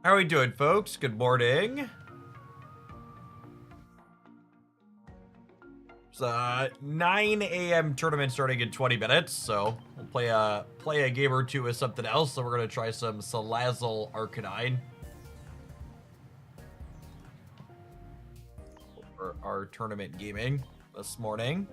How are we doing, folks? Good morning. It's a 9 a.m. tournament starting in 20 minutes, so we'll play a game or two with something else. So we're gonna try some Salazzle Arcanine for our tournament gaming this morning.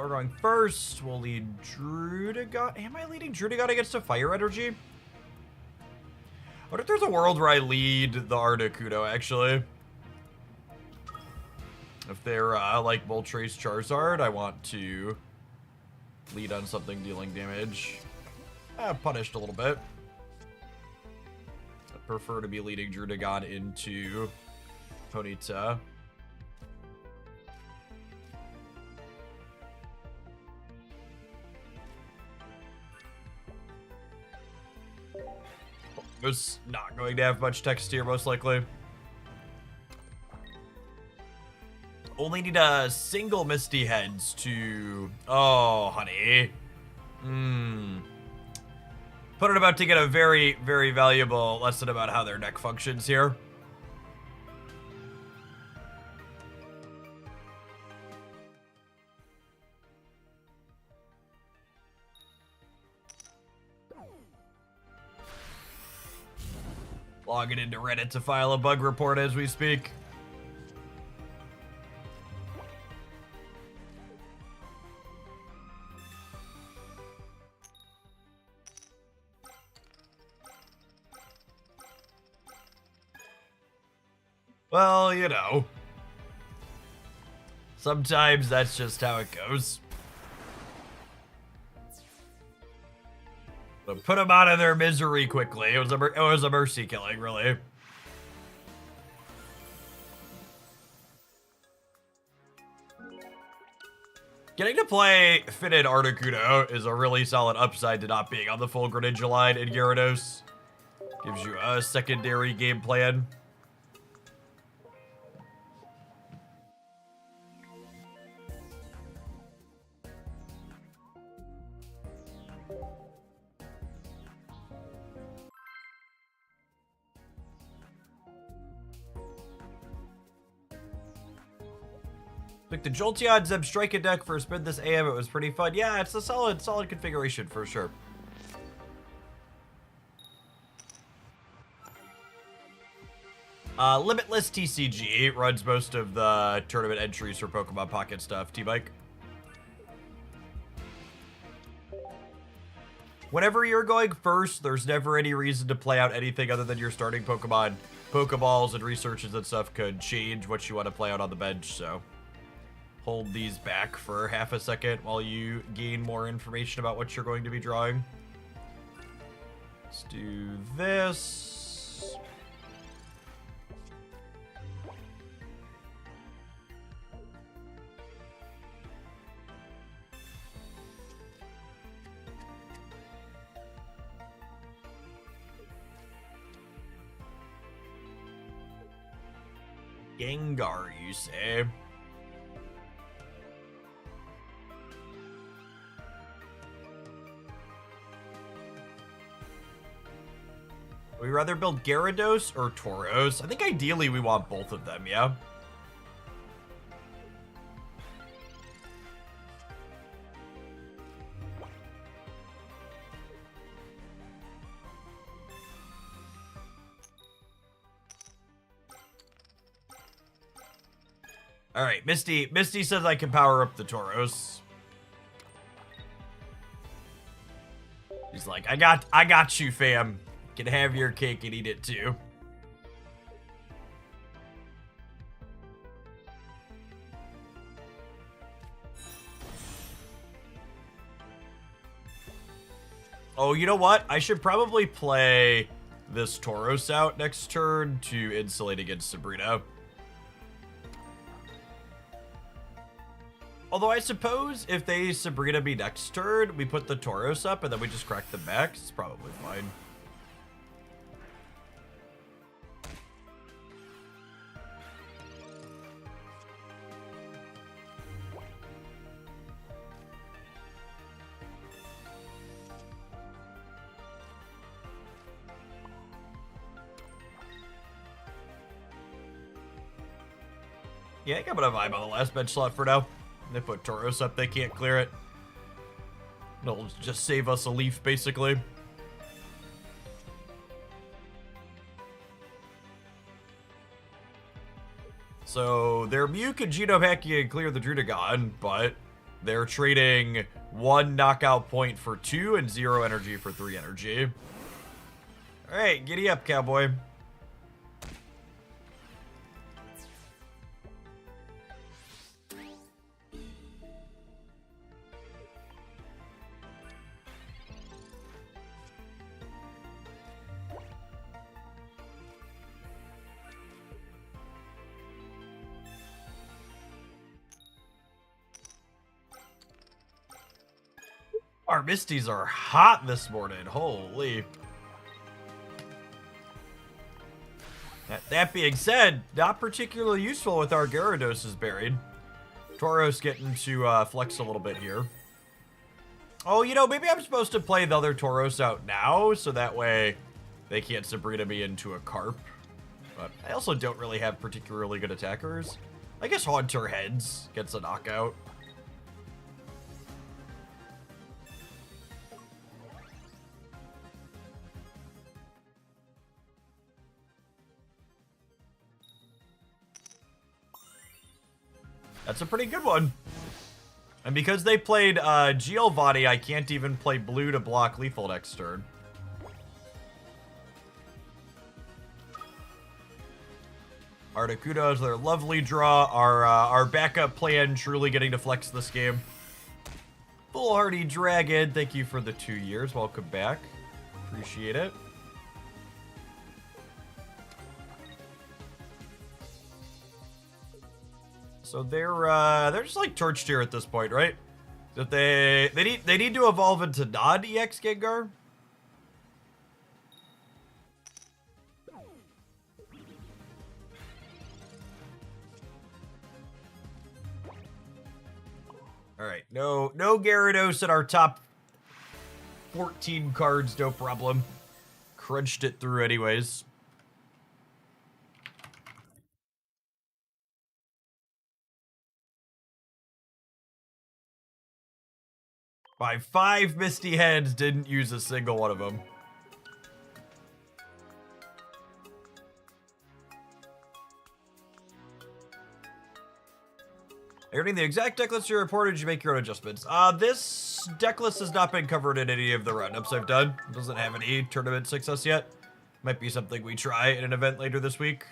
We're going first. We'll lead Drudigon. Am I leading Drudigon against a Fire Energy? I wonder if there's a world where I lead the Articuno, actually. If they're, like Moltres Charizard, I want to lead on something dealing damage. Punished a little bit. I prefer to be leading Drudigon into Ponyta. Was not going to have much text here, most likely. Only need a single Misty Heads to... Oh, honey. Put it about to get a very, very valuable lesson about how their deck functions here. Logging into Reddit to file a bug report as we speak. Well, you know. Sometimes that's just how it goes. But put them out of their misery quickly. It was a mercy killing, really. Getting to play Fitted Articuno is a really solid upside to not being on the full Greninja line in Gyarados. Gives you a secondary game plan. Picked the Jolteon Zeb Strike deck for a spin this AM. It was pretty fun. Yeah, it's a solid configuration for sure. Limitless TCG runs most of the tournament entries for Pokemon Pocket stuff. T-Bike. Whenever you're going first, there's never any reason to play out anything other than your starting Pokemon. Pokeballs and researches and stuff could change what you want to play out on the bench, so hold these back for half a second while you gain more information about what you're going to be drawing. Let's do this. Gengar, you say? Would we rather build Gyarados or Tauros? I think ideally we want both of them, yeah? Alright, Misty says I can power up the Tauros. He's like, I got you, fam. Can have your cake and eat it too. Oh, you know what? I should probably play this Tauros out next turn to insulate against Sabrina. Although I suppose if they Sabrina me next turn, we put the Tauros up and then we just crack them back. It's probably fine. Yeah, I think I'm gonna vibe on the last bench slot for now. They put Tauros up, they can't clear it. It'll just save us a leaf, basically. So, their Mew can Genome Hack and clear the Drudagon, but they're trading 1 knockout point for 2 and 0 energy for 3 energy. Alright, giddy up, cowboy. Our Misties are hot this morning. Holy. That being said, not particularly useful with our Gyarados is buried. Tauros getting to flex a little bit here. Oh, you know, maybe I'm supposed to play the other Tauros out now, so that way they can't Sabrina me into a Carp. But I also don't really have particularly good attackers. I guess Haunter Heads gets a knockout. That's a pretty good one. And because they played Giovanni, I can't even play blue to block lethal next turn. Articuno is their lovely draw. Our backup plan truly getting to flex this game. Foolhardy Dragon, thank you for the 2 years. Welcome back. Appreciate it. So they're just like torched here at this point, right? That they need to evolve into non-EX Gengar. All right, no Gyarados in our top 14 cards, no problem. Crunched it through anyways. My 5 Misty Heads didn't use a single one of them. Regarding the exact deck list you reported, you make your own adjustments. This deck list has not been covered in any of the roundups I've done. It doesn't have any tournament success yet. Might be something we try at an event later this week.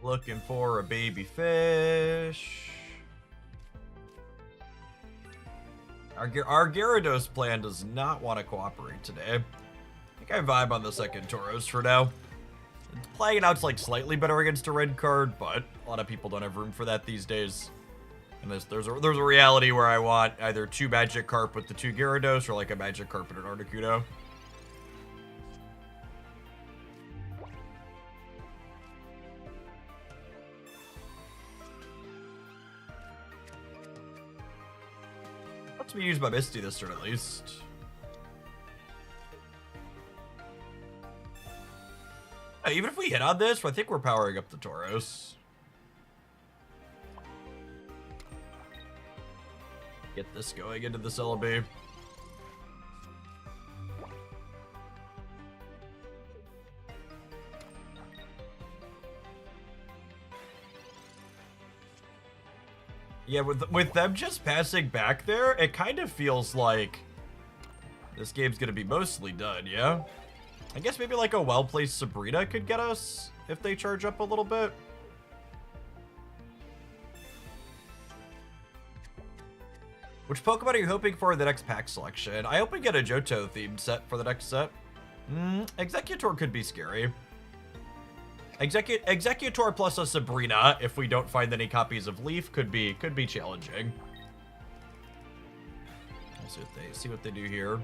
Looking for a baby fish. Our Gyarados plan does not want to cooperate today. I think I vibe on the second Tauros for now. Playing it out's like slightly better against a red card, but a lot of people don't have room for that these days. And there's a reality where I want either 2 Magic Carp with the 2 Gyarados or like a Magic Carp and an Articuno. To be used by Misty this turn at least. Even if we hit on this, I think we're powering up the Tauros. Get this going into the Celebi. Yeah, with them just passing back there, it kind of feels like this game's gonna be mostly done, yeah? I guess maybe like a well-placed Sabrina could get us if they charge up a little bit. Which Pokemon are you hoping for in the next pack selection? I hope we get a Johto-themed set for the next set. Executor could be scary. Executor plus a Sabrina, if we don't find any copies of Leaf, could be challenging. Let's see what they do here.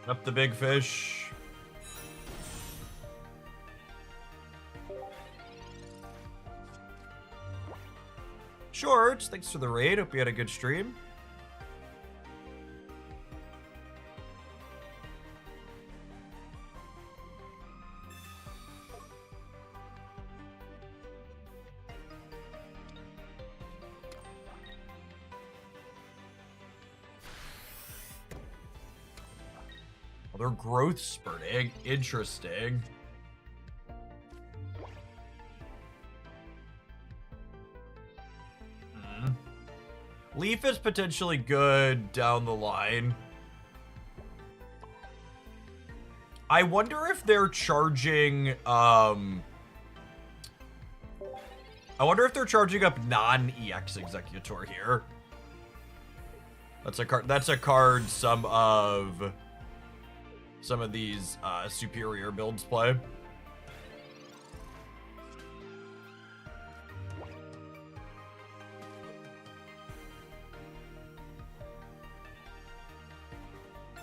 Up the big fish. George, thanks for the raid. Hope you had a good stream. Their growth spurting. Interesting. Leaf is potentially good down the line. I wonder if they're charging, I wonder if they're charging up non-EX Executor here. That's a card some of these superior builds play.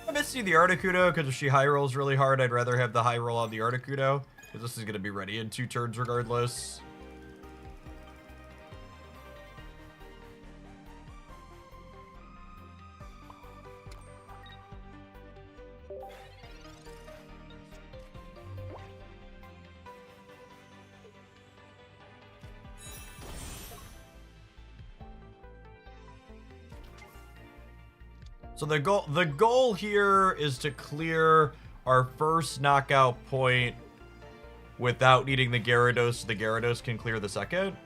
I miss you the Articuno because if she high rolls really hard, I'd rather have the high roll on the Articuno because this is going to be ready in 2 turns regardless. So the goal here is to clear our first knockout point without needing the Gyarados, so the Gyarados can clear the second.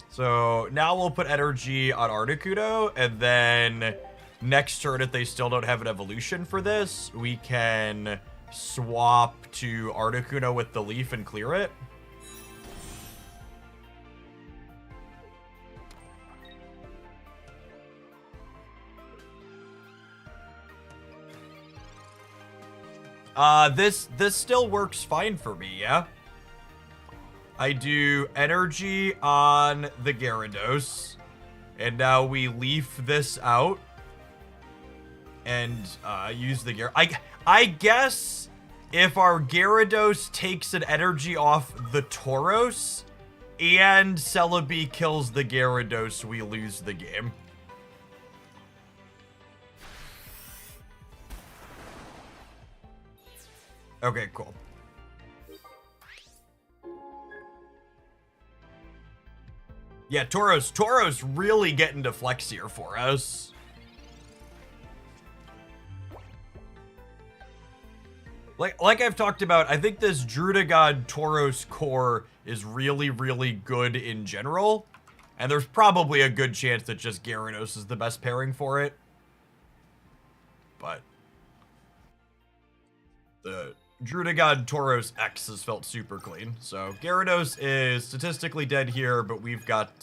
So now we'll put energy on Articuno, and then next turn, if they still don't have an evolution for this, we can swap to Articuno with the Leaf and clear it. This still works fine for me, yeah? I do energy on the Gyarados, and now we Leaf this out and use the I guess if our Gyarados takes an energy off the Tauros and Celebi kills the Gyarados, we lose the game. Okay, cool. Yeah, Tauros really getting to flex here for us. Like I've talked about, I think this Drudagod Tauros core is really, really good in general. And there's probably a good chance that just Gyarados is the best pairing for it. But the Drudagod Tauros X has felt super clean. So Gyarados is statistically dead here, but we've got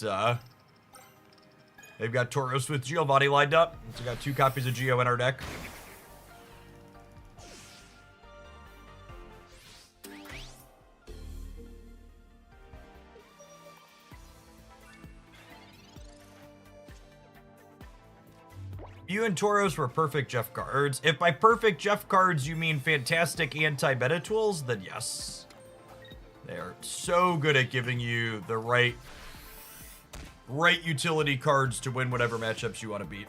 they've got Tauros with Giovanni lined up. So we got 2 copies of Geo in our deck. You and Tauros were perfect Jeff cards. If by perfect Jeff cards you mean fantastic anti-meta tools, then yes. They are so good at giving you the right utility cards to win whatever matchups you want to beat.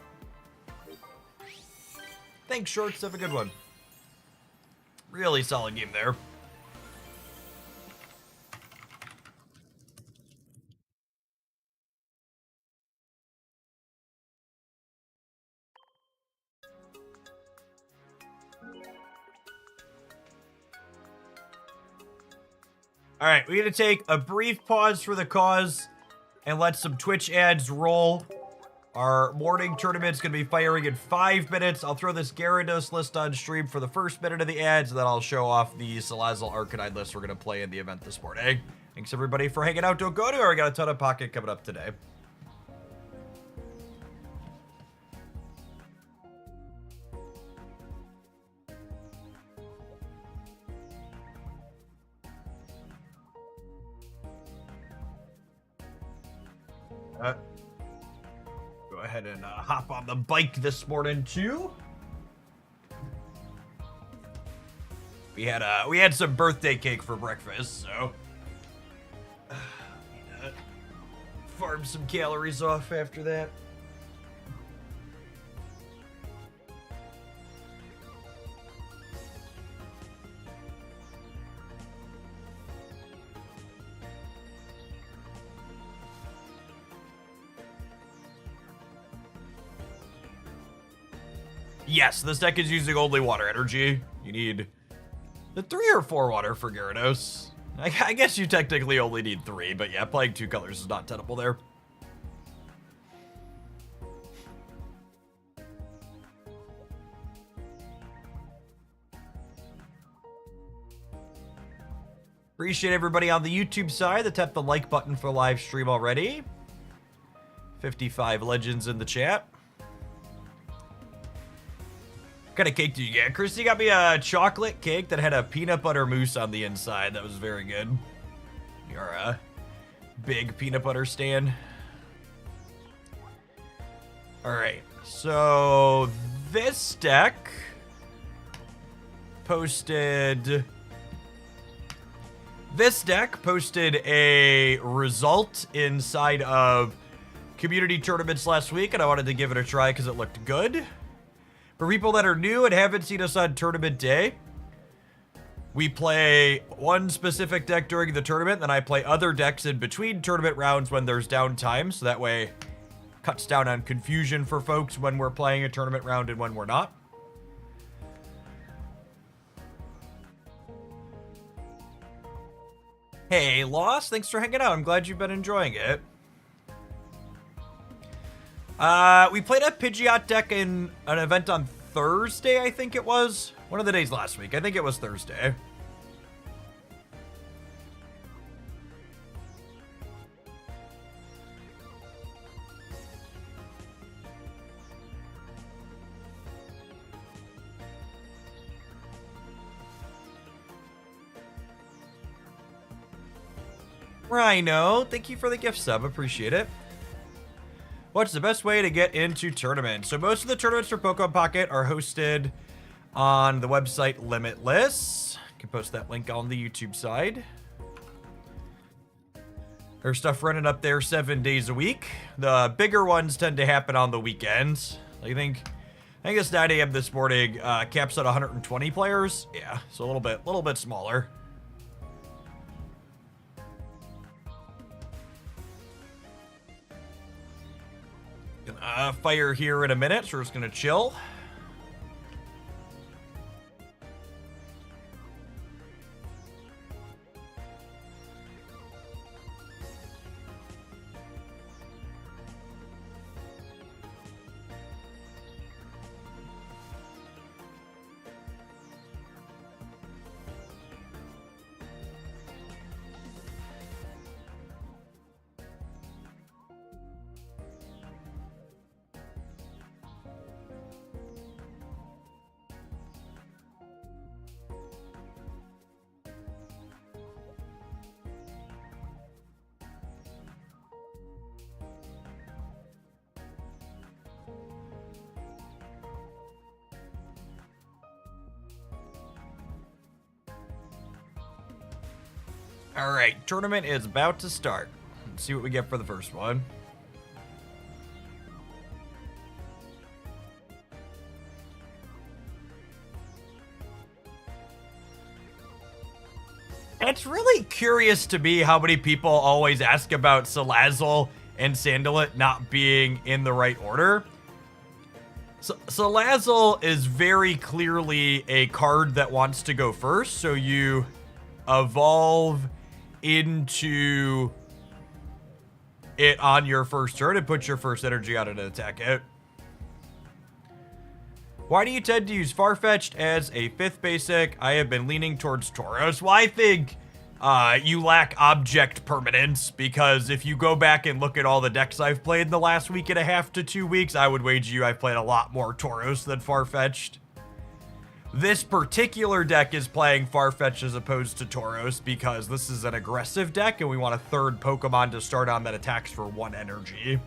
Thanks, Shorts. Have a good one. Really solid game there. All right, we're going to take a brief pause for the cause and let some Twitch ads roll. Our morning tournament's going to be firing in 5 minutes. I'll throw this Gyarados list on stream for the first minute of the ads, and then I'll show off the Salazzle Arcanine list we're going to play in the event this morning. Thanks, everybody, for hanging out. Don't go to, I got a ton of Pocket coming up today. Go ahead and hop on the bike this morning too. We had some birthday cake for breakfast, so need to farm some calories off after that. Yes, this deck is using only water energy. You need the 3 or 4 water for Gyarados. I guess you technically only need 3, but yeah, playing 2 colors is not tenable there. Appreciate everybody on the YouTube side that tapped the like button for live stream already. 55 legends in the chat. What kind of cake did you get? Christy got me a chocolate cake that had a peanut butter mousse on the inside. That was very good. You're a big peanut butter stan. All right, so this deck posted a result inside of community tournaments last week, and I wanted to give it a try because it looked good. For people that are new and haven't seen us on tournament day, we play one specific deck during the tournament, then I play other decks in between tournament rounds when there's downtime, so that way cuts down on confusion for folks when we're playing a tournament round and when we're not. Hey, Lost, thanks for hanging out. I'm glad you've been enjoying it. We played a Pidgeot deck in an event on Thursday, I think it was. One of the days last week. I think it was Thursday. Rhino, thank you for the gift sub. Appreciate it. What's the best way to get into tournaments? So most of the tournaments for Pokemon Pocket are hosted on the website Limitless. You can post that link on the YouTube side. There's stuff running up there 7 days a week. The bigger ones tend to happen on the weekends. I think it's 9 a.m. this morning. Caps at 120 players. Yeah, so a little bit smaller. Fire here in a minute, so we're just gonna chill. All right, tournament is about to start. Let's see what we get for the first one. It's really curious to me how many people always ask about Salazzle and Salandit not being in the right order. Salazzle is very clearly a card that wants to go first, so you evolve into it on your first turn and put your first energy on it and attack it. Why do you tend to use Farfetch'd as a 5th basic? I have been leaning towards Tauros. Well, I think you lack object permanence, because if you go back and look at all the decks I've played in the last week and a half to 2 weeks, I would wager you I've played a lot more Tauros than Farfetch'd. This particular deck is playing Farfetch'd as opposed to Tauros because this is an aggressive deck and we want a 3rd Pokemon to start on that attacks for 1 energy.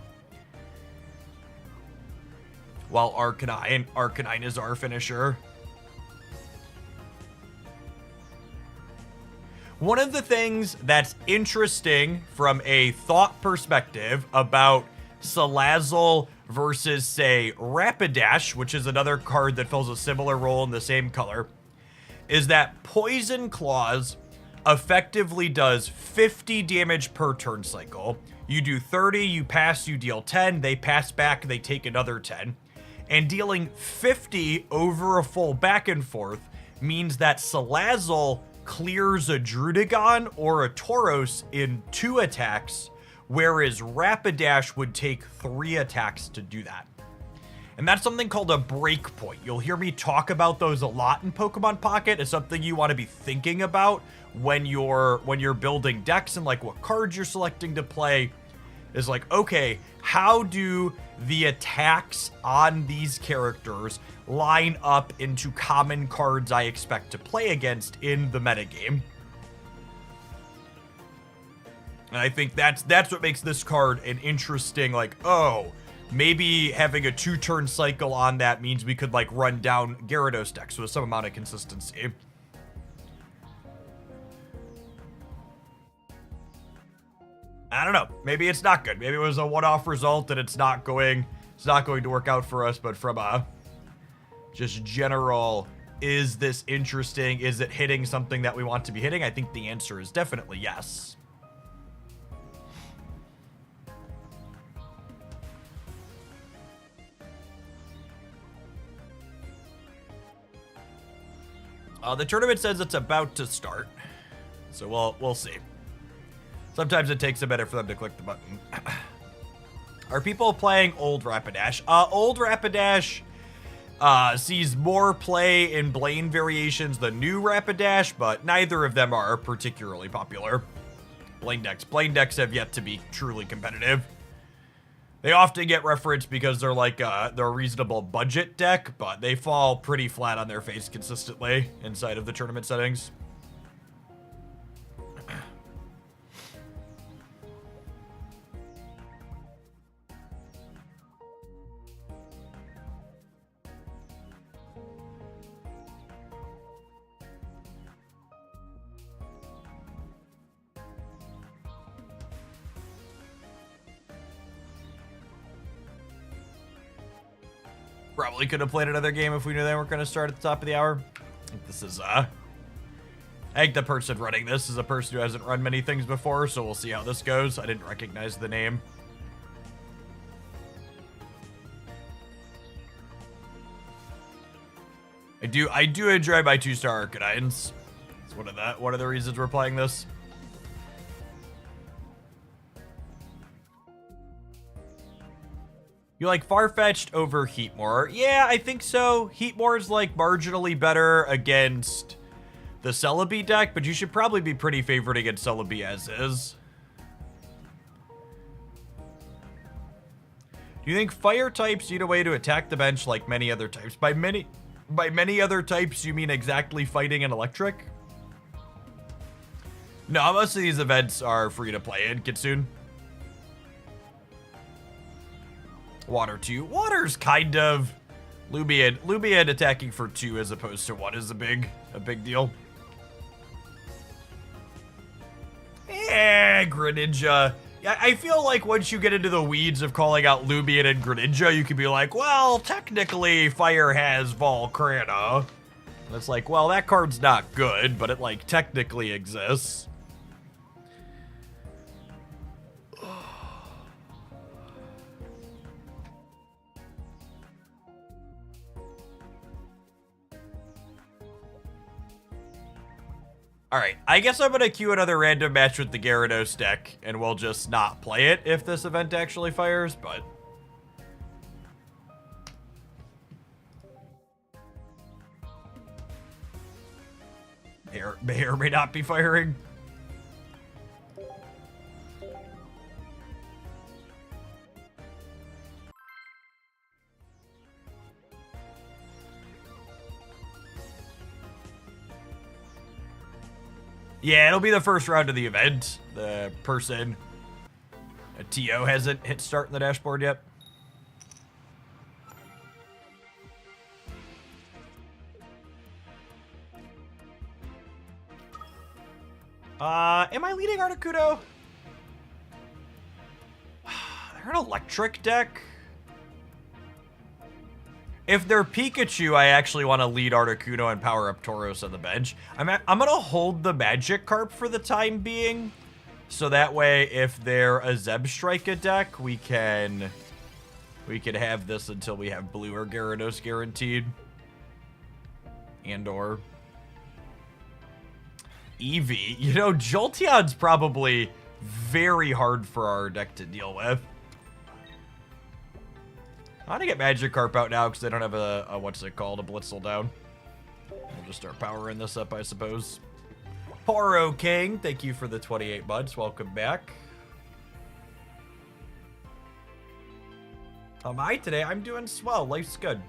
While Arcanine is our finisher. One of the things that's interesting from a thought perspective about Salazzle versus, say, Rapidash, which is another card that fills a similar role in the same color, is that Poison Claws effectively does 50 damage per turn cycle. You do 30, you pass, you deal 10, they pass back, they take another 10. And dealing 50 over a full back and forth means that Salazzle clears a Druddigon or a Tauros in 2 attacks, whereas Rapidash would take 3 attacks to do that. And that's something called a breakpoint. You'll hear me talk about those a lot in Pokemon Pocket. It's something you want to be thinking about when you're building decks and like what cards you're selecting to play. Is like, okay, how do the attacks on these characters line up into common cards I expect to play against in the metagame? And I think that's what makes this card an interesting, like, oh, maybe having a 2-turn cycle on that means we could, like, run down Gyarados decks with some amount of consistency. I don't know. Maybe it's not good. Maybe it was a one-off result and it's not going to work out for us. But from a just general, is this interesting? Is it hitting something that we want to be hitting? I think the answer is definitely yes. The tournament says it's about to start, so we'll see. Sometimes it takes a minute for them to click the button. Are people playing old Rapidash? Old Rapidash sees more play in Blaine variations than new Rapidash, but neither of them are particularly popular. Blaine decks have yet to be truly competitive. They often get referenced because they're like they're a reasonable budget deck, but they fall pretty flat on their face consistently inside of the tournament settings. Probably could have played another game if we knew they weren't going to start at the top of the hour. I think this is, I think the person running this is a person who hasn't run many things before, so we'll see how this goes. I didn't recognize the name. I do enjoy my 2-star Arcanines. It's one of the reasons we're playing this. You like Farfetch'd over Heatmor? Yeah, I think so. Heatmor is like marginally better against the Celebi deck, but you should probably be pretty favored against Celebi as is. Do you think fire types need a way to attack the bench like many other types? By many other types, you mean exactly fighting and electric? No, most of these events are free to play in, Kitsune. Water 2. Water's kind of Lumion attacking for 2 as opposed to 1 is a big deal. Greninja. Yeah, I feel like once you get into the weeds of calling out Lumion and Greninja, you could be like, well, technically Fire has Volcarona. And it's like, well, that card's not good, but it like technically exists. Alright, I guess I'm gonna queue another random match with the Gyarados deck, and we'll just not play it if this event actually fires, but... may or may not be firing. Yeah, it'll be the first round of the event. The person, a TO, hasn't hit start in the dashboard yet. Am I leading Articuno? They're an electric deck. If they're Pikachu, I actually want to lead Articuno and power up Tauros on the bench. I'm going to hold the Magikarp for the time being. So that way, if they're a Zebstrika deck, we can have this until we have Blue or Gyarados guaranteed. And/or Eevee. You know, Jolteon's probably very hard for our deck to deal with. I'm gonna get Magikarp out now because they don't have a what's it called, a Blitzel down. We'll just start powering this up, I suppose. Poro King, thank you for the 28 months. Welcome back. How am I today? I'm doing swell. Life's good.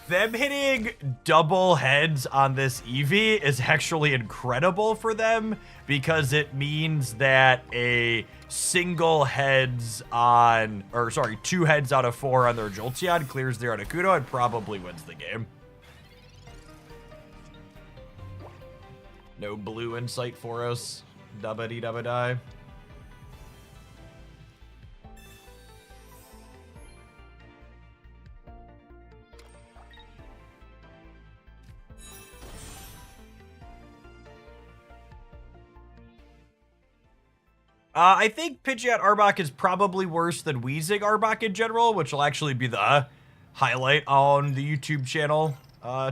Them hitting double heads on this Eevee is actually incredible for them because it means that a single heads on, or sorry, 2 heads out of 4 on their Jolteon clears their Articuno and probably wins the game. No blue in sight for us. Dubba-dee-dubba-die. I think Pidgeot Arbok is probably worse than Weezing Arbok in general, which will actually be the highlight on the YouTube channel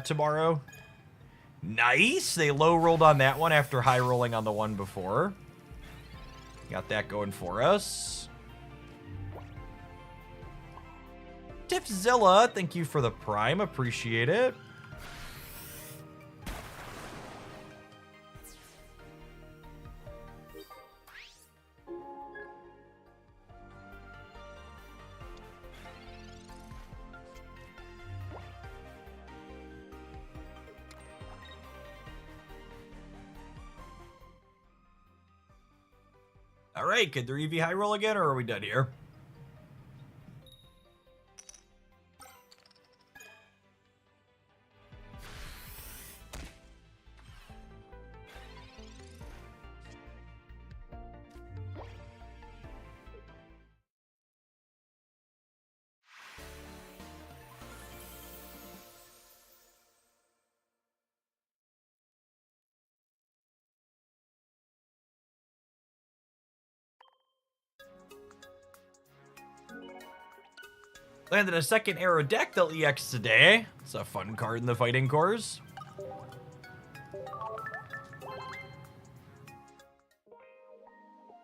tomorrow. Nice! They low rolled on that one after high rolling on the one before. Got that going for us. Tiffzilla, thank you for the Prime. Appreciate it. All right, could their EV high roll again, or are we done here? Landed a second Aerodactyl EX today. It's a fun card in the fighting cores.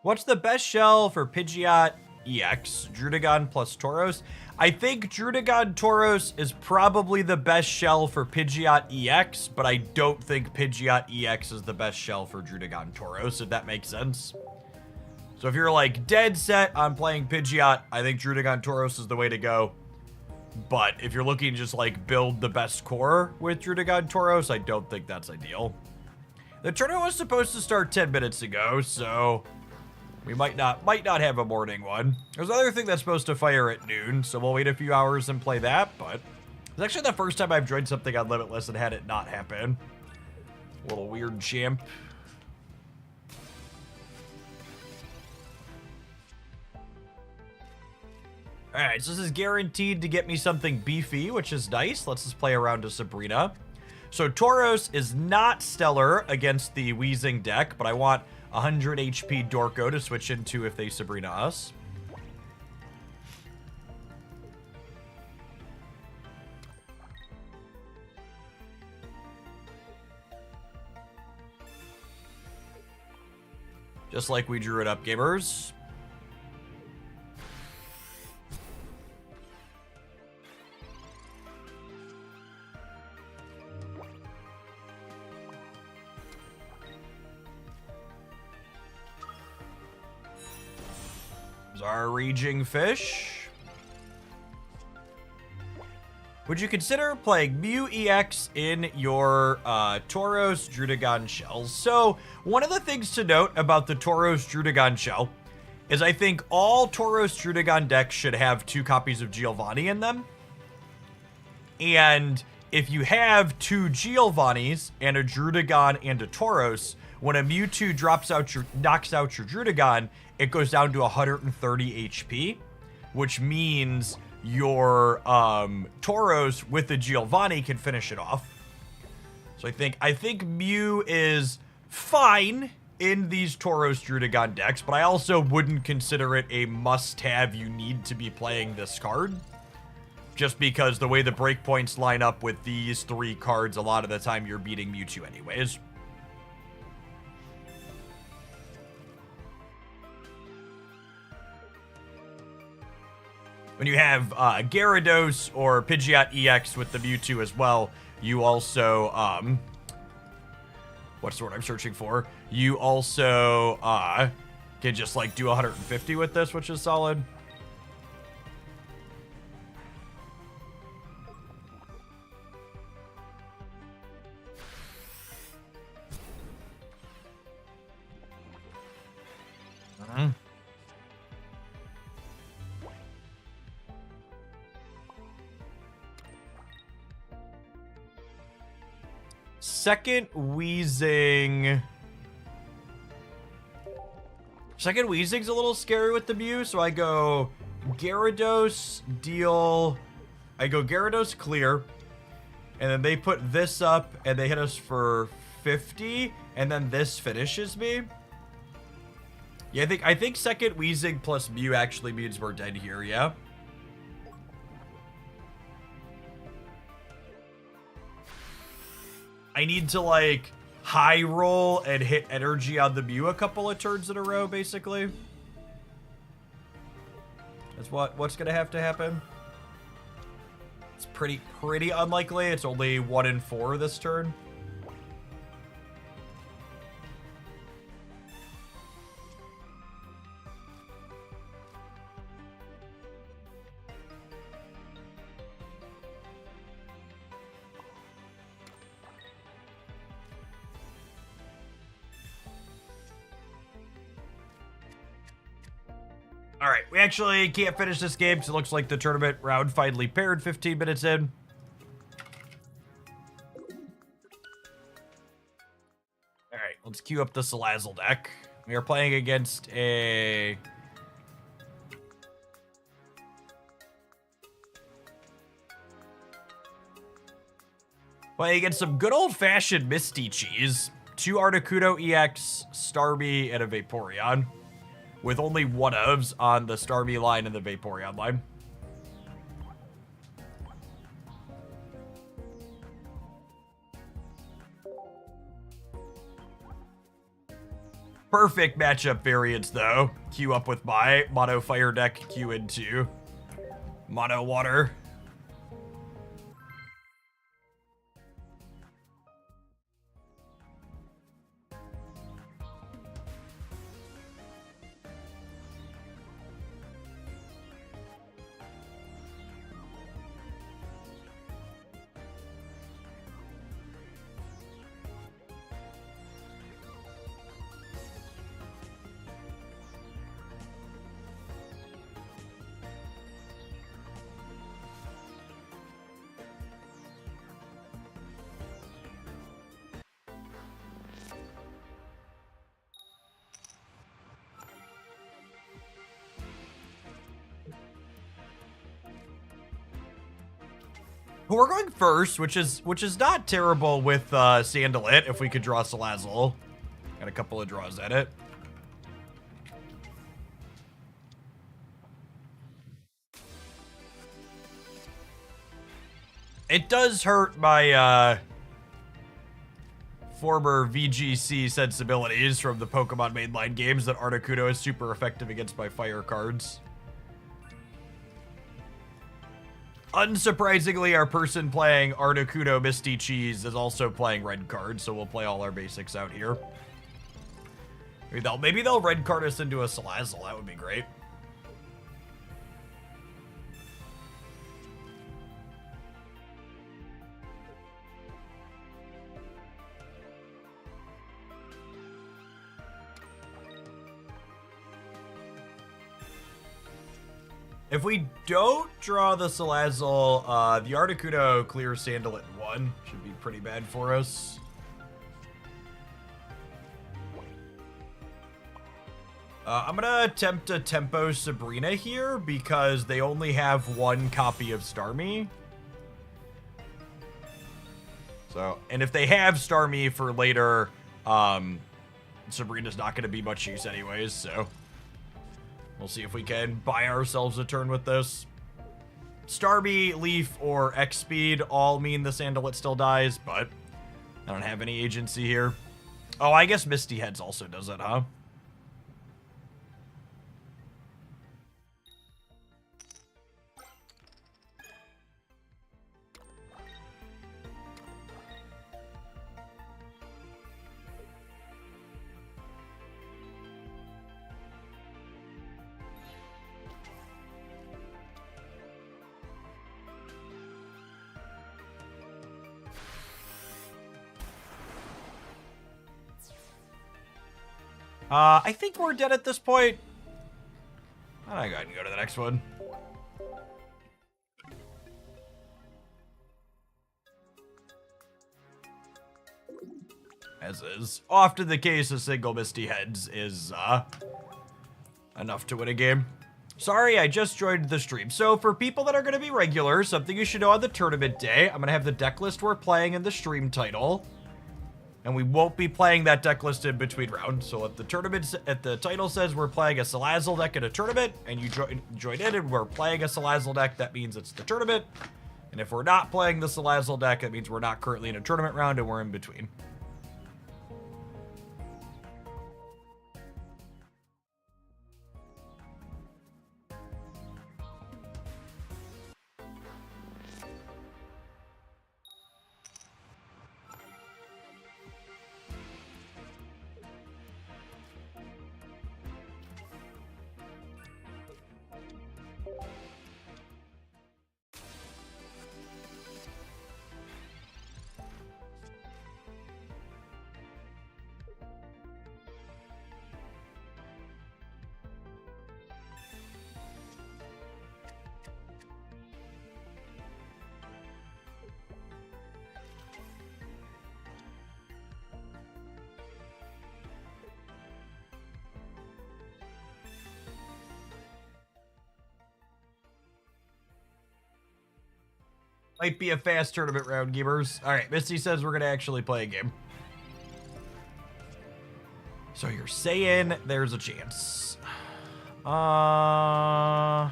What's the best shell for Pidgeot EX? Druddigon plus Tauros? I think Druddigon Tauros is probably the best shell for Pidgeot EX, but I don't think Pidgeot EX is the best shell for Druddigon Tauros, if that makes sense. So if you're like dead set on playing Pidgeot, I think Druddigon Tauros is the way to go. But if you're looking to just like build the best core with Druddigon Tauros, I don't think that's ideal. The tournament was supposed to start 10 minutes ago, so we might not have a morning one. There's another thing that's supposed to fire at noon, so we'll wait a few hours and play that, but it's actually the first time I've joined something on Limitless and had it not happen. A little weird champ. Alright, so this is guaranteed to get me something beefy, which is nice. Let's just play around to Sabrina. So Tauros is not stellar against the Wheezing deck, but I want 100 HP Dorko to switch into if they Sabrina us. Just like we drew it up, gamers. There's our Raging Fish. Would you consider playing Mew EX in your Tauros Drudagon shells? So, one of the things to note about the Tauros Drudagon shell is I think all Tauros Drudagon decks should have 2 copies of Giovanni in them. And if you have 2 Giovannis and a Drudagon and a Tauros, when a Mewtwo knocks out your Drudagon, it goes down to 130 HP, which means your Tauros with the Giovanni can finish it off. So I think Mew is fine in these Tauros Drudagon decks, but I also wouldn't consider it a must-have. You need to be playing this card. Just because the way the breakpoints line up with these 3 cards, a lot of the time you're beating Mewtwo anyways. When you have Gyarados or Pidgeot EX with the Mewtwo as well, you also, what's the word I'm searching for? You also can just like do 150 with this, which is solid. Second Wheezing's a little scary with the Mew, so I go Gyarados, I go Gyarados clear, and then they put this up, and they hit us for 50, and then this finishes me. Yeah, I think second Wheezing plus Mew actually means we're dead here, yeah? I need to, like, high roll and hit energy on the Mew a couple of turns in a row, basically. That's what's gonna have to happen. It's pretty unlikely. It's only 1 in 4 this turn. All right, we actually can't finish this game because it looks like the tournament round finally paired 15 minutes in. All right, let's queue up the Salazzle deck. We are playing against a... Playing against some good old-fashioned Misty Cheese. 2 Articuno EX, Starmie, and a Vaporeon. With only 1-ofs on the Starmie line and the Vaporeon line. Perfect matchup variants, though. Queue up with my Mono Fire deck, queue into Mono Water. We're going first, which is not terrible with Sandalit if we could draw Salazzle. Got a couple of draws at it. It does hurt my former VGC sensibilities from the Pokemon mainline games that Articuno is super effective against my fire cards. Unsurprisingly, our person playing Articuno Misty Cheese is also playing red cards, so we'll play all our basics out here. Maybe they'll red card us into a Salazzle. That would be great. If we don't draw the Salazzle, the Articuno clears Sandalit in 1. Should be pretty bad for us. I'm gonna attempt to tempo Sabrina here because they only have 1 copy of Starmie. So, and if they have Starmie for later, Sabrina's not gonna be much use anyways, so we'll see if we can buy ourselves a turn with this. Starmie, Leaf, or X-Speed all mean the Sandalit still dies, but I don't have any agency here. Oh, I guess Misty Heads also does it, huh? I think we're dead at this point. I'm gonna go ahead and go to the next one. As is often the case, a single Misty Heads is enough to win a game. Sorry, I just joined the stream. So for people that are going to be regulars, something you should know on the tournament day, I'm going to have the deck list we're playing in the stream title. And we won't be playing that deck list in between rounds. So if the tournament, at the title says we're playing a Salazzle deck in a tournament, and you join in and we're playing a Salazzle deck, that means it's the tournament. And if we're not playing the Salazzle deck, that means we're not currently in a tournament round and we're in between. Might be a fast tournament round, gamers. All right, Misty says we're gonna actually play a game. So you're saying there's a chance. I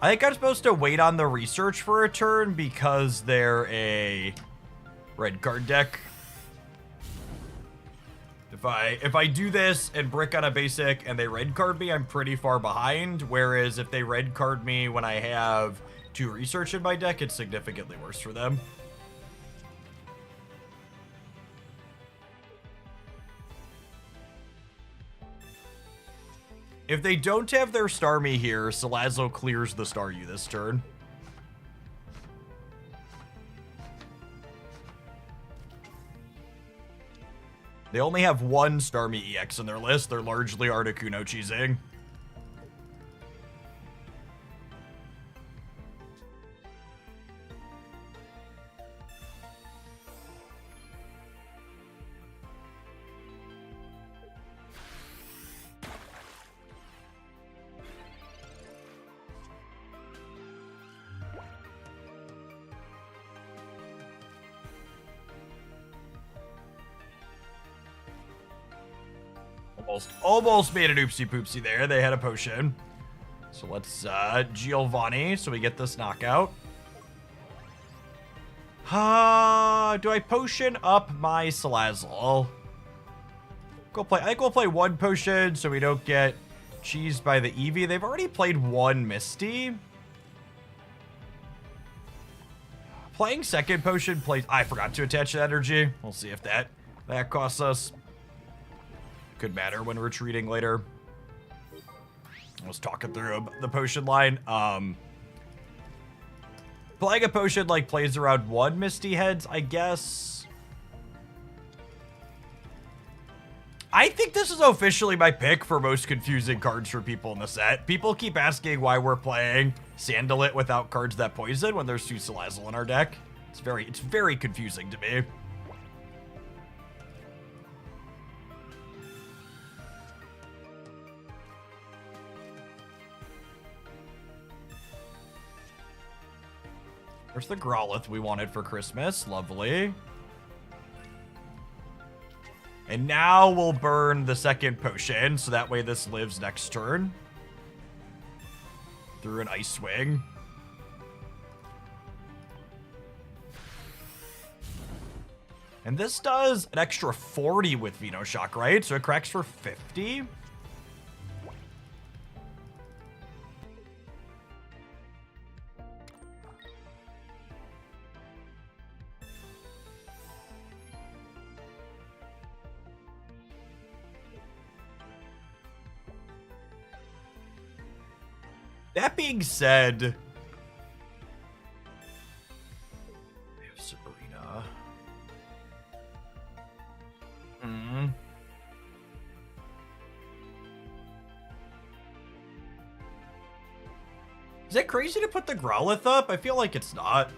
think I'm supposed to wait on the research for a turn because they're a red card deck. If I do this and brick on a basic and they red card me, I'm pretty far behind. Whereas if they red card me when I have 2 research in my deck, it's significantly worse for them. If they don't have their Starmie here, Salazzle clears the Staryu this turn. They only have 1 Starmie EX in their list. They're largely Articuno cheesing. Almost made an oopsie poopsie there. They had a potion. So let's Giovanni so we get this knockout. Do I potion up my Salazzle? I think we'll play one potion so we don't get cheesed by the Eevee. They've already played one Misty. Playing second potion plays... I forgot to attach the energy. We'll see if that costs us. Could matter when retreating later. I was talking through the potion line. Playing a potion like plays around one Misty Heads, I guess. I think this is officially my pick for most confusing cards for people in the set. People keep asking why we're playing Sandalite without cards that poison when there's two Salazzle in our deck. It's very confusing to me. There's the Growlithe we wanted for Christmas. Lovely. And now we'll burn the second potion, so that way this lives next turn. Through an Ice Swing. And this does an extra 40 with Venoshock, right? So it cracks for 50. That being said, we have Sabrina. Is it crazy to put the Growlithe up? I feel like it's not.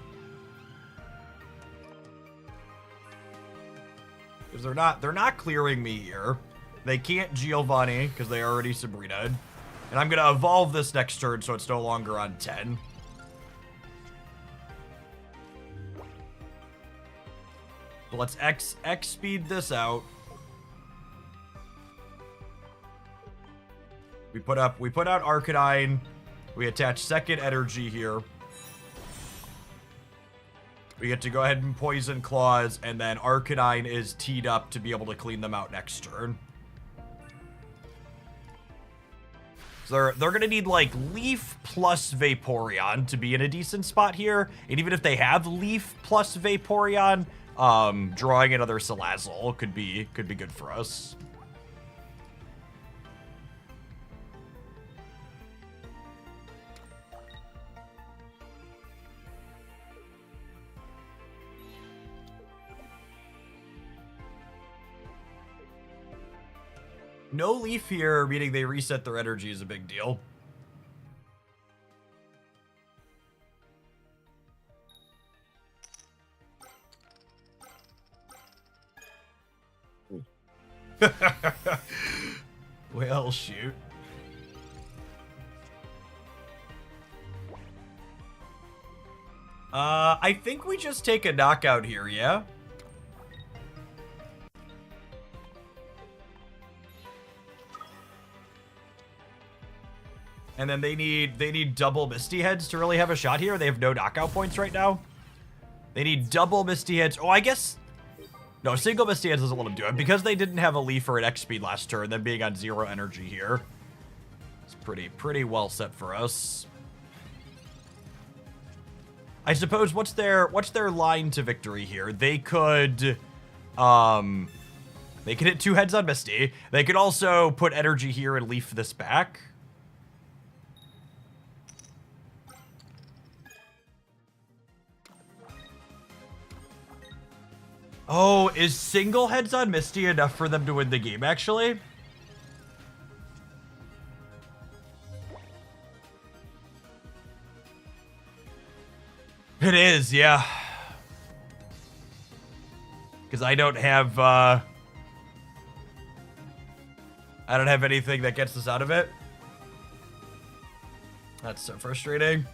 Because they're not clearing me here. They can't Giovanni because they already Sabrina'd. And I'm going to evolve this next turn so it's no longer on 10. So let's X speed this out. We put out Arcanine. We attach second energy here. We get to go ahead and Poison Claws, and then Arcanine is teed up to be able to clean them out next turn. So they're going to need, like, Leaf plus Vaporeon to be in a decent spot here. And even if they have Leaf plus Vaporeon, drawing another Salazzle could be good for us. No Leaf here, meaning they reset their energy, is a big deal. Well, shoot. I think we just take a knockout here, yeah? And then they need double Misty Heads to really have a shot here. They have no knockout points right now. They need double Misty Heads. Oh, I guess... No, single Misty Heads doesn't let them do it. Because they didn't have a Leaf or an X speed last turn, them being on 0 energy here. It's pretty well set for us. I suppose what's their line to victory here? They could hit 2 heads on Misty. They could also put energy here and Leaf this back. Oh, is single heads on Misty enough for them to win the game, actually? It is, yeah. Because I don't have anything that gets us out of it. That's so frustrating.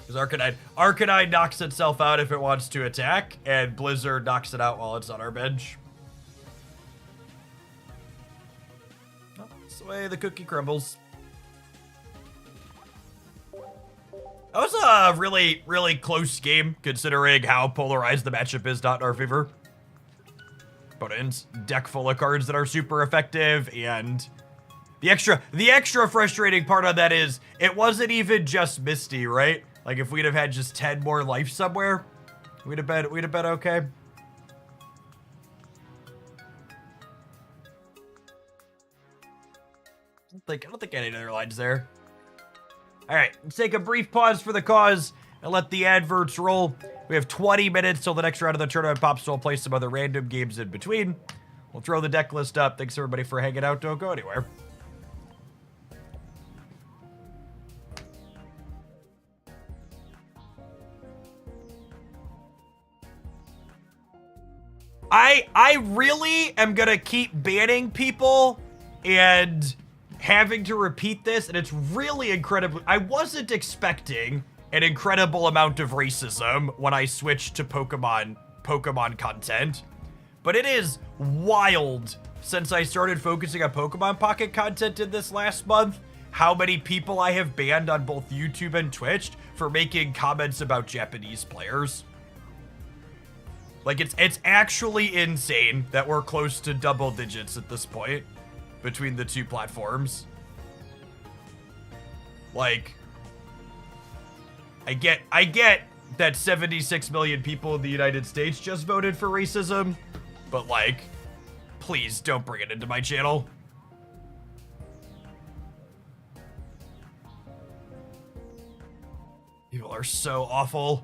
Because Arcanine knocks itself out if it wants to attack, and Blizzard knocks it out while it's on our bench. That's the way the cookie crumbles. That was a really, really close game, considering how polarized the matchup is not in our favor. Opponent's deck full of cards that are super effective, and the extra frustrating part on that is it wasn't even just Misty, right? Like if we'd have had just 10 more life somewhere, we'd have been okay. I don't think any other lines there. All right, let's take a brief pause for the cause and let the adverts roll. We have 20 minutes till the next round of the tournament pops, so we'll play some other random games in between. We'll throw the deck list up. Thanks everybody for hanging out. Don't go anywhere. I really am gonna keep banning people and having to repeat this, and it's really incredible. I wasn't expecting an incredible amount of racism when I switched to Pokemon content, but it is wild since I started focusing on Pokemon Pocket content in this last month, how many people I have banned on both YouTube and Twitch for making comments about Japanese players. Like, it's actually insane that we're close to double digits at this point between the two platforms. Like, I get that 76 million people in the United States just voted for racism, but like, please don't bring it into my channel. People are so awful.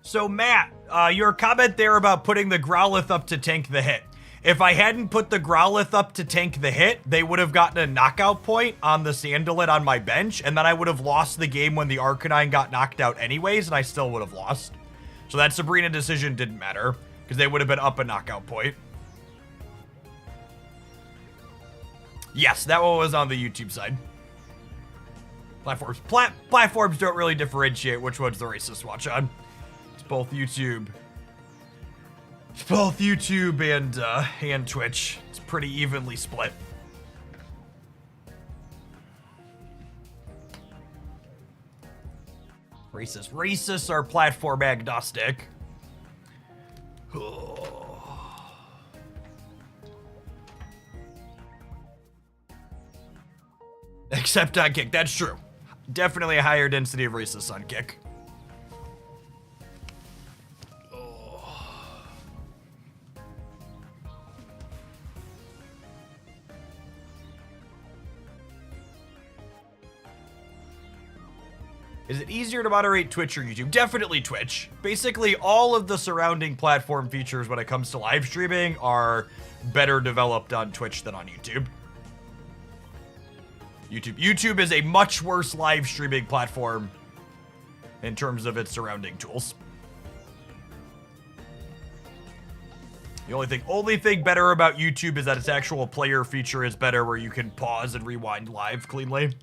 So Matt, your comment there about putting the Growlithe up to tank the hit. If I hadn't put the Growlithe up to tank the hit, they would have gotten a knockout point on the Sandalid on my bench, and then I would have lost the game when the Arcanine got knocked out anyways, and I still would have lost. So that Sabrina decision didn't matter, because they would have been up a knockout point. Yes, that one was on the YouTube side. Platforms don't really differentiate which one's the racist watch on. It's both YouTube. It's both YouTube and Twitch. It's pretty evenly split. Racists are platform agnostic. Except on Kick. That's true. Definitely a higher density of racists on Kick. Is it easier to moderate Twitch or YouTube? Definitely Twitch. Basically, all of the surrounding platform features when it comes to live streaming are better developed on Twitch than on YouTube. YouTube is a much worse live streaming platform in terms of its surrounding tools. The only thing better about YouTube is that its actual player feature is better, where you can pause and rewind live cleanly.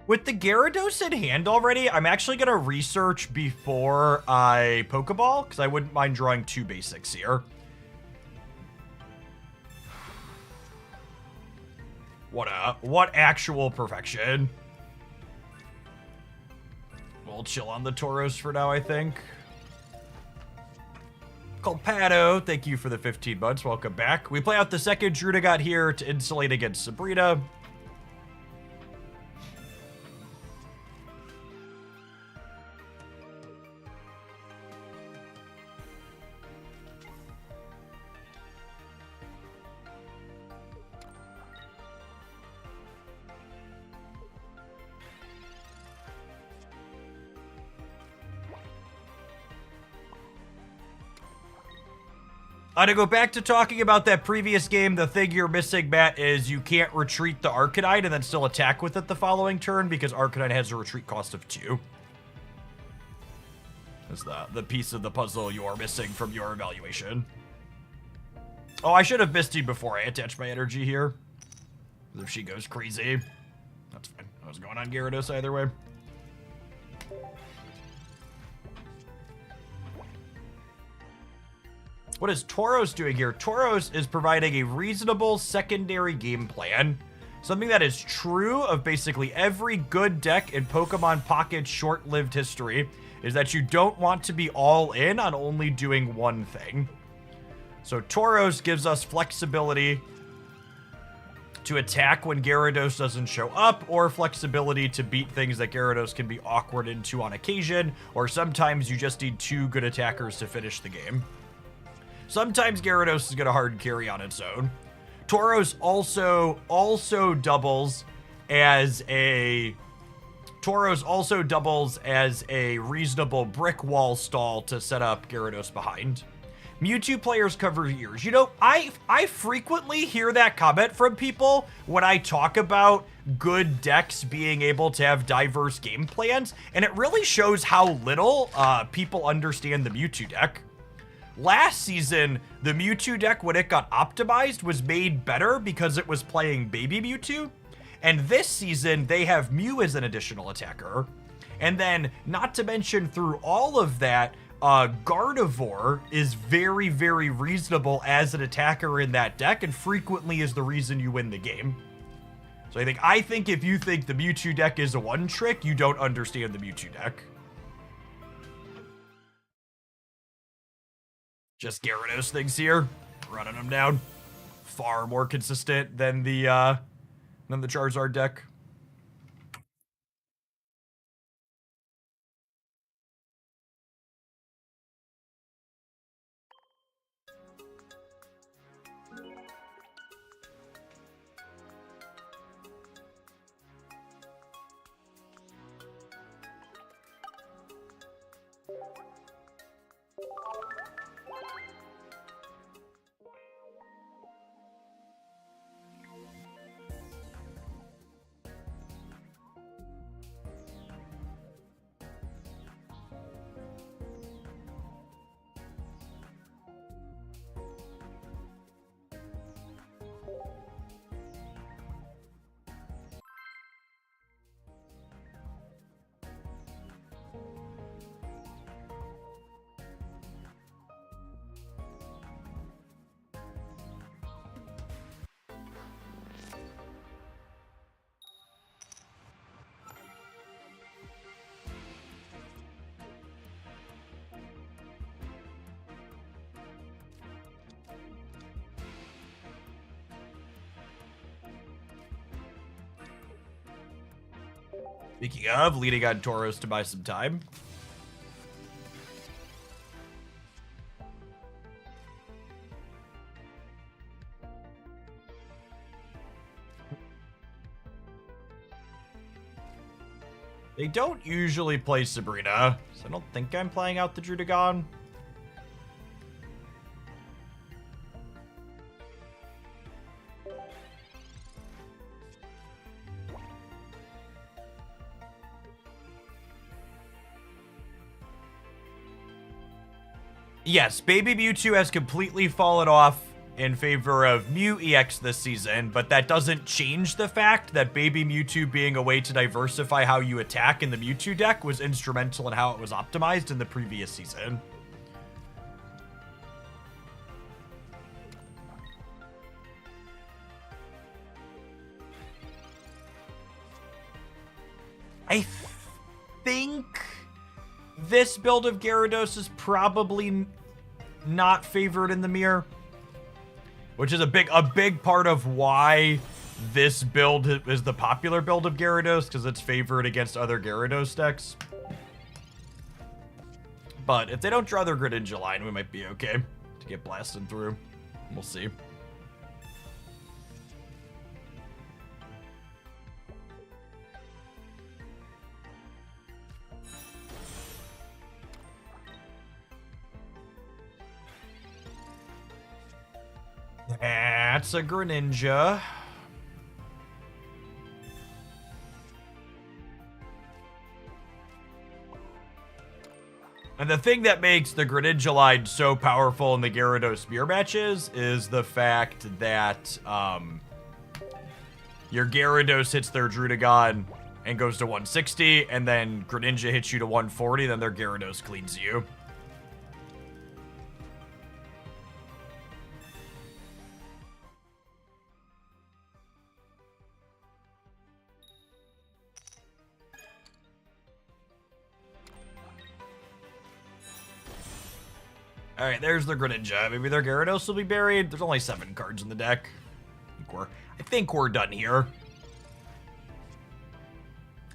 With the Gyarados in hand already, I'm actually going to research before I Pokeball, because I wouldn't mind drawing two basics here. What actual perfection. We'll chill on the Tauros for now, I think. Colpado, thank you for the 15 months. Welcome back. We play out the second Drudigot here to insulate against Sabrina. To go back to talking about that previous game, the thing you're missing, Matt, is you can't retreat the Arcanine and then still attack with it the following turn because Arcanine has a retreat cost of 2. That's the piece of the puzzle you're missing from your evaluation. Oh, I should have Mistied before I attach my energy here. If she goes crazy, that's fine. I was going on Gyarados either way. What is Tauros doing here? Tauros is providing a reasonable secondary game plan. Something that is true of basically every good deck in Pokemon Pocket's short-lived history is that you don't want to be all in on only doing one thing. So Tauros gives us flexibility to attack when Gyarados doesn't show up, or flexibility to beat things that Gyarados can be awkward into on occasion, or sometimes you just need 2 good attackers to finish the game. Sometimes Gyarados is going to hard carry on its own. Tauros also doubles as a reasonable brick wall stall to set up Gyarados behind. Mewtwo players cover ears. You know, I frequently hear that comment from people when I talk about good decks being able to have diverse game plans, and it really shows how little people understand the Mewtwo deck. Last season, the Mewtwo deck, when it got optimized, was made better because it was playing Baby Mewtwo. And this season, they have Mew as an additional attacker. And then, not to mention, through all of that, Gardevoir is very, very reasonable as an attacker in that deck, and frequently is the reason you win the game. So I think if you think the Mewtwo deck is a one-trick, you don't understand the Mewtwo deck. Just Gyarados things here, running them down. Far more consistent than the Charizard deck. Speaking of, leading on Tauros to buy some time. They don't usually play Sabrina, so I don't think I'm playing out the Druddigon. Yes, Baby Mewtwo has completely fallen off in favor of Mew EX this season, but that doesn't change the fact that Baby Mewtwo being a way to diversify how you attack in the Mewtwo deck was instrumental in how it was optimized in the previous season. I think this build of Gyarados is probably not favored in the mirror, which is a big part of why this build is the popular build of Gyarados, because it's favored against other Gyarados decks. But if they don't draw their Greninja line, we might be okay to get blasted through. We'll see. That's a Greninja. And the thing that makes the Greninja line so powerful in the Gyarados mirror matches is the fact that your Gyarados hits their Druddigon and goes to 160, and then Greninja hits you to 140, then their Gyarados cleans you. Alright, there's the Greninja. Maybe their Gyarados will be buried. There's only 7 cards in the deck. I think we're done here.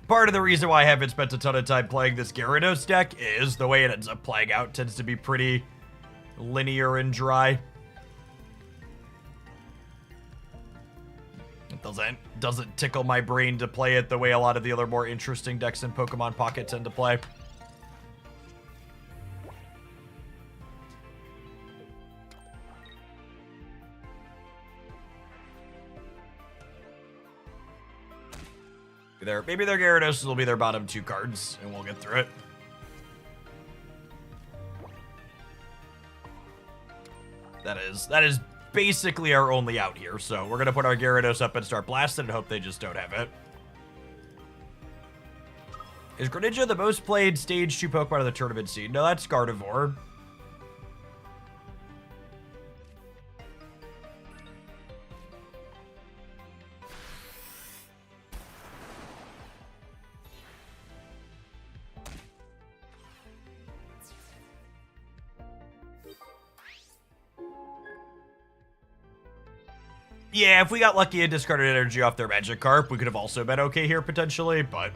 Part of the reason why I haven't spent a ton of time playing this Gyarados deck is the way it ends up playing out tends to be pretty linear and dry. It doesn't tickle my brain to play it the way a lot of the other more interesting decks in Pokemon Pocket tend to play. Maybe their Gyarados will be their bottom 2 cards, and we'll get through it. That is basically our only out here, so we're gonna put our Gyarados up and start blasting and hope they just don't have it. Is Greninja the most played Stage 2 Pokemon of the tournament scene? No, that's Gardevoir. Yeah, if we got lucky and discarded energy off their Magikarp, we could have also been okay here potentially, but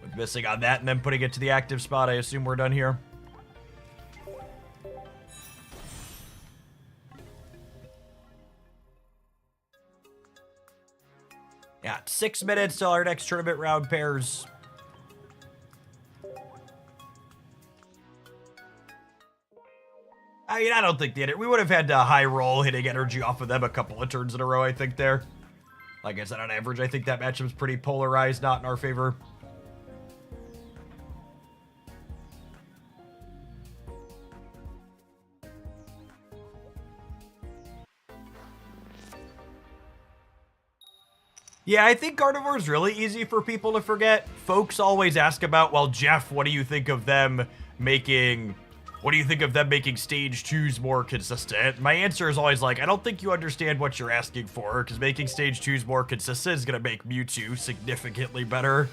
with missing on that and then putting it to the active spot, I assume we're done here. Yeah, 6 minutes till our next tournament round pairs. I mean, I don't think we would have had to high roll hitting energy off of them a couple of turns in a row, I think, there. Like I said, on average, I think that matchup's pretty polarized, not in our favor. Yeah, I think Gardevoir is really easy for people to forget. Folks always ask about, well, Jeff, what do you think of them making Stage 2s more consistent? My answer is always like, I don't think you understand what you're asking for, because making Stage 2s more consistent is going to make Mewtwo significantly better.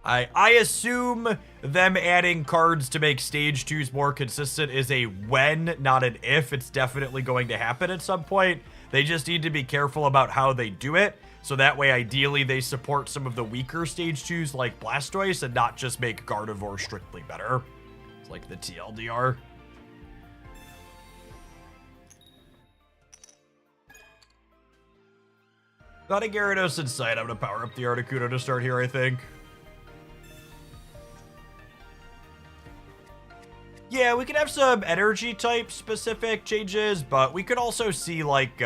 I assume them adding cards to make Stage 2s more consistent is a when, not an if. It's definitely going to happen at some point. They just need to be careful about how they do it, so that way, ideally, they support some of the weaker Stage 2s like Blastoise and not just make Gardevoir strictly better. It's like the TLDR. Got a Gyarados in sight. I'm going to power up the Articuno to start here, I think. Yeah, we could have some energy type specific changes, but we could also see like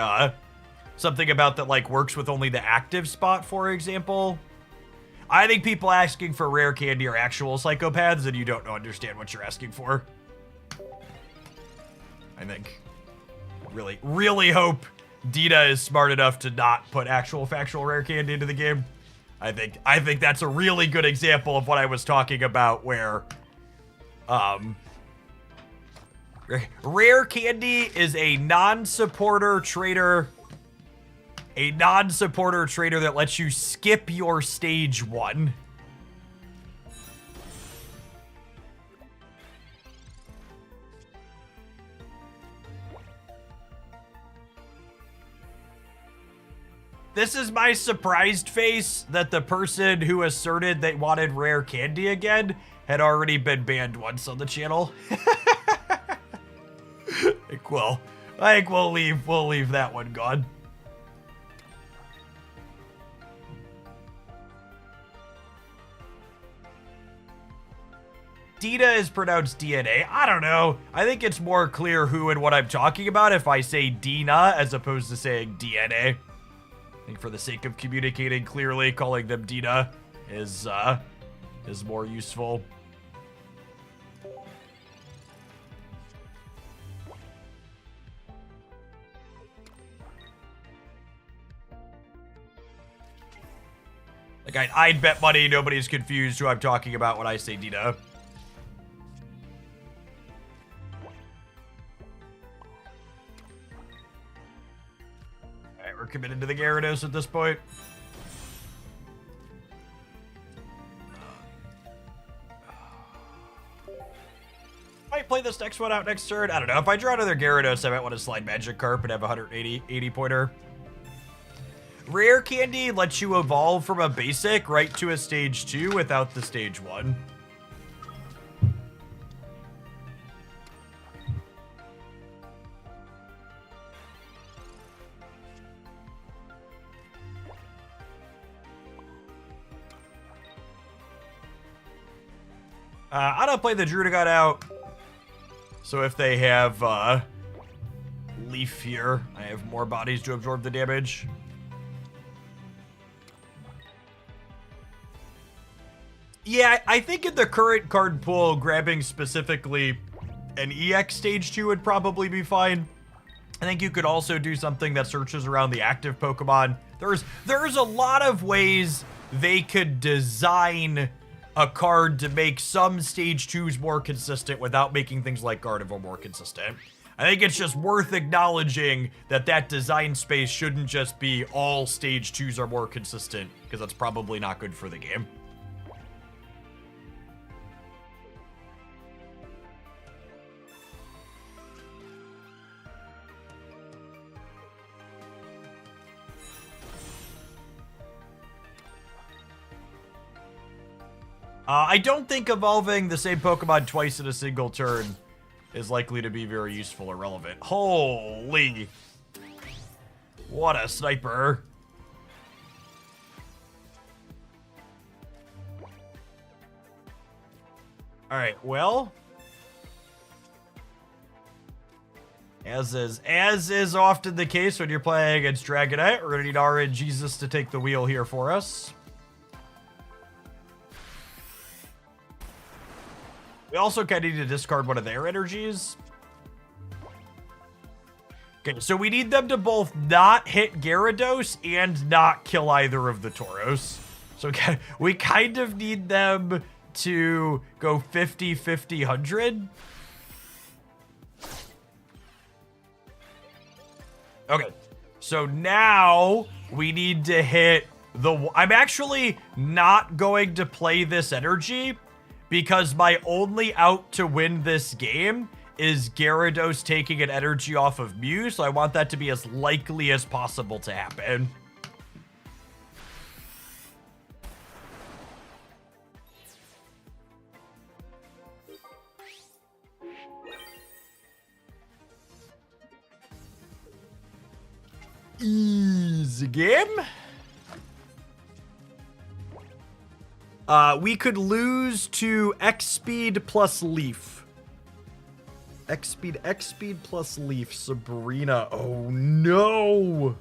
something about that like works with only the active spot, for example. I think people asking for rare candy are actual psychopaths and you don't understand what you're asking for. I think. Really hope Dita is smart enough to not put actual factual rare candy into the game. I think that's a really good example of what I was talking about where rare candy is a non-supporter trader. A non-supporter trader that lets you skip your stage 1. This is my surprised face that the person who asserted they wanted rare candy again had already been banned once on the channel. I think we'll leave that one gone. Dina is pronounced DNA. I don't know. I think it's more clear who and what I'm talking about if I say Dina as opposed to saying DNA. I think for the sake of communicating clearly, calling them Dina is more useful. Like, I'd bet money nobody's confused who I'm talking about when I say Dina. Alright, we're committed to the Gyarados at this point. Might play this next one out next turn. I don't know. If I draw another Gyarados, I might want to slide Magikarp and have a 180 pointer. Rare Candy lets you evolve from a basic right to a stage 2 without the stage 1. I don't play the Drudigon out. So if they have Leaf here, I have more bodies to absorb the damage. Yeah, I think in the current card pool, grabbing specifically an EX stage 2 would probably be fine. I think you could also do something that searches around the active Pokemon. There's a lot of ways they could design a card to make some stage 2s more consistent without making things like Gardevoir more consistent. I think it's just worth acknowledging that that design space shouldn't just be all stage 2s are more consistent, because that's probably not good for the game. I don't think evolving the same Pokemon twice in a single turn is likely to be very useful or relevant. Holy. What a sniper. Alright, well. As is often the case when you're playing against Dragonite, we're going to need RNGesus to take the wheel here for us. We also kind of need to discard one of their energies. Okay, so we need them to both not hit Gyarados and not kill either of the Tauros. So we kind of need them to go 50-50, 100. Okay, so now we need to hit the... I'm actually not going to play this energy because my only out to win this game is Gyarados taking an energy off of Mew, so I want that to be as likely as possible to happen. Easy game. We could lose to X speed plus Leaf. X speed plus Leaf. Sabrina. Oh no.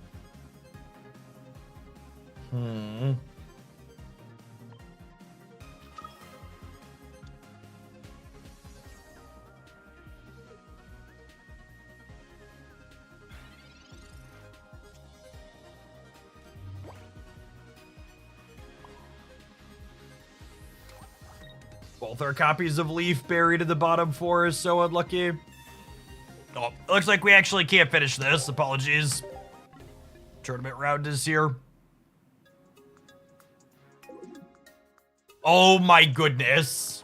Both our copies of Leaf buried in the bottom 4 is so unlucky. Oh, looks like we actually can't finish this. Apologies. Tournament round is here. Oh my goodness.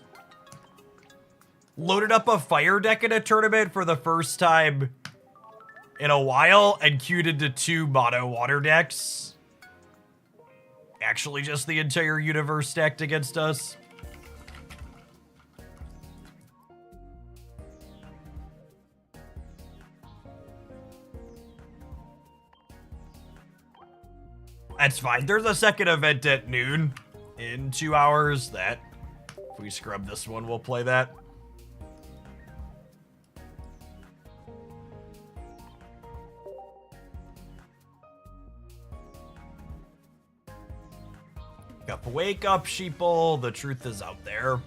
Loaded up a fire deck in a tournament for the first time in a while and queued into 2 mono water decks. Actually, just the entire universe stacked against us. That's fine. There's a second event at noon in 2 hours that If we scrub this one, we'll play that. Wake up, sheeple. The truth is out there.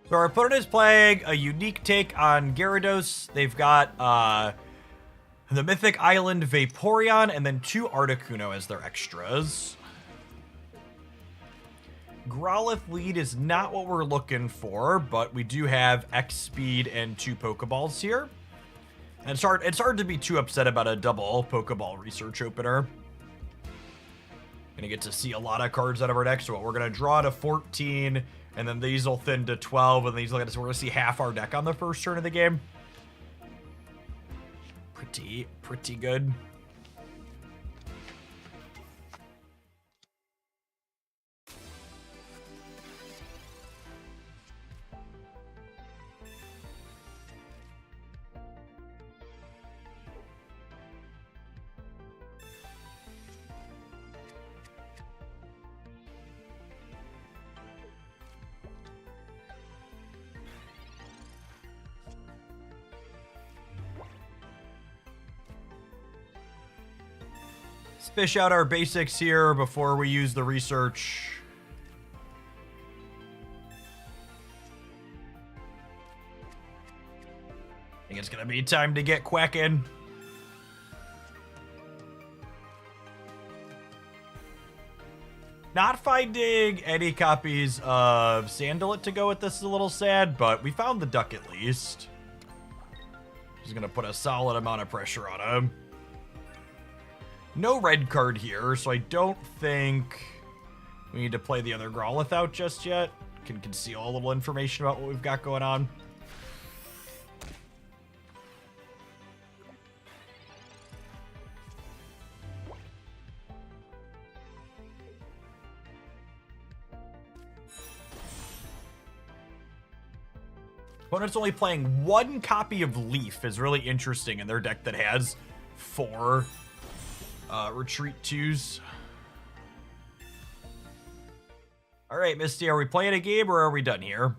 So our opponent is playing a unique take on Gyarados. They've got the Mythic Island Vaporeon and then 2 Articuno as their extras. Growlithe lead is not what we're looking for, but we do have X speed and 2 Pokeballs here. And it's hard to be too upset about a double Pokeball research opener. Gonna get to see a lot of cards out of our deck, so we're gonna draw to 14, and then these will thin to 12, and these will get us, we're gonna see half our deck on the first turn of the game. Pretty good. Let's fish out our basics here before we use the research. I think it's gonna be time to get quacking. Not finding any copies of Sandalette to go with this is a little sad, but we found the duck at least. He's gonna put a solid amount of pressure on him. No red card here, so I don't think we need to play the other Growlithe out just yet. Can conceal a little information about what we've got going on. Opponent's only playing 1 copy of Leaf is really interesting in their deck that has 4 retreat 2s. All right, Misty, are we playing a game or are we done here?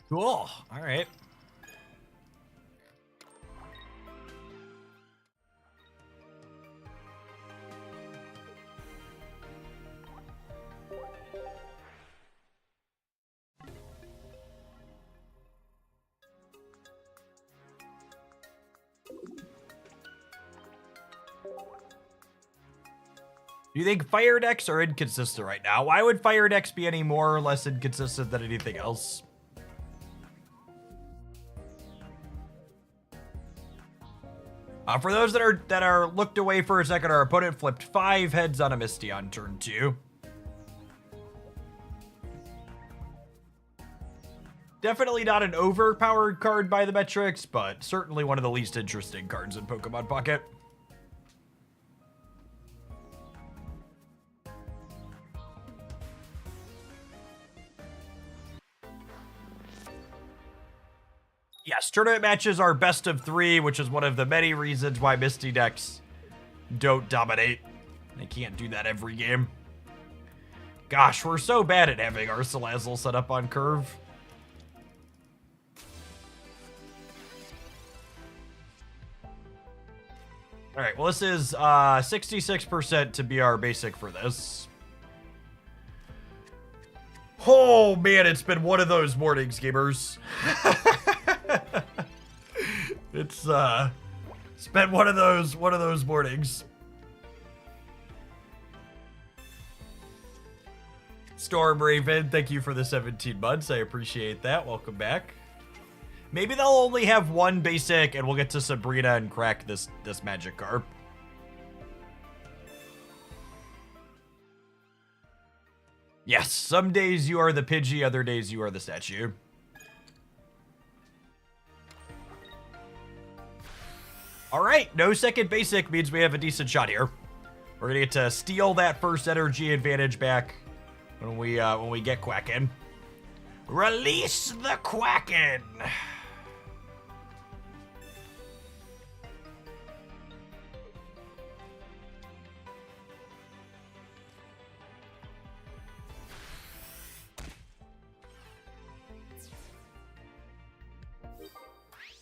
Cool. All right. Do you think fire decks are inconsistent right now? Why would fire decks be any more or less inconsistent than anything else? For those that are looked away for a second, our opponent flipped 5 heads on a Misty on turn 2. Definitely not an overpowered card by the metrics, but certainly one of the least interesting cards in Pokemon Pocket. Yes, tournament matches are best of 3, which is one of the many reasons why Misty decks don't dominate. They can't do that every game. Gosh, we're so bad at having our Salazzle set up on curve. All right, well, this is 66% to be our basic for this. Oh, man, it's been one of those mornings, gamers. It's been one of those mornings. Storm Raven, thank you for the 17 months. I appreciate that. Welcome back. Maybe they'll only have one basic, and we'll get to Sabrina and crack this Magikarp. Yes, some days you are the Pidgey, other days you are the statue. All right, no second basic means we have a decent shot here. We're gonna get to steal that first energy advantage back when we get Quackin'. Release the Quackin'.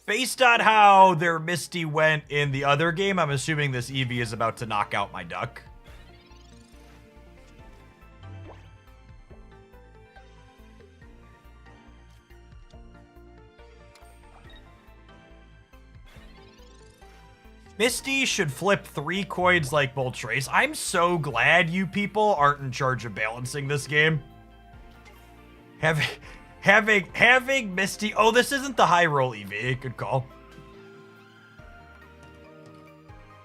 Based on how their Misty went in the other game, I'm assuming this Eevee is about to knock out my duck. Misty should flip 3 coins like Moltres. I'm so glad you people aren't in charge of balancing this game. Having Misty... Oh, this isn't the high roll EV. Good call.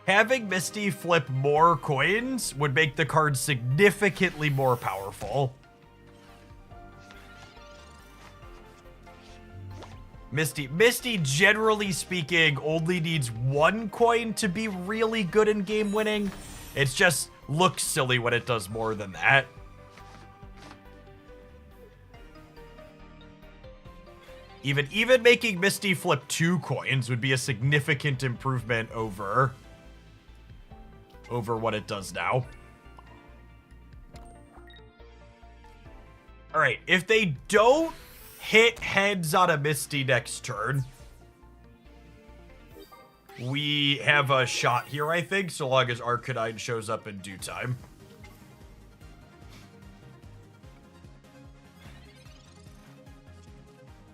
Having Misty flip more coins would make the card significantly more powerful. Misty, generally speaking, only needs 1 coin to be really good in game winning. It just looks silly when it does more than that. Even making Misty flip 2 coins would be a significant improvement over what it does now. All right, if they don't hit heads on a Misty next turn, we have a shot here, I think, so long as Arcanine shows up in due time.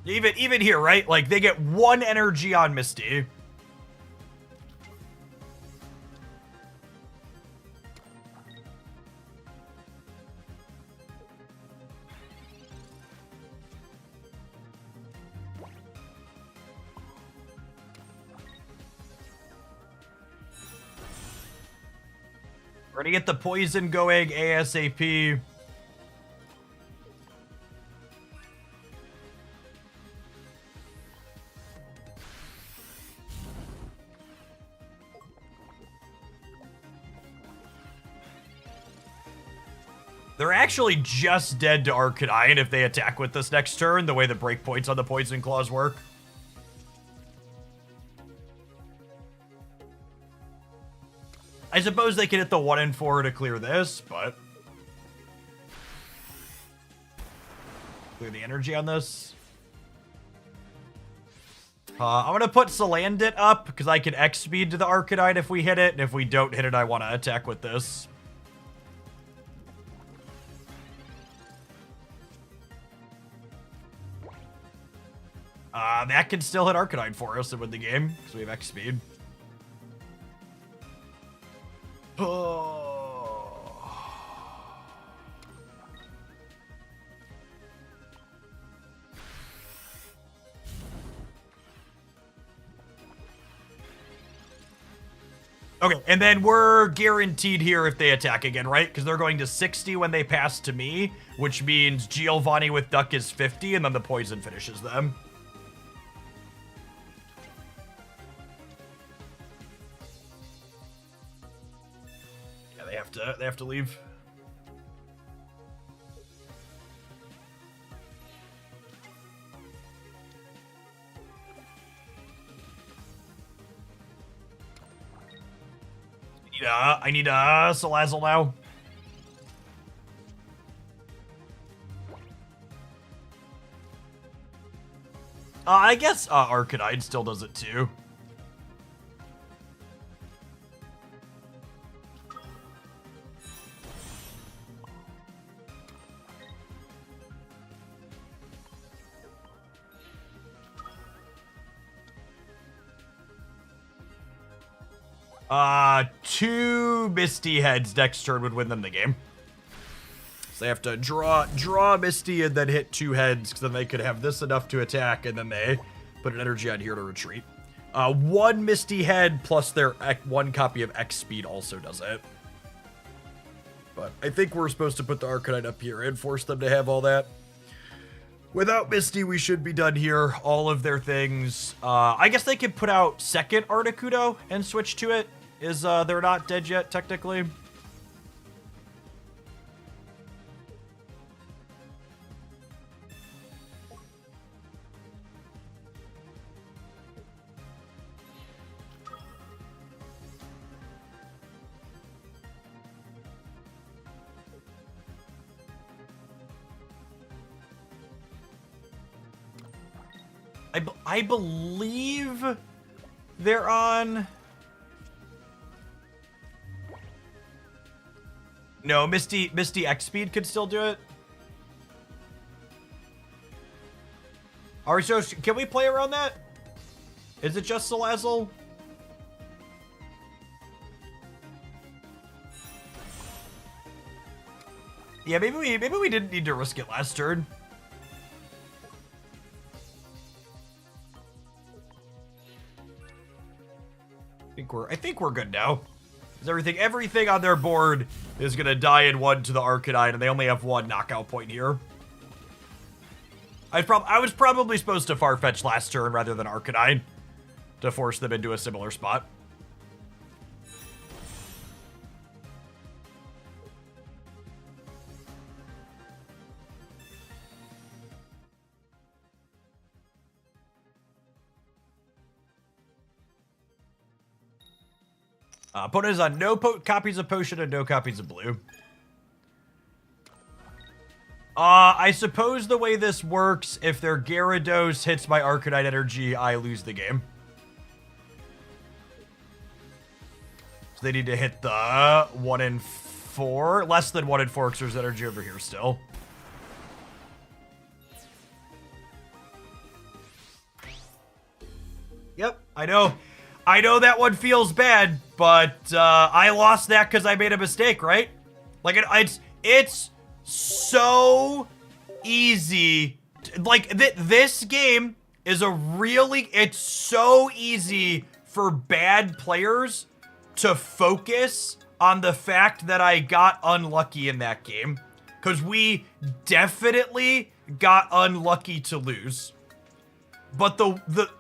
Even here, right? Like, they get 1 energy on Misty. We're gonna get the poison going ASAP. They're actually just dead to Arcanine if they attack with this next turn, the way the breakpoints on the Poison Claws work. I suppose they can hit the 1 and 4 to clear this, but... Clear the energy on this. I'm going to put Salandit up, because I can X-speed to the Arcanine if we hit it, and if we don't hit it, I want to attack with this. That can still hit Arcanine for us and win the game, because we have X speed. Okay, and then we're guaranteed here if they attack again, right? Because they're going to 60 when they pass to me, which means Giovanni with Duck is 50, and then the poison finishes them. They have to leave. I need a Salazzle now. I guess Arcanine still does it too. 2 Misty heads next turn would win them the game. So they have to draw Misty and then hit 2 heads, because then they could have this enough to attack, and then they put an energy on here to retreat. 1 Misty head plus their 1 copy of X speed also does it. But I think we're supposed to put the Arcanine up here and force them to have all that. Without Misty, we should be done here. All of their things. I guess they could put out second Articuno and switch to it. They're not dead yet, technically. I believe they're on... No, Misty X speed could still do it. Alright, so can we play around that? Is it just Salazzle? Yeah, maybe we didn't need to risk it last turn. I think we're good now. Everything on their board is gonna die in 1 to the Arcanine, and they only have 1 knockout point here. I was probably supposed to Farfetch last turn rather than Arcanine to force them into a similar spot. Opponent is on no copies of Potion and no copies of Blue. I suppose the way this works, if their Gyarados hits my Arcanine energy, I lose the game. So they need to hit the 1 in 4. Less than 1 in 4, because there's energy over here still. Yep, I know. I know that one feels bad, but I lost that because I made a mistake, right? Like, it's so easy. Like, this game is it's so easy for bad players to focus on the fact that I got unlucky in that game. Because we definitely got unlucky to lose. But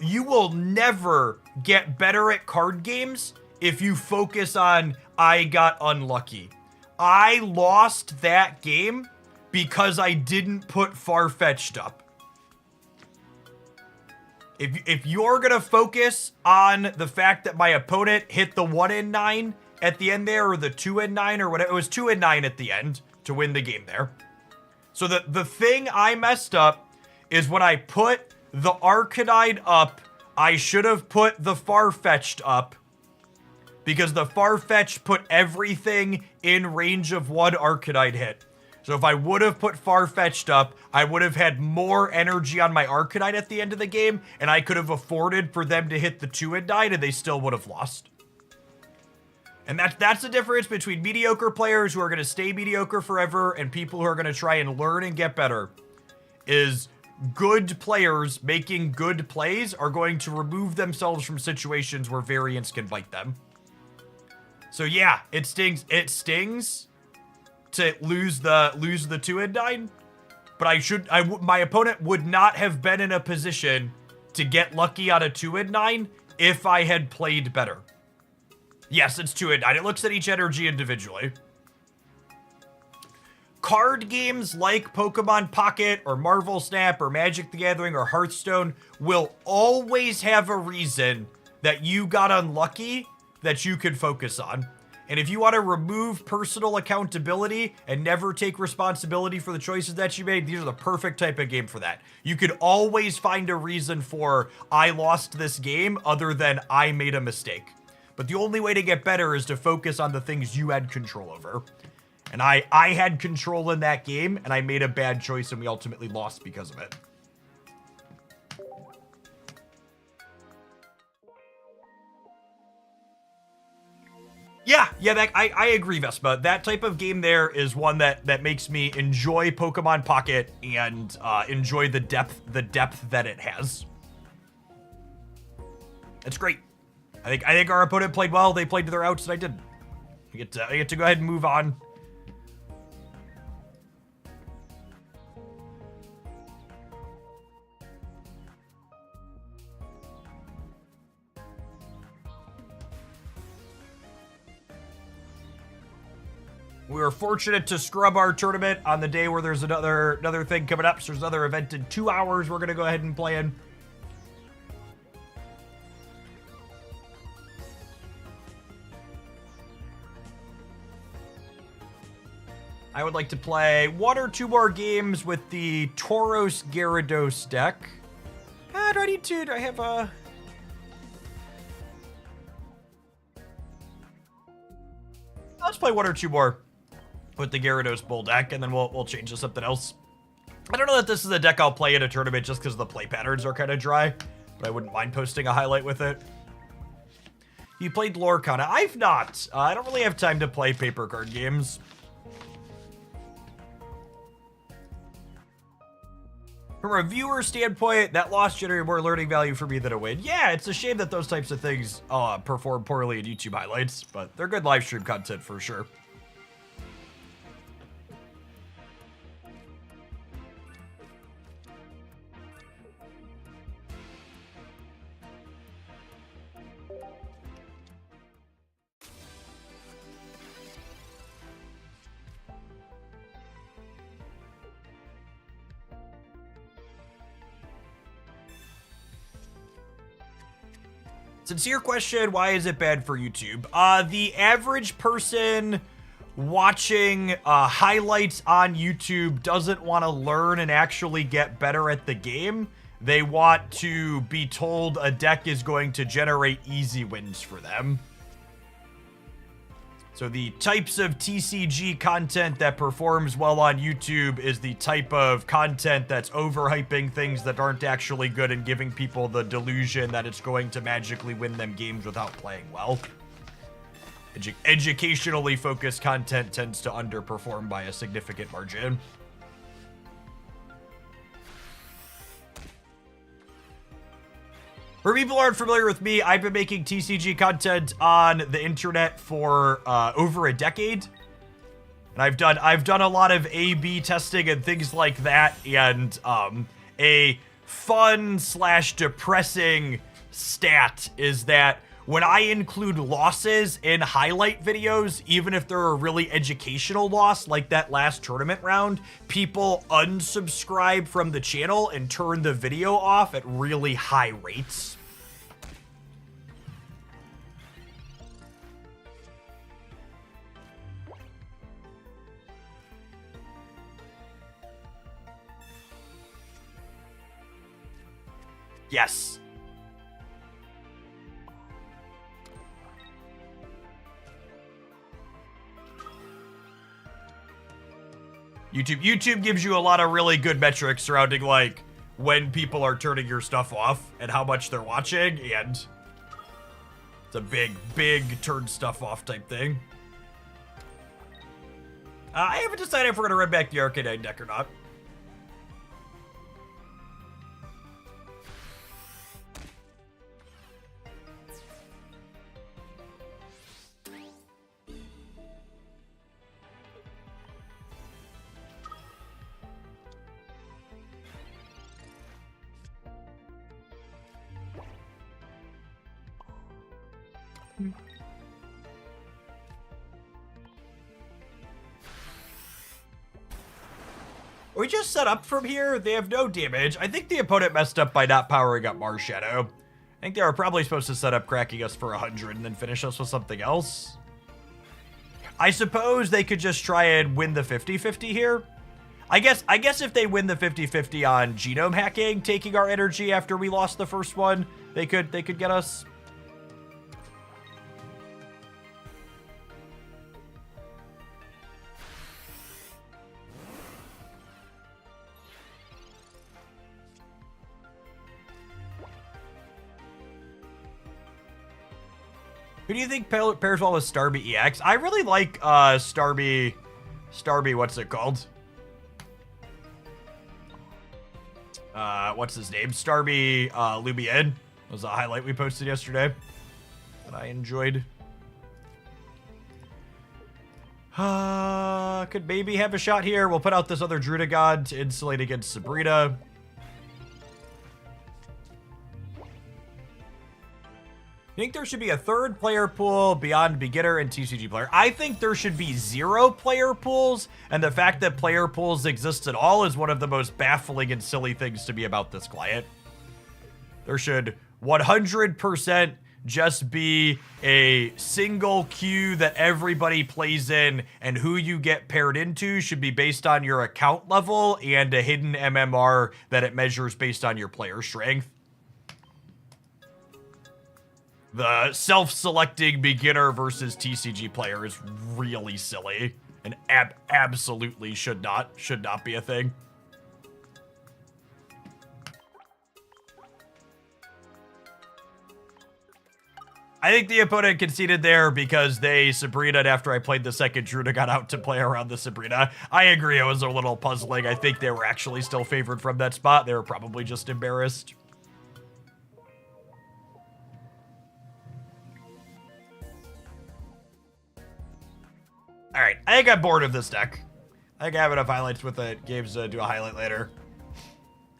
you will never get better at card games if you focus on, I got unlucky. I lost that game because I didn't put Farfetch'd up. If you're gonna focus on the fact that my opponent hit the 1 in 9 at the end there, or the 2 in 9 or whatever, it was 2 in 9 at the end to win the game there. So the thing I messed up is when I put the Arcanine up, I should have put the Farfetch'd up, because the Farfetch'd put everything in range of 1 Arcanine hit. So if I would have put Farfetch'd up, I would have had more energy on my Arcanine at the end of the game, and I could have afforded for them to hit the 2 in 9, and they still would have lost. And that's the difference between mediocre players who are going to stay mediocre forever and people who are going to try and learn and get better. Is good players making good plays are going to remove themselves from situations where variance can bite them. So yeah, it stings. It stings to lose the 2 in 9, but my opponent would not have been in a position to get lucky on a 2 in 9 if I had played better. Yes, it's 2 in 9. It looks at each energy individually. Card games like Pokemon Pocket or Marvel Snap or Magic the Gathering or Hearthstone will always have a reason that you got unlucky that you could focus on. And if you want to remove personal accountability and never take responsibility for the choices that you made, these are the perfect type of game for that. You could always find a reason for, I lost this game, other than I made a mistake. But the only way to get better is to focus on the things you had control over. And I had control in that game, and I made a bad choice, and we ultimately lost because of it. Yeah, I agree, Vespa. That type of game there is one that makes me enjoy Pokemon Pocket and enjoy the depth that it has. It's great. I think our opponent played well. They played to their outs, and I didn't. I get to go ahead and move on. We were fortunate to scrub our tournament on the day where there's another thing coming up. So there's another event in 2 hours we're gonna go ahead and play in. I would like to play 1 or 2 more games with the Tauros Gyarados deck. Do I need to? Do I have a... Let's play 1 or 2 more with the Gyarados Bull deck, and then we'll change to something else. I don't know that this is a deck I'll play in a tournament just because the play patterns are kind of dry, but I wouldn't mind posting a highlight with it. You played Lorcana. I've not. I don't really have time to play paper card games. From a viewer standpoint, that loss generated more learning value for me than a win. Yeah, it's a shame that those types of things perform poorly in YouTube highlights, but they're good live stream content for sure. Sincere question, why is it bad for YouTube? The average person watching highlights on YouTube doesn't want to learn and actually get better at the game. They want to be told a deck is going to generate easy wins for them. So the types of TCG content that performs well on YouTube is the type of content that's overhyping things that aren't actually good and giving people the delusion that it's going to magically win them games without playing well. Educationally focused content tends to underperform by a significant margin. For people who aren't familiar with me, I've been making TCG content on the internet for over a decade. And I've done a lot of A/B testing and things like that. And a fun/depressing stat is that when I include losses in highlight videos, even if they're a really educational loss, like that last tournament round, people unsubscribe from the channel and turn the video off at really high rates. Yes. YouTube gives you a lot of really good metrics surrounding, like, when people are turning your stuff off and how much they're watching, and it's a big turn stuff off type thing. I haven't decided if we're gonna run back the Arcanine deck or not. We just set up from here. They have no damage. I think the opponent messed up by not powering up Marshadow. I think they were probably supposed to set up cracking us for 100 and then finish us with something else. I suppose they could just try and win the 50-50 here. I guess if they win the 50-50 on genome hacking, taking our energy after we lost the first one, they could get us. Who do you think pairs well with Starby EX? I really like Starby, what's it called? What's his name? Starby Lumiere was a highlight we posted yesterday that I enjoyed. Could maybe have a shot here. We'll put out this other Drudagod to insulate against Sabrina. I think there should be a third player pool beyond beginner and TCG player. I think there should be 0 player pools, and the fact that player pools exist at all is one of the most baffling and silly things to me about this client. There should 100% just be a single queue that everybody plays in, and who you get paired into should be based on your account level and a hidden MMR that it measures based on your player strength. The self-selecting beginner versus TCG player is really silly and absolutely should not be a thing. I think the opponent conceded there because they Sabrina'd after I played the second Druida got out to play around the Sabrina. I agree, it was a little puzzling. I think they were actually still favored from that spot. They were probably just embarrassed. All right, I think I'm bored of this deck. I think I have enough highlights with it. Games to do a highlight later.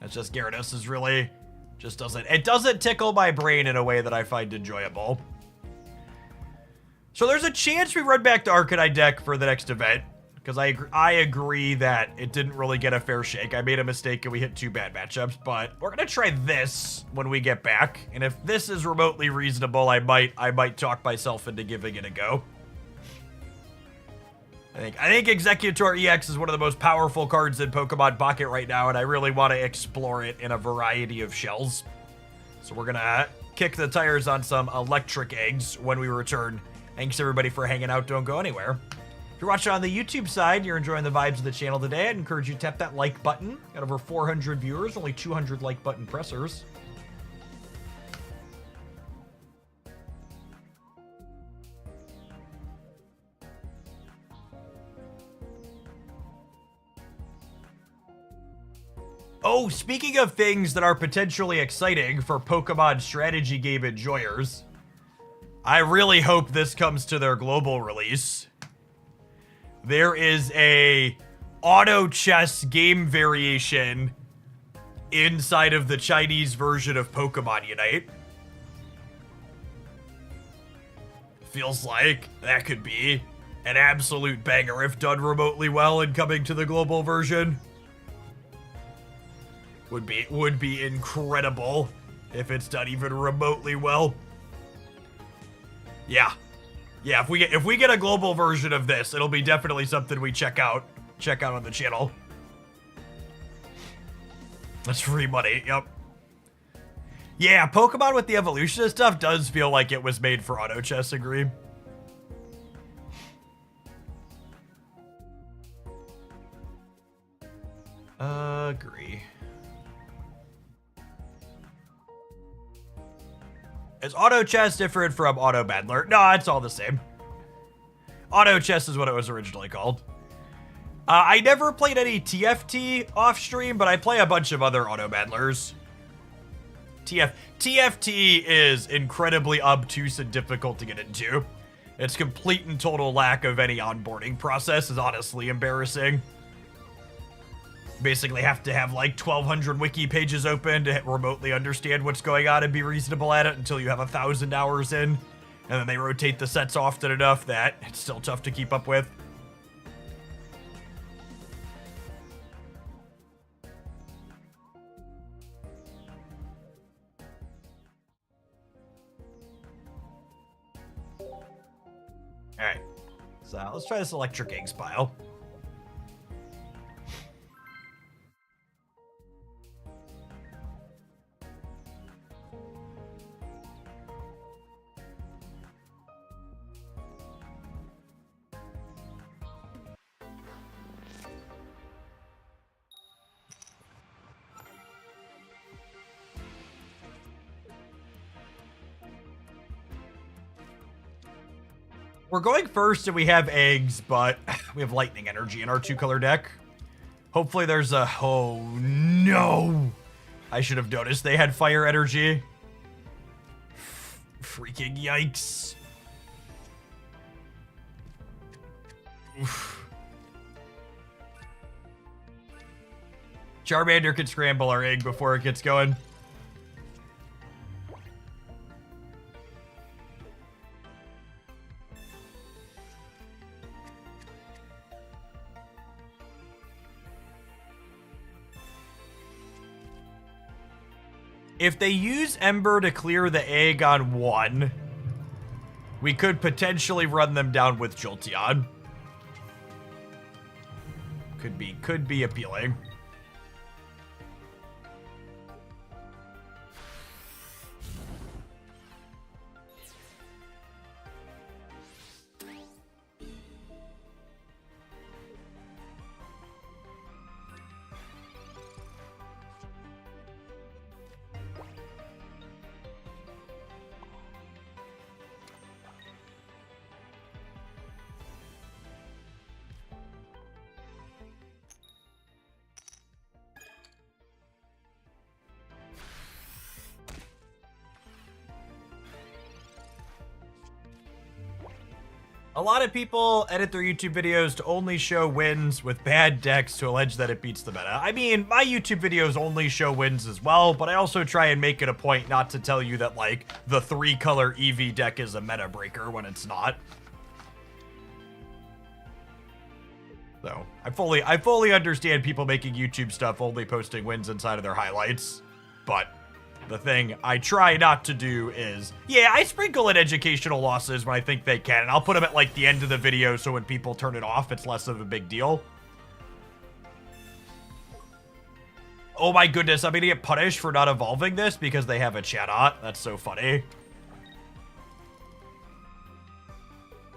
That's just Gyarados is really just doesn't tickle my brain in a way that I find enjoyable. So there's a chance we run back to Arcanine deck for the next event because I agree that it didn't really get a fair shake. I made a mistake and we hit 2 bad matchups, but we're gonna try this when we get back. And if this is remotely reasonable, I might talk myself into giving it a go. I think Executor EX is one of the most powerful cards in Pokemon Pocket right now, and I really want to explore it in a variety of shells. So we're gonna kick the tires on some electric eggs when we return. Thanks everybody for hanging out. Don't go anywhere. If you're watching on the YouTube side, you're enjoying the vibes of the channel today, I'd encourage you to tap that like button. Got over 400 viewers, only 200 like button pressers. Oh, speaking of things that are potentially exciting for Pokemon strategy game enjoyers, I really hope this comes to their global release. There is a auto chess game variation inside of the Chinese version of Pokemon Unite. Feels like that could be an absolute banger if done remotely well and coming to the global version. Would be incredible if it's done even remotely well. Yeah, if we get a global version of this, it'll be definitely something we check out on the channel. That's free money. Yep. Yeah, Pokemon with the evolution stuff does feel like it was made for auto chess. Agree. Agree. Is auto chess different from auto battler? No, it's all the same. Auto chess is what it was originally called. I never played any TFT off stream, but I play a bunch of other auto battlers. TFT is incredibly obtuse and difficult to get into. Its complete and total lack of any onboarding process is honestly embarrassing. Basically have to have like 1,200 wiki pages open to remotely understand what's going on and be reasonable at it until you have 1,000 hours in. And then they rotate the sets often enough that it's still tough to keep up with. Alright, so let's try this electric eggs pile. We're going first and we have eggs, but we have lightning energy in our 2-color deck. Hopefully there's a... Oh, no! I should have noticed they had fire energy. Freaking yikes. Oof. Charmander can scramble our egg before it gets going. If they use Ember to clear the egg on 1, we could potentially run them down with Jolteon. Could be appealing. A lot of people edit their YouTube videos to only show wins with bad decks to allege that it beats the meta. I mean, my YouTube videos only show wins as well, but I also try and make it a point not to tell you that, like, the 3-color EV deck is a meta breaker when it's not. So, I fully understand people making YouTube stuff only posting wins inside of their highlights, but the thing I try not to do is, yeah, I sprinkle in educational losses when I think they can, and I'll put them at, like, the end of the video so when people turn it off, it's less of a big deal. Oh my goodness, I'm gonna get punished for not evolving this because they have a Chatot. That's so funny.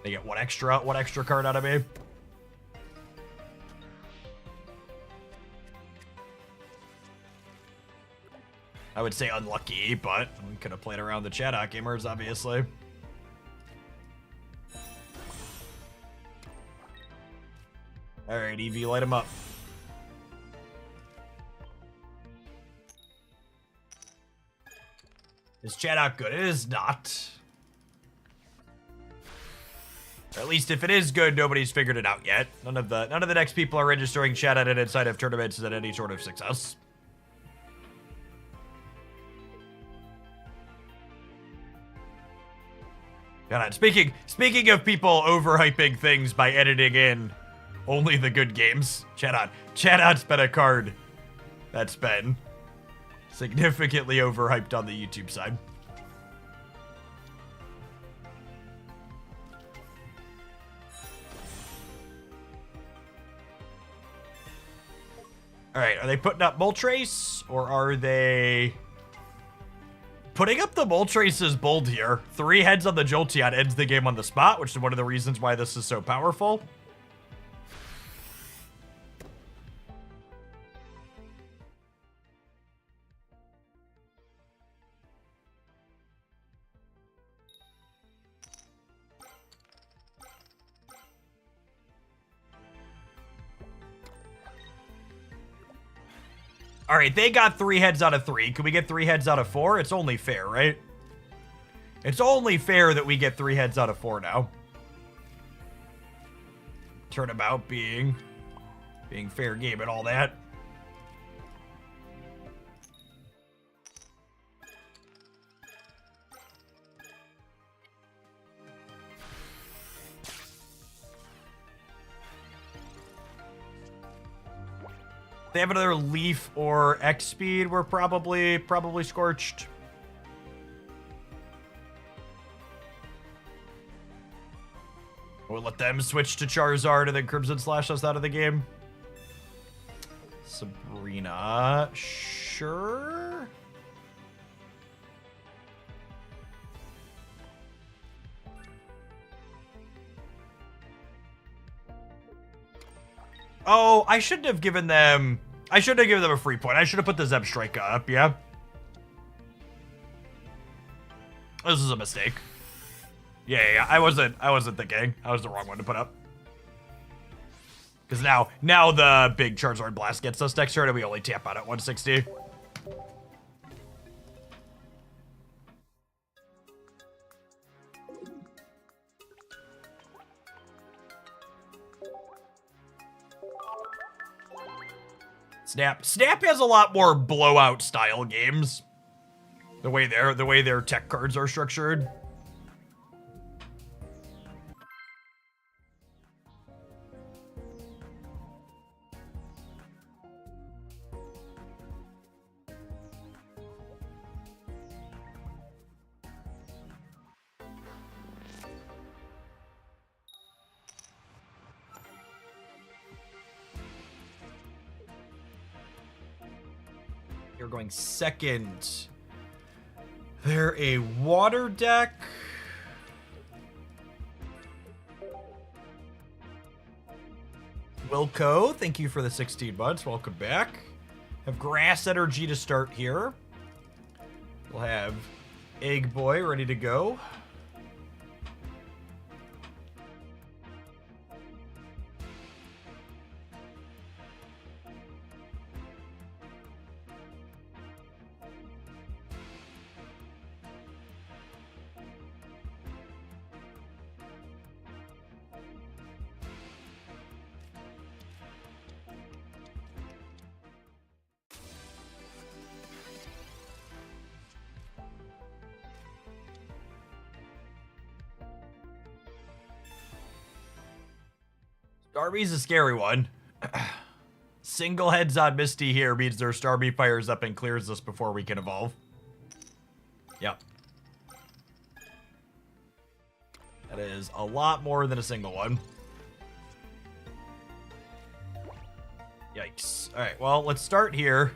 They get one extra card out of me. I would say unlucky, but we could have played around the Chatot gamers, obviously. Alright, EV, light him up. Is Chatot good? It is not. Or at least if it is good, nobody's figured it out yet. None of the next people are registering Chatot in inside of tournaments at any sort of success. God, speaking of people overhyping things by editing in only the good games, Chatot's been a card that's been significantly overhyped on the YouTube side. Alright, are they putting up Moltres, or are they... Putting up the Moltres is bold here. 3 heads on the Jolteon ends the game on the spot, which is one of the reasons why this is so powerful. All right, they got 3 heads out of 3. Can we get 3 heads out of 4? It's only fair, right? It's only fair that we get 3 heads out of 4 now. Turnabout being fair game and all that. They have another Leaf or X speed. We're probably scorched. We'll let them switch to Charizard and then Crimson Slash us out of the game. Sabrina, sure. Oh, I shouldn't have given them a free point. I should have put the Zebstrika up, yeah? This is a mistake. Yeah, I wasn't thinking. I was the wrong one to put up. Because now the big Charizard Blast gets us next turn, and we only tap out at 160. Snap has a lot more blowout style games. The way their tech cards are structured. You're going second. They're a water deck. Wilco, thank you for the 16 months. Welcome back. Have Grass Energy to start here. We'll have Egg Boy ready to go. Starmie's a scary one. Single heads on Misty here means their Starmie fires up and clears us before we can evolve. Yep. That is a lot more than a single one. Yikes. Alright, well, let's start here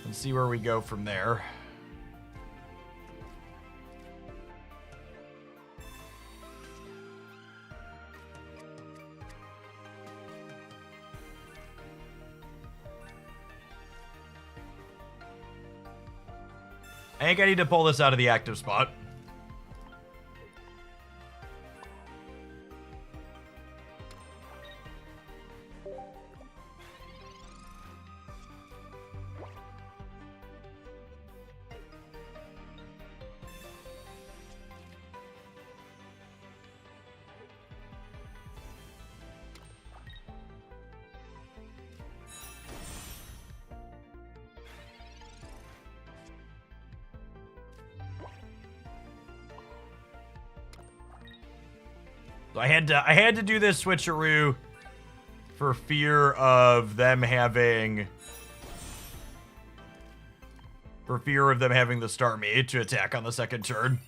and see where we go from there. I think I need to pull this out of the active spot. So I had to do this switcheroo for fear of them having the Starmie to attack on the second turn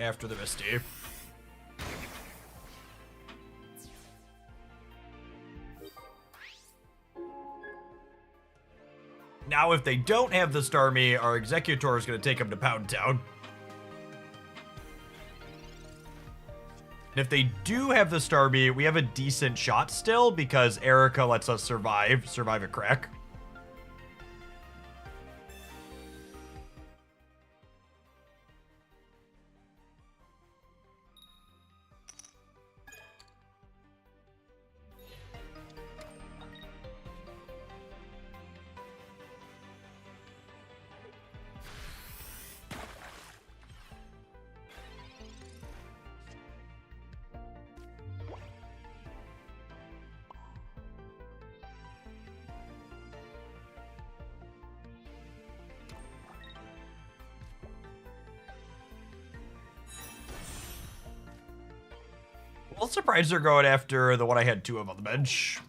after the Misty. Now if they don't have the Starmie, our Executor is going to take them to Pound Town. And if they do have the Starmie, we have a decent shot still because Erica lets us survive a crack. A little surprised they're going after the one I had two of on the bench.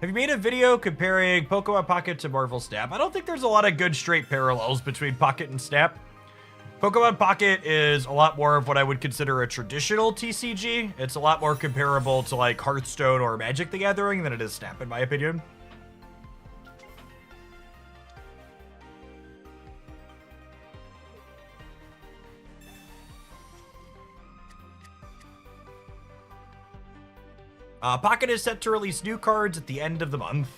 Have you made a video comparing Pokemon Pocket to Marvel Snap? I don't think there's a lot of good straight parallels between Pocket and Snap. Pokemon Pocket is a lot more of what I would consider a traditional TCG. It's a lot more comparable to like Hearthstone or Magic the Gathering than it is Snap, in my opinion. Pocket is set to release new cards at the end of the month.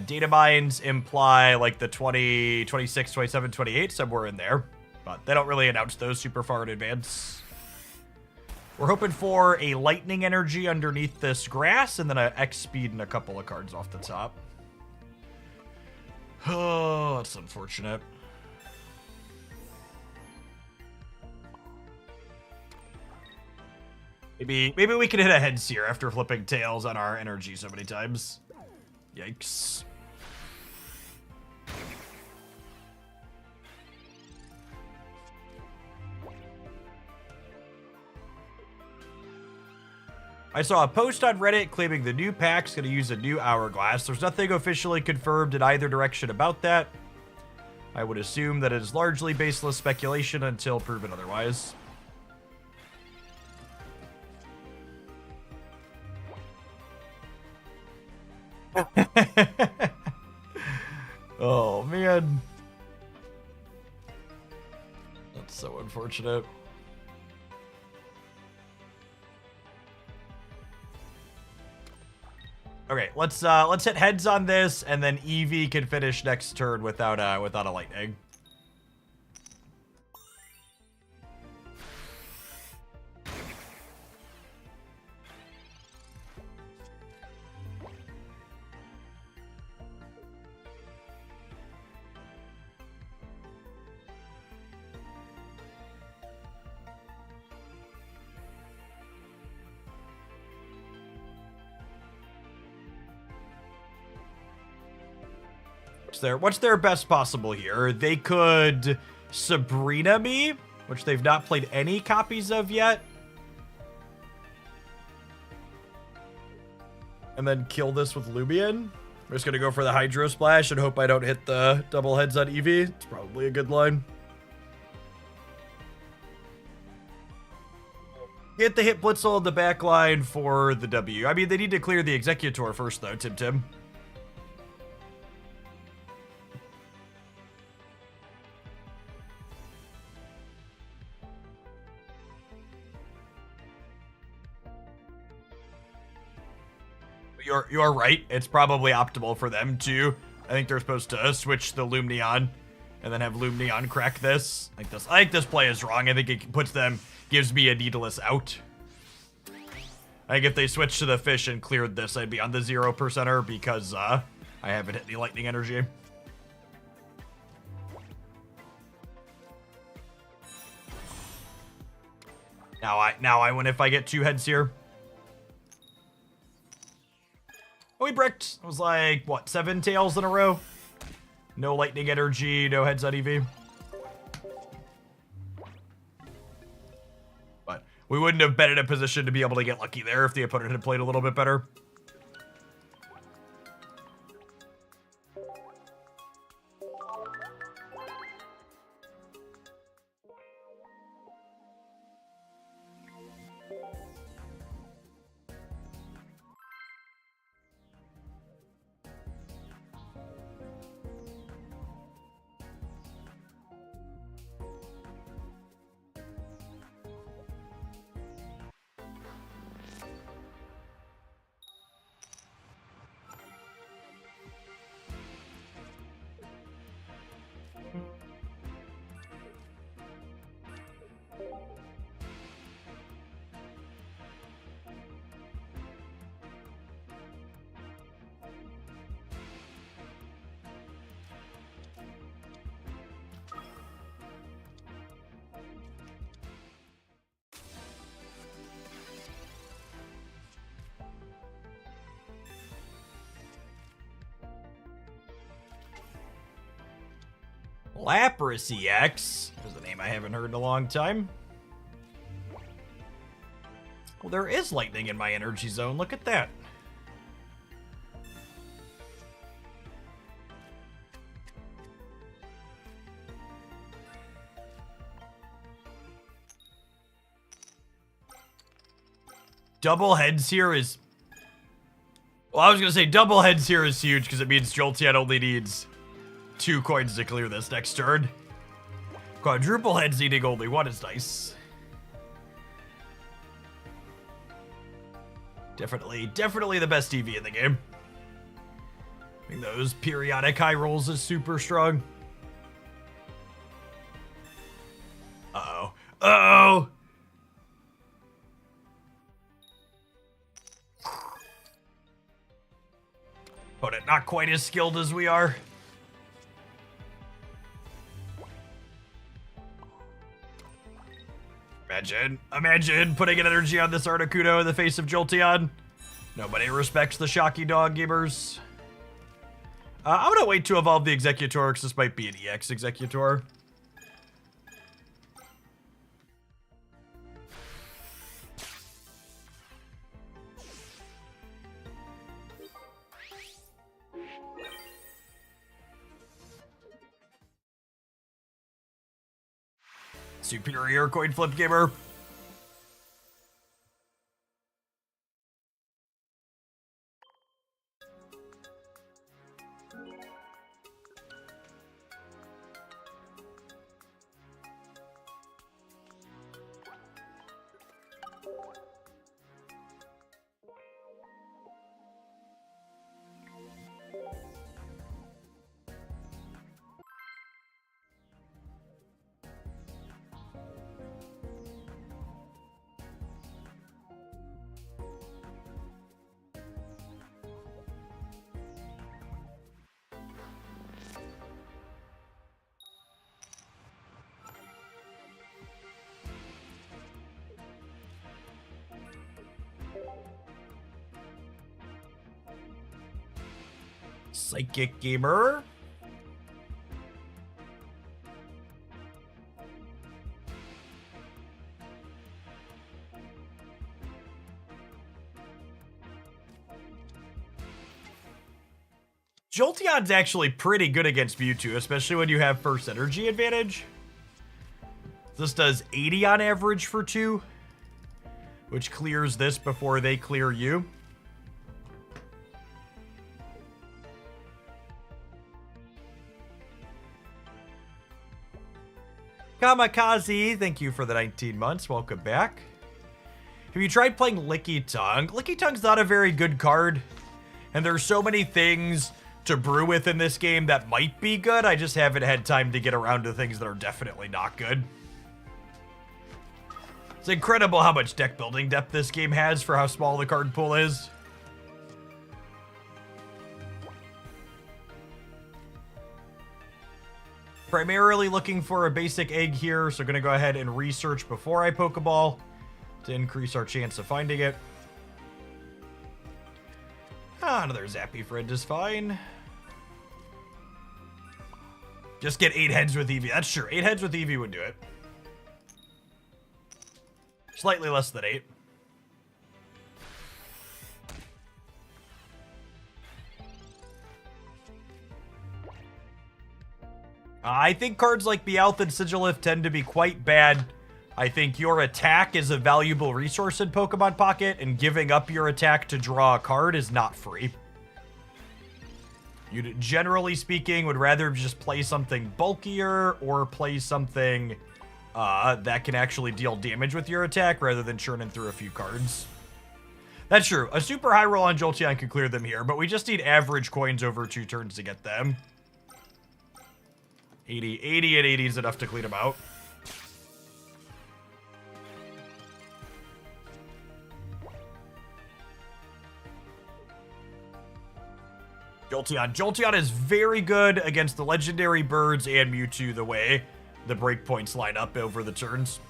Data mines imply like the 20, 26, 27, 28, somewhere in there. But they don't really announce those super far in advance. We're hoping for a lightning energy underneath this grass and then a X speed and a couple of cards off the top. Oh, that's unfortunate. Maybe we can hit a heads here after flipping tails on our energy so many times. Yikes. I saw a post on Reddit claiming the new pack's going to use a new hourglass. There's nothing officially confirmed in either direction about that. I would assume that it is largely baseless speculation until proven otherwise. Oh, man. That's so unfortunate. Okay, let's hit heads on this, and then Eevee can finish next turn without a lightning. What's their best possible here? They could Sabrina me, which they've not played any copies of yet. And then kill this with Lumion. We're just gonna go for the Hydro Splash and hope I don't hit the double heads on Eevee. It's probably a good line. Get the hit Blitzel in the back line for the W. I mean, they need to clear the Executor first, though, Tim. You're right. It's probably optimal for them too. I think they're supposed to switch the Lumineon and then have Lumineon crack this. I think this play is wrong. I think it gives me a needless out. I think if they switched to the fish and cleared this, I'd be on the 0%er because I haven't hit any lightning energy. Now I win if I get 2 heads here. Oh, we bricked. It was like, what, 7 tails in a row? No lightning energy, no heads on Eevee. But we wouldn't have been in a position to be able to get lucky there if the opponent had played a little bit better. Lapras EX. There's a name I haven't heard in a long time. Well, there is lightning in my energy zone. Look at that. Double heads here is... Well, I was going to say double heads here is huge because it means Jolteon only needs 2 coins to clear this next turn. Quadruple heads needing only 1 is nice. Definitely the best EV in the game. I think those periodic high rolls is super strong. Uh-oh. Uh-oh! Opponent not quite as skilled as we are. Imagine putting an energy on this Articuno in the face of Jolteon. Nobody respects the Shocky Dog gamers. I'm gonna wait to evolve the Executor, because this might be an EX Executor. Superior coin flip gamer. Psychic gamer. Jolteon's actually pretty good against Mewtwo, especially when you have first energy advantage. This does 80 on average for 2, which clears this before they clear you. Kamikaze, thank you for the 19 months. Welcome back. Have you tried playing Licky Tongue? Licky Tongue's not a very good card, and there's so many things to brew with in this game that might be good. I just haven't had time to get around to things that are definitely not good. It's incredible how much deck building depth this game has for how small the card pool is. Primarily looking for a basic egg here, so gonna go ahead and research before I Pokeball to increase our chance of finding it. Another Zappy Friend is fine. Just get 8 heads with Eevee. That's true. 8 heads with Eevee would do it. Slightly less than 8. I think cards like Meowth and Sigilif tend to be quite bad. I think your attack is a valuable resource in Pokemon Pocket, and giving up your attack to draw a card is not free. You, generally speaking, would rather just play something bulkier or play something that can actually deal damage with your attack rather than churning through a few cards. That's true. A super high roll on Jolteon can clear them here, but we just need average coins over 2 turns to get them. 80 and 80 is enough to clean them out. Jolteon is very good against the legendary birds and Mewtwo the way the breakpoints line up over the turns.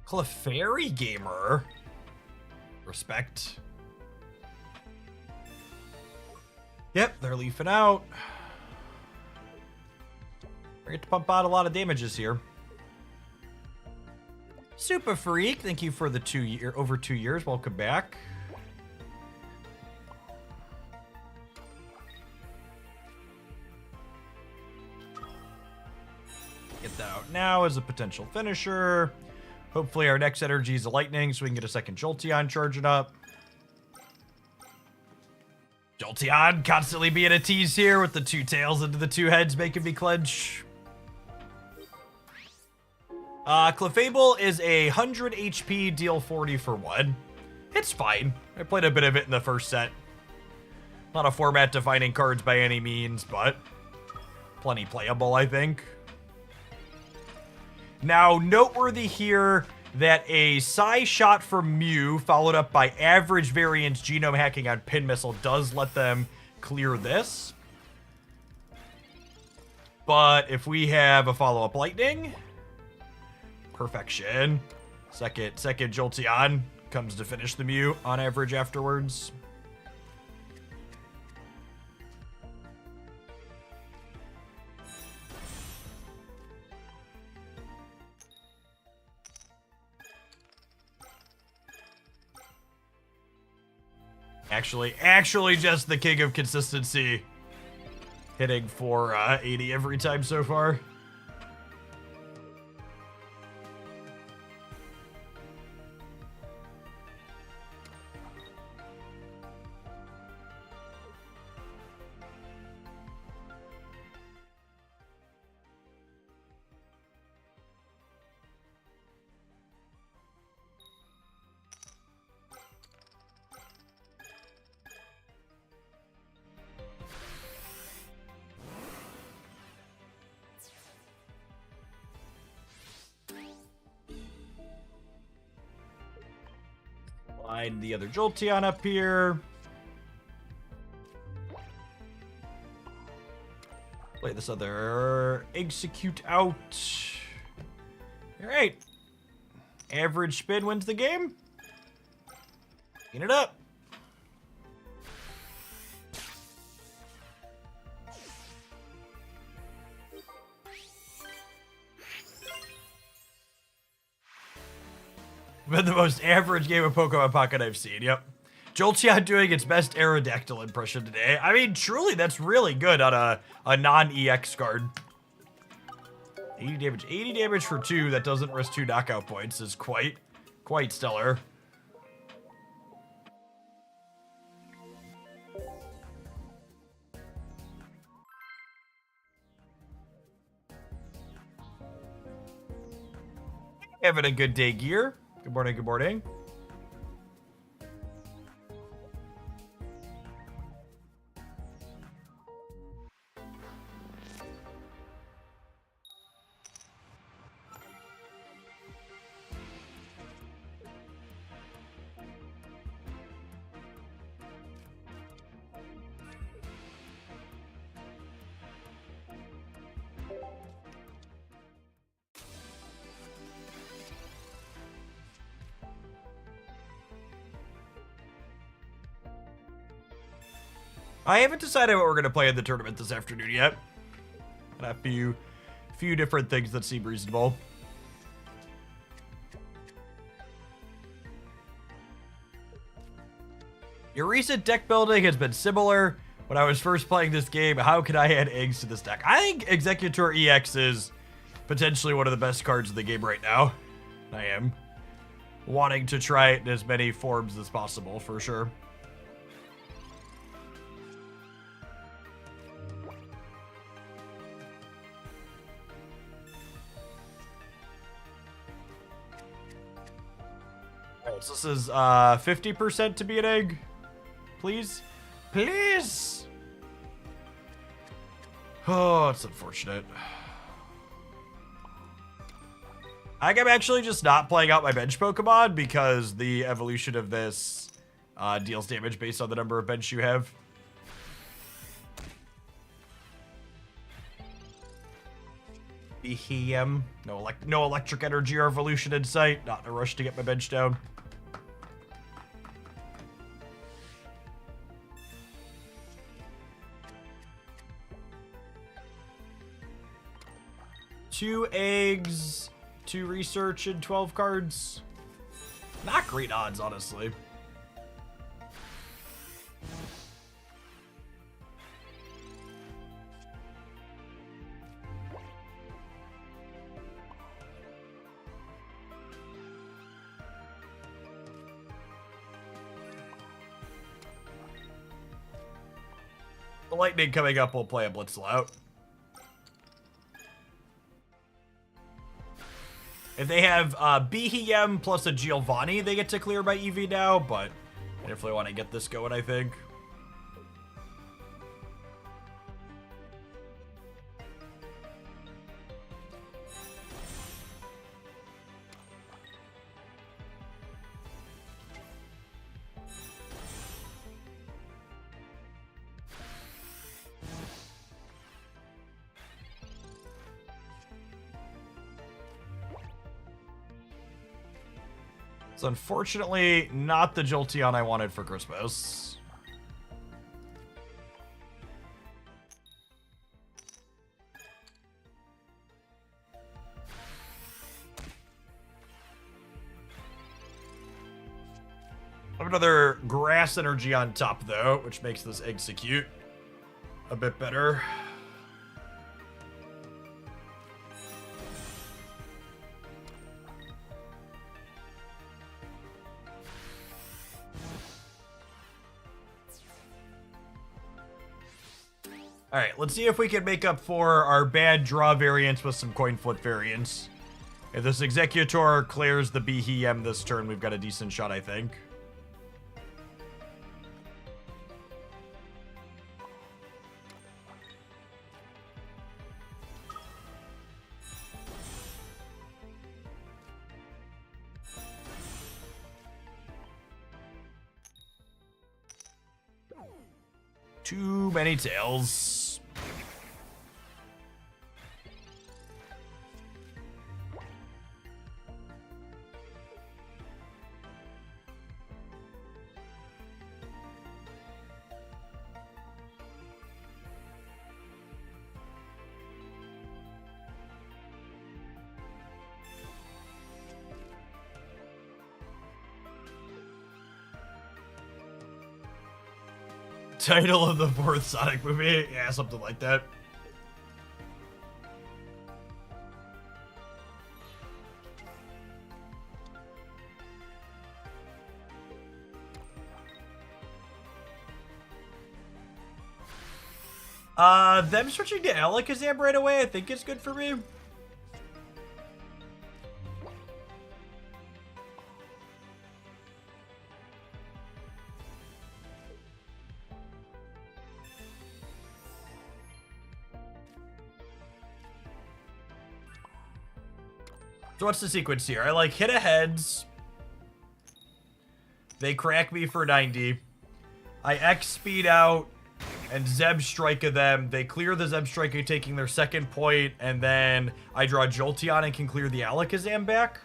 Clefairy gamer. Respect. Yep, they're leafing out. We get to pump out a lot of damages here. Super Freak, thank you for the over 2 years. Welcome back. Get that out now as a potential finisher. Hopefully our next energy is a lightning so we can get a second Jolteon charging up. Jolteon constantly being a tease here with the 2 tails into the 2 heads making me clench. Clefable is a 100 HP, deal 40 for 1. It's fine. I played a bit of it in the first set. Not a format-defining cards by any means, but plenty playable, I think. Now, noteworthy here that a Psy shot from Mew, followed up by average variance genome hacking on Pin Missile, does let them clear this. But if we have a follow-up Lightning, perfection. Second Jolteon comes to finish the Mew on average afterwards. Actually just the king of consistency. Hitting for 80 every time so far. Line the other Jolteon up here. Play this other Execute out. Alright. Average spin wins the game. Clean it up. Been the most average game of Pokemon Pocket I've seen, yep. Jolteon doing its best Aerodactyl impression today. I mean, truly, that's really good on a non-EX card. 80 damage. 80 damage for 2 that doesn't risk 2 knockout points is quite stellar. Having a good day, Gear. Good morning, good morning. I haven't decided what we're going to play in the tournament this afternoon yet. Got a few different things that seem reasonable. Your recent deck building has been similar. When I was first playing this game, how could I add eggs to this deck? I think Executor EX is potentially one of the best cards in the game right now. I am wanting to try it in as many forms as possible, for sure. So this is 50% to be an egg. Please? Please? Oh, it's unfortunate. I think I'm actually just not playing out my bench Pokemon because the evolution of this deals damage based on the number of bench you have. No electric energy or evolution in sight. Not in a rush to get my bench down. Two eggs, 2 research, and 12 cards. Not great odds, honestly. The lightning coming up will play a Blitzel out. If they have Behem plus a Giovanni, they get to clear by EV now, but I definitely want to get this going, I think. It's unfortunately not the Jolteon I wanted for Christmas. I have another grass energy on top though, which makes this execute a bit better. Alright, let's see if we can make up for our bad draw variants with some coin flip variants. If this Executor clears the Behem this turn, we've got a decent shot, I think. Too many tails. Title of the fourth Sonic movie? Yeah, something like that. Them switching to Alakazam right away, I think is good for me. So what's the sequence here? I like hit a heads. They crack me for 90. I X speed out and Zeb strike of them. They clear the Zeb striker taking their second point, and then I draw Jolteon and can clear the Alakazam back.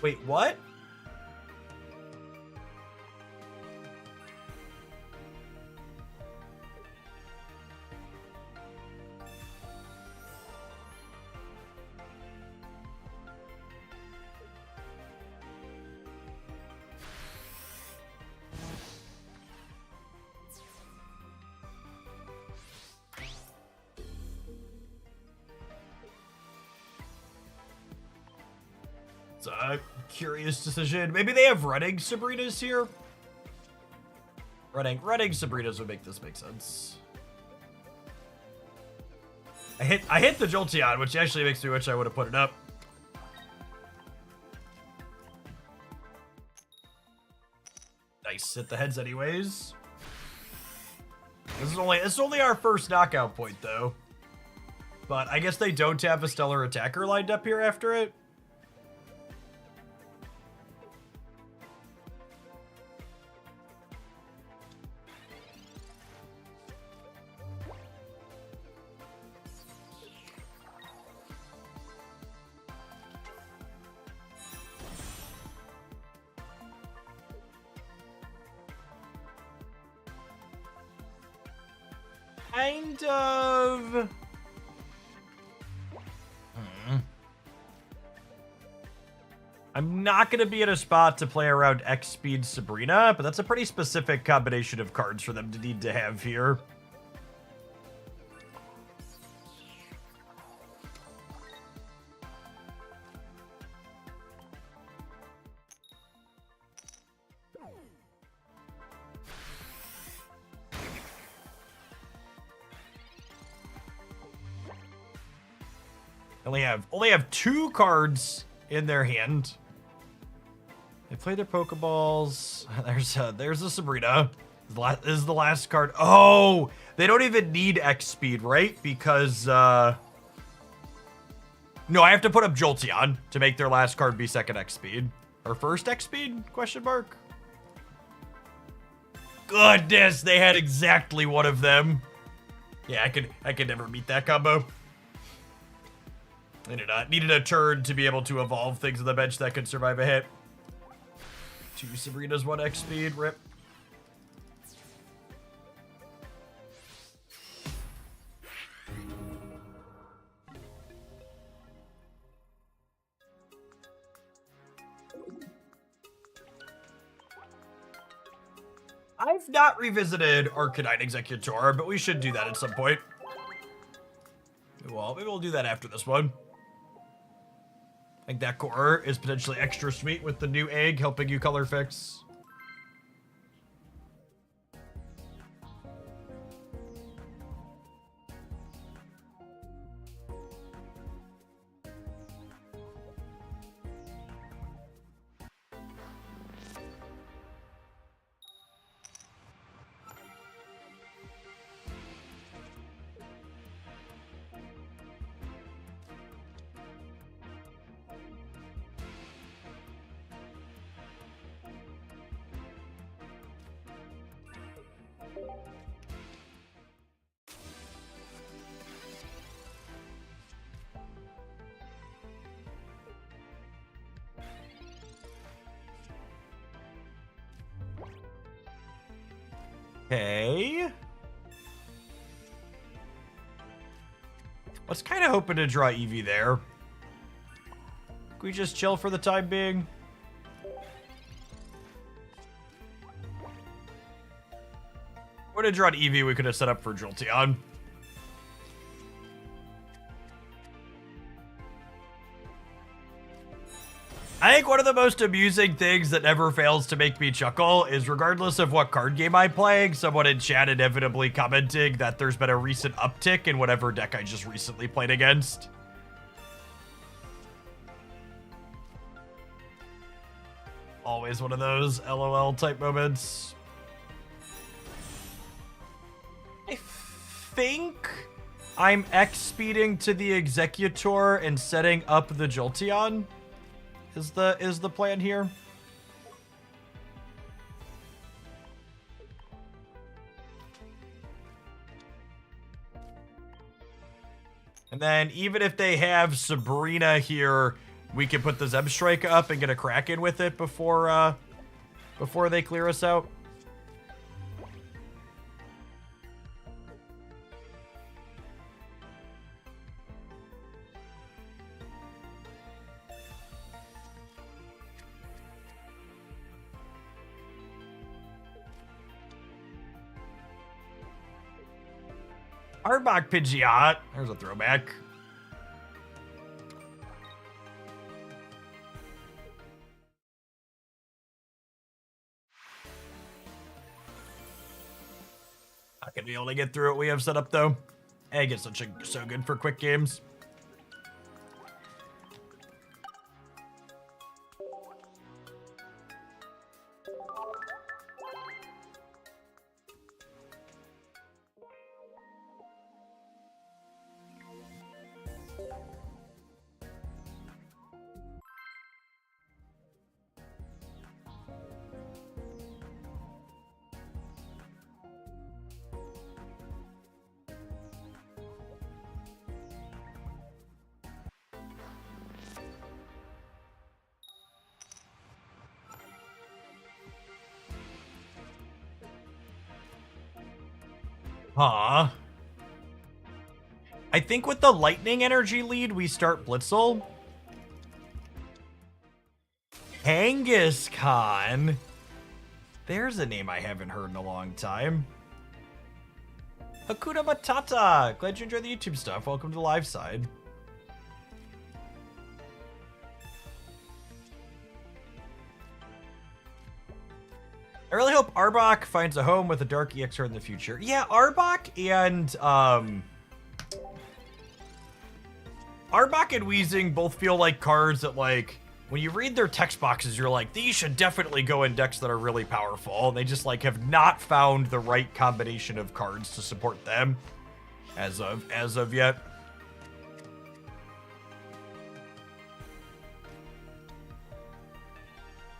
Wait, what? It's a curious decision. Maybe they have running Sabrinas here? Running Sabrinas would make this make sense. I hit the Jolteon, which actually makes me wish I would have put it up. Nice, hit the heads anyways. This is only our first knockout point though. But I guess they don't have a stellar attacker lined up here after it. Kind of. I'm not going to be in a spot to play around X-Speed Sabrina, but that's a pretty specific combination of cards for them to need to have here. Only have 2 cards in their hand. They play their Pokeballs. There's a Sabrina. This is the last card. Oh, they don't even need X speed, right? Because no, I have to put up Jolteon to make their last card be second X speed or first X speed? Question mark. Goodness, they had exactly one of them. Yeah, I could never beat that combo. Needed a turn to be able to evolve things on the bench that could survive a hit. 2 Sabrinas, 1 X speed, rip. I've not revisited Arcanine Executor, but we should do that at some point. Well, maybe we'll do that after this one. I think that core is potentially extra sweet with the new egg helping you color fix. Okay. Was kind of hoping to draw Eevee there. Can we just chill for the time being? Would have drawn Eevee, we could have set up for Jolteon. I think one of the most amusing things that never fails to make me chuckle is regardless of what card game I'm playing, someone in chat inevitably commenting that there's been a recent uptick in whatever deck I just recently played against. Always one of those LOL type moments. I think I'm X-speeding to the Executor and setting up the Jolteon. Is the plan here? And then even if they have Sabrina here, we can put the Zebstrike up and get a crack in with it before they clear us out. Arbok Pidgeot. There's a throwback. Not gonna be able to get through what we have set up though. Egg is so good for quick games. Huh. I think with the lightning energy lead, we start Blitzel. Kangaskhan. There's a name I haven't heard in a long time. Hakuna Matata. Glad you enjoyed the YouTube stuff. Welcome to the live side. I really hope Arbok finds a home with a Dark EXR in the future. Yeah, Arbok and Arbok and Weezing both feel like cards that, like, when you read their text boxes, you're like, these should definitely go in decks that are really powerful. And they just, like, have not found the right combination of cards to support them as of yet.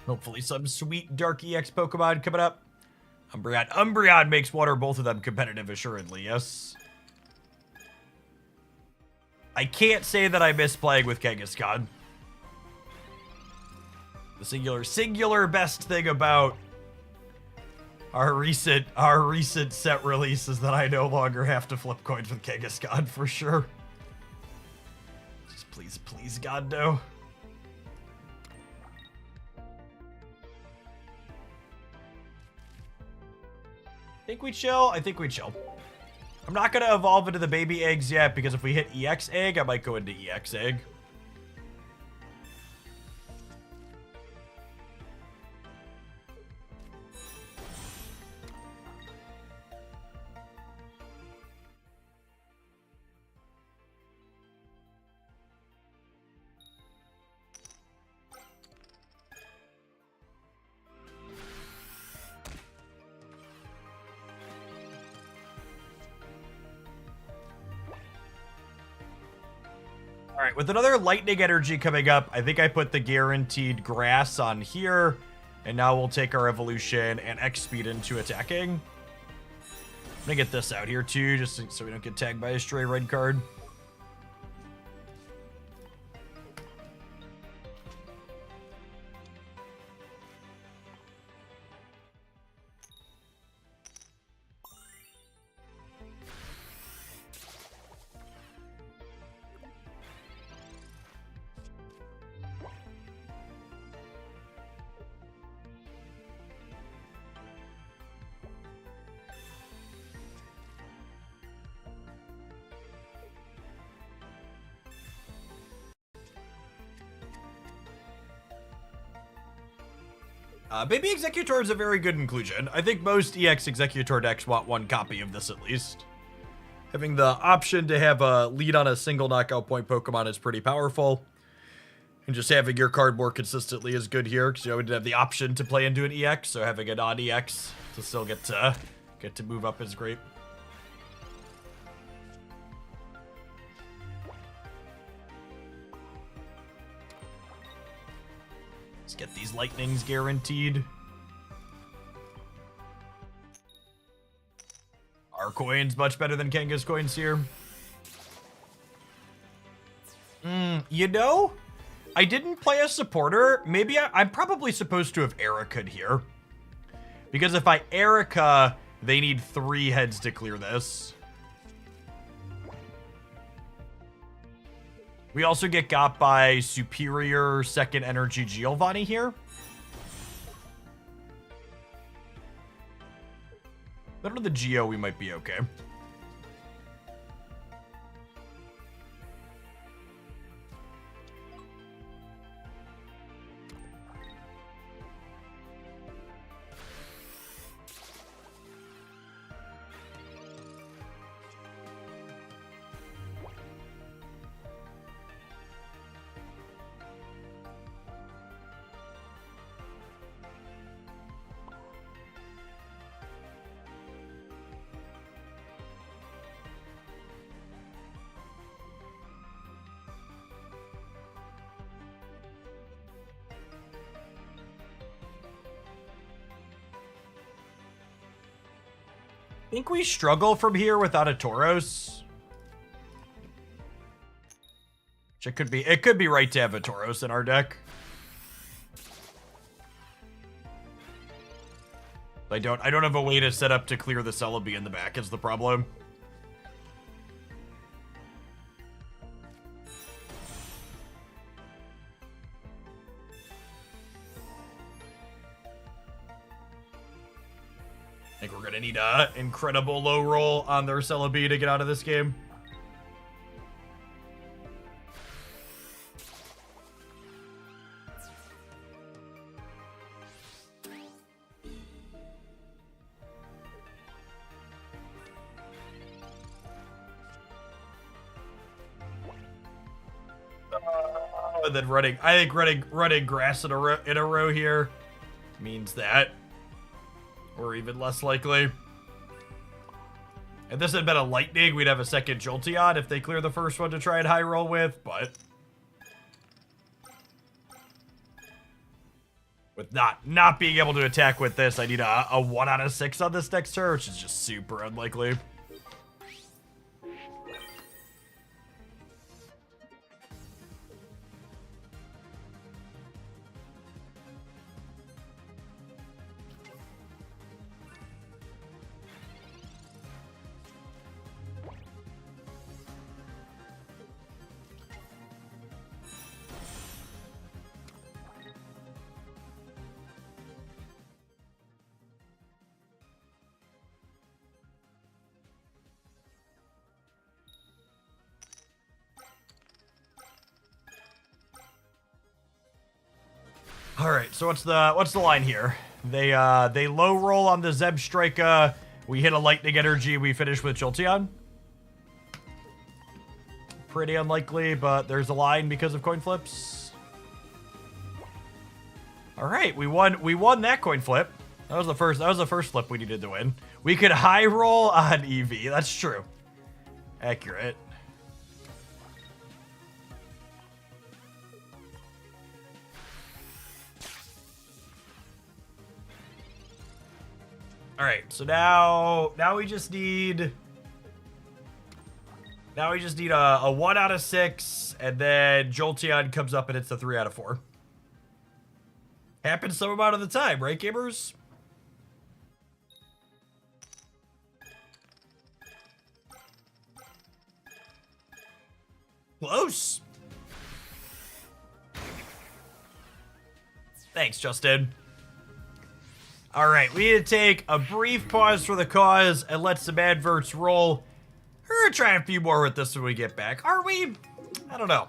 Hopefully some sweet Dark EX Pokemon coming up. Umbreon. Umbreon makes one or both of them competitive, assuredly, yes. I can't say that I miss playing with Kangaskhan. The singular best thing about our recent set release is that I no longer have to flip coins with Kangaskhan for sure. Just please, God, no. Think we chill? I think we chill. I'm not going to evolve into the baby eggs yet, because if we hit EX egg, I might go into EX egg. All right, with another lightning energy coming up, I think I put the guaranteed grass on here, and now we'll take our evolution and X speed into attacking. I'm gonna get this out here too, just so we don't get tagged by a stray red card. Baby Executor is a very good inclusion. I think most EX Executor decks want one copy of this at least. Having the option to have a lead on a single knockout point Pokemon is pretty powerful. And just having your card more consistently is good here, because you would have the option to play into an EX, so having a non-EX to still get to move up is great. Let's get these lightnings guaranteed. Our coin's much better than Kanga's coins here. You know, I didn't play a supporter. Maybe I'm probably supposed to have Erica'd here. Because if I Erica, they need 3 heads to clear this. We also get got by Superior Second Energy Giovanni here. But under the Geo, we might be okay. I think we struggle from here without a Tauros. Which it could be right to have a Tauros in our deck. I don't have a way to set up to clear the Celebi in the back is the problem. I think we're gonna need a incredible low roll on their Celebi to get out of this game. And then running grass in a row here means that, or even less likely. If this had been a lightning, we'd have a second Jolteon if they clear the first one to try and high roll with, but with not being able to attack with this, I need a 1 out of 6 on this next turn, which is just super unlikely. All right, so what's the line here? They low roll on the Zebstrika. We hit a lightning energy. We finish with Jolteon. Pretty unlikely, but there's a line because of coin flips. All right, we won that coin flip. That was the first flip we needed to win. We could high roll on EV. That's true. Accurate. All right, so now we just need a 1 out of 6, and then Jolteon comes up and it's a 3 out of 4. Happens some amount of the time, right, gamers? Close. Thanks, Justin. All right, we need to take a brief pause for the cause and let some adverts roll. We're gonna try a few more with this when we get back. Are we? I don't know.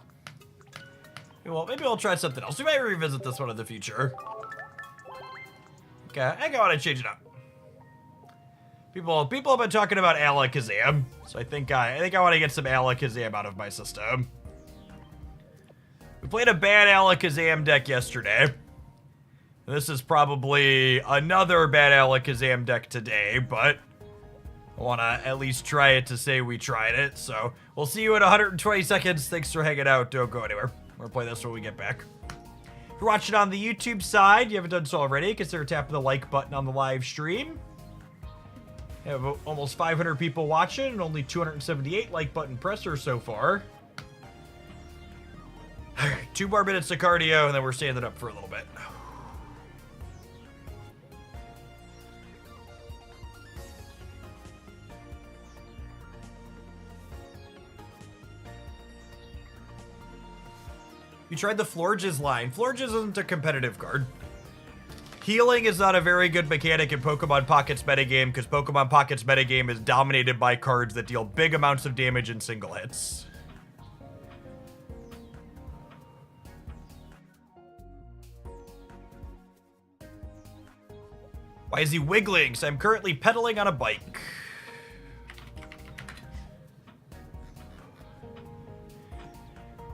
Maybe we'll try something else. We might revisit this one in the future. Okay, I think I want to change it up. People have been talking about Alakazam, so I think I want to get some Alakazam out of my system. We played a bad Alakazam deck yesterday. This is probably another bad Alakazam deck today, but I want to at least try it to say we tried it. So we'll see you in 120 seconds. Thanks for hanging out. Don't go anywhere. We're going to play this when we get back. If you're watching on the YouTube side, you haven't done so already, consider tapping the like button on the live stream. We have almost 500 people watching and only 278 like button pressers so far. All right, 2 more minutes of cardio, and then we're standing up for a little bit. You tried the Florges line. Florges isn't a competitive card. Healing is not a very good mechanic in Pokemon Pocket's metagame because Pokemon Pocket's metagame is dominated by cards that deal big amounts of damage in single hits. Why is he wiggling? So I'm currently pedaling on a bike.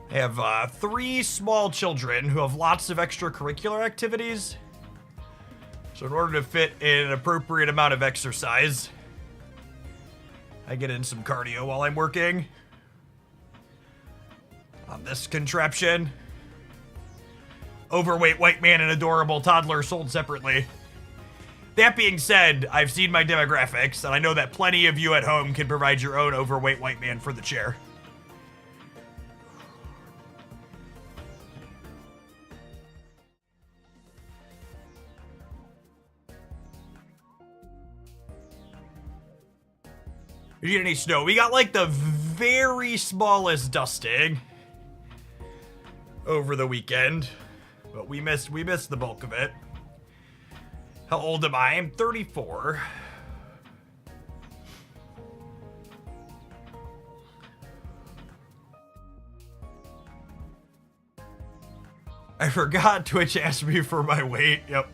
I have 3 small children who have lots of extracurricular activities. So in order to fit in an appropriate amount of exercise, I get in some cardio while I'm working on this contraption. Overweight white man and adorable toddler sold separately. That being said, I've seen my demographics, and I know that plenty of you at home can provide your own overweight white man for the chair. Did you get any snow? We got like the very smallest dusting over the weekend, but we missed the bulk of it. How old am I? I'm 34. I forgot Twitch asked me for my weight. Yep.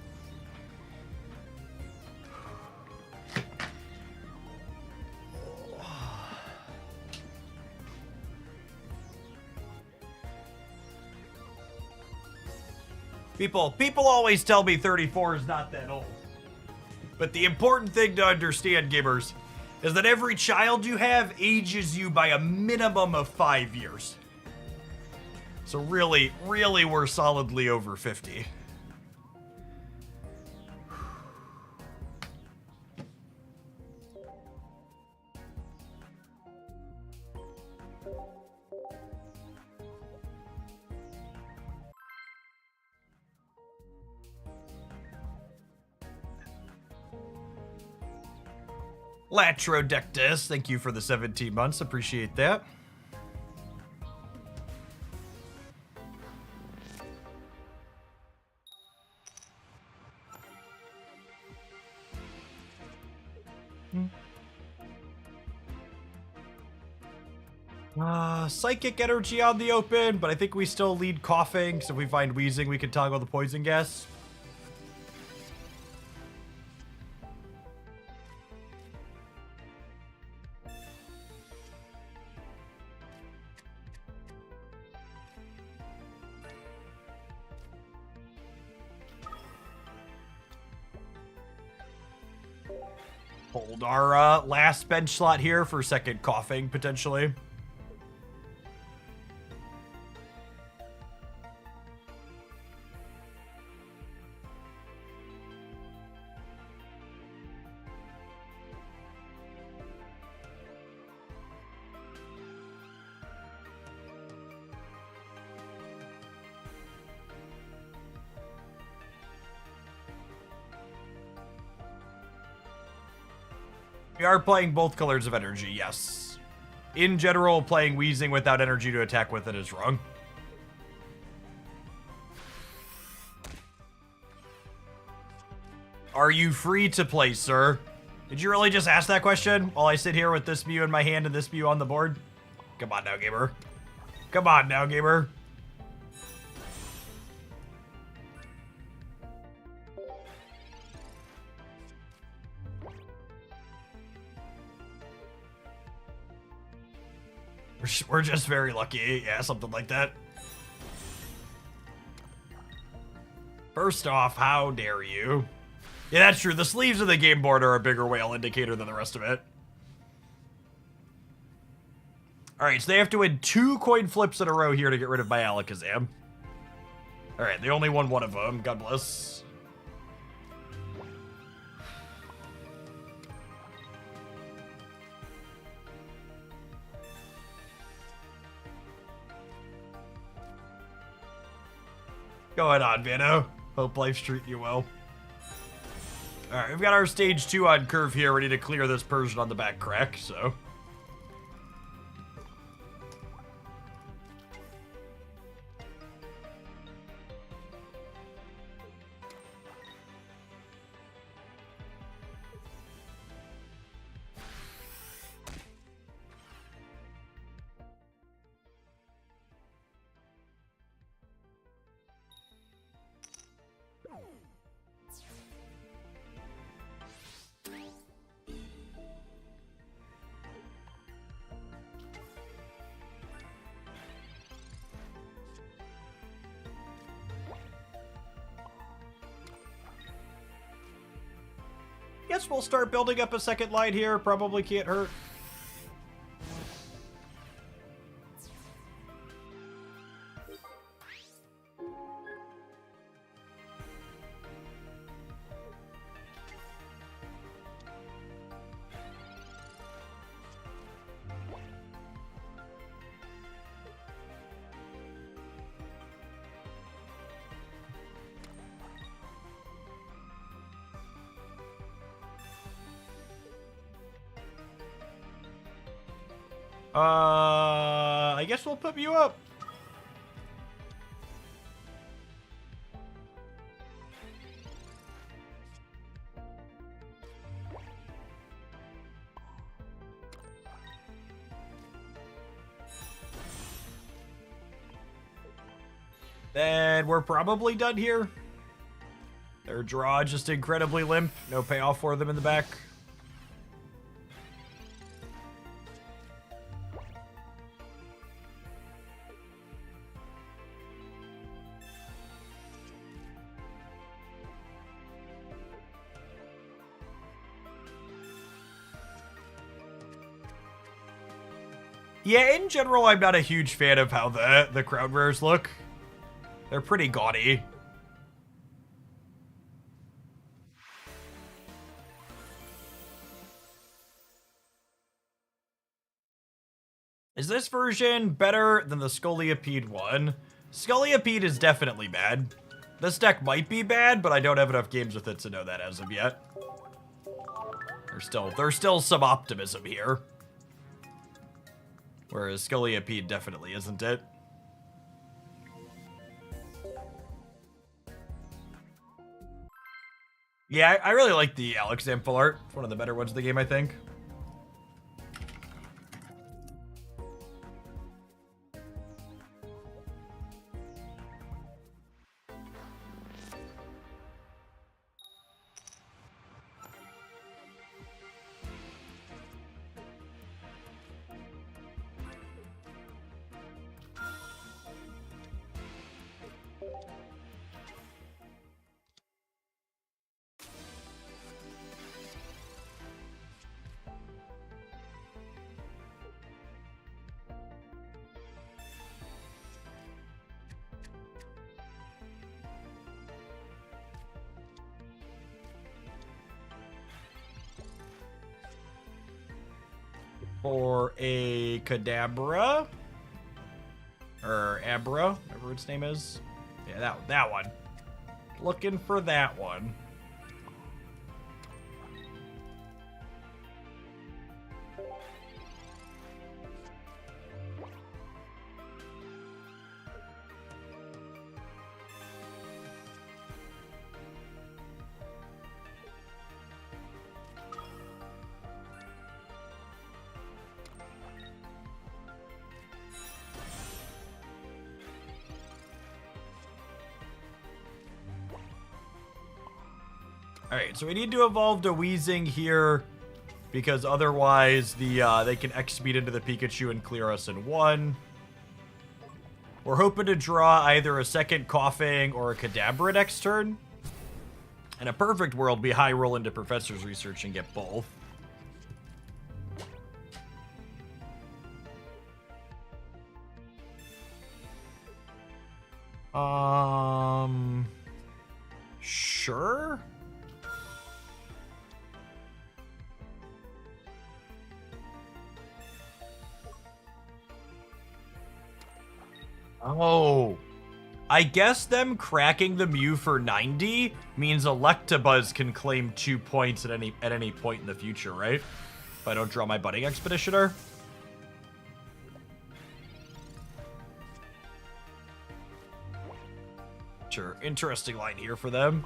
People always tell me 34 is not that old. But the important thing to understand, gamers, is that every child you have ages you by a minimum of 5 years. So really, we're solidly over 50. Latrodectus, thank you for the 17 months. Appreciate that. Psychic energy on the open, but I think we still lead coughing, so if we find wheezing, we can toggle the poison gas. Hold our last bench slot here for second coughing, potentially. We are playing both colors of energy, yes. In general, playing Wheezing without energy to attack with it is wrong. Are you free to play, sir? Did you really just ask that question while I sit here with this Mew in my hand and this Mew on the board? Come on now, gamer. Come on now, gamer. We're just very lucky. Yeah, something like that. First off, how dare you? Yeah, that's true. The sleeves of the game board are a bigger whale indicator than the rest of it. Alright, so they have to win 2 coin flips in a row here to get rid of my Alakazam. Alright, they only won one of them. God bless. Going on, Vano. Hope life's treating you well. Alright, we've got our stage 2 on curve here, ready to clear this Persian on the back crack, so. Guess we'll start building up a second line here. Probably can't hurt. I guess we'll put you up. Then we're probably done here. Their draw just incredibly limp. No payoff for them in the back. Yeah, in general, I'm not a huge fan of how the crown rares look. They're pretty gaudy. Is this version better than the Scoliopeed one? Scoliopeed is definitely bad. This deck might be bad, but I don't have enough games with it to know that as of yet. There's still some optimism here. Whereas Scoliopeed definitely isn't it. Yeah, I really like the Alex Amphil art. It's one of the better ones of the game, I think. For a Kadabra. Or Abra, whatever its name is. Yeah, that one. Looking for that one. Alright, so we need to evolve to Weezing here, because otherwise they can X-speed into the Pikachu and clear us in one. We're hoping to draw either a second Coughing or a Kadabra next turn. In a perfect world, we high roll into Professor's Research and get both. Sure? Oh, I guess them cracking the Mew for 90 means Electabuzz can claim 2 points at any point in the future, right? If I don't draw my Budding Expeditioner. Sure, interesting line here for them.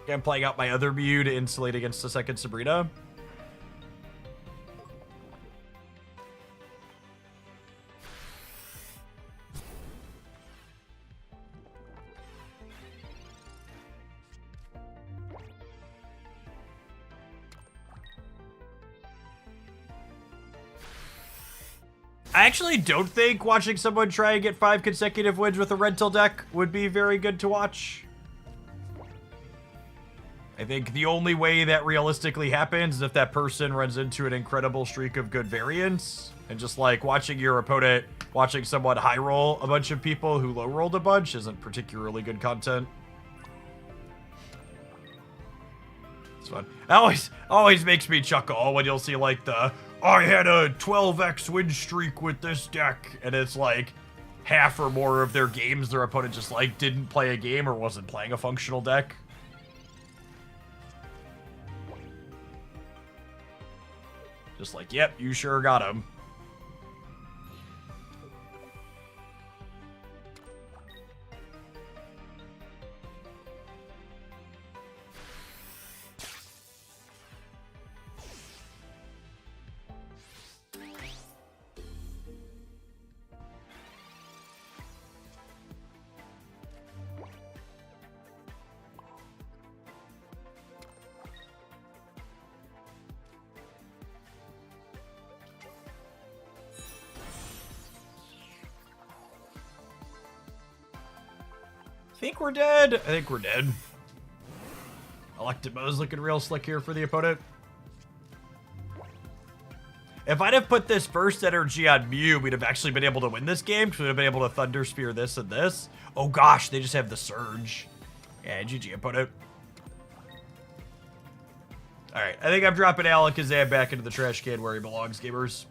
I'm playing out my other Mew to insulate against the second Sabrina. I actually don't think watching someone try and get 5 consecutive wins with a rental deck would be very good to watch. I think the only way that realistically happens is if that person runs into an incredible streak of good variance. And just like watching your opponent, watching someone high roll a bunch of people who low rolled a bunch isn't particularly good content. It's fun. It always makes me chuckle when you'll see like I had a 12x win streak with this deck, and it's like half or more of their games their opponent just like didn't play a game or wasn't playing a functional deck. Just like, yep, you sure got him. Think we're dead. I think we're dead. Electabuzz looking real slick here for the opponent. If I'd have put this burst energy on Mew, we'd have actually been able to win this game because we'd have been able to Thunder Spear this and this. Oh gosh, they just have the Surge. Yeah, GG opponent. Alright, I think I'm dropping Alakazam back into the trash can where he belongs, gamers.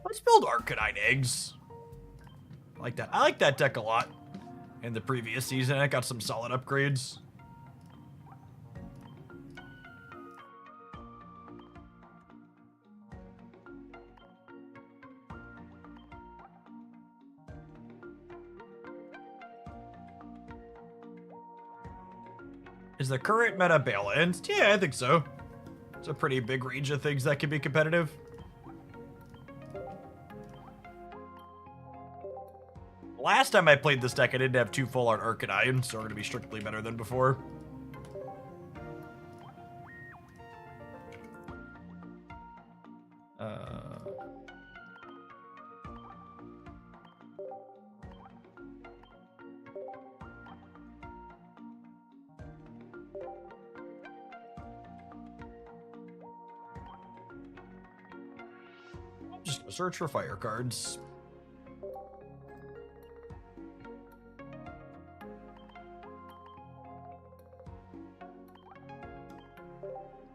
Let's build Arcanine eggs. I like that. I like that deck a lot. In the previous season, I got some solid upgrades. Is the current meta balanced? Yeah, I think so. It's a pretty big range of things that can be competitive. Last time I played this deck, I didn't have 2 full-art Arcanine, so we're going to be strictly better than before. Just gonna search for fire cards.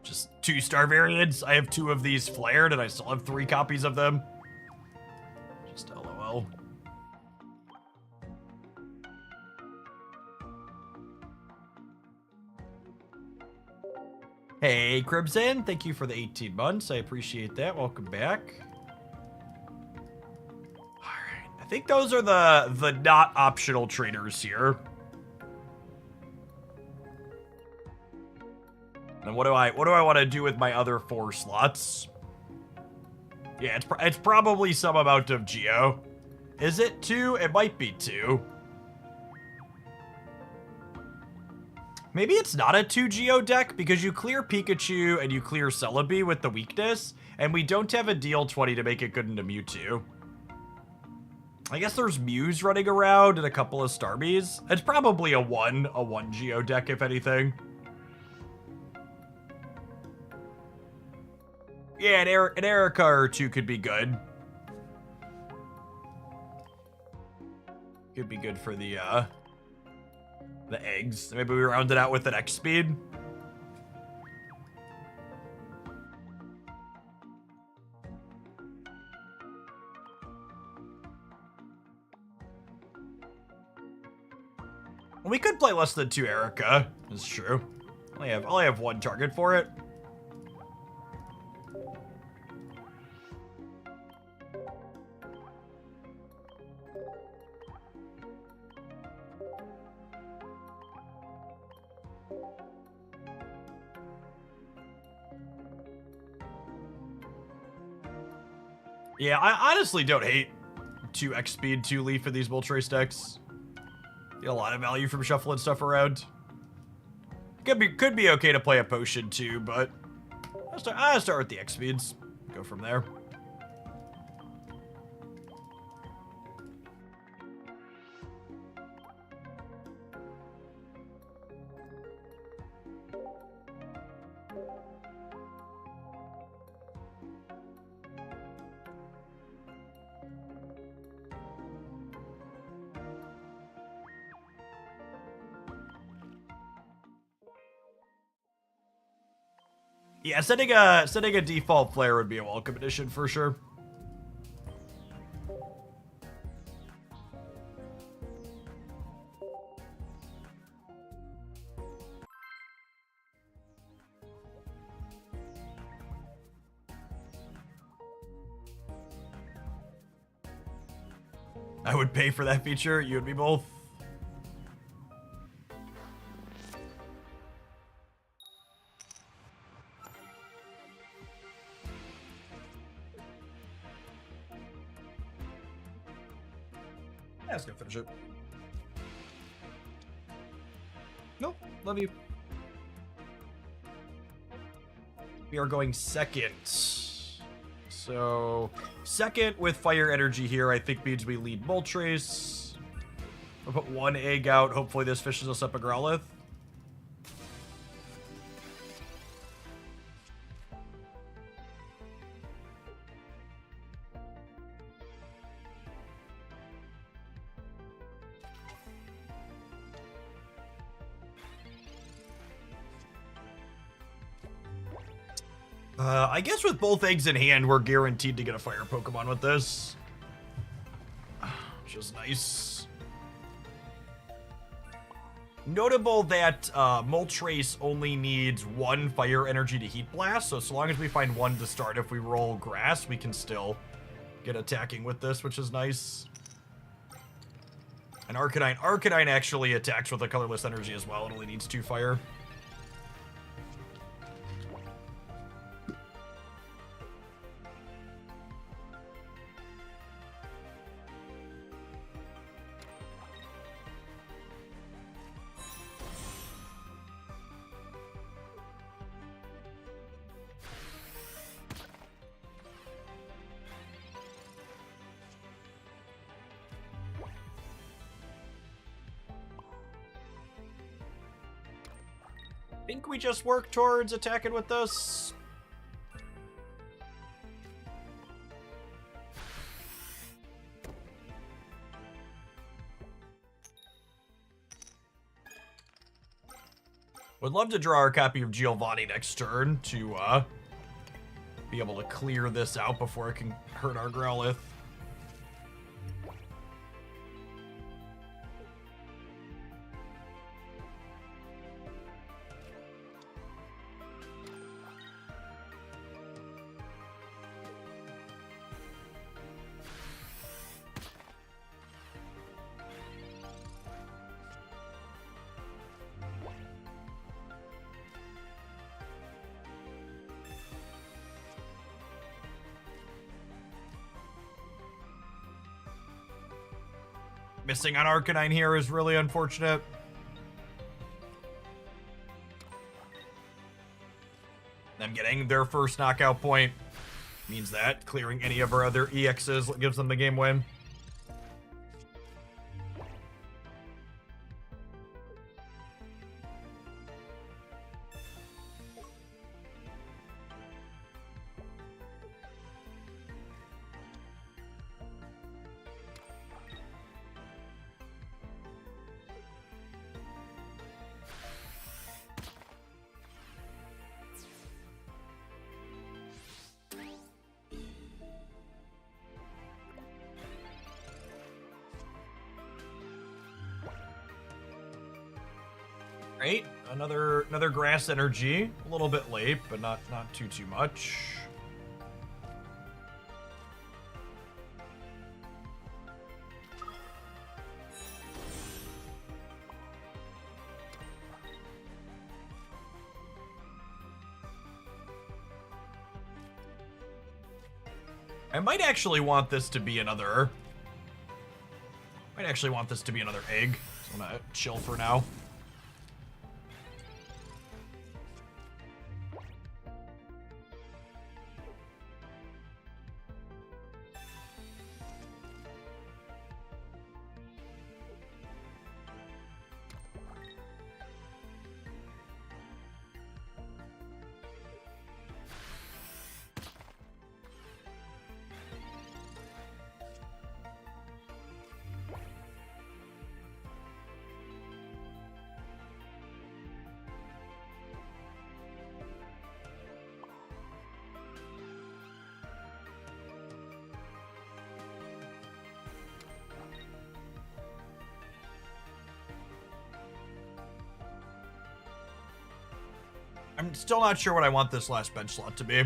Just 2-star variants. I have 2 of these flared, and I still have 3 copies of them. Just LOL. Hey, Crimson, thank you for the 18 months. I appreciate that. Welcome back. Alright, I think those are the not optional trainers here. And what do I want to do with my other 4 slots? Yeah, it's probably some amount of Geo. Is it 2? It might be 2. Maybe it's not a 2 Geo deck because you clear Pikachu and you clear Celebi with the weakness, and we don't have a deal 20 to make it good into Mewtwo. I guess there's Mews running around and a couple of Starmies. It's probably a 1 Geo deck, if anything. Yeah, an Erica or 2 could be good. Could be good for the eggs. Maybe we round it out with an X speed. We could play less than 2 Erica. That's true. I only have 1 target for it. Yeah, I honestly don't hate 2 X speed, 2 leaf for these Moltres decks. Get a lot of value from shuffling stuff around. Could be okay to play a potion too, but I'll start with the X speeds. Go from there. Yeah, setting a default flare would be a welcome addition for sure. I would pay for that feature. You and me both. Yeah, let's go finish it. Nope, love you. We are going second. So, second with fire energy here, I think means we lead Moltres. We'll put one egg out. Hopefully this fishes us up a Growlithe. I guess with both eggs in hand, we're guaranteed to get a fire Pokemon with this. Which is nice. Notable that Moltres only needs one fire energy to Heat Blast, so as long as we find one to start, if we roll grass, we can still get attacking with this, which is nice. And Arcanine actually attacks with a colorless energy as well. It only needs 2 fire. I think we just work towards attacking with this. Would love to draw our copy of Giovanni next turn to be able to clear this out before it can hurt our Growlithe. Missing on Arcanine here is really unfortunate. Them getting their first knockout point means that clearing any of our other EXs gives them the game win. Right, another grass energy. A little bit late, but not too much. I might actually want this to be another. Might actually want this to be another egg. So I'm gonna chill for now. I'm still not sure what I want this last bench slot to be.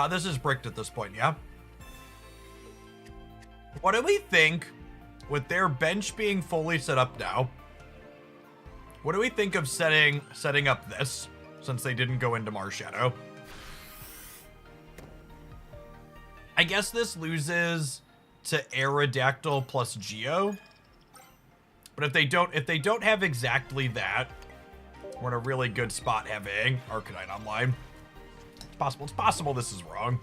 This is bricked at this point, yeah? What do we think, with their bench being fully set up now, what do we think of setting up this, since they didn't go into Mars Shadow? I guess this loses to Aerodactyl plus Geo. But if they don't have exactly that, we're in a really good spot having Arcanine online. It's possible this is wrong.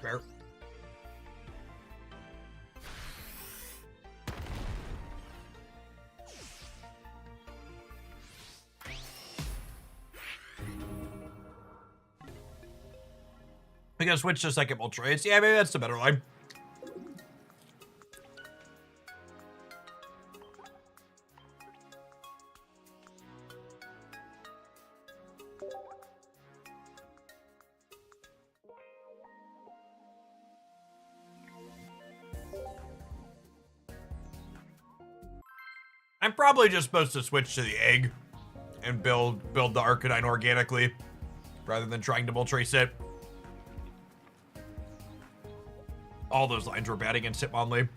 Fair. We gotta switch to second Moltres. Yeah, maybe that's the better line. I'm probably just supposed to switch to the egg and build the Arcanine organically rather than trying to Moltres it. All those lines were bad against Hitmonlee.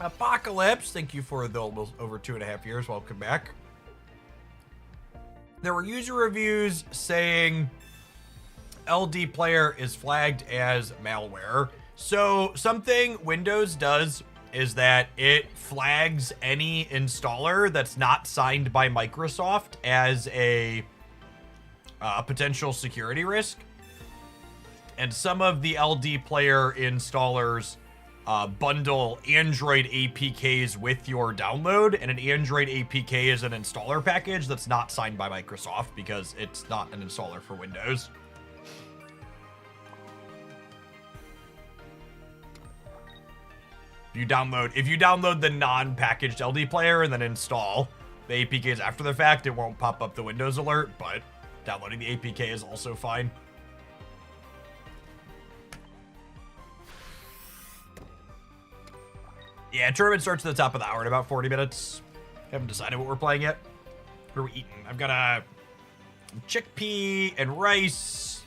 Apocalypse, thank you for the almost over 2.5 years. Welcome back. There were user reviews saying LD player is flagged as malware. So something Windows does is that it flags any installer that's not signed by Microsoft as a potential security risk. And some of the LD player installers bundle Android APKs with your download, and an Android APK is an installer package that's not signed by Microsoft because it's not an installer for Windows. If you download the non-packaged LD player and then install the APKs after the fact, it won't pop up the Windows alert, but downloading the APK is also fine. Yeah, tournament starts at the top of the hour in about 40 minutes. Haven't decided what we're playing yet. What are we eating? I've got a chickpea and rice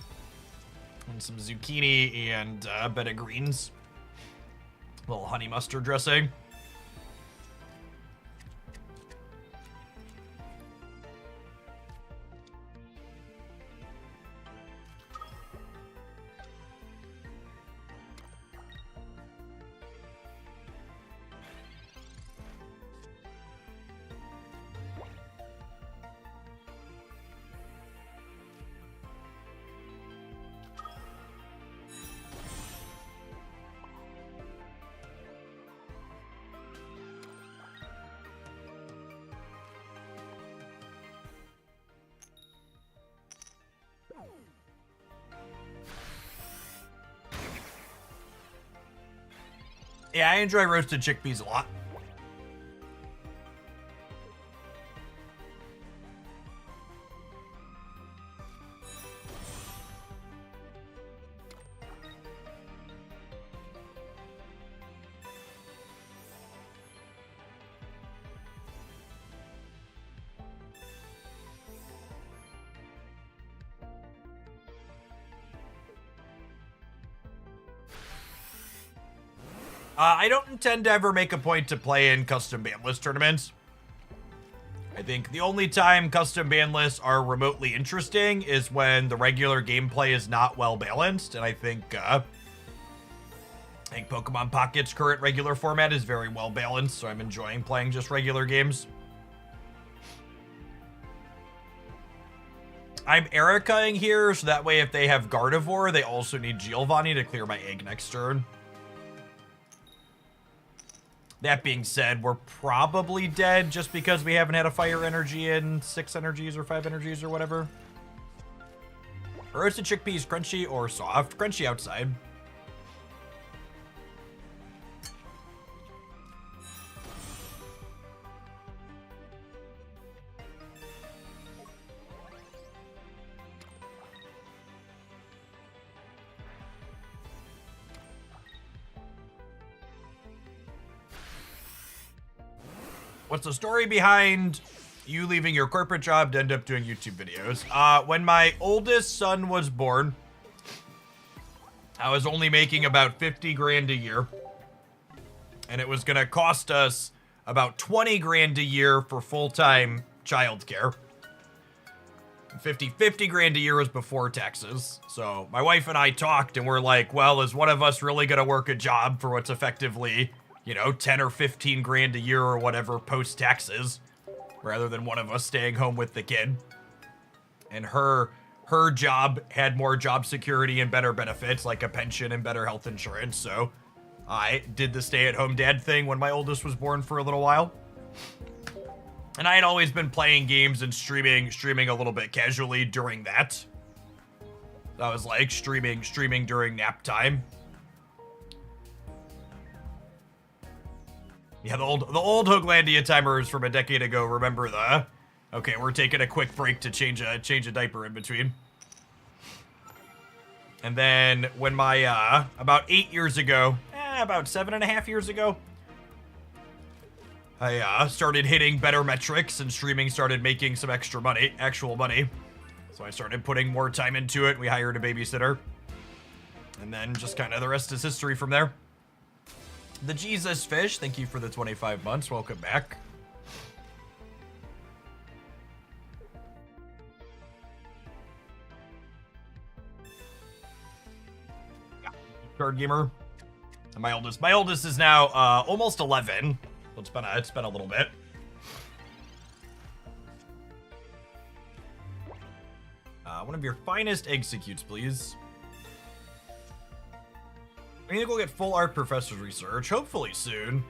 and some zucchini and a bed of greens. A little honey mustard dressing. Yeah, I enjoy roasted chickpeas a lot. I don't intend to ever make a point to play in custom ban list tournaments. I think the only time custom ban lists are remotely interesting is when the regular gameplay is not well balanced, and I think Pokemon Pocket's current regular format is very well balanced, so I'm enjoying playing just regular games. I'm Ericaing here, so that way if they have Gardevoir, they also need Giovanni to clear my egg next turn. That being said, we're probably dead just because we haven't had a fire energy in 6 energies or 5 energies or whatever. Roasted chickpeas, crunchy or soft? Crunchy outside. What's the story behind you leaving your corporate job to end up doing YouTube videos? When my oldest son was born, I was only making about 50 grand a year. And it was gonna cost us about 20 grand a year for full-time childcare. 50 grand a year was before taxes. So my wife and I talked and we're like, well, is one of us really gonna work a job for what's effectively, you know, 10 or 15 grand a year or whatever post-taxes, rather than one of us staying home with the kid? And her job had more job security and better benefits, like a pension and better health insurance, so I did the stay-at-home dad thing when my oldest was born for a little while. And I had always been playing games and streaming a little bit casually during that. I was like streaming during nap time. Yeah, the old Hooglandia timers from a decade ago. Remember the? Okay, we're taking a quick break to change a diaper in between. And then when my about 8 years ago, about 7.5 years ago, I started hitting better metrics and streaming started making some extra money, actual money. So I started putting more time into it. We hired a babysitter, and then just kind of the rest is history from there. The Jesus Fish, thank you for the 25 months. Welcome back. Card gamer. And my oldest is now almost 11. It's been a little bit. One of your finest executes, please. I need to go get full art professor's research, hopefully soon.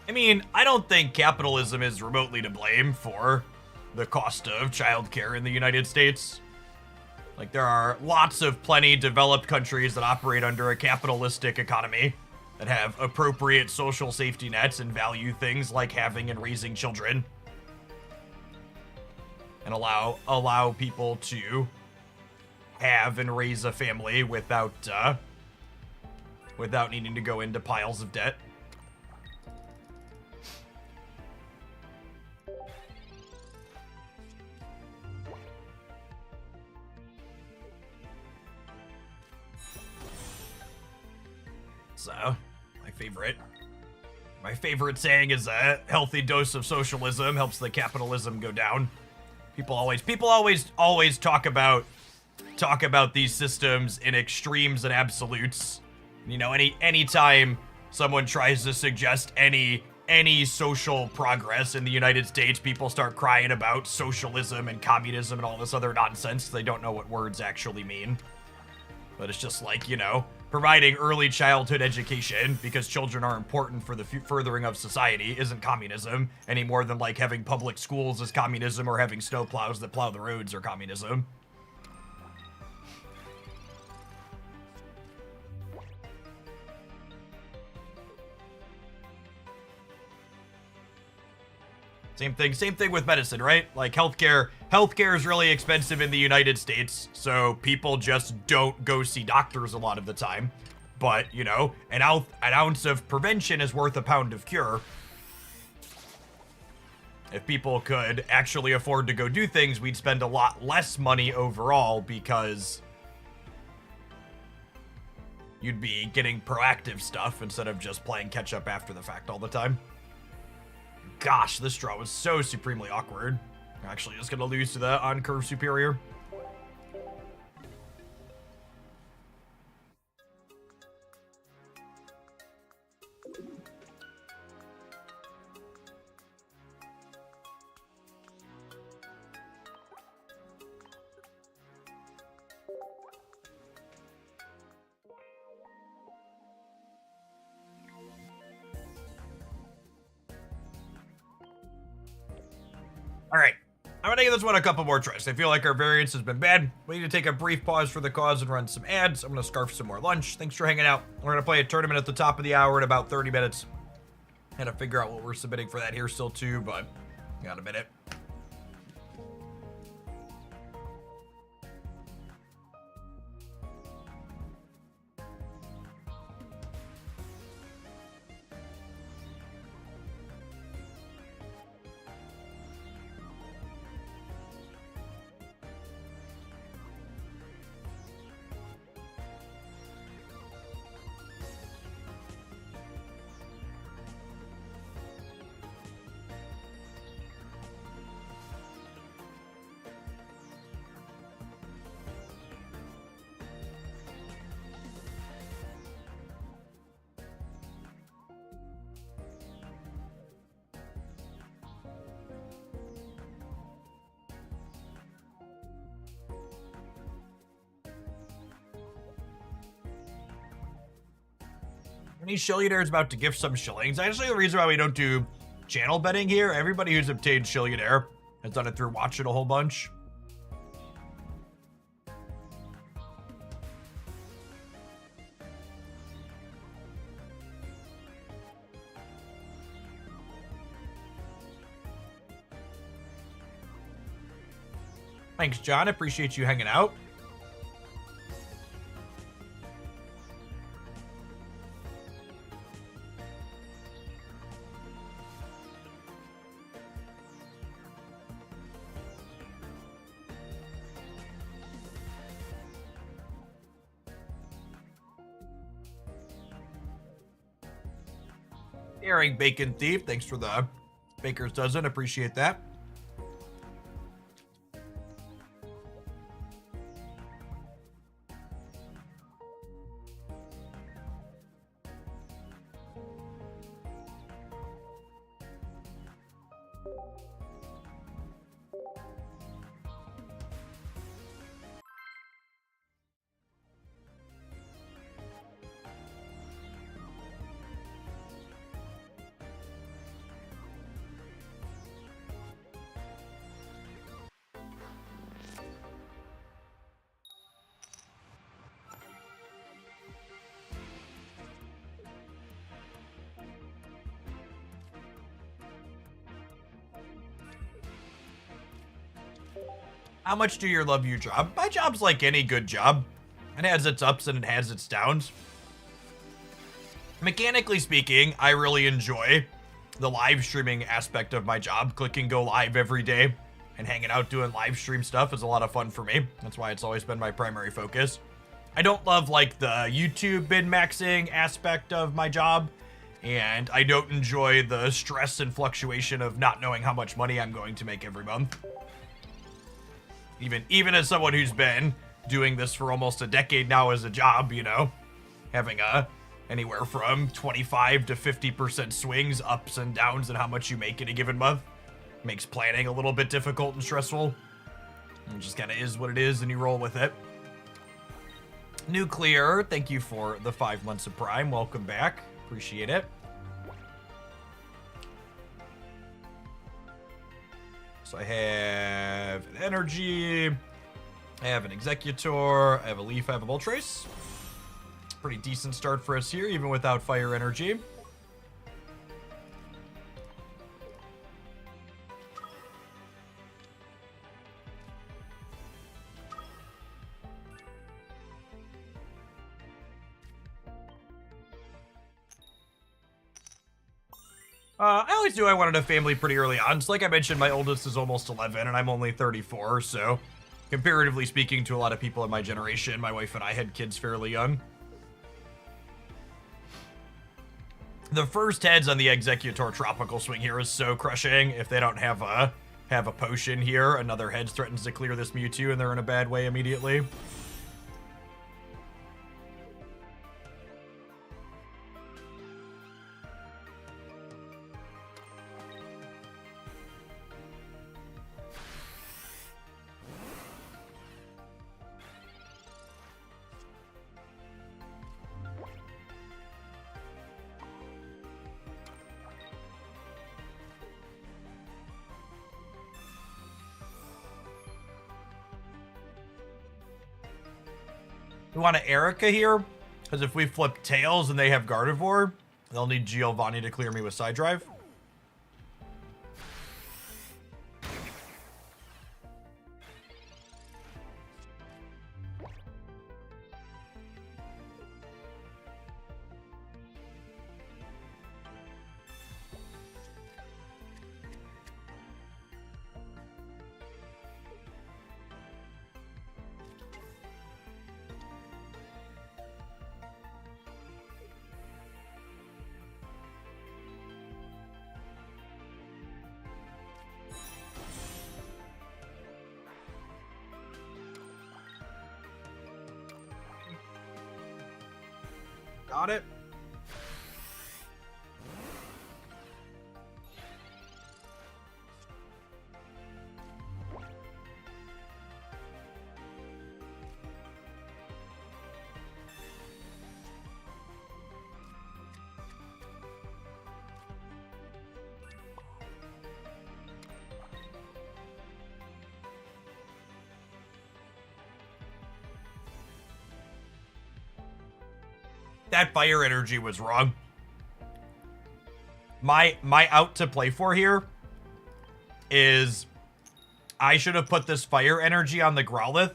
I mean, I don't think capitalism is remotely to blame for the cost of childcare in the United States. Like, there are lots of plenty developed countries that operate under a capitalistic economy that have appropriate social safety nets and value things like having and raising children, and allow people to have and raise a family without needing to go into piles of debt. So, my favorite saying is a healthy dose of socialism helps the capitalism go down. People always talk about these systems in extremes and absolutes. You know, anytime someone tries to suggest any social progress in the United States, people start crying about socialism and communism and all this other nonsense. They don't know what words actually mean. But it's just like, you know, providing early childhood education because children are important for the furthering of society isn't communism any more than like having public schools is communism or having snowplows that plow the roads are communism. Same thing with medicine, right? Like healthcare is really expensive in the United States, so people just don't go see doctors a lot of the time. But, you know, an ounce of prevention is worth a pound of cure. If people could actually afford to go do things, we'd spend a lot less money overall because you'd be getting proactive stuff instead of just playing catch up after the fact all the time. Gosh, this draw was so supremely awkward. I'm actually just gonna lose to the on-curve superior. All right. I'm going to give this one a couple more tries. I feel like our variance has been bad. We need to take a brief pause for the cause and run some ads. I'm going to scarf some more lunch. Thanks for hanging out. We're going to play a tournament at the top of the hour in about 30 minutes. Had to figure out what we're submitting for that here still too, but got a minute. Any Shillionaire's about to gift some shillings. Actually, the reason why we don't do channel betting here, everybody who's obtained Shillionaire has done it through watching a whole bunch. Thanks, John. Appreciate you hanging out. Daring Bacon Thief, thanks for the Baker's Dozen. Appreciate that. How much do you love your job? My job's like any good job. It has its ups and it has its downs. Mechanically speaking, I really enjoy the live streaming aspect of my job. Clicking go live every day and hanging out doing live stream stuff is a lot of fun for me. That's why it's always been my primary focus. I don't love like the YouTube bin maxing aspect of my job, and I don't enjoy the stress and fluctuation of not knowing how much money I'm going to make every month. Even as someone who's been doing this for almost a decade now as a job, you know, having anywhere from 25 to 50% swings, ups and downs in how much you make in a given month makes planning a little bit difficult and stressful. It just kind of is what it is, and you roll with it. Nuclear, thank you for the 5 months of Prime. Welcome back. Appreciate it. So I have an energy, I have an executor, I have a leaf, I have a Moltres. Pretty decent start for us here, even without fire energy. I always knew I wanted a family pretty early on. So like I mentioned, my oldest is almost 11 and I'm only 34. So comparatively speaking to a lot of people in my generation, my wife and I had kids fairly young. The first heads on the Executor Tropical Swing here is so crushing. If they don't have a potion here, another heads threatens to clear this Mewtwo and they're in a bad way immediately. We want an Erica here, because if we flip Tails and they have Gardevoir, they'll need Giovanni to clear me with Side Drive. Got it. That fire energy was wrong. My out to play for here is I should have put this fire energy on the Growlithe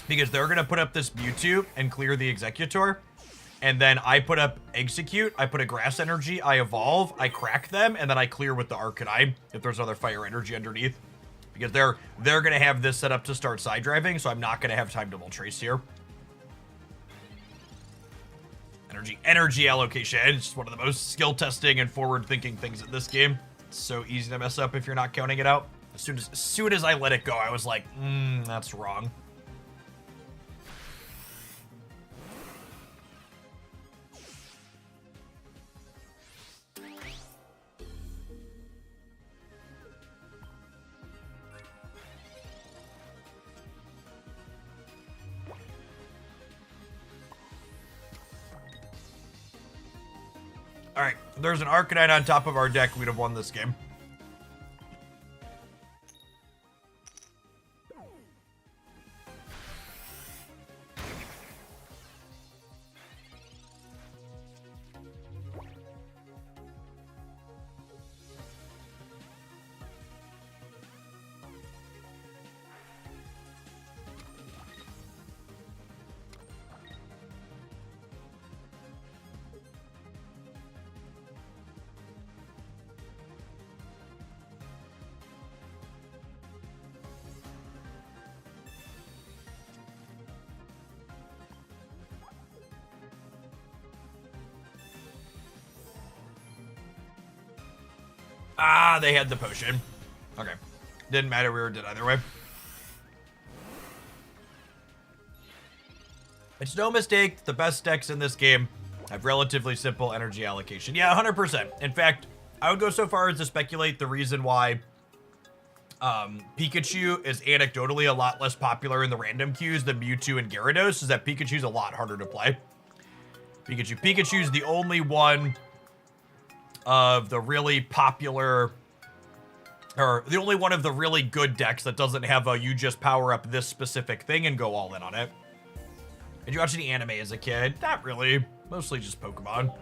because they're going to put up this Mewtwo and clear the Executor. And then I put up Execute, I put a grass energy, I evolve, I crack them, and then I clear with the Arcanine if there's other fire energy underneath. Because they're going to have this set up to start side driving, so I'm not going to have time to Moltres here. Energy allocation. It's one of the most skill testing and forward thinking things in this game. It's so easy to mess up if you're not counting it out. As soon as I let it go, I was like, that's wrong. All right, if there's an Arcanine on top of our deck, we'd have won this game. Ah, they had the potion. Okay. Didn't matter, we were dead either way. It's no mistake, the best decks in this game have relatively simple energy allocation. Yeah, 100%. In fact, I would go so far as to speculate the reason why Pikachu is anecdotally a lot less popular in the random queues than Mewtwo and Gyarados is that Pikachu's a lot harder to play. Pikachu's the only one of the really popular, or the only one of the really good decks that doesn't have a you just power up this specific thing and go all in on it. Did you watch any anime as a kid? Not really. Mostly just Pokemon.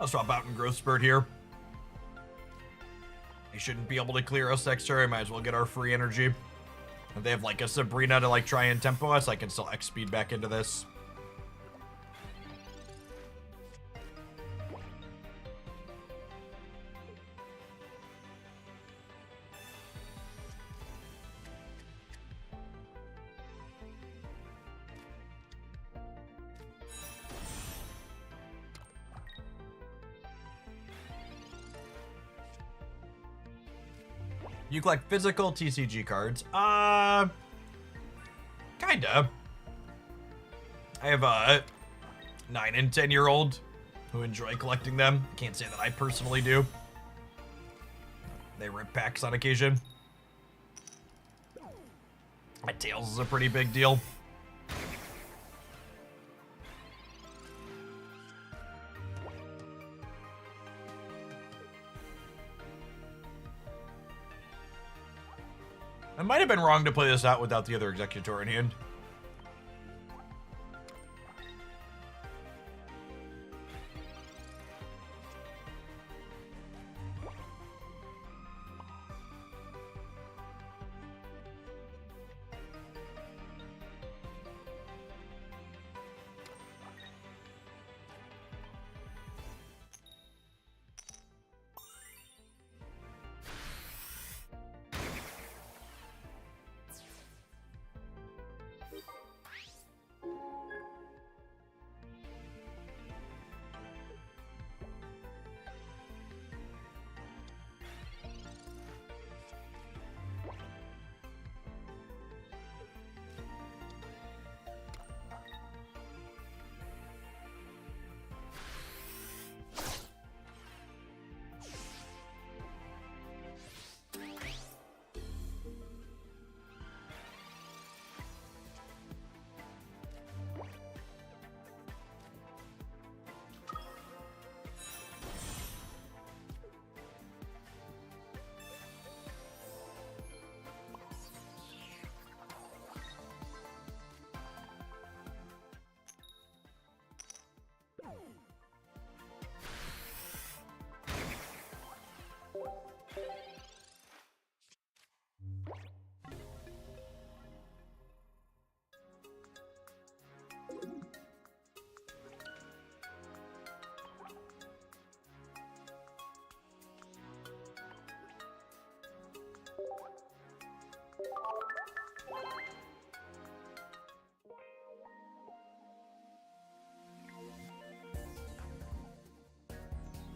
I'll swap out in Growth Spurt here. They shouldn't be able to clear us next turn. Might as well get our free energy. If they have like a Sabrina to like try and tempo us, I can still X speed back into this. You collect physical TCG cards. Kinda. I have a 9 and 10-year-old who enjoy collecting them. Can't say that I personally do. They rip packs on occasion. My Tails is a pretty big deal. I might have been wrong to play this out without the other Executor in hand.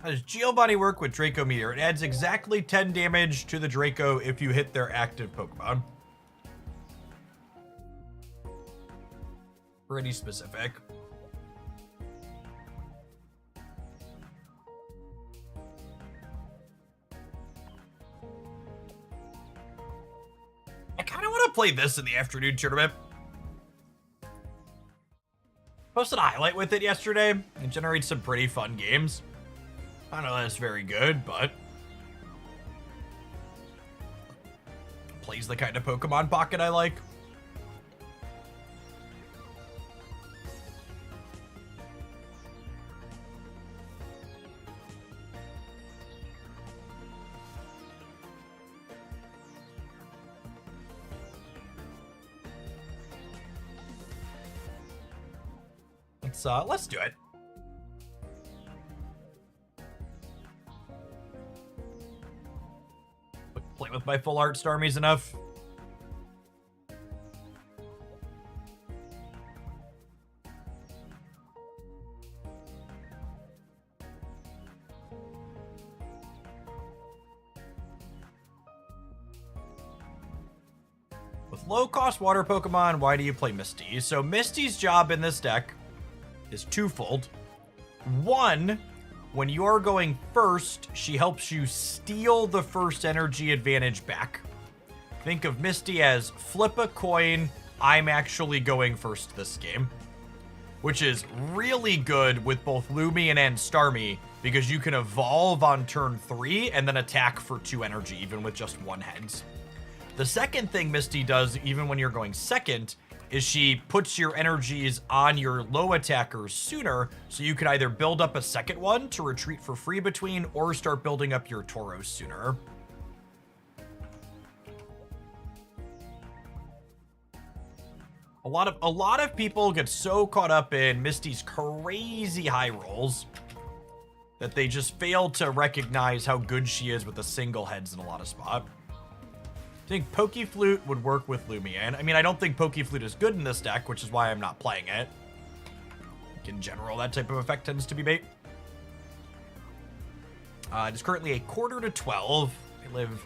How does Giovanni work with Draco Meteor? It adds exactly 10 damage to the Draco if you hit their active Pokemon. Pretty specific. I kind of want to play this in the afternoon tournament. Posted a highlight with it yesterday. It generates some pretty fun games. I don't know that's very good, but plays the kind of Pokemon pocket I like. Let's do it. Play with my full art Starmies enough. With low-cost water Pokemon, why do you play Misty? So Misty's job in this deck is twofold. One, when you're going first, she helps you steal the first energy advantage back. Think of Misty as flip a coin, I'm actually going first this game. Which is really good with both Lumion and Starmie, because you can evolve on turn 3 and then attack for 2 energy, even with just 1 heads. The second thing Misty does, even when you're going second, is she puts your energies on your low attackers sooner, so you can either build up a second one to retreat for free between, or start building up your Tauros sooner. A lot of people get so caught up in Misty's crazy high rolls that they just fail to recognize how good she is with the single heads in a lot of spots. I think Pokeflute would work with Lumion. I mean, I don't think Pokeflute is good in this deck, which is why I'm not playing it. In general, that type of effect tends to be bait. It is currently a quarter to 12. I live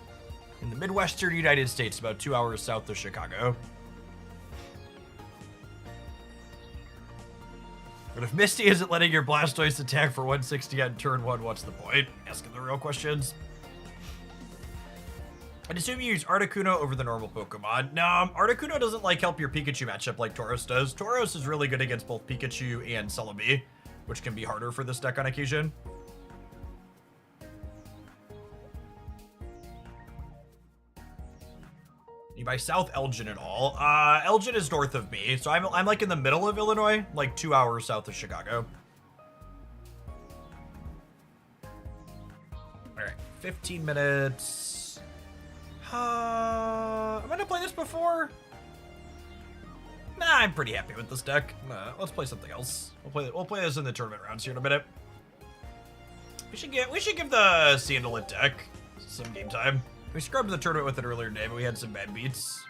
in the Midwestern United States, about 2 hours south of Chicago. But if Misty isn't letting your Blastoise attack for 160 on turn 1, what's the point? Asking the real questions. I'd assume you use Articuno over the normal Pokemon. No, Articuno doesn't help your Pikachu matchup like Tauros does. Tauros is really good against both Pikachu and Celebi, which can be harder for this deck on occasion. You buy South Elgin at all? Elgin is north of me, so I'm like in the middle of Illinois, like 2 hours south of Chicago. All right, 15 minutes. I'm gonna play this before. Nah, I'm pretty happy with this deck. Let's play something else. We'll play this in the tournament rounds here in a minute. We should give the Sandalwood deck some game time. We scrubbed the tournament with it earlier today, but we had some bad beats.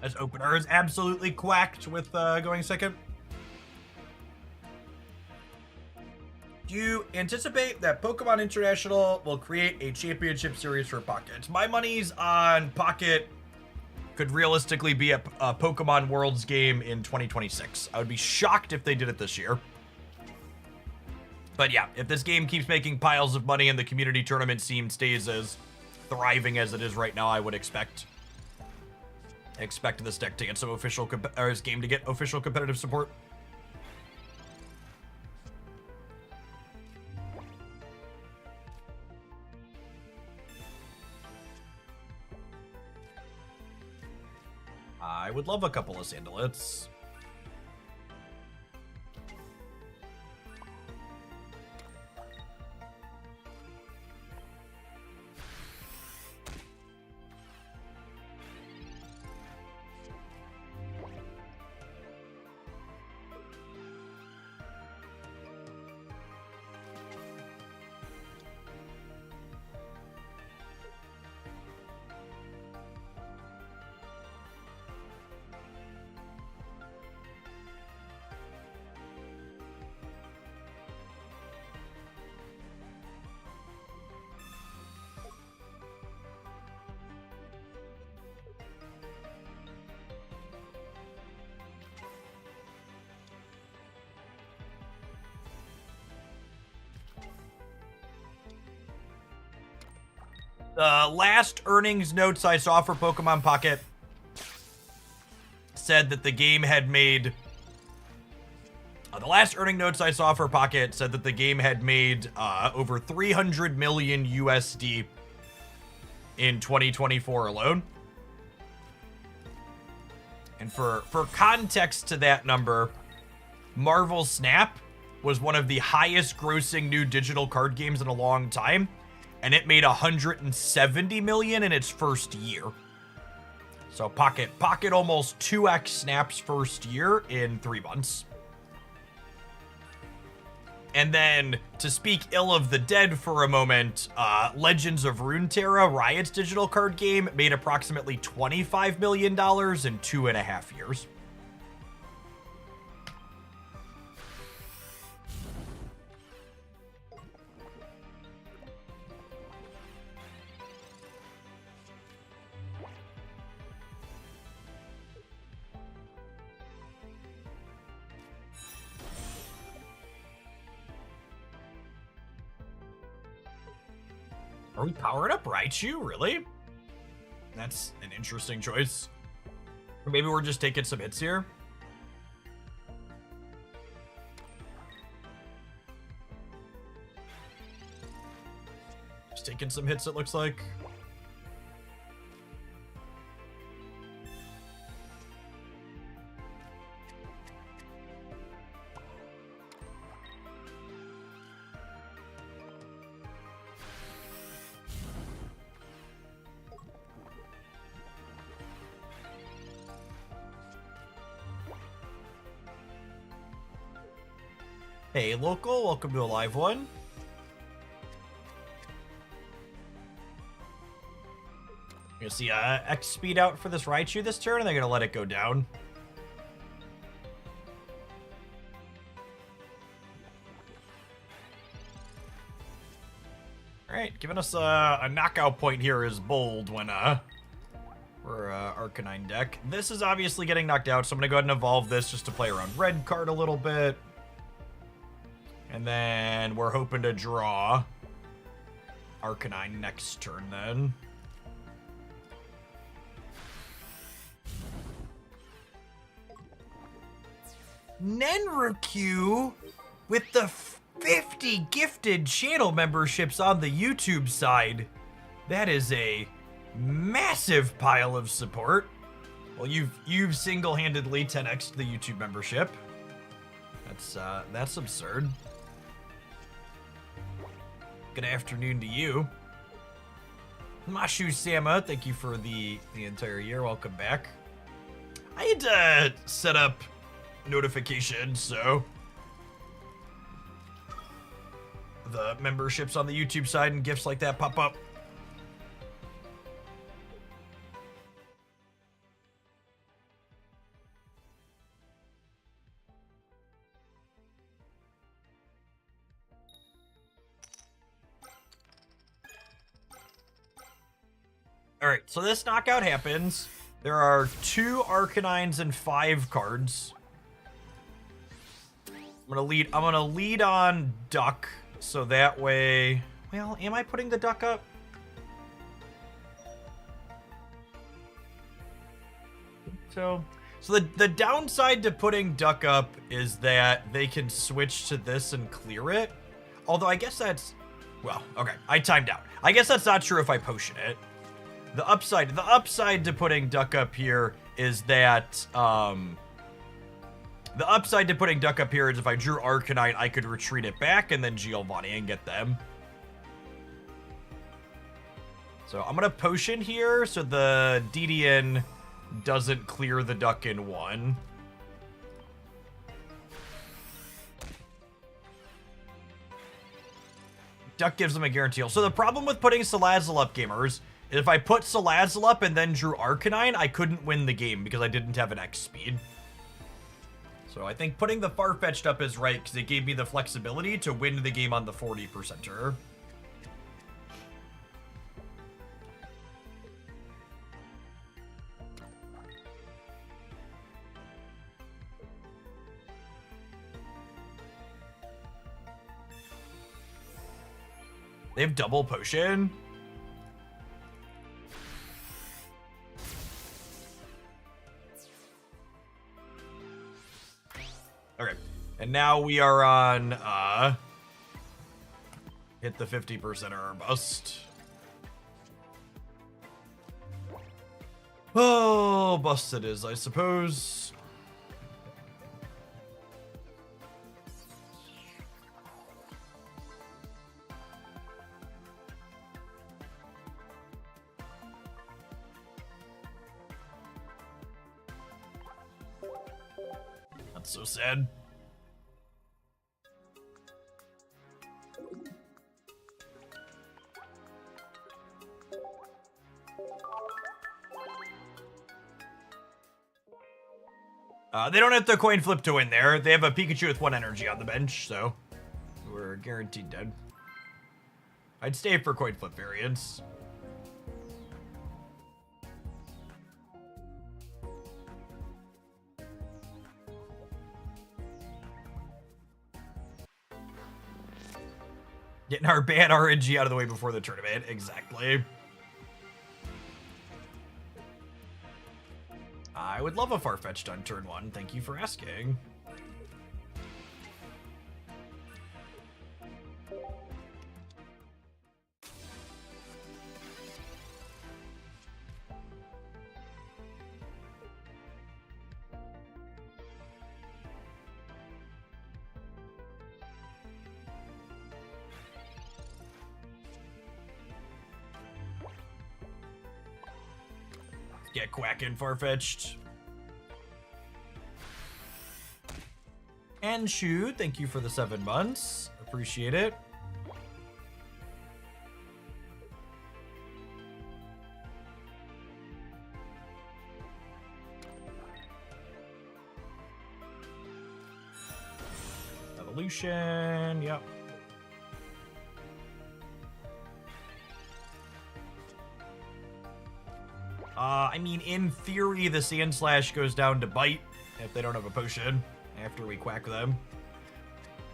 As opener is absolutely quacked with going second. Do you anticipate that Pokemon International will create a championship series for Pocket? My money's on Pocket could realistically be a Pokemon Worlds game in 2026. I would be shocked if they did it this year. But yeah, if this game keeps making piles of money and the community tournament scene stays as thriving as it is right now, I would expect this deck to get some official, or this game to get official competitive support. I would love a couple of Sandalets. The last earnings notes I saw for Pokemon Pocket said that the game had made... the last earning notes I saw for Pocket said that the game had made over 300 million USD in 2024 alone. And for context to that number, Marvel Snap was one of the highest grossing new digital card games in a long time, and it made 170 million in its first year. So Pocket almost 2x Snap's first year in 3 months. And then, to speak ill of the dead for a moment, Legends of Runeterra, Riot's digital card game, made approximately $25 million in 2.5 years. Are we powering up Raichu? Really? That's an interesting choice. Or maybe we're just taking some hits here. Just taking some hits, it looks like. Hey, local, welcome to a live one. You're gonna see X speed out for this Raichu this turn, and they're gonna let it go down. Alright, giving us a knockout point here is bold when we're Arcanine deck. This is obviously getting knocked out, so I'm gonna go ahead and evolve this just to play around red card a little bit. And then we're hoping to draw Arcanine next turn then. Nenrikyu with the 50 gifted channel memberships on the YouTube side. That is a massive pile of support. Well, you've single-handedly 10x'd the YouTube membership. That's absurd. Good afternoon to you. Mashu Sama, thank you for the entire year. Welcome back. I had to set up notifications, so the memberships on the YouTube side and gifts like that pop up. Alright, so this knockout happens. There are 2 Arcanines and 5 cards. I'm gonna lead on Duck, so that way... Well, am I putting the Duck up? So the downside to putting Duck up is that they can switch to this and clear it. Although I guess that's... Well, okay, I timed out. I guess that's not true if I potion it. The upside to putting Duck up here is that, the upside to putting Duck up here is if I drew Arcanine, I could retreat it back and then Giovanni and get them. So I'm gonna potion here so the DDN doesn't clear the Duck in one. Duck gives them a guarantee. So the problem with putting Salazzle up, gamers, if I put Salazzle up and then drew Arcanine, I couldn't win the game because I didn't have an X speed. So I think putting the Farfetch'd up is right because it gave me the flexibility to win the game on the 40%er. They have double potion. Okay, and now we are on, hit the 50% or bust. Oh, bust it is, I suppose. That's so sad. They don't have to coin flip to win there. They have a Pikachu with 1 energy on the bench, so we're guaranteed dead. I'd stay for coin flip variants. Getting our bad RNG out of the way before the tournament. Exactly. I would love a Farfetch'd on turn 1. Thank you for asking. Get quacking, Farfetch'd. And Shu, thank you for the 7 months. Appreciate it. Evolution, yep. I mean, in theory, the Sand Slash goes down to Bite if they don't have a potion after we quack them.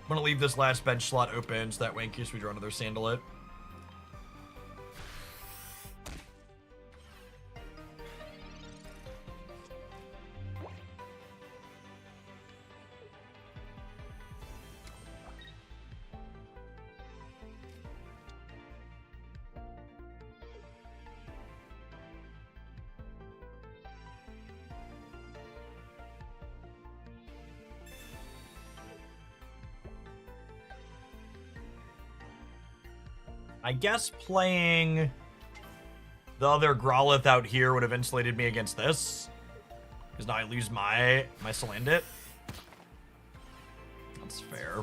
I'm gonna leave this last bench slot open so that way in case we draw another Sandalit. I guess playing the other Growlithe out here would have insulated me against this. Because now I lose my Salandit. That's fair.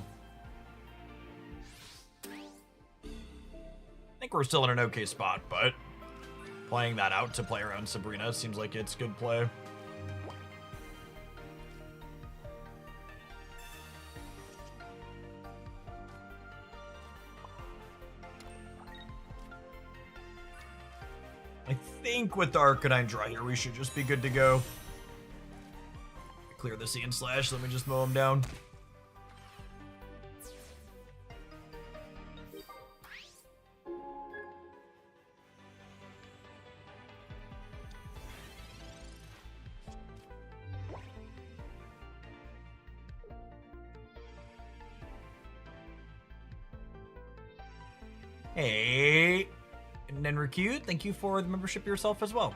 I think we're still in an okay spot, but playing that out to play around Sabrina seems like it's good play. I think with the Arcanine draw here, we should just be good to go. Clear the Sand Slash, let me just mow him down. Hey, Nenrikute, thank you for the membership yourself as well.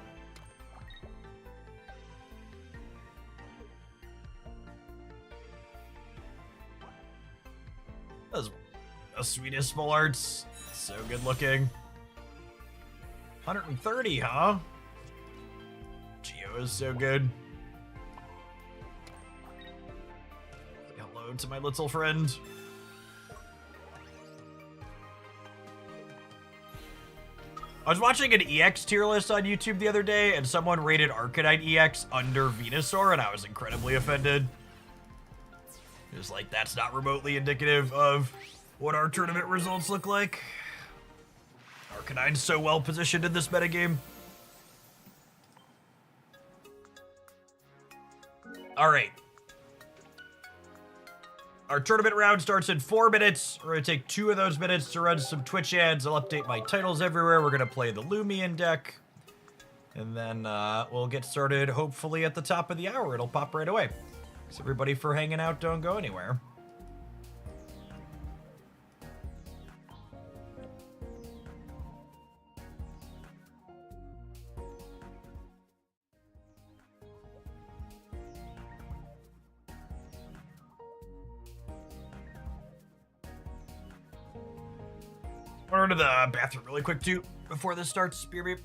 That was the sweetest full arts. So good looking. 130, huh? Geo is so good. Say hello to my little friend. I was watching an EX tier list on YouTube the other day, and someone rated Arcanine EX under Venusaur, and I was incredibly offended. It was like, that's not remotely indicative of what our tournament results look like. Arcanine's so well positioned in this metagame. Alright. Our tournament round starts in 4 minutes. We're going to take 2 of those minutes to run some Twitch ads. I'll update my titles everywhere. We're going to play the Lumion deck. And then we'll get started hopefully at the top of the hour. It'll pop right away. Thanks everybody for hanging out. Don't go anywhere. I'm gonna run to the bathroom really quick too before this starts. Beep beep.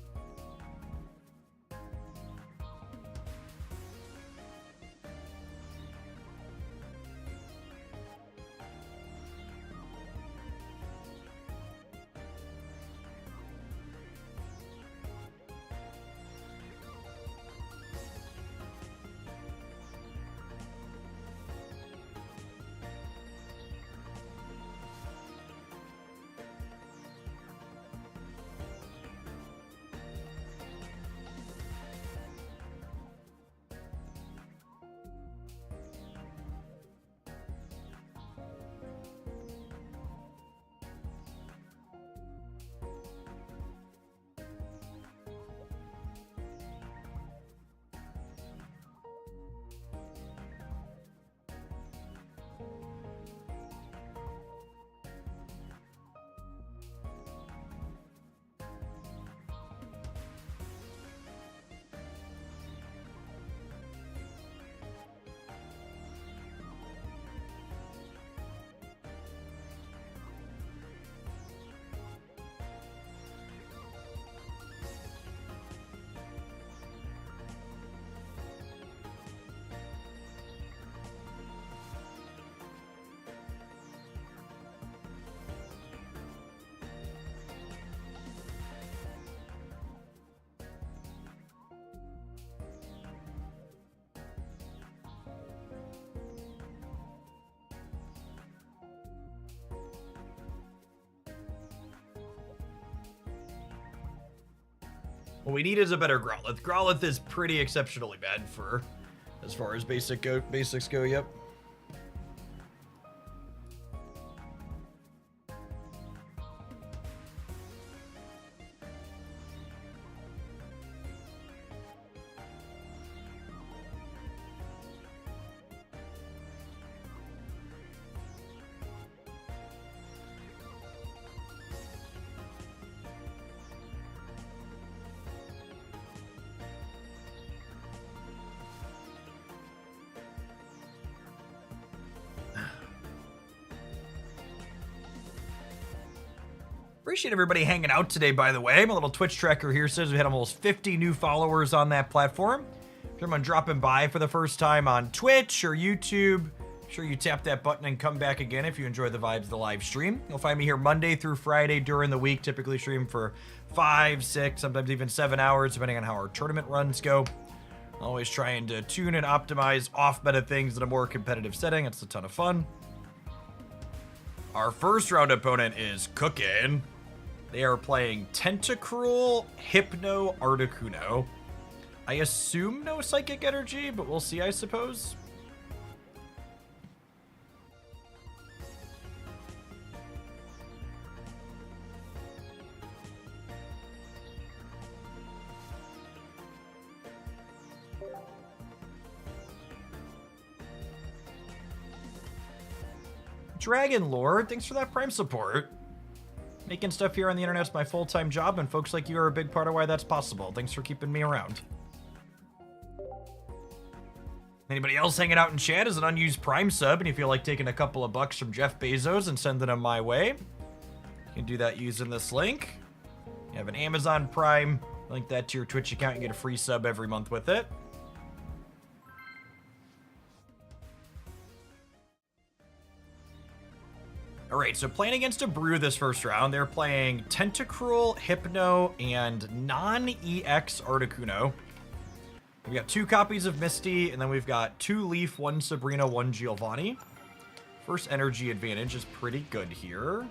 What we need is a better Growlithe. Growlithe is pretty exceptionally bad for as far as basics go, yep. Appreciate everybody hanging out today, by the way. My little Twitch tracker here says we had almost 50 new followers on that platform. If you're dropping by for the first time on Twitch or YouTube, make sure you tap that button and come back again if you enjoy the vibes of the live stream. You'll find me here Monday through Friday during the week, typically stream for 5, 6, sometimes even 7 hours, depending on how our tournament runs go. Always trying to tune and optimize off-meta things in a more competitive setting. It's a ton of fun. Our first round opponent is Cookin'. They are playing Tentacruel, Hypno, Articuno. I assume no Psychic Energy, but we'll see, I suppose. Dragon Lord, thanks for that Prime support. Making stuff here on the internet's my full-time job, and folks like you are a big part of why that's possible. Thanks for keeping me around. Anybody else hanging out in chat is an unused Prime sub, and you feel like taking a couple of bucks from Jeff Bezos and sending them my way, you can do that using this link. You have an Amazon Prime, link that to your Twitch account, you get a free sub every month with it. All right, so playing against a Brew this first round, they're playing Tentacruel, Hypno, and non-EX Articuno. We've got 2 copies of Misty, and then we've got 2 Leaf, 1 Sabrina, 1 Giovanni. First energy advantage is pretty good here.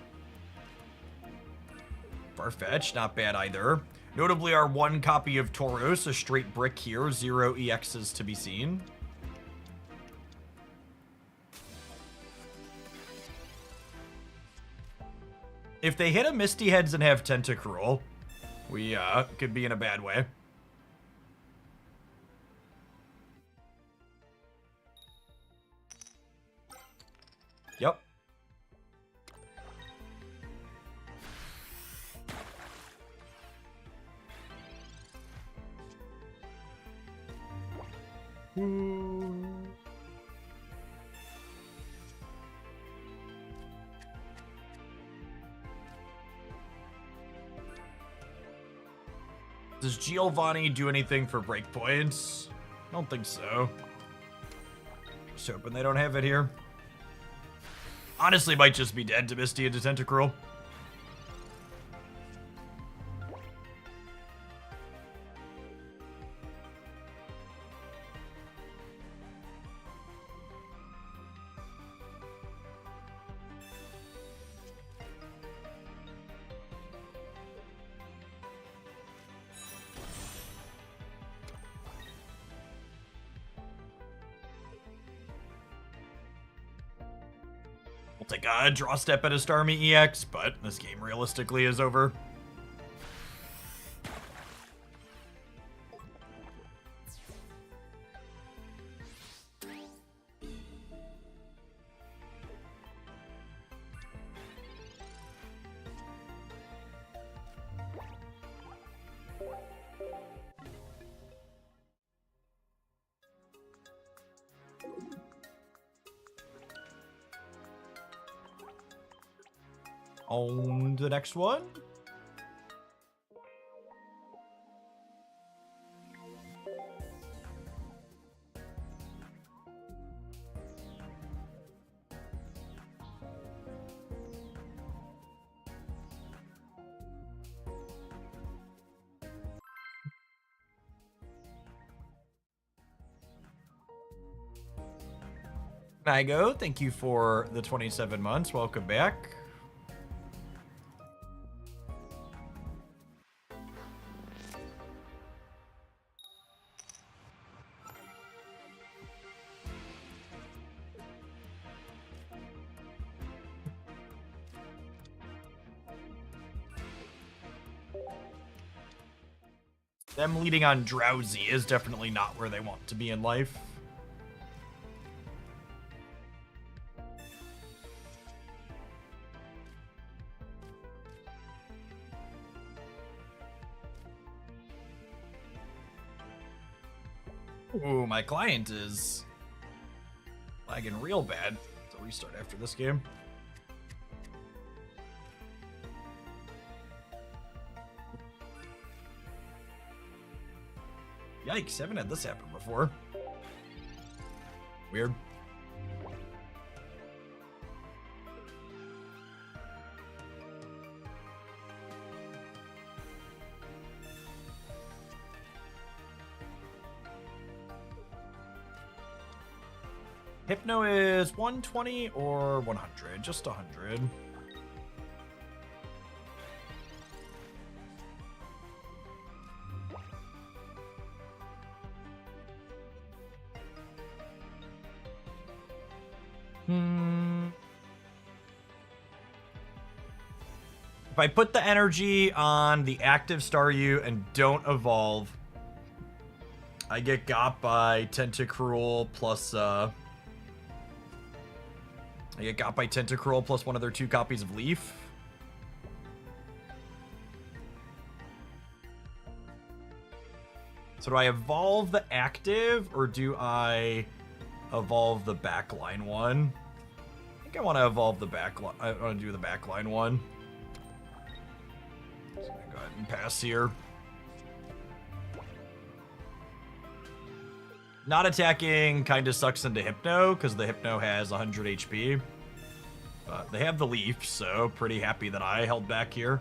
Farfetch, not bad either. Notably, our 1 copy of Tauros, a straight brick here, 0 EXs to be seen. If they hit a Misty Heads and have Tentacruel, we could be in a bad way. Yep. Does Giovanni do anything for breakpoints? I don't think so. Just hoping they don't have it here. Honestly, might just be dead to Misty and to Tentacruel. Take a draw step at a Starmie EX, but this game realistically is over. On to the next one. Nigo, thank you for the 27 months. Welcome back. Them leading on Drowsy is definitely not where they want to be in life. Ooh, my client is lagging real bad. So restart after this game. Yikes, haven't had this happen before. Weird. Hypno is 120 or 100? Just 100. If I put the energy on the active Staryu and don't evolve, I get got by Tentacruel plus I get got by Tentacruel plus one of their 2 copies of Leaf. So do I evolve the active or do I evolve the backline one? I think I want to evolve the backline. I want to do the backline one. So I'm gonna go ahead and pass here. Not attacking kind of sucks into Hypno because the Hypno has 100 HP. But they have the Leaf, so pretty happy that I held back here.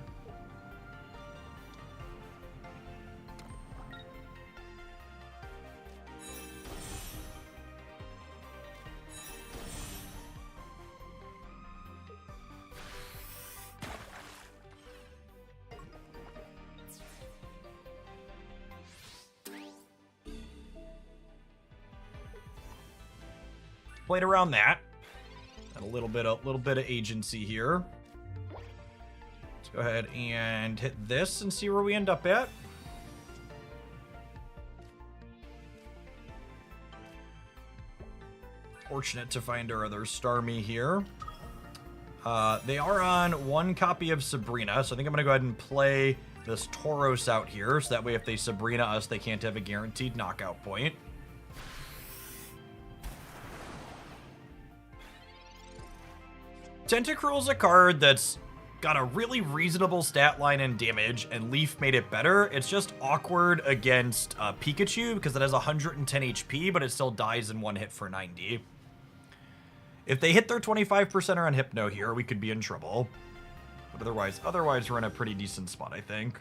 Played around that. Got a little bit of agency here. Let's go ahead and hit this and see where we end up at. Fortunate to find our other Starmie here. They are on 1 copy of Sabrina, so I think I'm gonna go ahead and play this Tauros out here, so that way if they Sabrina us, they can't have a guaranteed knockout point. Tentacruel's a card that's got a really reasonable stat line and damage, and Leaf made it better. It's just awkward against Pikachu because it has 110 HP, but it still dies in 1 hit for 90. If they hit their 25% on Hypno here, we could be in trouble. But otherwise we're in a pretty decent spot, I think.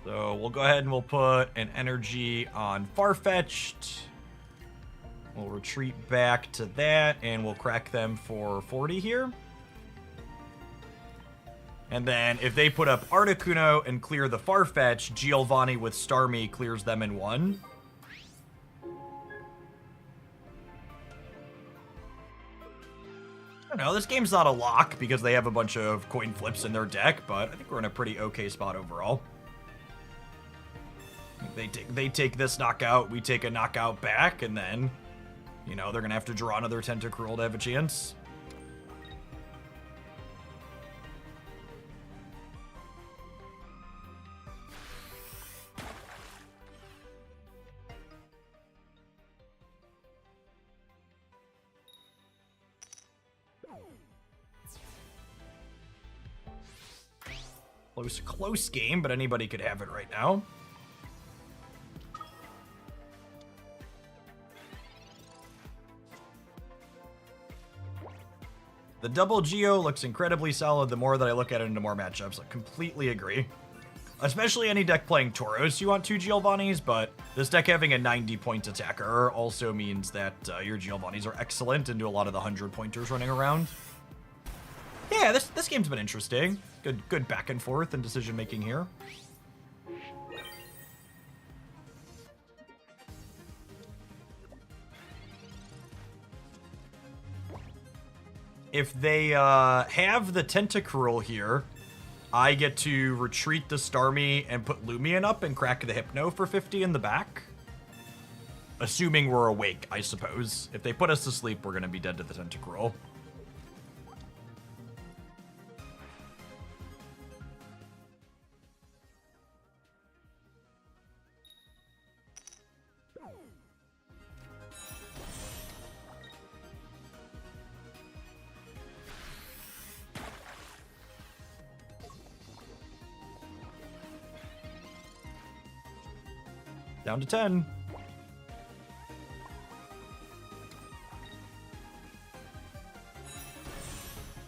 So we'll go ahead and we'll put an energy on Farfetch'd. We'll retreat back to that, and we'll crack them for 40 here. And then if they put up Articuno and clear the Farfetch, Giovanni with Starmie clears them in 1. I don't know, this game's not a lock because they have a bunch of coin flips in their deck, but I think we're in a pretty okay spot overall. They take this knockout, we take a knockout back, and then, you know, they're gonna have to draw another Tentacruel to have a chance. Close game, but anybody could have it right now. The double Geo looks incredibly solid the more that I look at it into more matchups. I completely agree. Especially any deck playing Tauros, you want 2 Giovannis, but this deck having a 90-point attacker also means that your Giovannis are excellent into a lot of the 100-pointers running around. Yeah, this game's been interesting. Good back and forth and decision making here. If they have the Tentacruel here, I get to retreat the Starmie and put Lumion up and crack the Hypno for 50 in the back. Assuming we're awake, I suppose. If they put us to sleep, we're going to be dead to the Tentacruel. Down to 10.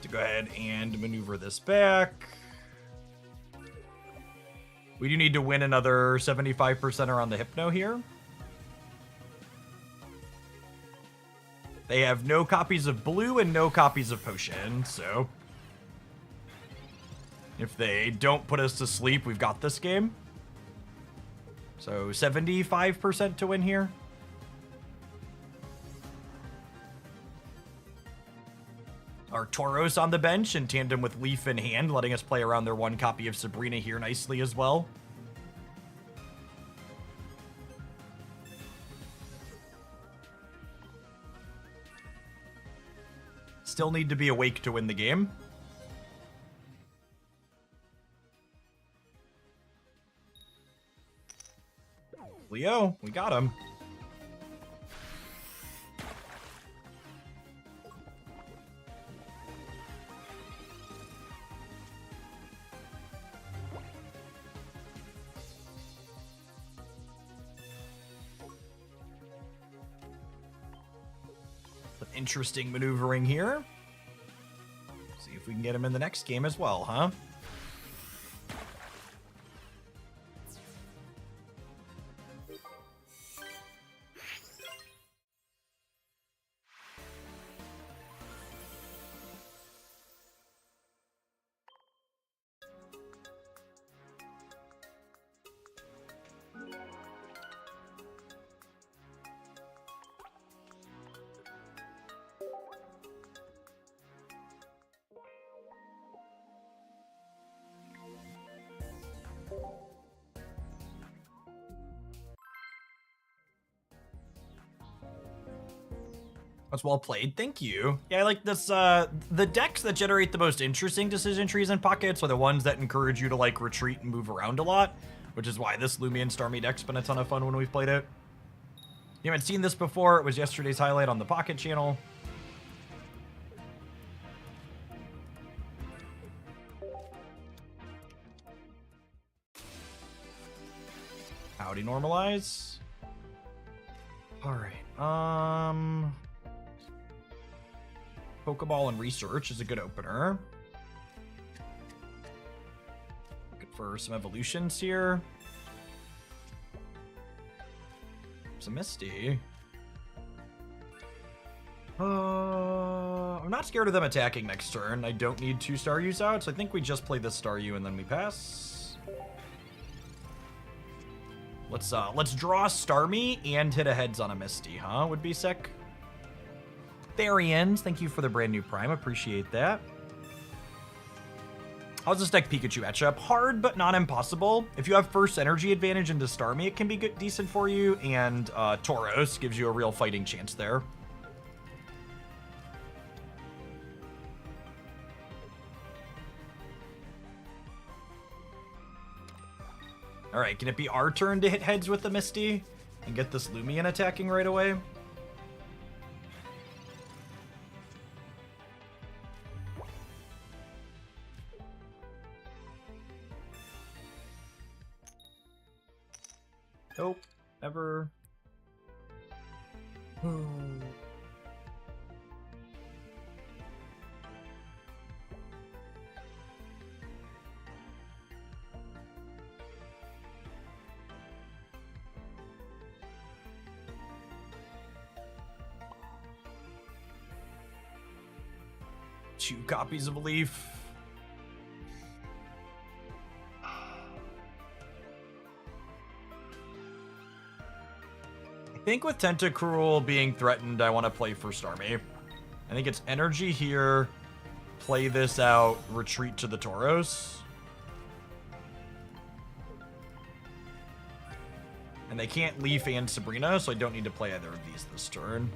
To go ahead and maneuver this back. We do need to win another 75% around the Hypno here. They have no copies of blue and no copies of potion, so if they don't put us to sleep, we've got this game. So 75% to win here. Our Tauros on the bench in tandem with Leaf in hand, letting us play around their 1 copy of Sabrina here nicely as well. Still need to be awake to win the game. Leo, we got him. Some interesting maneuvering here. See if we can get him in the next game as well, huh? That's well played, thank you. Yeah, I like this, the decks that generate the most interesting decision trees and pockets are the ones that encourage you to, like, retreat and move around a lot, which is why this Lumion Starmie deck's been a ton of fun when we've played it. You haven't seen this before, it was yesterday's highlight on the Pocket channel. Howdy, normalize. Alright, Pokeball and Research is a good opener. Looking for some evolutions here. Some Misty. I'm not scared of them attacking next turn. I don't need 2 Staryus out, so I think we just play this Staryu and then we pass. Let's draw Starmie and hit a heads on a Misty, huh? Would be sick. Therians, thank you for the brand new Prime. Appreciate that. How's this deck Pikachu matchup? Hard, but not impossible. If you have first energy advantage into Starmie, it can be good, decent for you, and Tauros gives you a real fighting chance there. All right, can it be our turn to hit heads with the Misty and get this Lumion attacking right away? Nope, never. 2 copies of Leaf. I think with Tentacruel being threatened, I want to play First Army. I think it's energy here, play this out, retreat to the Tauros. And they can't Leaf and Sabrina, so I don't need to play either of these this turn.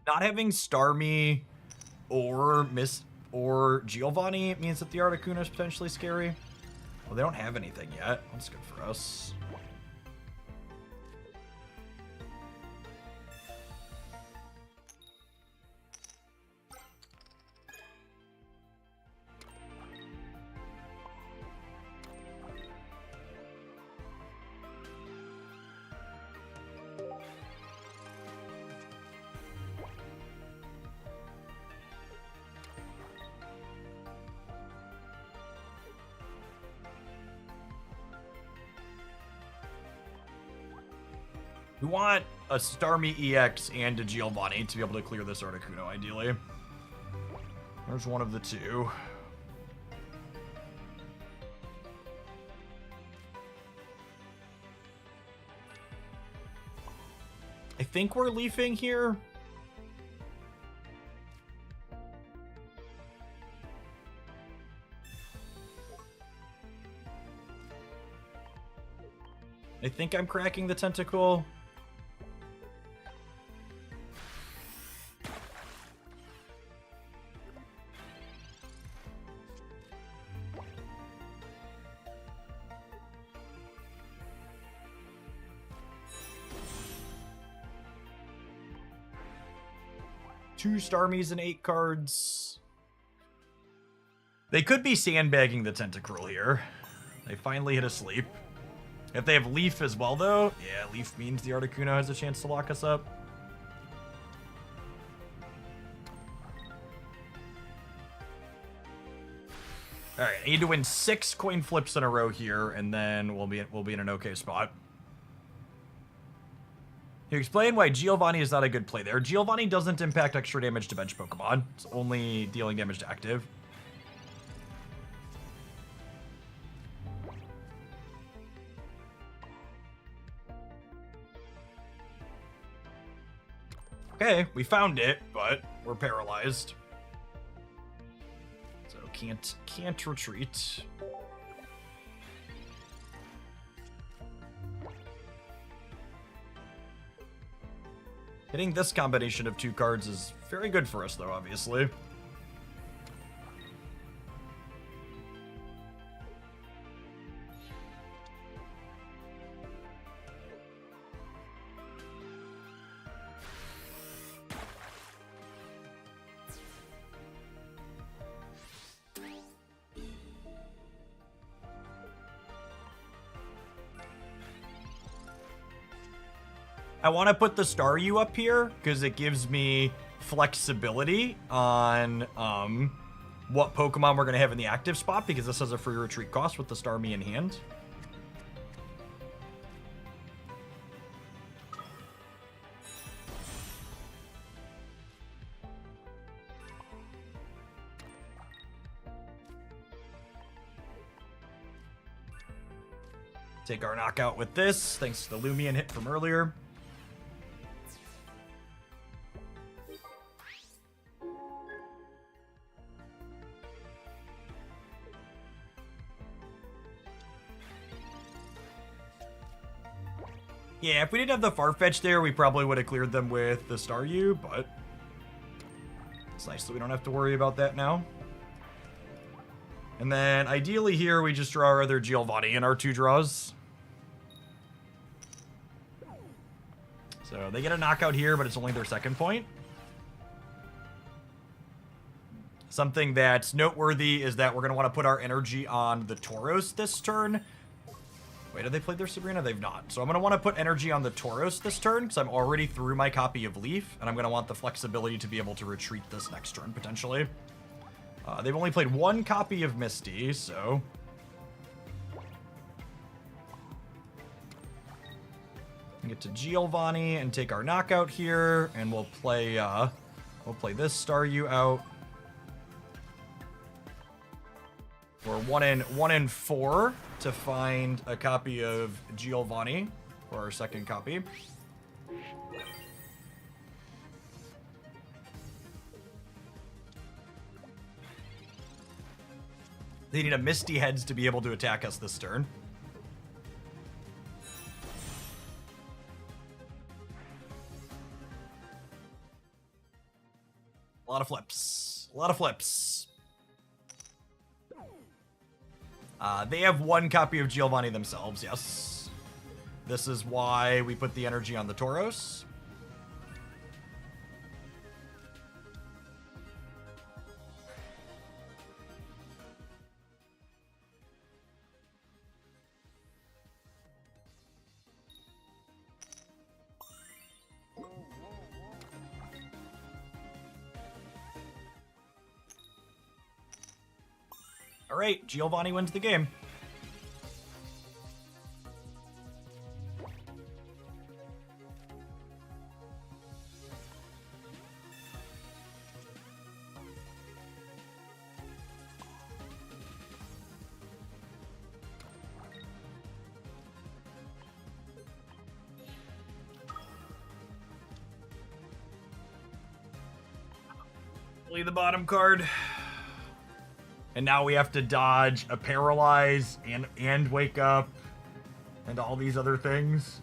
Not having Starmie or Giovanni means that the Articuno is potentially scary. Well, they don't have anything yet. That's good for us. We want a Starmie EX and a Giovanni to be able to clear this Articuno, ideally. There's one of the two. I think we're leafing here. I think I'm cracking the Tentacle. Two Starmies and 8 cards. They could be sandbagging the Tentacruel here. They finally hit a sleep. If they have Leaf as well, though, yeah, Leaf means the Articuno has a chance to lock us up. All right, I need to win 6 coin flips in a row here, and then we'll be in an okay spot. You explain why Giovanni is not a good play there. Giovanni doesn't impact extra damage to bench Pokemon. It's only dealing damage to active. Okay, we found it, but we're paralyzed. So can't retreat. Hitting this combination of 2 cards is very good for us, though, obviously. I want to put the Staryu up here because it gives me flexibility on what Pokemon we're going to have in the active spot, because this has a free retreat cost with the Starmie in hand. Take our knockout with this, thanks to the Lumion hit from earlier. Yeah, if we didn't have the Farfetch there, we probably would have cleared them with the Staryu, but it's nice that we don't have to worry about that now. And then, ideally here, we just draw our other Giovanni in our 2 draws. So they get a knockout here, but it's only their 2nd point. Something that's noteworthy is that we're going to want to put our energy on the Tauros this turn, Wait, have they played their Sabrina? They've not. So I'm going to want to put energy on the Tauros this turn because I'm already through my copy of Leaf, and I'm going to want the flexibility to be able to retreat this next turn, potentially. They've only played one copy of Misty, so... Get to Giovanni and take our knockout here, and we'll play this Staryu out. We're one in 4 to find a copy of Giovanni for our second copy. They need a Misty Heads to be able to attack us this turn. A lot of flips. A lot of flips. They have one copy of Giovanni themselves, yes. This is why we put the energy on the Tauros. All right, Giovanni wins the game. Play the bottom card. And now we have to dodge a paralyze and wake up and all these other things.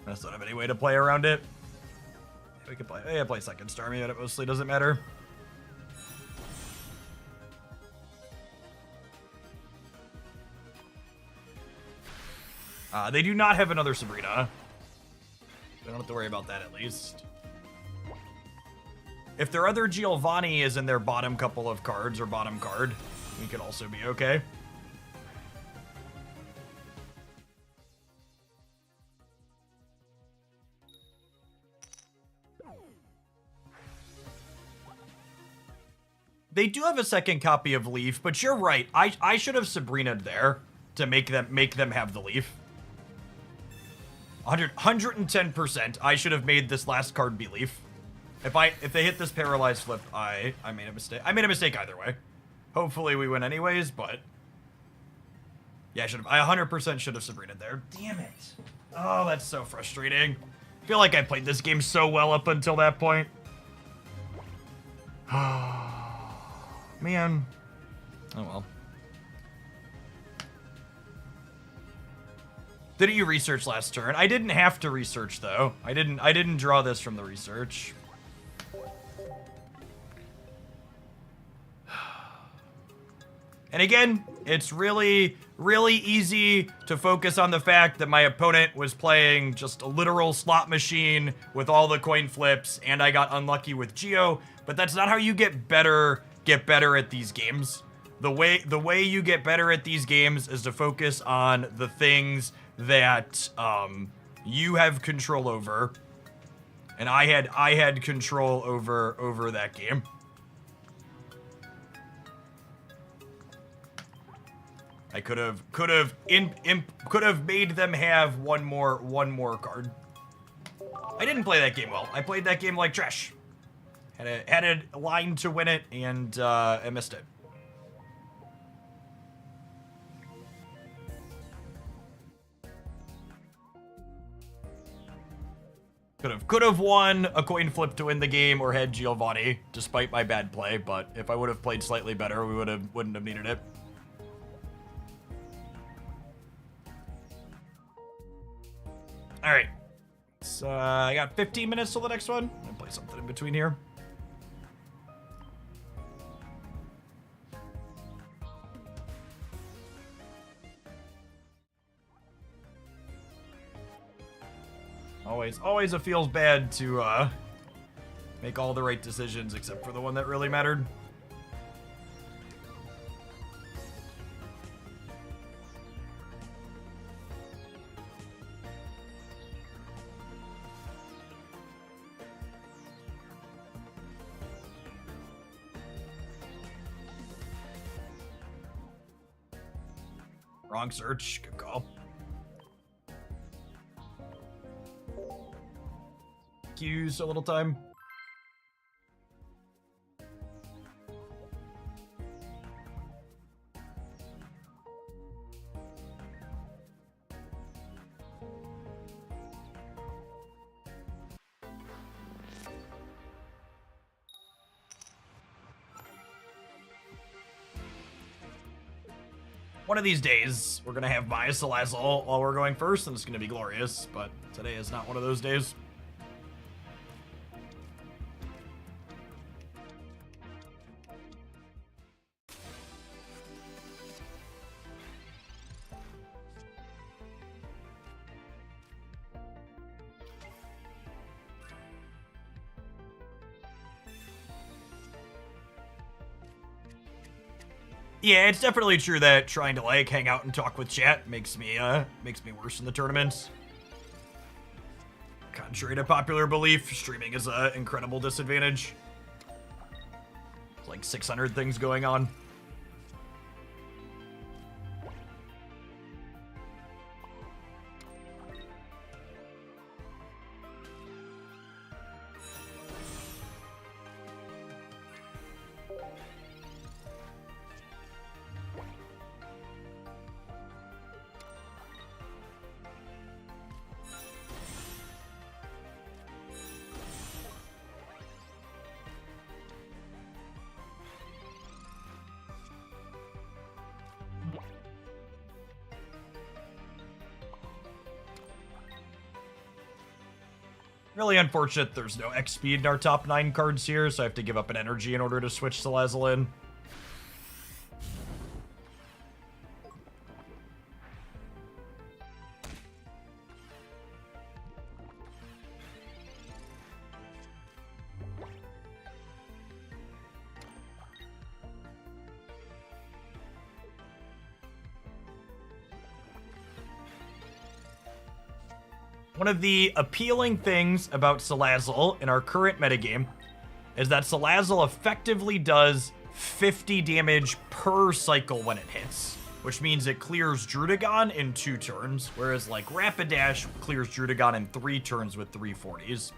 I just don't have any way to play around it. We could play second Starmie, but it mostly doesn't matter. They do not have another Sabrina. I don't have to worry about that at least. If their other Giovanni is in their bottom couple of cards or bottom card, we could also be okay. They do have a second copy of Leaf, but you're right. I should have Sabrina'd there to make them have the Leaf. 110%. I should have made this last card be Leaf. If they hit this paralyzed flip, I made a mistake. I made a mistake either way. Hopefully we win anyways, but yeah, I 100% should have Sabrina there. Damn it. Oh, that's so frustrating. I feel like I played this game so well up until that point. Man. Oh well. Didn't you research last turn? I didn't have to research though. I didn't draw this from the research. And again, it's really, really easy to focus on the fact that my opponent was playing just a literal slot machine with all the coin flips, and I got unlucky with Geo, but that's not how you get better at these games. The way you get better at these games is to focus on the things that you have control over. And I had control over that game. I could have made them have one more card. I didn't play that game well. I played that game like trash. Had a line to win it, and I missed it. Could have won a coin flip to win the game or had Giovanni, despite my bad play. But if I would have played slightly better, we wouldn't have needed it. All right, so I got 15 minutes till the next one. I'm gonna play something in between here. Always it feels bad to make all the right decisions except for the one that really mattered. Wrong search. Good call. Use a little time. One of these days, we're gonna have Maya Salazzle while we're going first, and it's gonna be glorious, but today is not one of those days. Yeah, it's definitely true that trying to like hang out and talk with chat makes me worse in the tournaments. Contrary to popular belief, streaming is an incredible disadvantage. It's like 600 things going on. Really unfortunate there's no X speed in our top 9 cards here, so I have to give up an energy in order to switch Salazzle in. One of the appealing things about Salazzle in our current metagame is that Salazzle effectively does 50 damage per cycle when it hits, which means it clears Druddigon in 2 turns, whereas like Rapidash clears Druddigon in 3 turns with 340s.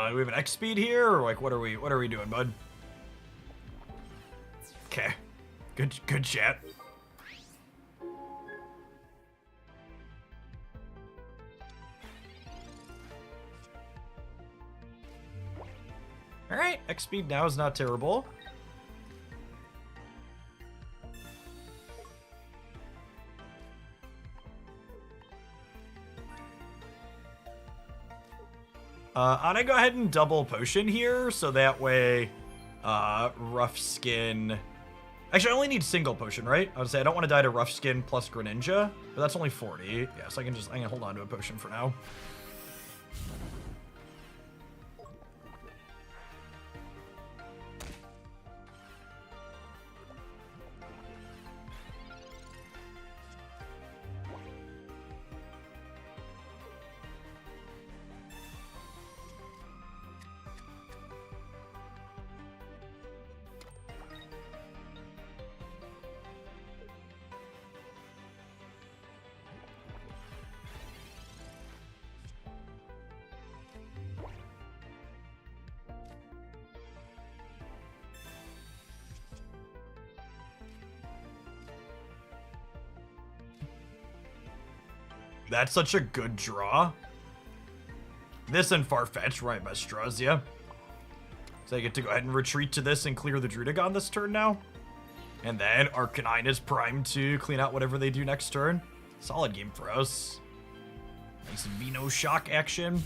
Do we have an X speed here, or like what are we doing, bud? Okay. Good chat. Alright, X speed now is not terrible. I'm gonna go ahead and double potion here, so that way, rough skin. Actually, I only need single potion, right? I would say I don't want to die to rough skin plus Greninja, but that's only 40. Yeah, so I can hold on to a potion for now. That's such a good draw. This and Farfetch were my best draws, yeah. So I get to go ahead and retreat to this and clear the Druddigon this turn now. And then Arcanine is primed to clean out whatever they do next turn. Solid game for us. Nice Veno Shock action.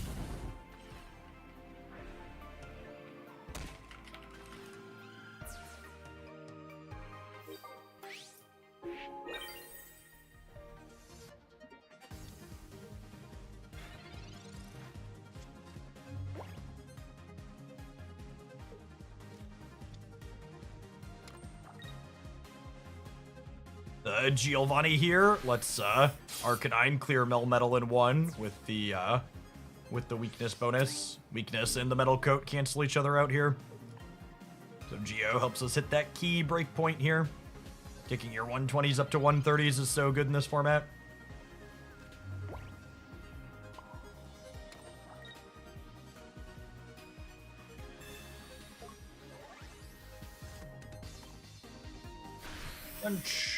Giovanni here. Let's Arcanine clear Melmetal in one with the weakness bonus. Weakness and the metal coat cancel each other out here. So Geo helps us hit that key break point here. Kicking your 120s up to 130s is so good in this format. Punch.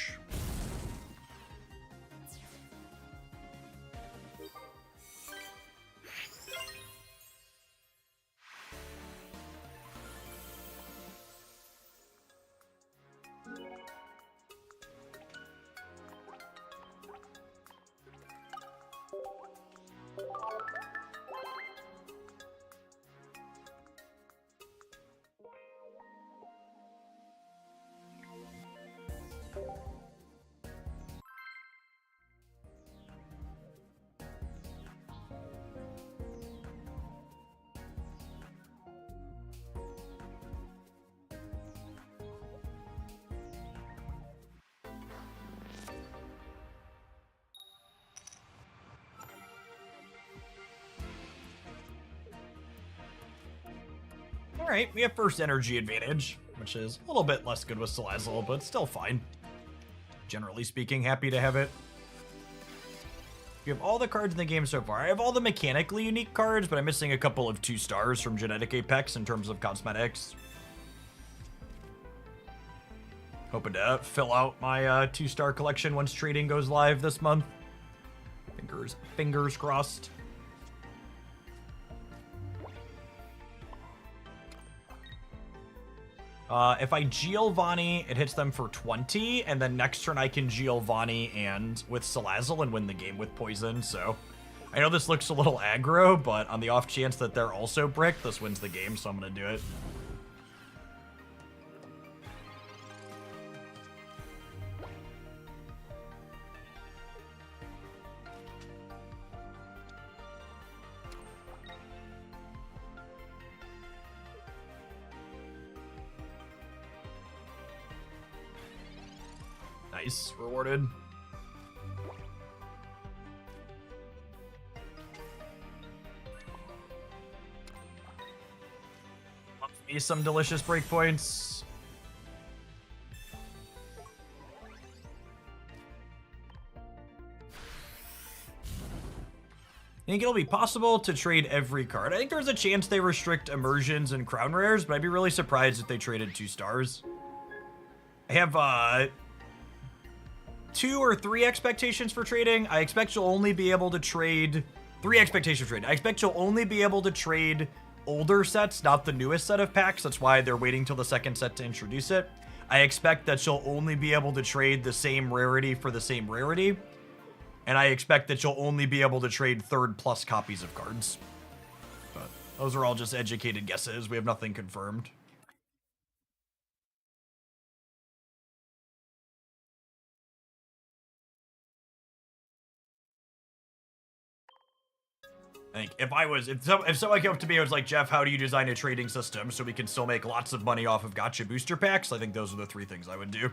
Alright, we have first energy advantage, which is a little bit less good with Salazzle, but still fine. Generally speaking, happy to have it. You have all the cards in the game so far. I have all the mechanically unique cards, but I'm missing a couple of 2 stars from Genetic Apex in terms of cosmetics. Hoping to fill out my 2-star collection once trading goes live this month. Fingers crossed. If I Giovanni, it hits them for 20, and then next turn I can Giovanni and with Salazzle and win the game with poison, so I know this looks a little aggro, but on the off chance that they're also brick, this wins the game, so I'm gonna do it. Nice, rewarded. Love me some delicious breakpoints. I think it'll be possible to trade every card. I think there's a chance they restrict immersions and crown rares, but I'd be really surprised if they traded 2 stars. I have 2 or 3 expectations for trading. I expect you'll only be able to trade 3 expectations for trading. I expect you'll only be able to trade older sets, not the newest set of packs. That's why they're waiting till the second set to introduce it. I expect that you'll only be able to trade the same rarity for the same rarity. And I expect that you'll only be able to trade 3rd plus copies of cards. But those are all just educated guesses. We have nothing confirmed. I think if someone came up to me and was like, Jeff, how do you design a trading system so we can still make lots of money off of gacha booster packs? I think those are the 3 things I would do.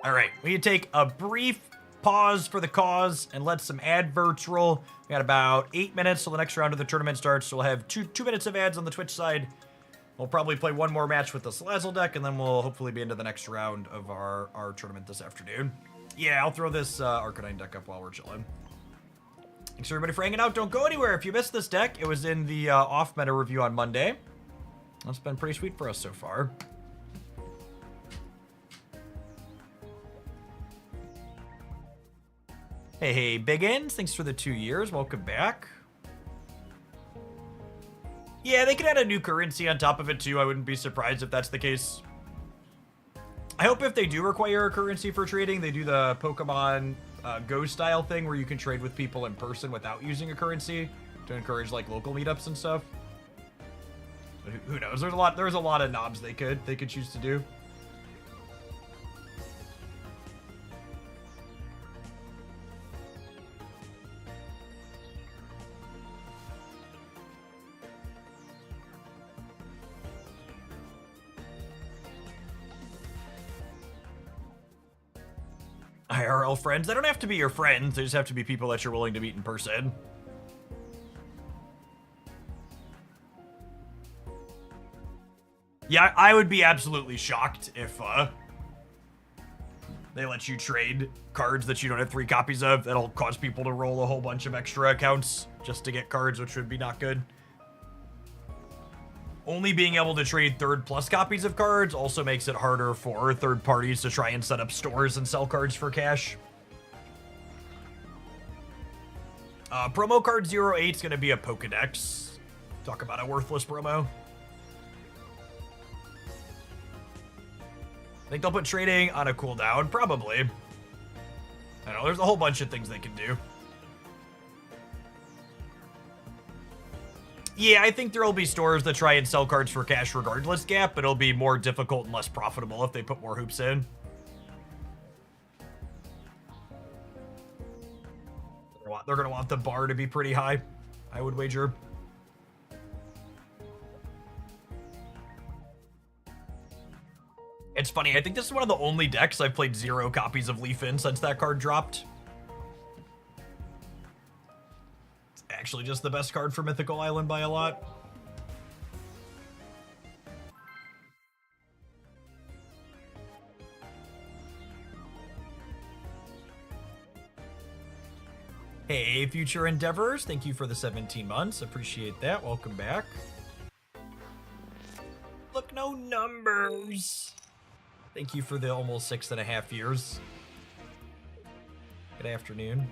All right, we can take a brief pause for the cause and let some adverts roll. We got about 8 minutes till the next round of the tournament starts, so we'll have two minutes of ads on the Twitch side. We'll probably play one more match with the Salazzle deck, and then we'll hopefully be into the next round of our tournament this afternoon. Yeah, I'll throw this Arcanine deck up while we're chilling. Thanks everybody for hanging out. Don't go anywhere. If you missed this deck, it was in the off-meta review on Monday. That's been pretty sweet for us so far. Hey, Biggins. Thanks for the 2 years. Welcome back. Yeah, they could add a new currency on top of it, too. I wouldn't be surprised if that's the case. I hope if they do require a currency for trading, they do the Pokemon Go style thing where you can trade with people in person without using a currency to encourage like local meetups and stuff. But who knows? There's a lot of knobs they could choose to do. IRL friends. They don't have to be your friends. They just have to be people that you're willing to meet in person. Yeah, I would be absolutely shocked if they let you trade cards that you don't have 3 copies of. That'll cause people to roll a whole bunch of extra accounts just to get cards, which would be not good. Only being able to trade 3rd plus copies of cards also makes it harder for third parties to try and set up stores and sell cards for cash. Promo card 08 is going to be a Pokedex. Talk about a worthless promo. Think they'll put trading on a cooldown? Probably. I know, there's a whole bunch of things they can do. Yeah, I think there'll be stores that try and sell cards for cash regardless, Gap, but it'll be more difficult and less profitable if they put more hoops in. They're going to want the bar to be pretty high, I would wager. It's funny, I think this is one of the only decks I've played 0 copies of Leaf in since that card dropped. It's actually just the best card for Mythical Island by a lot. Hey, Future Endeavors, thank you for the 17 months. Appreciate that. Welcome back. Look, no numbers. Thank you for the almost 6.5 years. Good afternoon.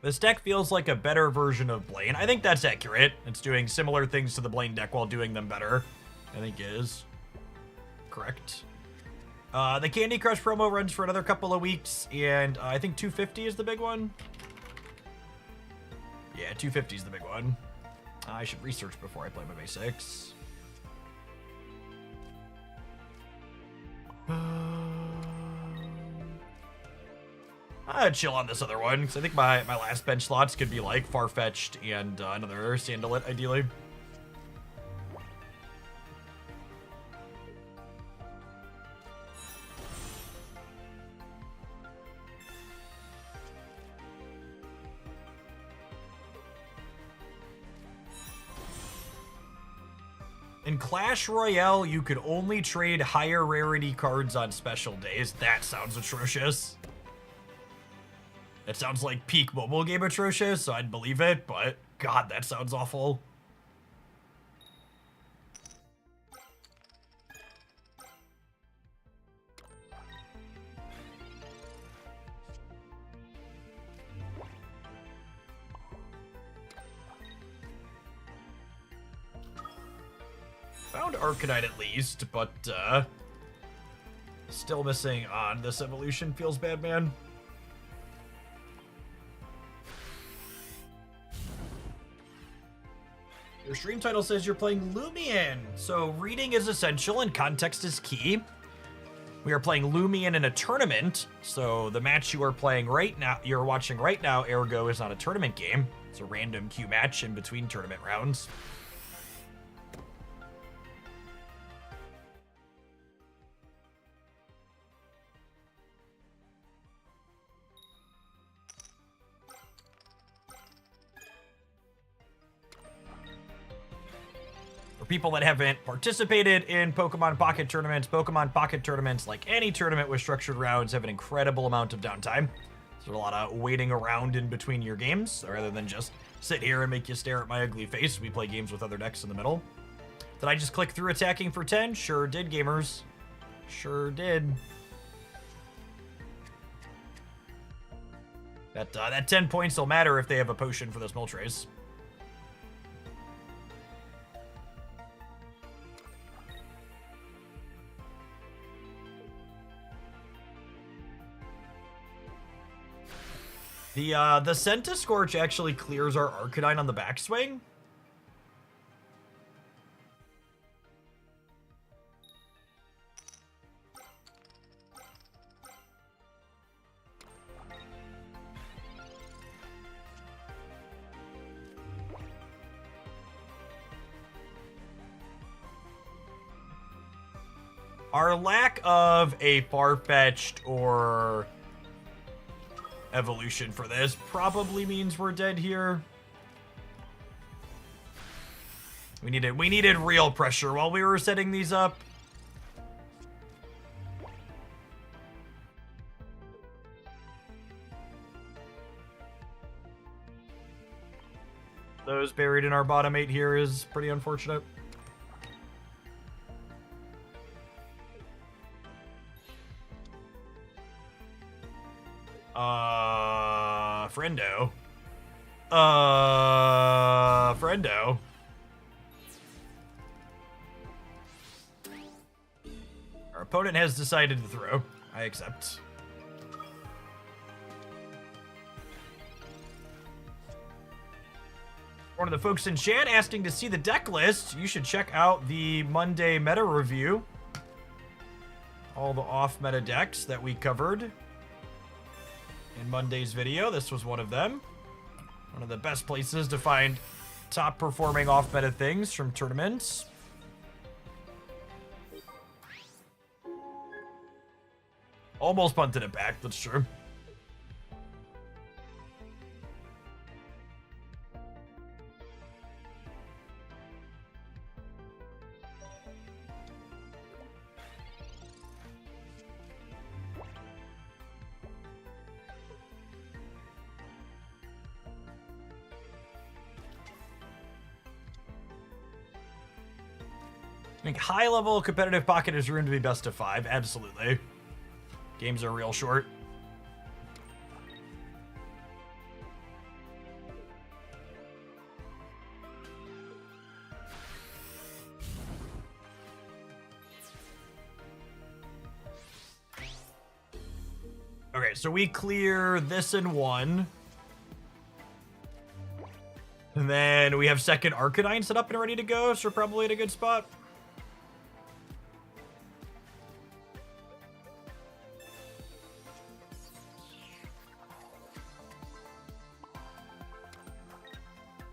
This deck feels like a better version of Blaine. I think that's accurate. It's doing similar things to the Blaine deck while doing them better. I think is correct. The Candy Crush promo runs for another couple of weeks, and I think 250 is the big one. Yeah, 250 is the big one. I should research before I play my basics. I'd chill on this other one, because I think my last bench slots could be like Farfetch'd and another Sandalit, ideally. In Clash Royale, you could only trade higher rarity cards on special days. That sounds atrocious. It sounds like peak mobile game atrocious, so I'd believe it, but God, that sounds awful. Found Arcanine at least, but still missing on this evolution. Feels bad, man. Your stream title says you're playing Lumion, so reading is essential and context is key. We are playing Lumion in a tournament, so the match you are playing right now, you're watching right now, ergo is not a tournament game. It's a random queue match in between tournament rounds. For people that haven't participated in Pokemon Pocket tournaments, like any tournament with structured rounds, have an incredible amount of downtime. So there's a lot of waiting around in between your games, rather than just sit here and make you stare at my ugly face. We play games with other decks in the middle. Did I just click through attacking for 10? Sure did, gamers. Sure did. That 10 points will matter if they have a potion for those Moltres. The Centiskorch actually clears our Arcanine on the backswing. Our lack of a far-fetched or evolution for this probably means we're dead here. We needed real pressure while we were setting these up. Those buried in our bottom 8 here is pretty unfortunate. Friendo. Friendo. Our opponent has decided to throw. I accept. One of the folks in chat asking to see the deck list. You should check out the Monday meta review. All the off-meta decks that we covered in Monday's video. This was one of them. One of the best places to find top-performing off-meta things from tournaments. Almost punted it back, that's true. I think high-level competitive pocket is room to be best of 5. Absolutely. Games are real short. Okay, so we clear this in 1. And then we have second Arcanine set up and ready to go, so we're probably in a good spot.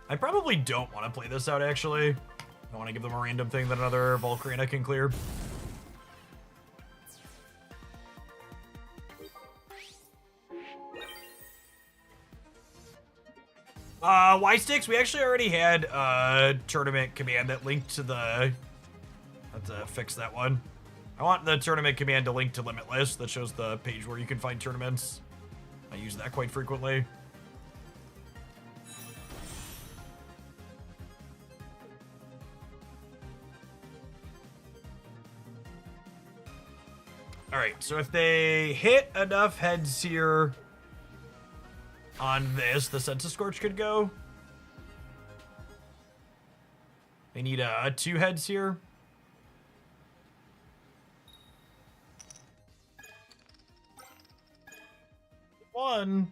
I probably don't want to play this out, actually. I want to give them a random thing that another Volcarina can clear. Y-Sticks, we actually already had a tournament command that linked to the... I have to fix that one. I want the tournament command to link to Limitless. That shows the page where you can find tournaments. I use that quite frequently. Alright, so if they hit enough heads here on this, the Census Scorch could go. They need 2 heads here. One.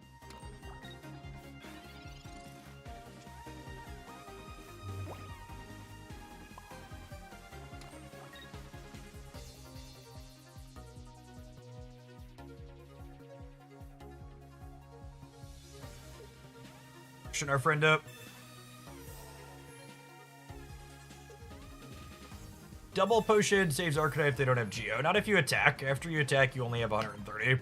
Our friend up. Double potion saves Arcanine if they don't have Geo. Not if you attack. After you attack, you only have 130.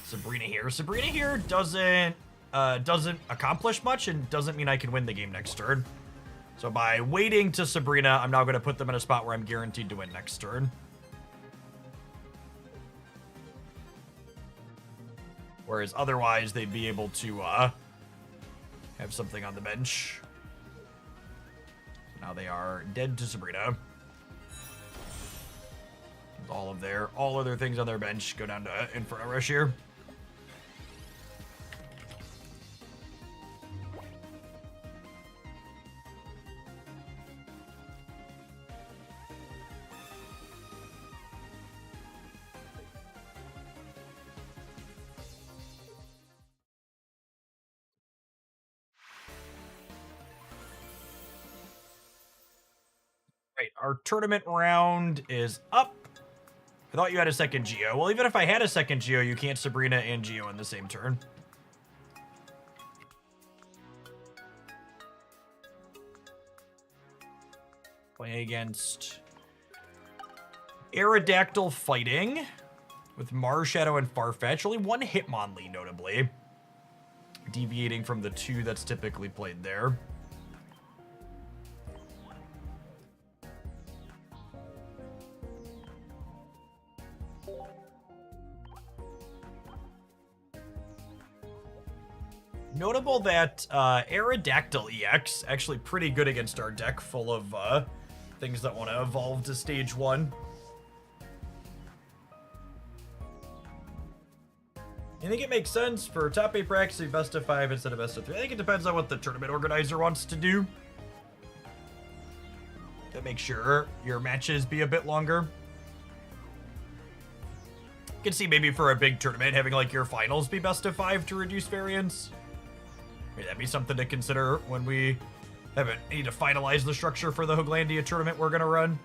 Sabrina here doesn't accomplish much and doesn't mean I can win the game next turn. So by waiting to Sabrina, I'm now going to put them in a spot where I'm guaranteed to win next turn. Whereas otherwise, they'd be able to have something on the bench. Now they are dead to Sabrina. All other things on their bench go down to Inferno Rush here. Right, our tournament round is up. I thought you had a second Geo. Well, even if I had a second Geo, you can't Sabrina and Geo in the same turn. Playing against Aerodactyl fighting with Marshadow and Farfetch. Only one Hitmonlee, notably. Deviating from the two that's typically played there. Notable that Aerodactyl EX actually pretty good against our deck full of things that want to evolve to stage 1. I think it makes sense for top 8 practice to be best of 5 instead of best of 3. I think it depends on what the tournament organizer wants to do. To make sure your matches be a bit longer. You can see maybe for a big tournament having like your finals be best of 5 to reduce variance. Maybe that'd be something to consider when we need to finalize the structure for the Hooglandia tournament we're gonna run.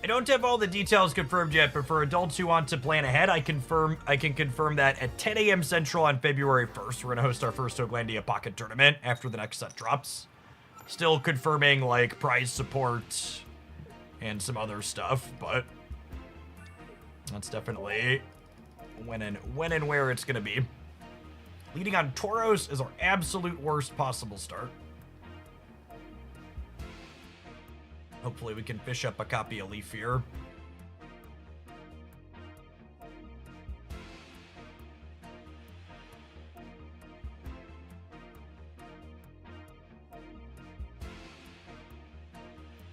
I don't have all the details confirmed yet, but for adults who want to plan ahead, I can confirm that at 10 a.m. Central on February 1st, we're going to host our first Hooglandia Pocket Tournament after the next set drops. Still confirming, like, prize support and some other stuff, but that's definitely when and where it's going to be. Leading on Tauros is our absolute worst possible start. Hopefully we can fish up a copy of Leaf here.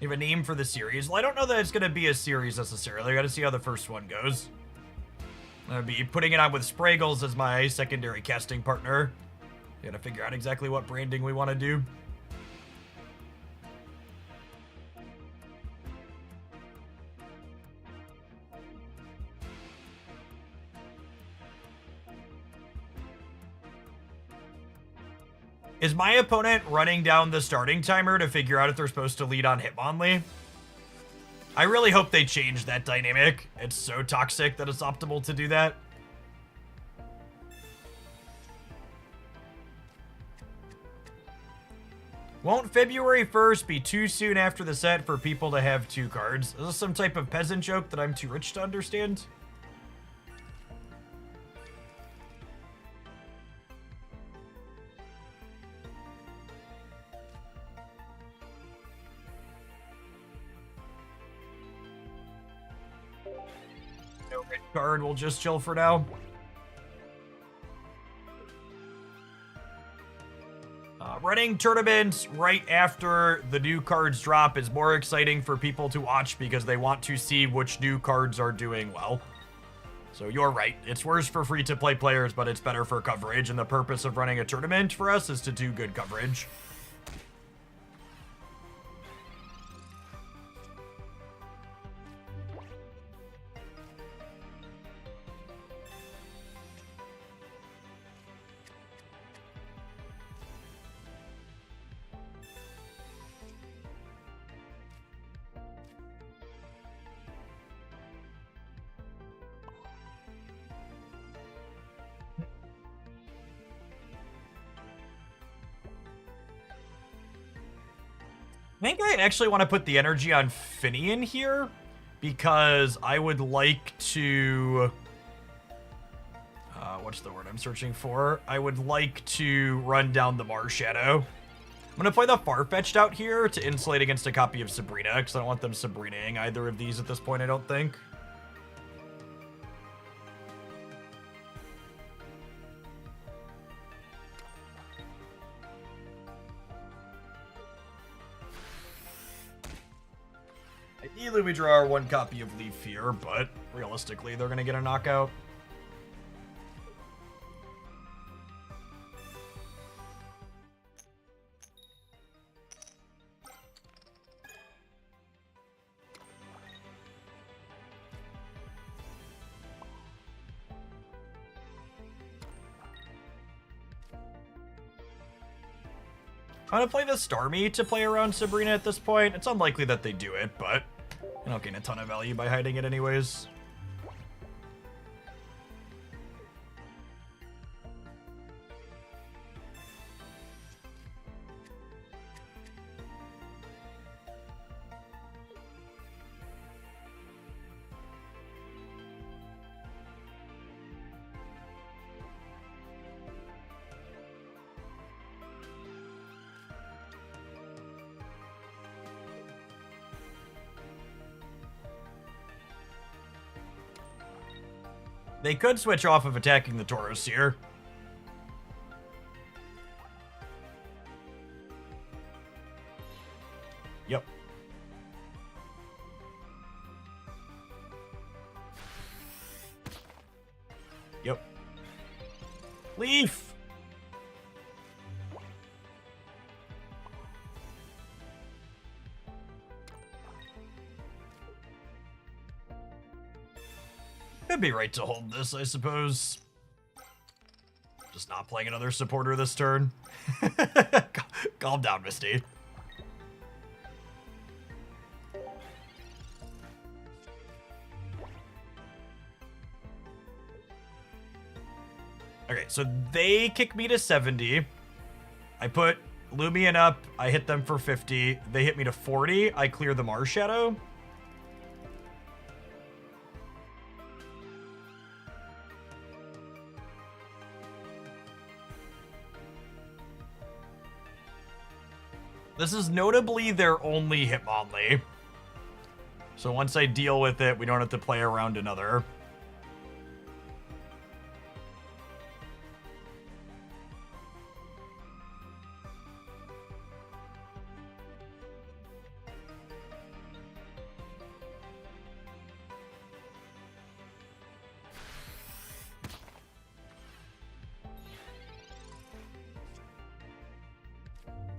You have a name for the series? Well, I don't know that it's going to be a series necessarily. I got to see how the first one goes. I'm going to be putting it on with Spraggles as my secondary casting partner. Got to figure out exactly what branding we want to do. Is my opponent running down the starting timer to figure out if they're supposed to lead on Hitmonlee? I really hope they change that dynamic. It's so toxic that it's optimal to do that. Won't February 1st be too soon after the set for people to have 2 cards? Is this some type of peasant joke that I'm too rich to understand? No red card, we'll just chill for now. Running tournaments right after the new cards drop is more exciting for people to watch because they want to see which new cards are doing well. So you're right. It's worse for free-to-play players, but it's better for coverage, and the purpose of running a tournament for us is to do good coverage. I think I actually want to put the energy on Finian here because I would like to... what's the word I'm searching for? I would like to run down the Marshadow. I'm going to play the Farfetch'd out here to insulate against a copy of Sabrina because I don't want them Sabrinaing either of these at this point, I don't think. Ideally, we draw our one copy of Leaf here, but realistically, they're going to get a knockout. I'm gonna play the Starmie to play around Sabrina at this point. It's unlikely that they do it, but I don't gain a ton of value by hiding it anyways. They could switch off of attacking the Tauros here. Yep. Yep. Leaf! Could be right to hold this, I suppose. Just not playing another supporter this turn. Calm down, Misty. Okay, so they kick me to 70. I put Lumion up. I hit them for 50. They hit me to 40. I clear the Mars Shadow. This is notably their only Hitmonlee. So once I deal with it, we don't have to play around another.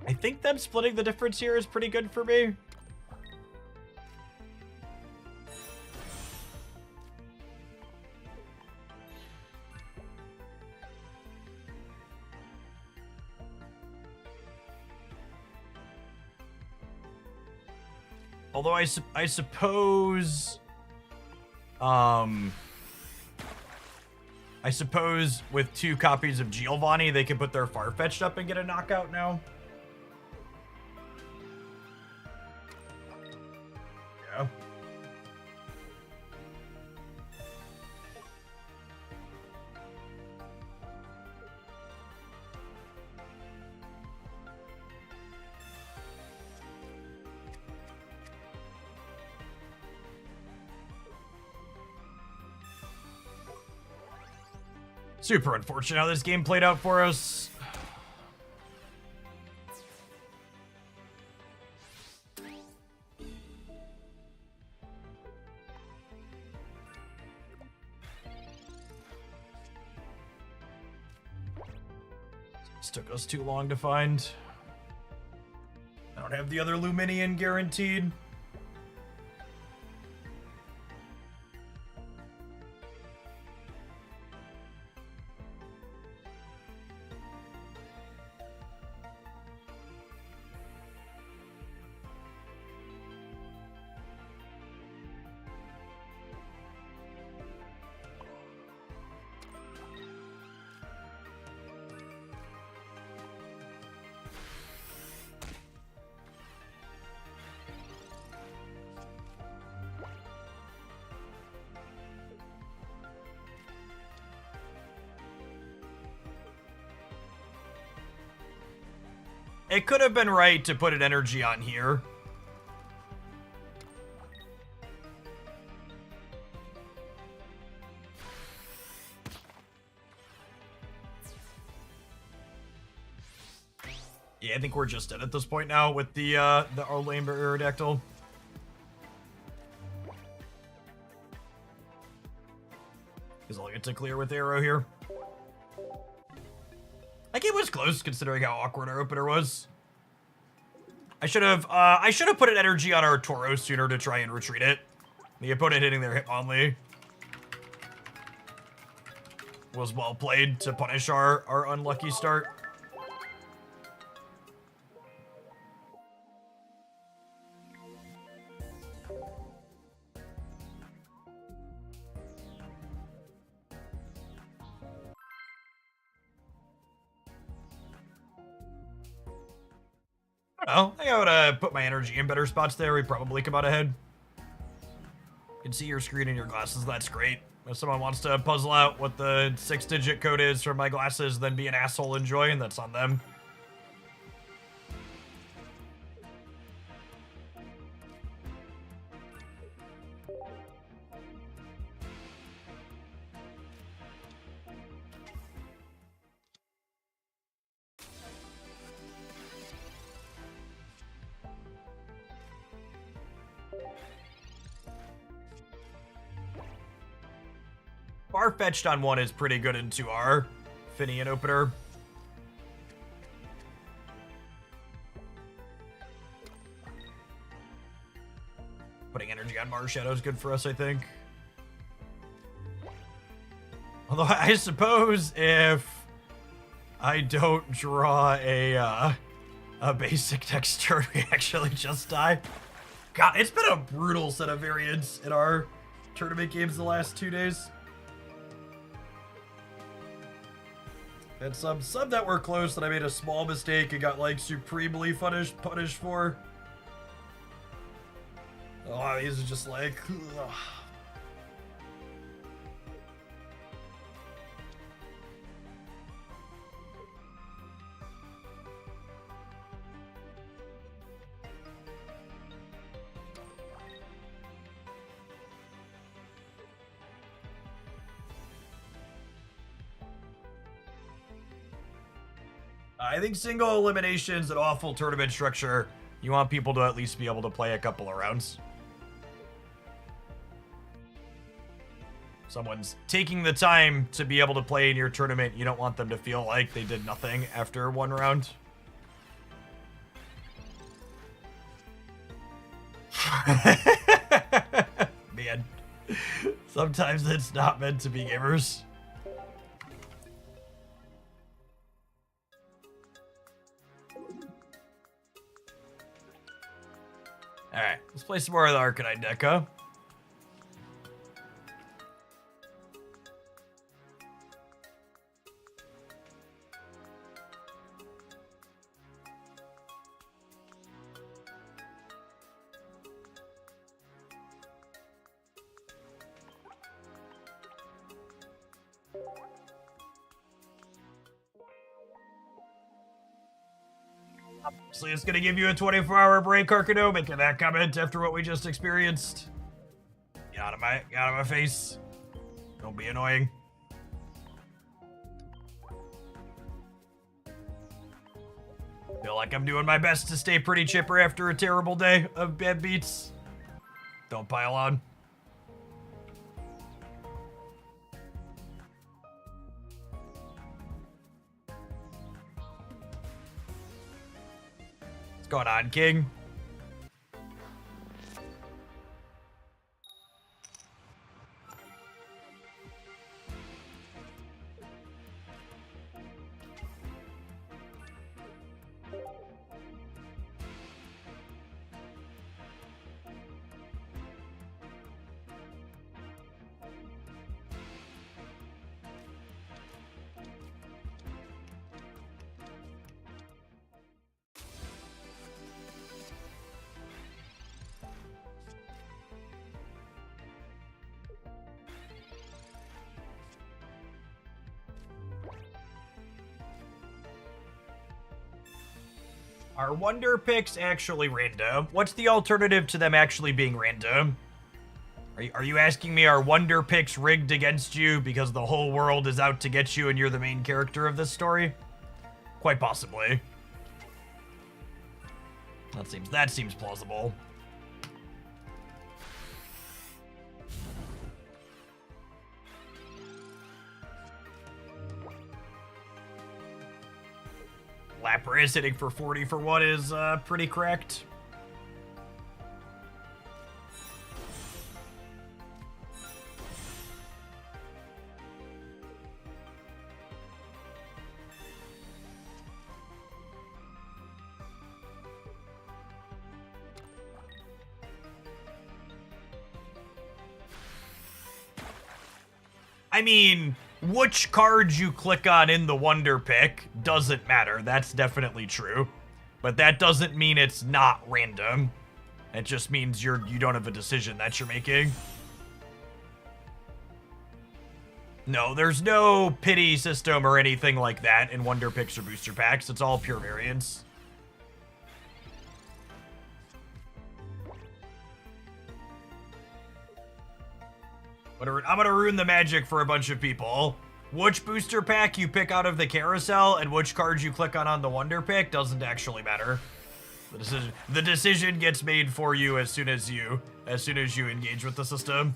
I think them splitting the difference here is pretty good for me. Although I suppose... I suppose with 2 copies of Giovanni, they can put their Farfetch'd up and get a knockout now. Yeah. Super unfortunate how this game played out for us. This took us too long to find. I don't have the other Luminion guaranteed. It could have been right to put an energy on here. Yeah, I think we're just dead at this point now with the Orlane Aerodactyl. target to clear with arrow here. Like, it was close considering how awkward our opener was. I should have put an energy on our Toro sooner to try and retreat it. The opponent hitting their Hitmonlee was well played to punish our unlucky start. Well, I think I would put my energy in better spots there. We probably come out ahead. You can see your screen in your glasses. That's great. If someone wants to puzzle out what the 6-digit code is for my glasses, then be an asshole and join, that's on them. Far-fetched on 1 is pretty good into our Finian opener. Putting energy on Mars Shadow is good for us, I think. Although I suppose if I don't draw a basic next turn, we actually just die. God, it's been a brutal set of variants in our tournament games the last 2 days. And some that were close that I made a small mistake and got like supremely punished for. Oh, these are just like, ugh. I think single elimination's an awful tournament structure. You want people to at least be able to play a couple of rounds. Someone's taking the time to be able to play in your tournament. You don't want them to feel like they did nothing after 1 round. Man, sometimes it's not meant to be gamers. Alright, let's play some more of the Arcanine deck, huh? Obviously, it's going to give you a 24-hour break, Arcano, making that comment after what we just experienced. Get out of my face. Don't be annoying. Feel like I'm doing my best to stay pretty chipper after a terrible day of bad beats. Don't pile on. What's going on, King? Are Wonder Picks actually random? What's the alternative to them actually being random? Are you asking me, are Wonder Picks rigged against you because the whole world is out to get you and you're the main character of this story? Quite possibly. That seems plausible. Lapras hitting for 40 for 1 is pretty correct. I mean, which cards you click on in the Wonder Pick doesn't matter. That's definitely true. But that doesn't mean it's not random. It just means you don't have a decision that you're making. No, there's no pity system or anything like that in Wonder Picks or Booster Packs. It's all pure variance. I'm gonna ruin the magic for a bunch of people. Which booster pack you pick out of the carousel and which cards you click on the Wonder Pick doesn't actually matter. The decision gets made for you as soon as you engage with the system.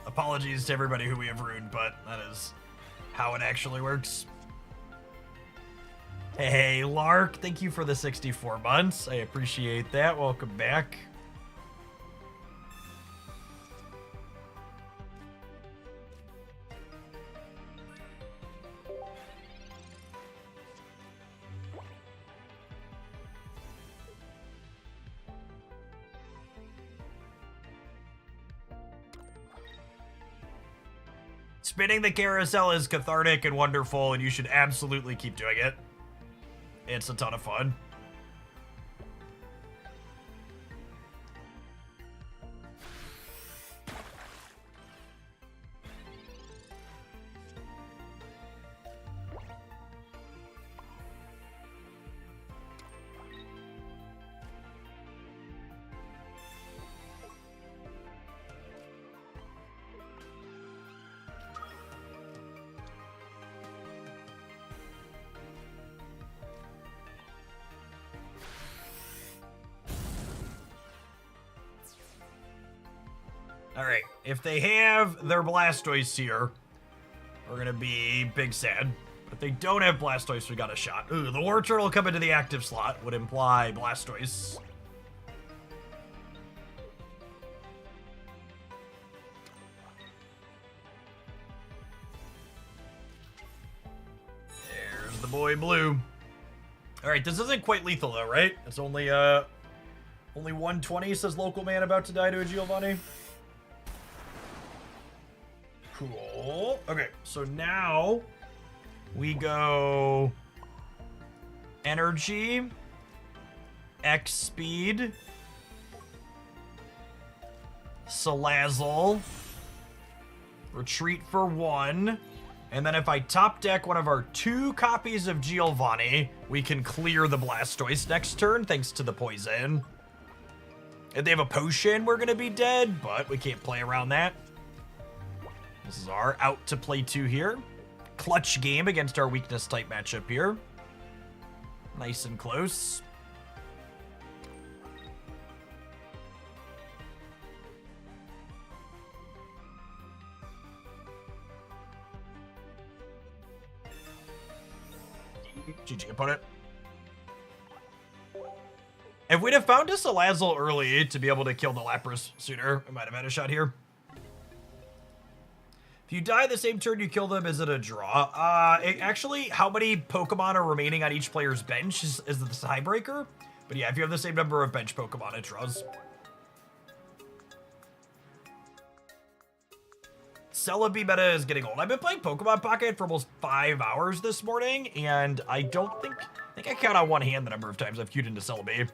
Apologies to everybody who we have ruined, but that is how it actually works. Hey, Lark, thank you for the 64 months. I appreciate that. Welcome back. Spinning the carousel is cathartic and wonderful, and you should absolutely keep doing it. It's a ton of fun. Alright, if they have their Blastoise here, we're gonna be big sad. But if they don't have Blastoise, we got a shot. Ooh, the War Turtle coming to the active slot would imply Blastoise. There's the boy Blue. Alright, this isn't quite lethal though, right? It's only 120, says local man about to die to a Giovanni. Cool. Okay, so now we go energy, X speed, Salazzle, retreat for 1, and then if I top deck one of our 2 copies of Giovanni, we can clear the Blastoise next turn thanks to the poison. If they have a potion, we're gonna be dead, but we can't play around that. This is our out to play 2 here. Clutch game against our weakness type matchup here. Nice and close. GG opponent. If we'd have found a Salazzle early to be able to kill the Lapras sooner, we might have had a shot here. If you die the same turn you kill them, is it a draw? Actually, how many Pokemon are remaining on each player's bench is the tiebreaker. But yeah, if you have the same number of bench Pokemon, it draws. Celebi meta is getting old. I've been playing Pokemon Pocket for almost 5 hours this morning, and I think I count on one hand the number of times I've queued into Celebi.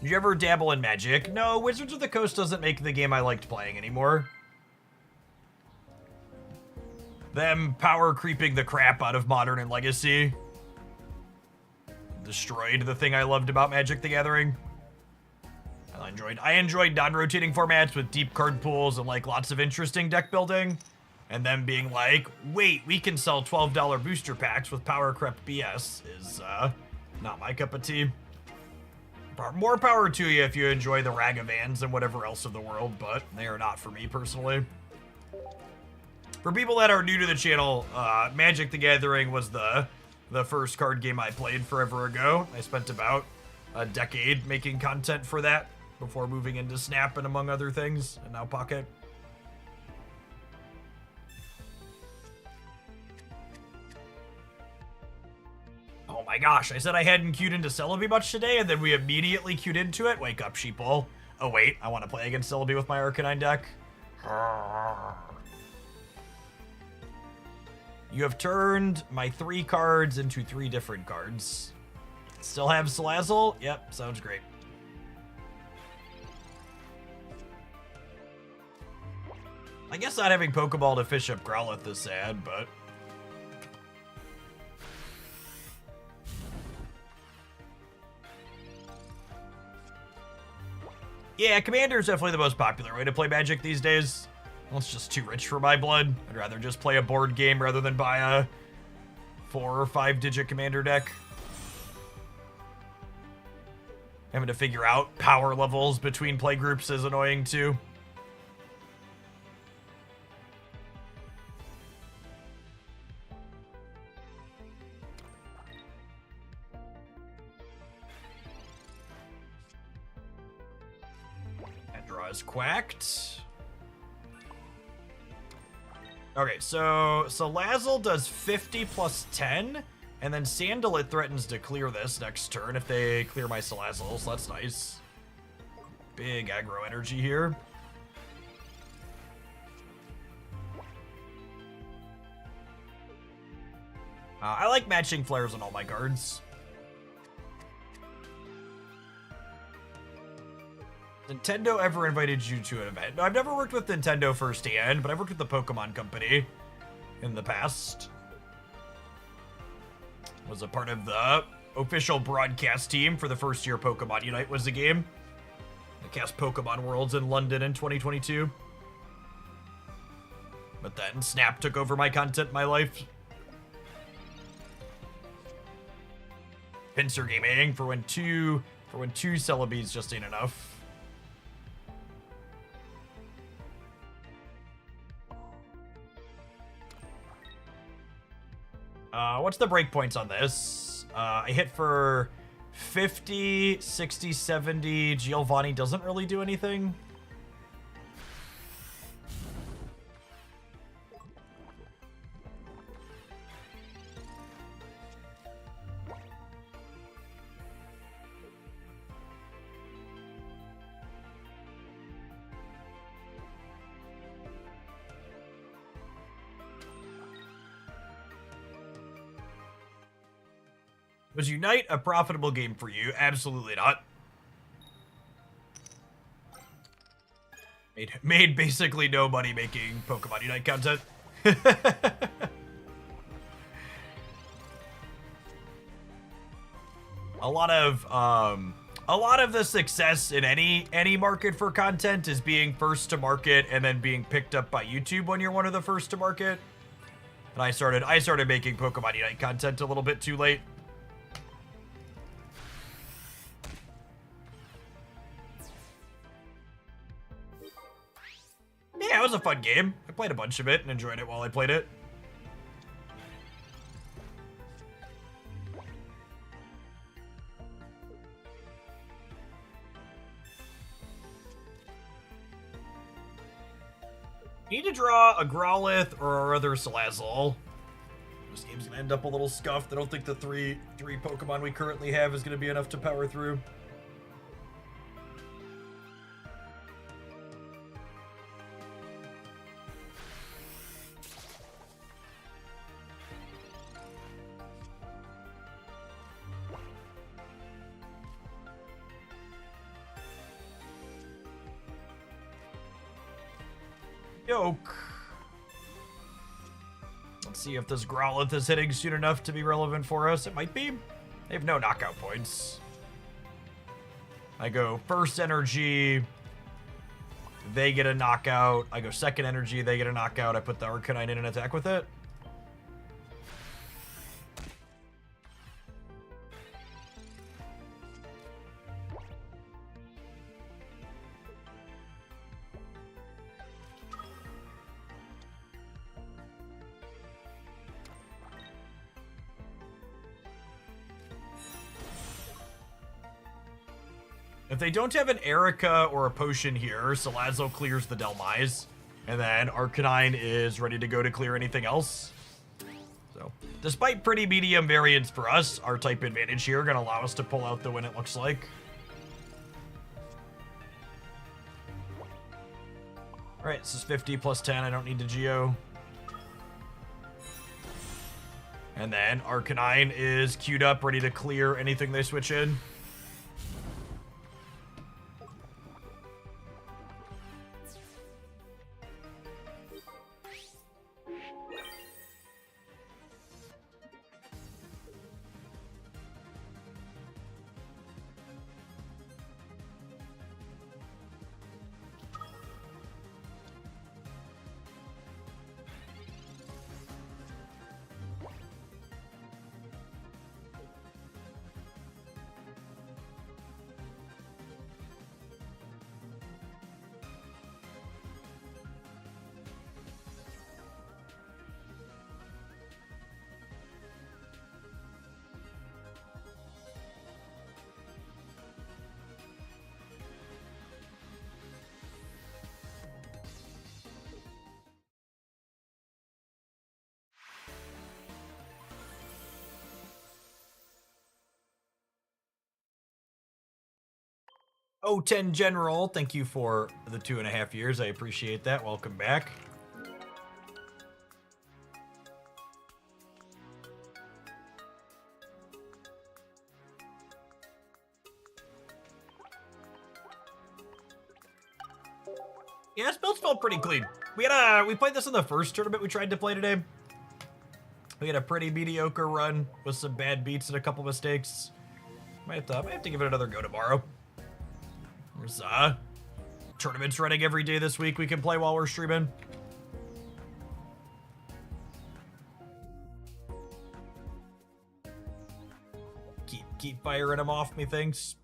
Did you ever dabble in Magic? No, Wizards of the Coast doesn't make the game I liked playing anymore. Them power creeping the crap out of Modern and Legacy destroyed the thing I loved about Magic the Gathering. I enjoyed non-rotating formats with deep card pools and like lots of interesting deck building. And them being like, wait, we can sell $12 booster packs with power crept BS is not my cup of tea. More power to you if you enjoy the Ragavans and whatever else of the world, but they are not for me personally. For people that are new to the channel, Magic the Gathering was the first card game I played forever ago. I spent about a decade making content for that before moving into Snap and among other things, and now Pocket. Oh my gosh, I said I hadn't queued into Celebi much today, and then we immediately queued into it. Wake up, sheeple. Oh wait, I want to play against Celebi with my Arcanine deck. You have turned my 3 cards into 3 different cards. Still have Salazzle? Yep, sounds great. I guess not having Pokeball to fish up Growlithe is sad, but... yeah, Commander is definitely the most popular way to play Magic these days. Well, it's just too rich for my blood. I'd rather just play a board game rather than buy a 4 or 5 digit Commander deck. Having to figure out power levels between playgroups is annoying too. That draw is quacked. Okay, so Salazzle does 50 plus 10, and then Sandalit threatens to clear this next turn if they clear my Salazzle, so that's nice. Big aggro energy here. I like matching flares on all my cards. Nintendo ever invited you to an event? No, I've never worked with Nintendo firsthand, but I've worked with the Pokemon Company in the past. Was a part of the official broadcast team for the first year Pokemon Unite was the game. I cast Pokemon Worlds in London in 2022. But then Snap took over my content, my life. Pincer Gaming for when two Celebes just ain't enough. What's the breakpoints on this? I hit for 50, 60, 70. Giovanni doesn't really do anything. Was Unite a profitable game for you? Absolutely not. Made basically no money making Pokemon Unite content. A lot of the success in any market for content is being first to market and then being picked up by YouTube when you're one of the first to market. And I started making Pokemon Unite content a little bit too late. Yeah, it was a fun game. I played a bunch of it and enjoyed it while I played it. Need to draw a Growlithe or other Salazzle. This game's gonna end up a little scuffed. I don't think the three Pokemon we currently have is gonna be enough to power through. Yoke. Let's see if this Growlithe is hitting soon enough to be relevant for us. It might be. They have no knockout points. I go first energy. They get a knockout. I go second energy. They get a knockout. I put the Arcanine in and attack with it. If they don't have an Erica or a potion here, Salazzle clears the Delmise. And then Arcanine is ready to go to clear anything else. So, despite pretty medium variance for us, our type advantage here going to allow us to pull out the win, it looks like. Alright, this is 50 plus 10. I don't need to Geo. And then Arcanine is queued up, ready to clear anything they switch in. O10 General, thank you for the 2.5 years. I appreciate that. Welcome back. Yeah, this build felt pretty clean. We played this in the first tournament we tried to play today. We had a pretty mediocre run with some bad beats and a couple mistakes. Might have to give it another go tomorrow. There's tournaments running every day this week we can play while we're streaming. Keep firing them off, methinks.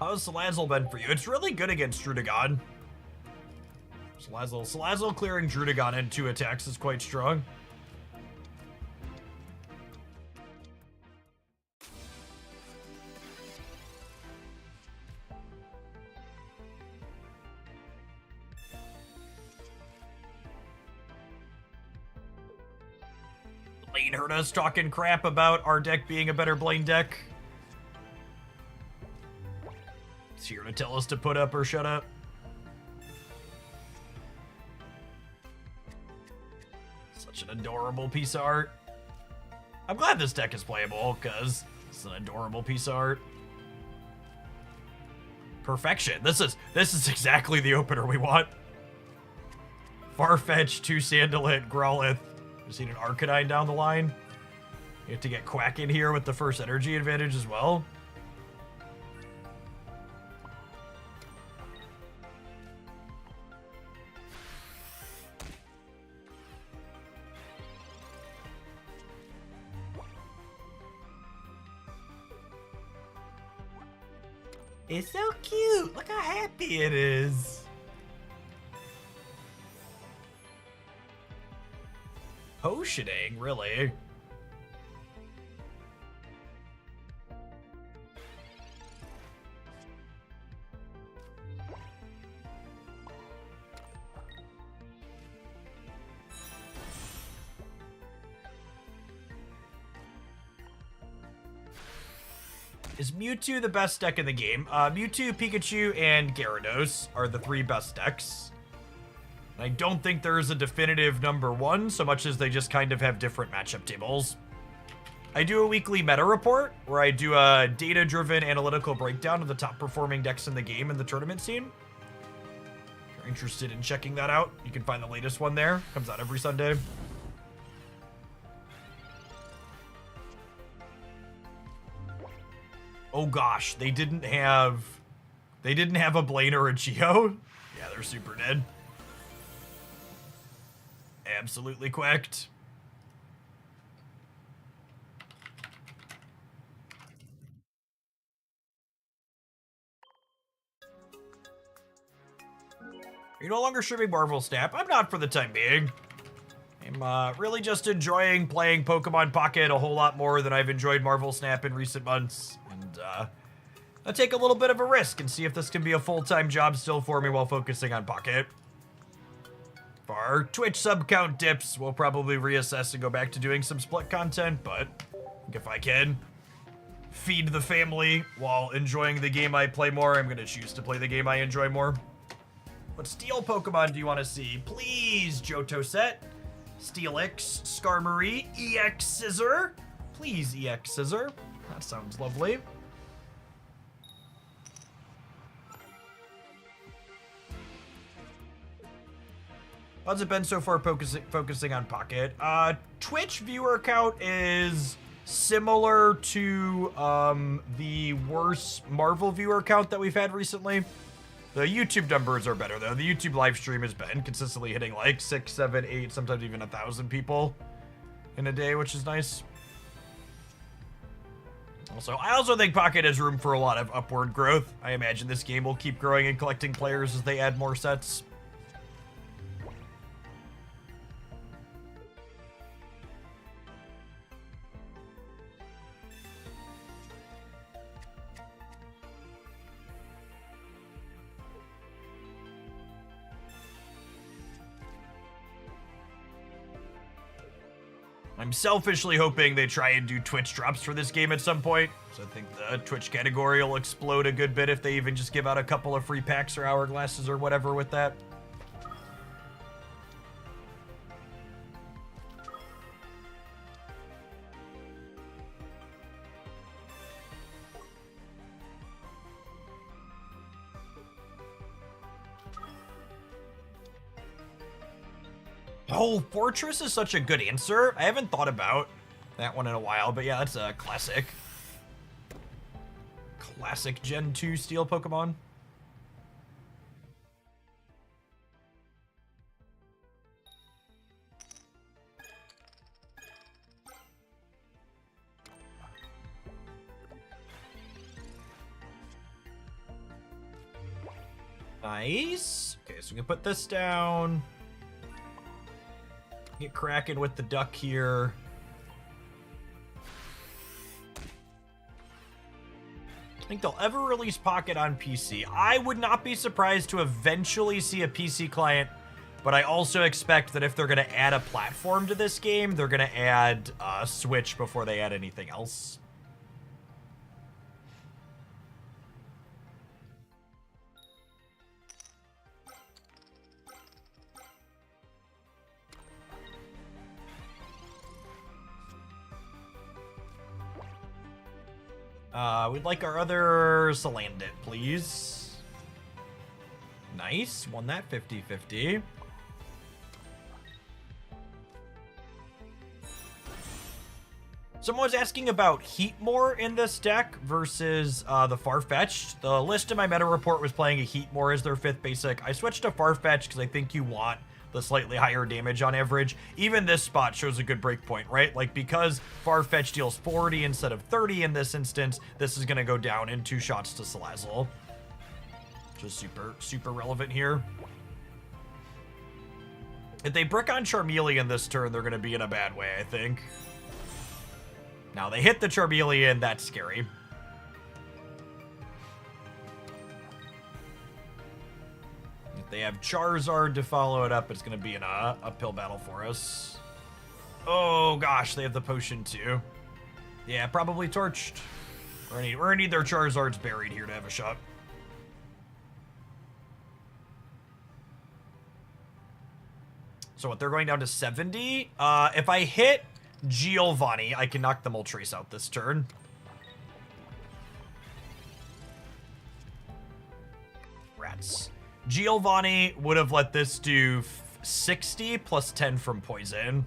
How's Salazzle been for you? It's really good against Drudagon. Salazzle clearing Drudagon in 2 attacks is quite strong. Blaine heard us talking crap about our deck being a better Blaine deck. He's here to tell us to put up or shut up. Such an adorable piece of art. I'm glad this deck is playable, because it's an adorable piece of art. Perfection. This is exactly the opener we want. Farfetch, 2 Sandalit, Growlithe. Just need an Arcanine down the line. You have to get Quack in here with the first energy advantage as well. It's so cute. Look how happy it is. Potioning, really? Is Mewtwo the best deck in the game? Mewtwo, Pikachu, and Gyarados are the 3 best decks. I don't think there's a definitive number 1, so much as they just kind of have different matchup tables. I do a weekly meta report, where I do a data-driven analytical breakdown of the top performing decks in the game and the tournament scene. If you're interested in checking that out, you can find the latest one there. Comes out every Sunday. Oh gosh, they didn't have a Blaine or a Geo. Yeah, they're super dead. Absolutely quacked. Are you no longer streaming Marvel Snap? I'm not for the time being. I'm really just enjoying playing Pokemon Pocket a whole lot more than I've enjoyed Marvel Snap in recent months. And I'll take a little bit of a risk and see if this can be a full-time job still for me while focusing on Pocket. If our Twitch sub count dips, we'll probably reassess and go back to doing some split content, but if I can feed the family while enjoying the game I play more, I'm gonna choose to play the game I enjoy more. What steel Pokemon do you want to see? Please, Johto Set, Steelix, Skarmory, EX Scissor. Please, EX Scissor. That sounds lovely. How's it been so far focusing on Pocket? Twitch viewer count is similar to the worst Marvel viewer count that we've had recently. The YouTube numbers are better though. The YouTube live stream has been consistently hitting like 6, 7, 8, sometimes even 1,000 people in a day, which is nice. I also think Pocket has room for a lot of upward growth. I imagine this game will keep growing and collecting players as they add more sets. I'm selfishly hoping they try and do Twitch drops for this game at some point. So I think the Twitch category will explode a good bit if they even just give out a couple of free packs or hourglasses or whatever with that. Oh, Fortress is such a good answer. I haven't thought about that one in a while, but yeah, that's a classic. Classic Gen 2 Steel Pokemon. Nice. Okay, so we can put this down. Get cracking with the duck here. I think they'll ever release Pocket on PC. I would not be surprised to eventually see a PC client, but I also expect that if they're going to add a platform to this game, they're going to add Switch before they add anything else. We'd like our other Salandit, please. Nice. Won that 50-50. Someone was asking about Heatmore in this deck versus the Farfetch'd. The list in my meta report was playing a Heatmore as their 5th basic. I switched to Farfetch'd because I think you want the slightly higher damage on average. Even this spot shows a good break point, right? Like, because Farfetch'd deals 40 instead of 30 in this instance, this is going to go down in 2 shots to Salazzle. Just super relevant here. If they brick on Charmeleon this turn, they're going to be in a bad way, I think. Now, they hit the Charmeleon, that's scary. They have Charizard to follow it up. It's going to be an uphill battle for us. Oh, gosh. They have the potion, too. Yeah, probably torched. We're going to need their Charizards buried here to have a shot. So what, they're going down to 70? If I hit Giovanni, I can knock the Moltres out this turn. Rats. Giovanni would have let this do 60 plus 10 from poison.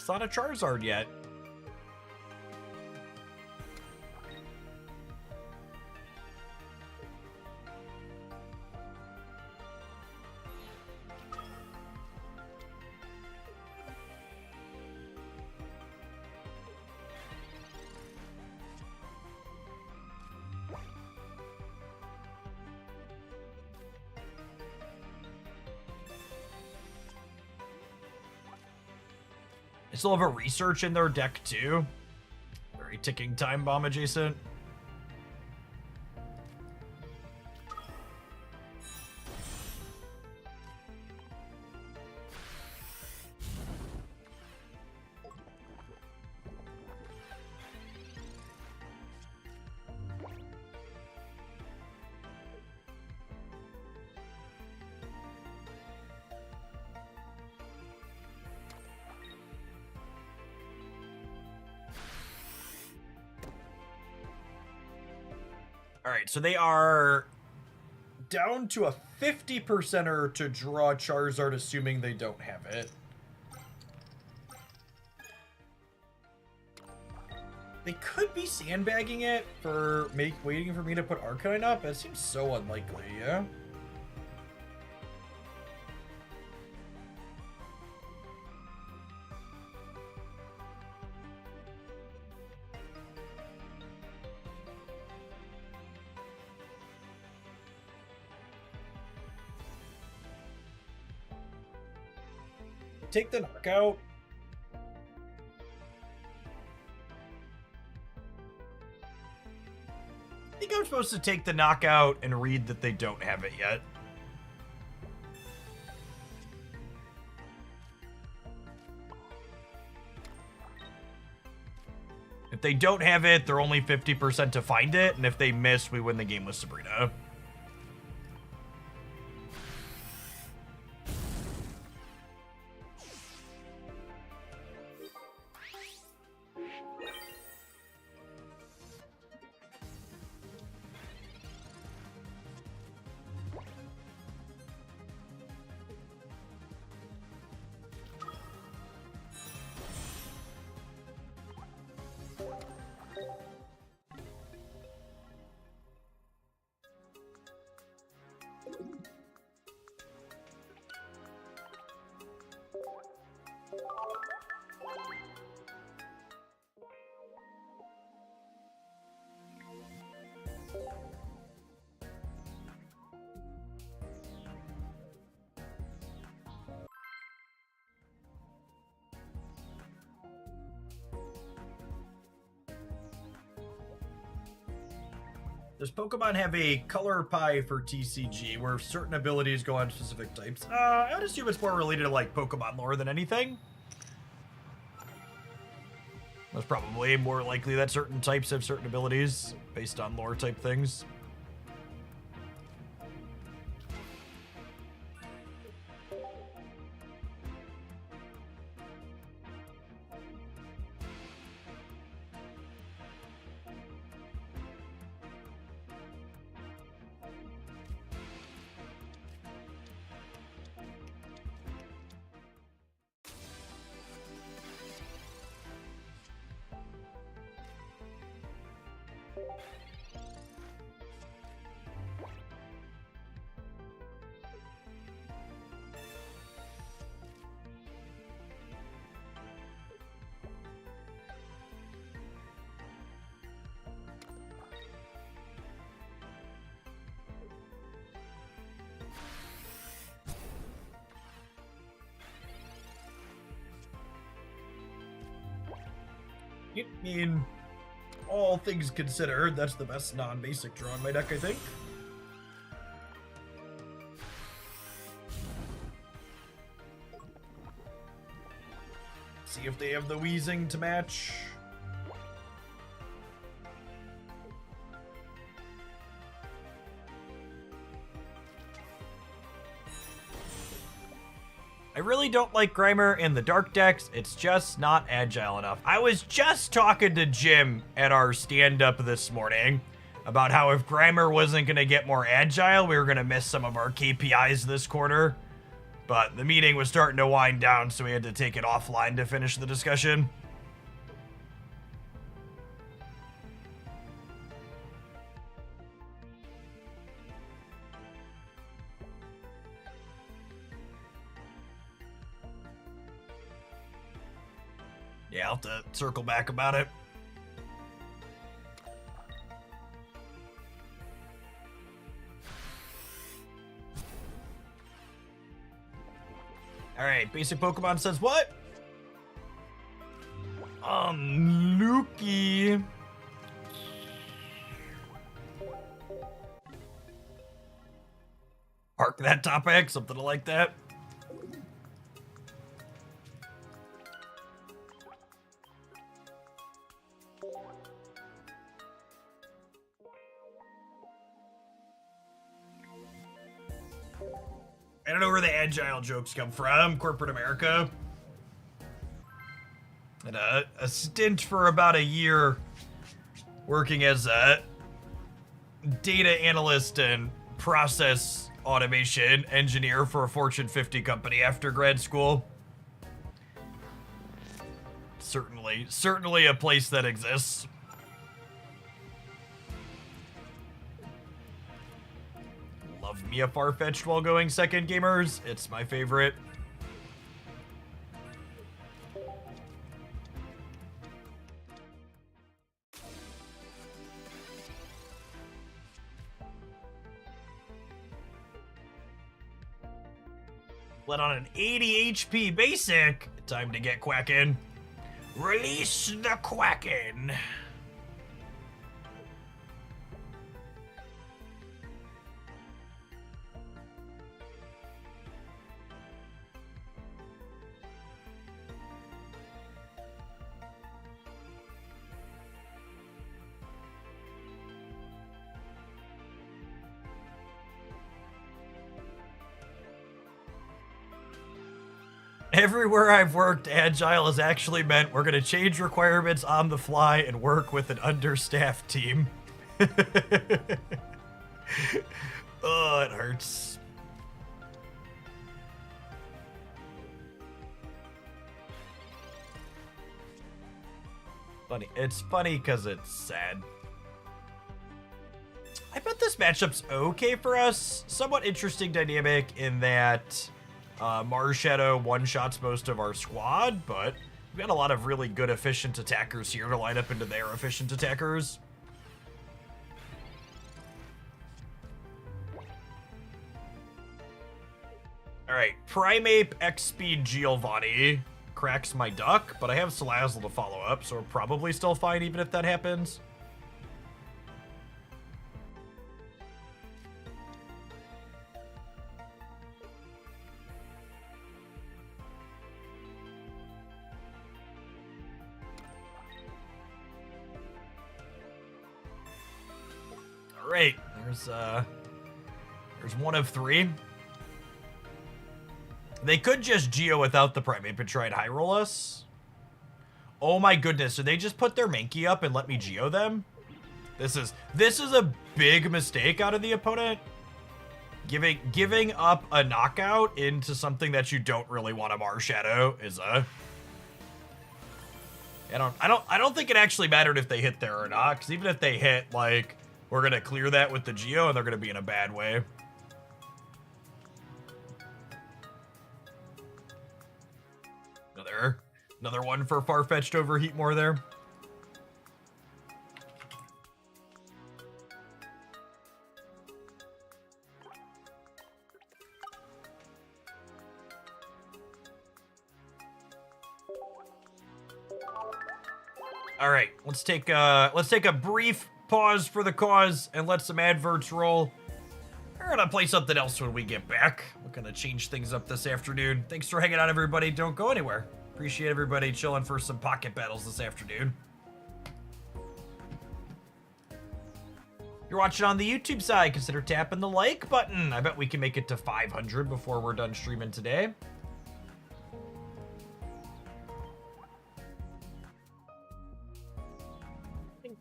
It's not a Charizard yet. They still have a research in their deck too. Very ticking time bomb adjacent. All right, so they are down to a 50%er to draw Charizard, assuming they don't have it. They could be sandbagging it for waiting for me to put Arcanine up. That seems so unlikely, yeah? Take the knockout. I think I'm supposed to take the knockout and read that they don't have it yet. If they don't have it, they're only 50% to find it, and if they miss, we win the game with Sabrina. Does Pokemon have a color pie for TCG where certain abilities go on specific types? I would assume it's more related to like Pokemon lore than anything. That's probably more likely that certain types have certain abilities based on lore type things. I mean, all things considered, that's the best non-basic draw in my deck, I think. See if they have the wheezing to match. I really don't like Grimer in the dark decks. It's just not agile enough. I was just talking to Jim at our stand-up this morning about how if Grimer wasn't going to get more agile, we were going to miss some of our KPIs this quarter. But the meeting was starting to wind down, so we had to take it offline to finish the discussion. Yeah, I'll have to circle back about it. Alright, basic Pokemon says what? Lukey. Park that topic, something like that. I don't know where the agile jokes come from. Corporate America. And a stint for about a year working as a data analyst and process automation engineer for a Fortune 50 company after grad school. Certainly a place that exists. Love me a Farfetch'd while going second, gamers. It's my favorite. Let on an 80 HP basic. Time to get quacking. Release the quacking. Everywhere I've worked, Agile has actually meant we're going to change requirements on the fly and work with an understaffed team. Oh, it hurts. Funny. It's funny because it's sad. I bet this matchup's okay for us. Somewhat interesting dynamic in that Mars Shadow one-shots most of our squad, but we've got a lot of really good efficient attackers here to line up into their efficient attackers. Alright, Primeape X-Speed Giovanni cracks my duck, but I have Salazzle to follow up, so we're probably still fine even if that happens. Alright, there's one of three. They could just Geo without the Primeape and try and high roll us. Oh my goodness, so they just put their Mankey up and let me Geo them? This is a big mistake out of the opponent. Giving up a knockout into something that you don't really want to Mars Shadow is a... I don't think it actually mattered if they hit there or not, because even if they hit, like, we're gonna clear that with the Geo and they're gonna be in a bad way. Another one for Farfetch'd overheat more there. All right, let's take a brief pause for the cause and let some adverts roll. We're gonna play something else when we get back. We're gonna change things up this afternoon. Thanks for hanging out, everybody. Don't go anywhere. Appreciate everybody chilling for some pocket battles this afternoon. If you're watching on the YouTube side, consider tapping the like button. I bet we can make it to 500 before we're done streaming today.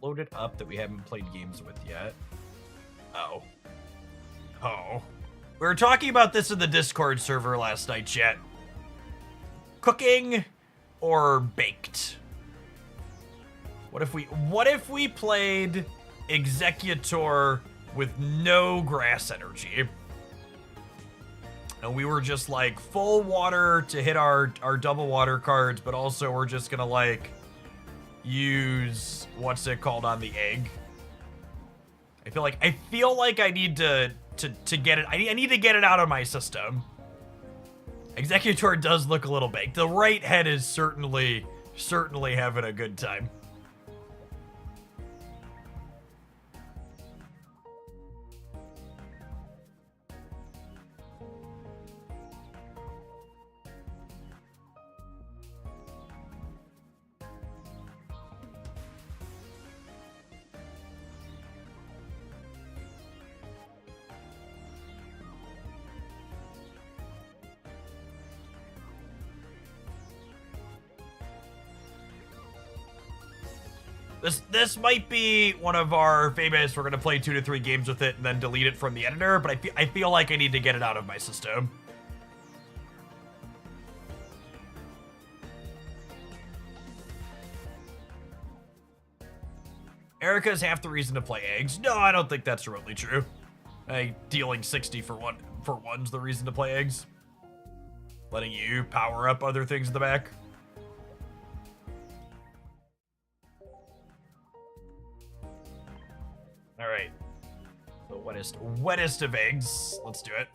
Loaded up that we haven't played games with yet. Oh. We were talking about this in the Discord server last night, chat. Cooking or baked? What if we played Executor with no grass energy? And we were just like full water to hit our double water cards, but also we're just gonna like use what's it called on the egg. I feel like I need to get it. I need to get it out of my system. Executor does look a little baked. The right head is certainly having a good time. This might be one of our famous, we're going to play 2 to 3 games with it and then delete it from the editor, but I feel like I need to get it out of my system. Erica's half the reason to play eggs. No, I don't think that's remotely true. Dealing 60 for one's the reason to play eggs. Letting you power up other things in the back. All right, the wettest of eggs. Let's do it.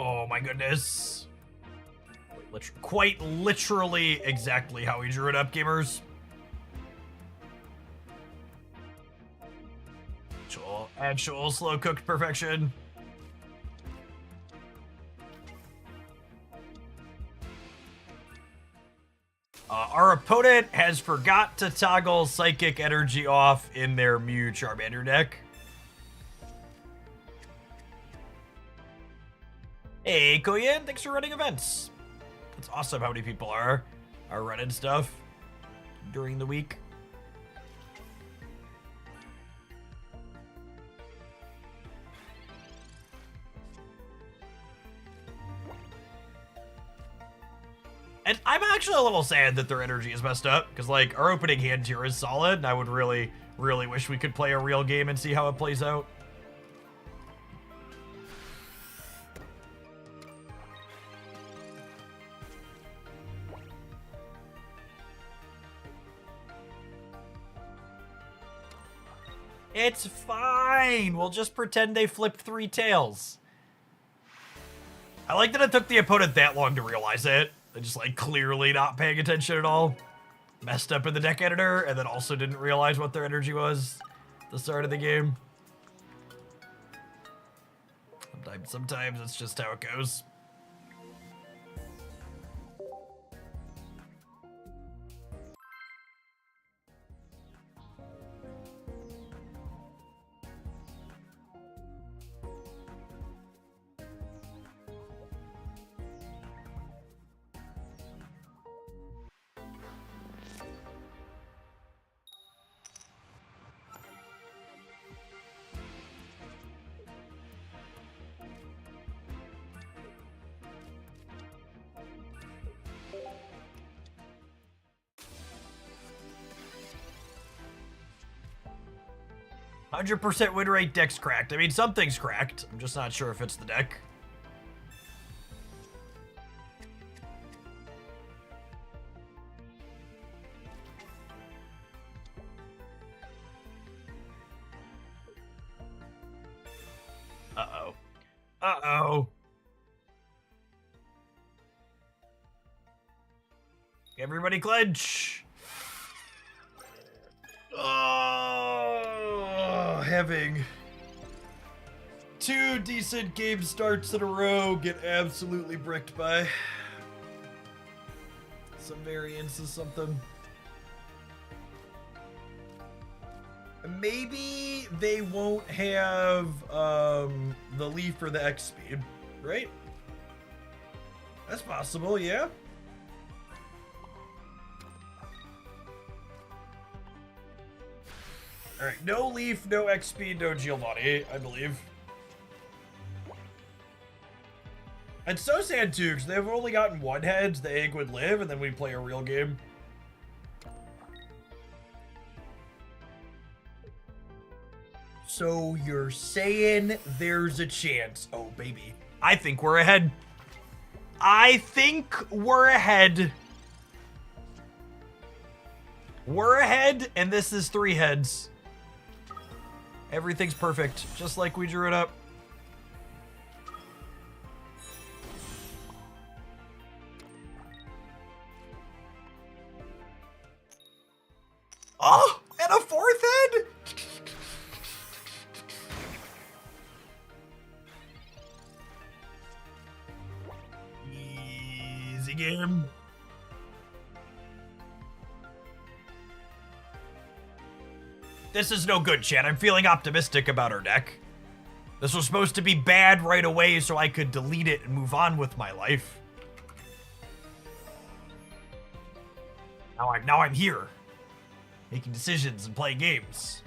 Oh my goodness. Quite literally exactly how we drew it up, gamers. Actual slow cooked perfection. Our opponent has forgot to toggle psychic energy off in their Mew Charmander deck. Hey, Koyan, thanks for running events. It's awesome how many people are running stuff during the week. And I'm actually a little sad that their energy is messed up, because like our opening hand here is solid, and I would really, really wish we could play a real game and see how it plays out. It's fine. We'll just pretend they flipped 3 tails. I like that it took the opponent that long to realize it. They're just like clearly not paying attention at all. Messed up in the deck editor and then also didn't realize what their energy was at the start of the game. Sometimes it's just how it goes. %, win rate, deck's cracked. I mean, something's cracked. I'm just not sure if it's the deck. Uh-oh. Uh-oh. Everybody clench. Oh, having 2 decent game starts in a row get absolutely bricked by. some variants of something. Maybe they won't have the leaf for the X speed, right? That's possible, yeah. Alright, no leaf, no X speed, no Giovanni, I believe. And so sad too, because they've only gotten one head, the egg would live, and then we play a real game. So you're saying there's a chance. Oh, baby. I think we're ahead. I think we're ahead. We're ahead, and this is 3 heads. Everything's perfect, just like we drew it up. Oh, and a 4th head? Easy game. This is no good, chat. I'm feeling optimistic about our deck. This was supposed to be bad right away so I could delete it and move on with my life. Now I'm here, making decisions and playing games.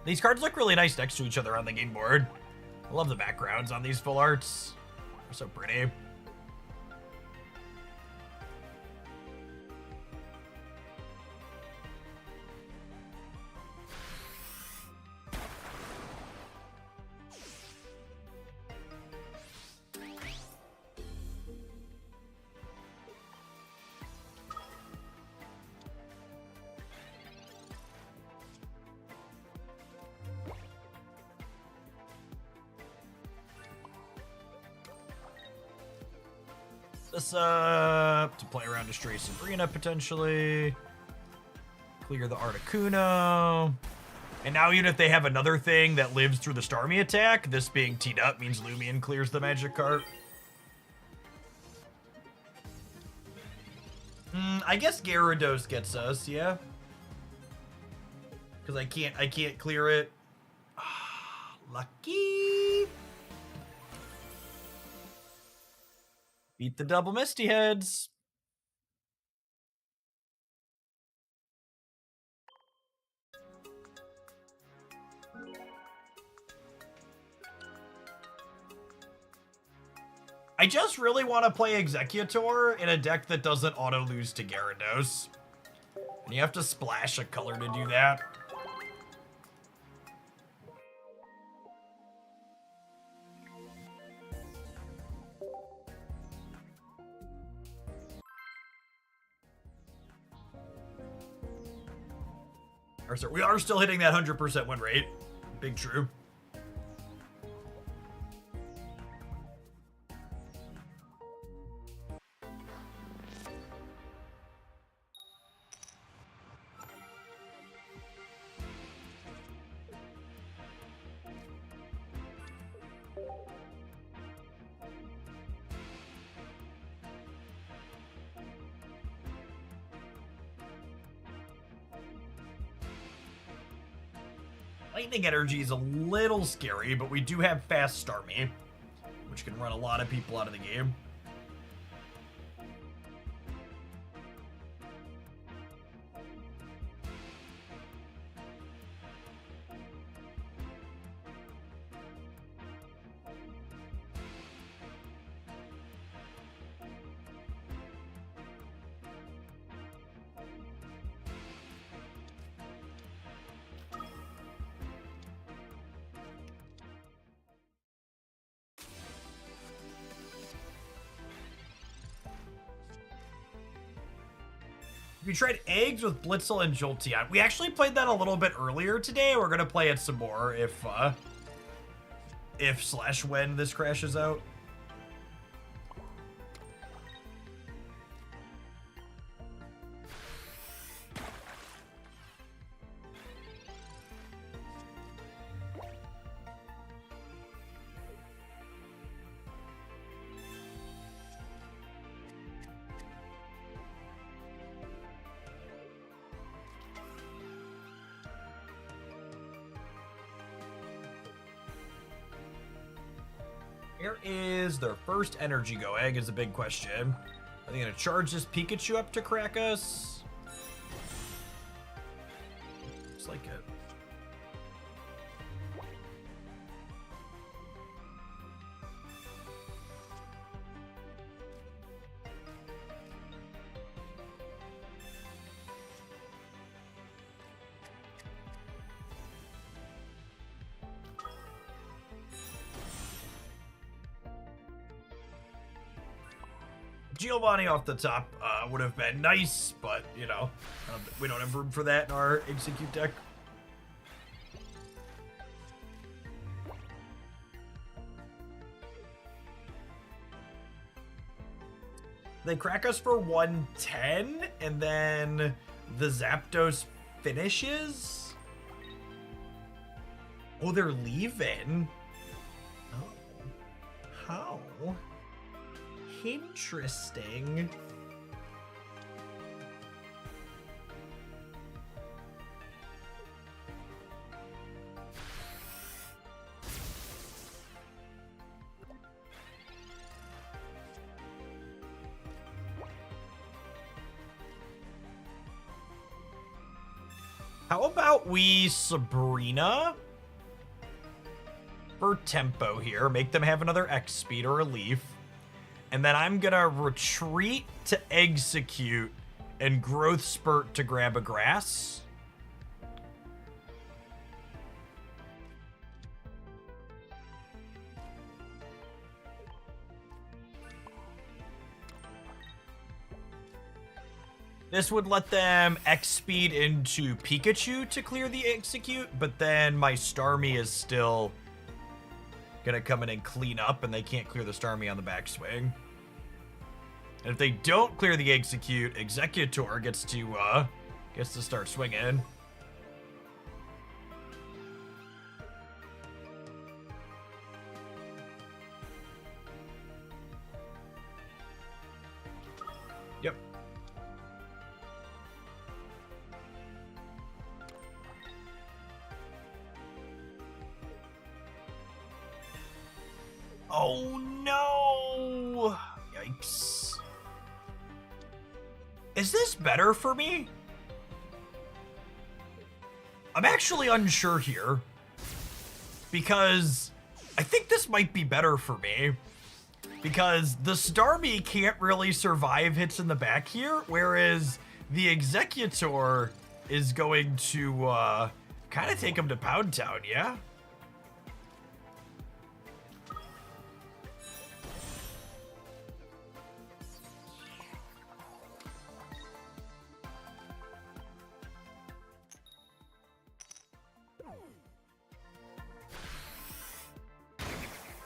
These cards look really nice next to each other on the game board. I love the backgrounds on these full arts. They're so pretty. This up to play around to Stray Sabrina potentially. Clear the Articuno. And now even if they have another thing that lives through the Starmie attack, this being teed up means Lumion clears the magic card. I guess Gyarados gets us, yeah. Because I can't clear it. Lucky. Beat the double Misty Heads. I just really want to play Executor in a deck that doesn't auto-lose to Gyarados. And you have to splash a color to do that. We are still hitting that 100% win rate. Big true. Lightning Energy is a little scary, but we do have Fast Starmie, which can run a lot of people out of the game. We tried eggs with Blitzel and Jolteon. We actually played that a little bit earlier today. We're gonna play it some more if/when this crashes out. Where is their first energy going is a big question. Are they gonna charge this Pikachu up to crack us? Looks like it. Giovanni off the top would have been nice, but, you know, we don't have room for that in our execute deck. They crack us for 110, and then the Zapdos finishes? Oh, they're leaving? Oh. How? Interesting. How about we Sabrina for tempo here? Make them have another X speed or a leaf. And then I'm gonna retreat to execute and growth spurt to grab a grass. This would let them X speed into Pikachu to clear the execute, but then my Starmie is still gonna come in and clean up, and they can't clear the Starmie on the backswing. And if they don't clear the execute, Executor gets to start swinging. Yep. Oh no! Yikes. Is this better for me? I'm actually unsure here, because I think this might be better for me, because the Starmie can't really survive hits in the back here, whereas the Executor is going to kind of take him to Pound Town, yeah?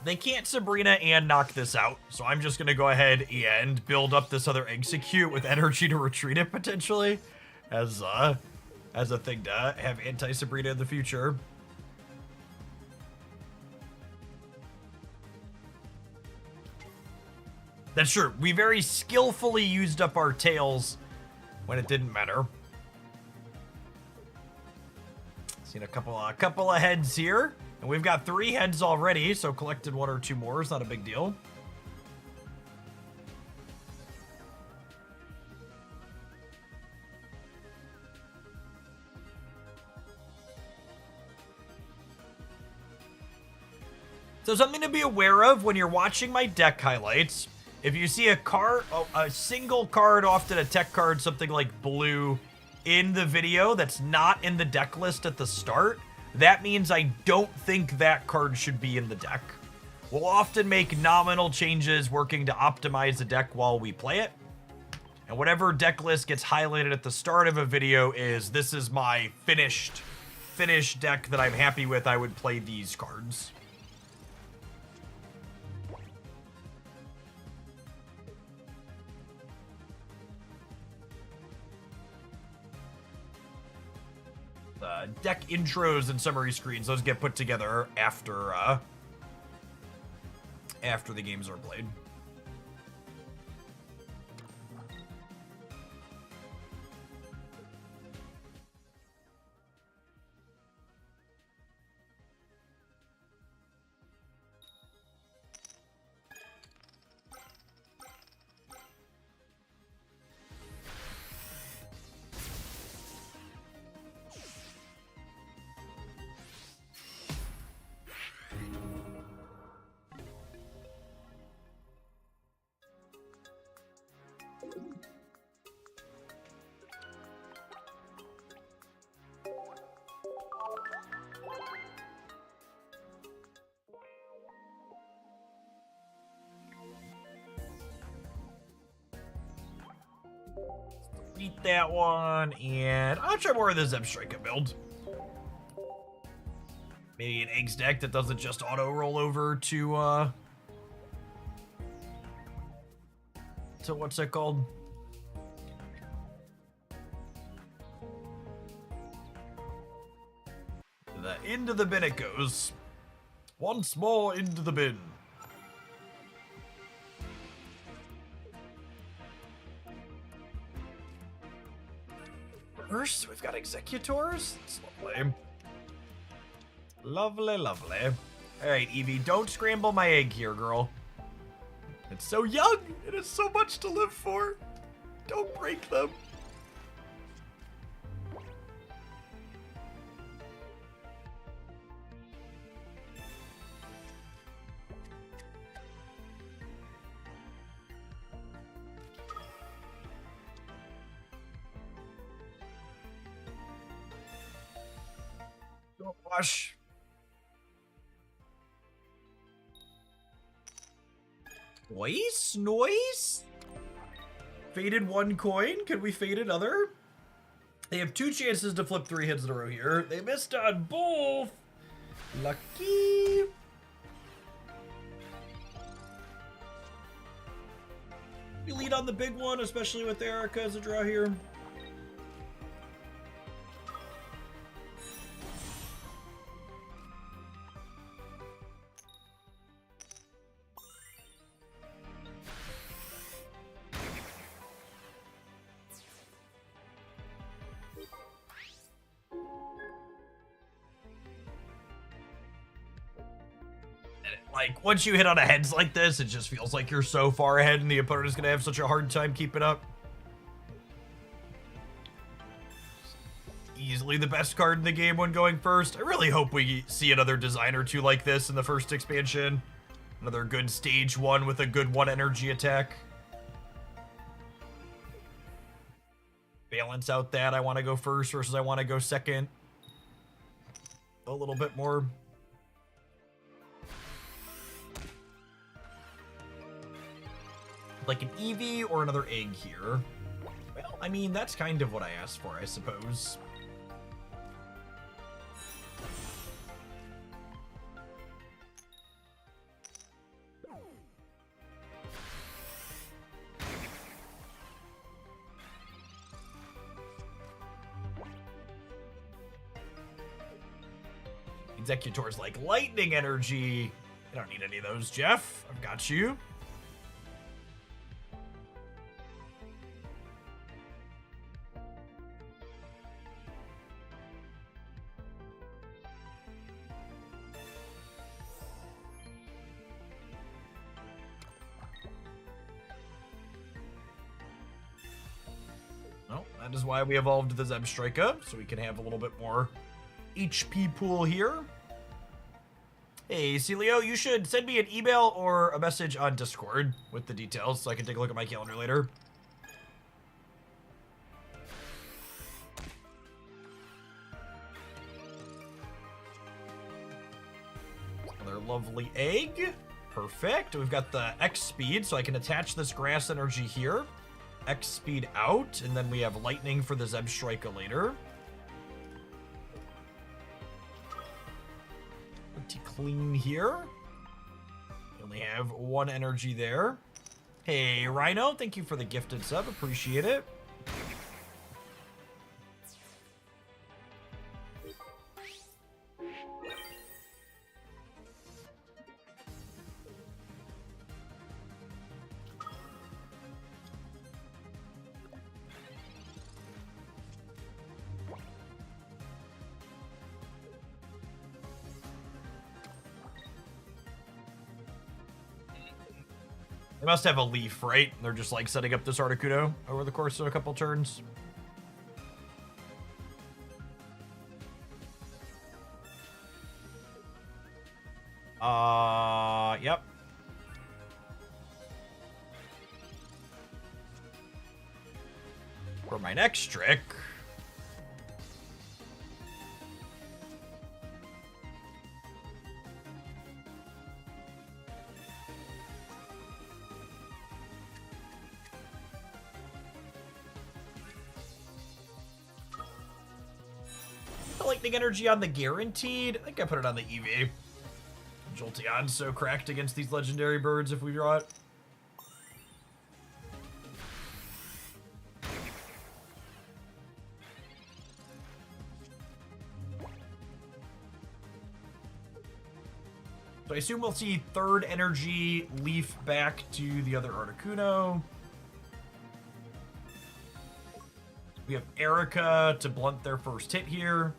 They can't Sabrina and knock this out, so I'm just gonna go ahead and build up this other execute with energy to retreat it potentially as a thing to have anti-Sabrina in the future. That's true. We very skillfully used up our tails when it didn't matter. Seen a couple of heads here. And we've got 3 heads already, so collected 1 or 2 more is not a big deal. So something to be aware of when you're watching my deck highlights. If you see a card, a single card, often a tech card, something like blue, in the video that's not in the deck list at the start, that means I don't think that card should be in the deck. We'll often make nominal changes working to optimize the deck while we play it. And whatever deck list gets highlighted at the start of a video this is my finished deck that I'm happy with. I would play these cards. Deck intros and summary screens, those get put together after the games are played. Beat that one, and I'll try more of the Zebstrika build. Maybe an Eggs deck that doesn't just auto roll over to what's it called? Into the bin it goes. Once more into the bin. First, we've got Executors. That's lovely. Lovely, lovely. Alright, Eevee, don't scramble my egg here, girl. It's so young. It has so much to live for. Don't break them. Gosh. Noise? Faded one coin. Could we fade another? They have 2 chances to flip 3 hits in a row here. They missed on both. Lucky. We lead on the big one, especially with Erica as a draw here. Like, once you hit on a heads like this, it just feels like you're so far ahead and the opponent is going to have such a hard time keeping up. Easily the best card in the game when going first. I really hope we see another design or two like this in the first expansion. Another good stage 1 with a good 1 energy attack. Balance out that I want to go first versus I want to go second. A little bit more. Like an Eevee or another egg here. Well, I mean, that's kind of what I asked for, I suppose. Executor's like lightning energy. I don't need any of those, Jeff. I've got you. Well, that is why we evolved the Zebstrika, so we can have a little bit more HP pool here. Hey, Celio, you should send me an email or a message on Discord with the details so I can take a look at my calendar later. Another lovely egg. Perfect. We've got the X speed, so I can attach this grass energy here. X speed out, and then we have lightning for the Zebstrika later. Pretty clean here. We only have one energy there. Hey, Rhino, thank you for the gifted sub. Appreciate it. They must have a leaf, right? They're just like setting up this Articuno over the course of a couple turns. Yep. For my next trick. Lightning energy on the guaranteed. I think I put it on the EV. Jolteon's so cracked against these legendary birds if we draw it. So I assume we'll see third energy leaf back to the other Articuno. We have Erica to blunt their first hit here.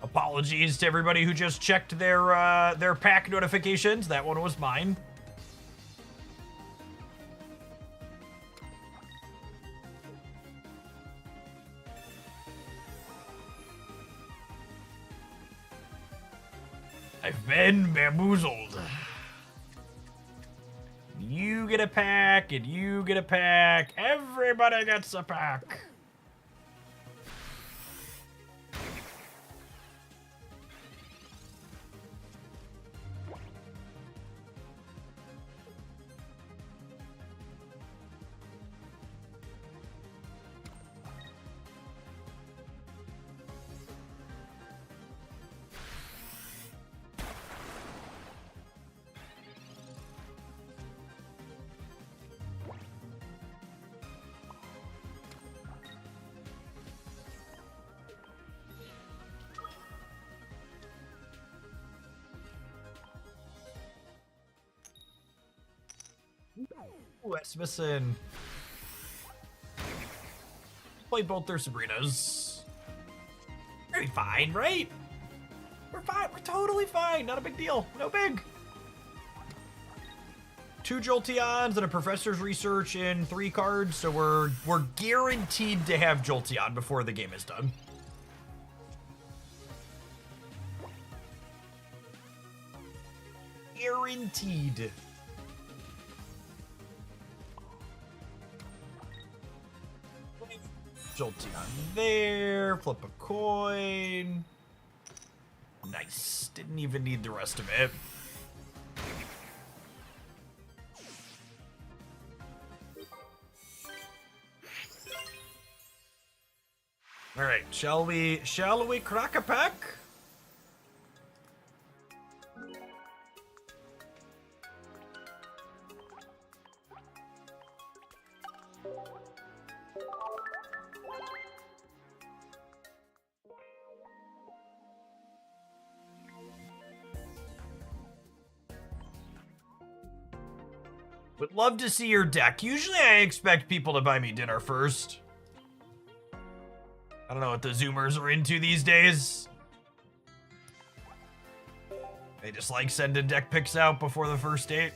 Apologies to everybody who just checked their pack notifications. That one was mine. I've been bamboozled. You get a pack, and you get a pack. Everybody gets a pack. Ooh, Esmison. Play both their Sabrinas. Very fine, right? We're fine. We're totally fine. Not a big deal. No big. 2 Jolteons and a Professor's Research in 3 cards, so we're guaranteed to have Jolteon before the game is done. Guaranteed. Jolteon there, flip a coin. Nice. Didn't even need the rest of it. All right, shall we crack a pack? Would love to see your deck. Usually I expect people to buy me dinner first. I don't know what the Zoomers are into these days. They just like sending deck picks out before the first date.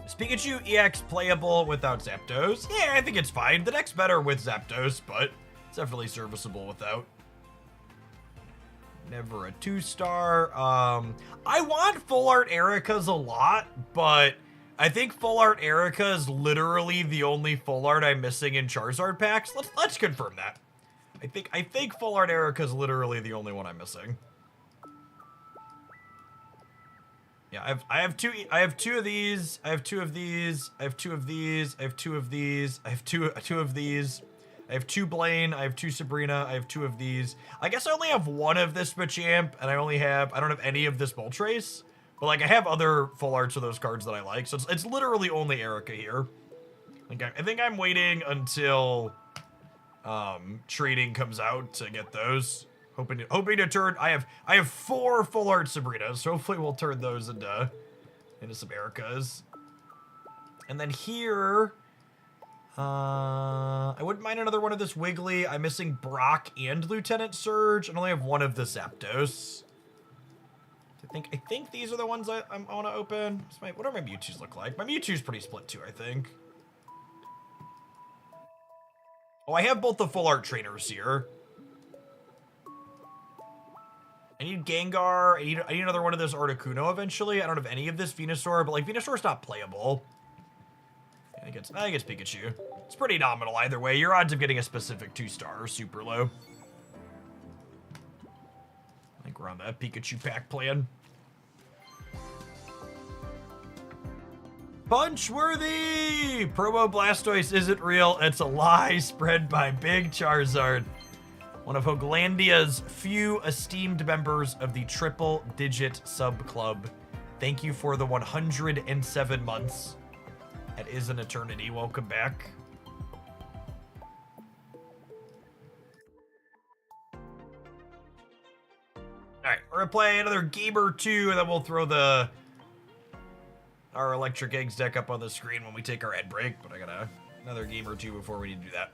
Is Pikachu EX playable without Zapdos? Yeah, I think it's fine. The deck's better with Zapdos, but it's definitely serviceable without. Never a 2-star. I want full art Erica's a lot, but I think full art Erica is literally the only full art I'm missing in Charizard packs. Let's confirm that. I think full art Erica is literally the only one I'm missing. Yeah, I have two of these. I have two of these. I have two of these. I have two of these. I have two of these. I have 2 Blaine, I have 2 Sabrina, I have 2 of these. I guess I only have 1 of this Machamp, and I don't have any of this Moltres. But like, I have other full arts of those cards that I like, so it's literally only Erica here. Like, I think I'm waiting until trading comes out to get those. Hoping to turn. I have 4 full art Sabrinas, so hopefully we'll turn those into some Ericas. And then here, I wouldn't mind another one of this Wiggly. I'm missing Brock and Lieutenant Surge, and only have 1 of the Zapdos. I think these are the ones I want to open. What do my Mewtwo's look like? My Mewtwo's pretty split too, I think. Oh, I have both the full art trainers here. I need Gengar. I need another one of this Articuno eventually. I don't have any of this Venusaur, but like Venusaur's not playable. I guess Pikachu. It's pretty nominal either way. Your odds of getting a specific 2-star are super low. I think we're on that Pikachu pack plan. Punchworthy! Promo Blastoise isn't real. It's a lie spread by Big Charizard. One of Hoaglandia's few esteemed members of the triple-digit sub-club. Thank you for the 107 months. That is an eternity. Welcome back. Alright, we're gonna play another game or two, and then we'll throw our Electric Eggs deck up on the screen when we take our ad break, but I got another game or two before we need to do that.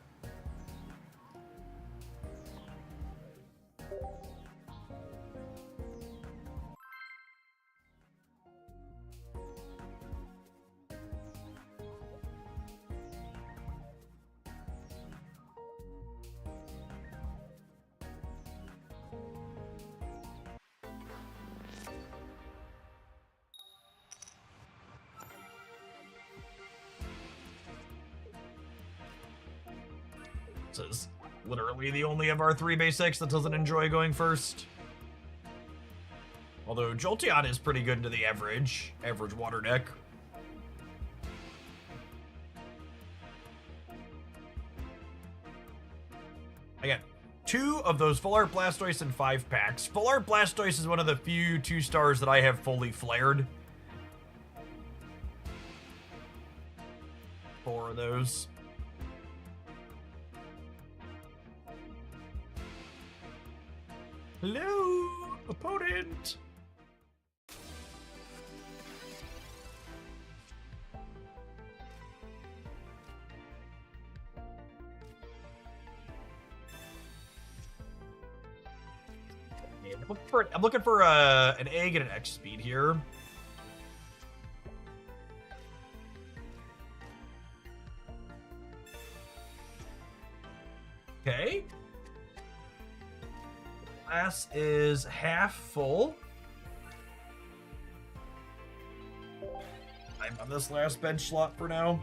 This is literally the only of our 3 basics that doesn't enjoy going first. Although Jolteon is pretty good into the average water deck. Again, 2 of those Full Art Blastoise in 5 packs. Full Art Blastoise is one of the few 2-stars that I have fully flared. 4 of those. Hello, opponent. I'm looking for an egg and an X speed here. Okay. Glass is half full. I'm on this last bench slot for now.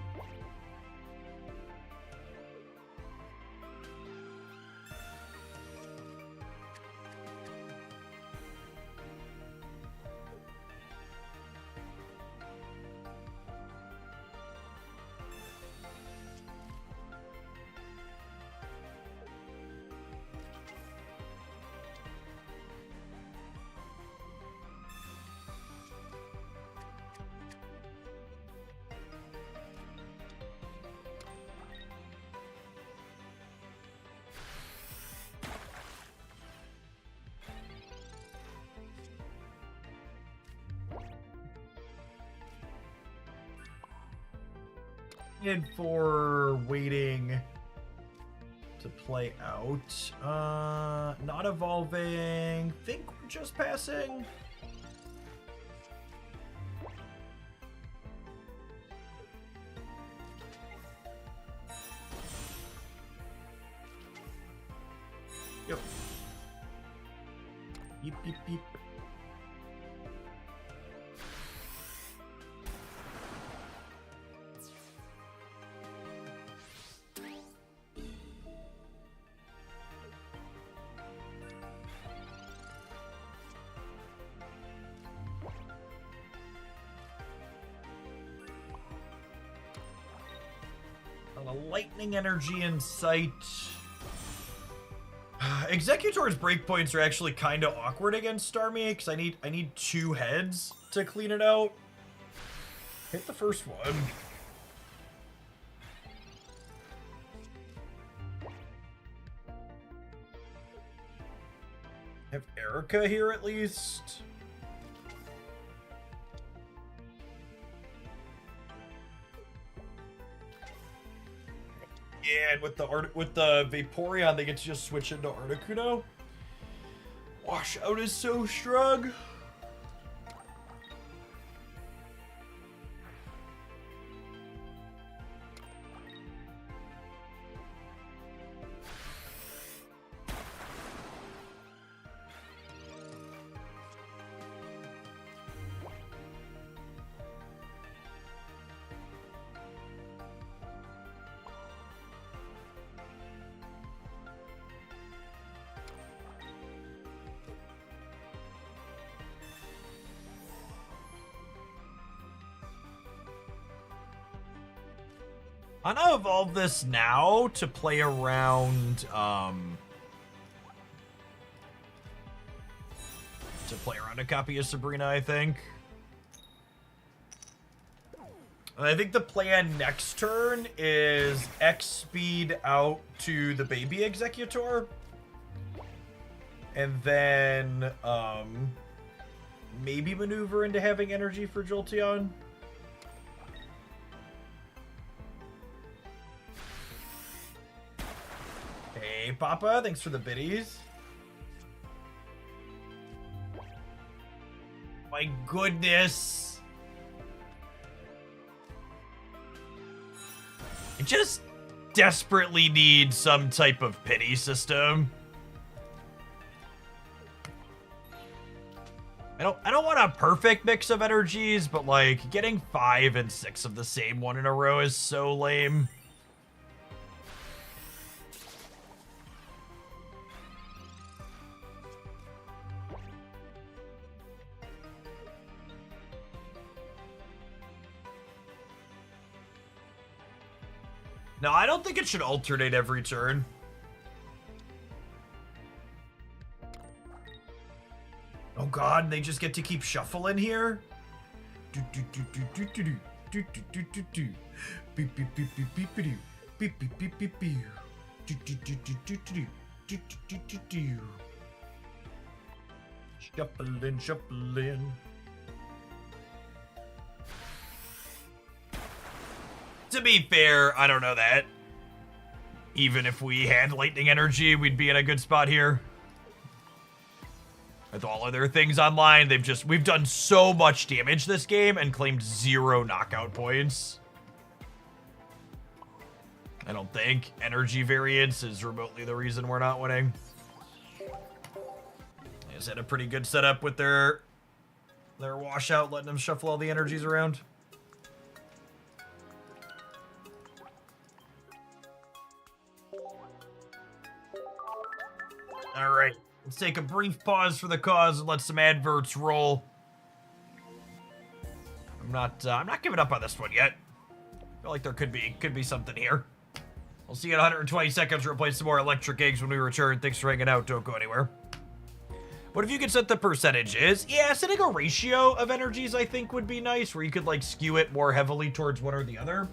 And for waiting to play out. Not evolving. Think we're just passing. Yep. Beep, beep, beep. A lightning energy in sight. Executor's breakpoints are actually kind of awkward against Starmie because I need 2 heads to clean it out. Hit the first one. Have Erica here at least. Yeah, and with the Vaporeon, they get to just switch into Articuno. Washout is so strong. I'm gonna evolve this now to play around, a copy of Sabrina, I think. And I think the plan next turn is X speed out to the baby Executor. And then, maybe maneuver into having energy for Jolteon. Hey, Papa, thanks for the biddies. My goodness. I just desperately need some type of pity system. I don't want a perfect mix of energies, but like getting 5 and 6 of the same one in a row is so lame. No, I don't think it should alternate every turn. Oh god, they just get to keep shuffling here? Shuffling, shuffling. To be fair, I don't know that. Even if we had lightning energy, we'd be in a good spot here. With all of their things online, we've done so much damage this game and claimed 0 knockout points. I don't think energy variance is remotely the reason we're not winning. They just had a pretty good setup with their washout, letting them shuffle all the energies around. All right, let's take a brief pause for the cause and let some adverts roll. I'm not giving up on this one yet. I feel like there could be something here. We'll see you in 120 seconds. We'll play some more electric eggs when we return. Thanks for hanging out. Don't go anywhere. What if you could set the percentages? Yeah, setting a ratio of energies I think would be nice, where you could like skew it more heavily towards one or the other.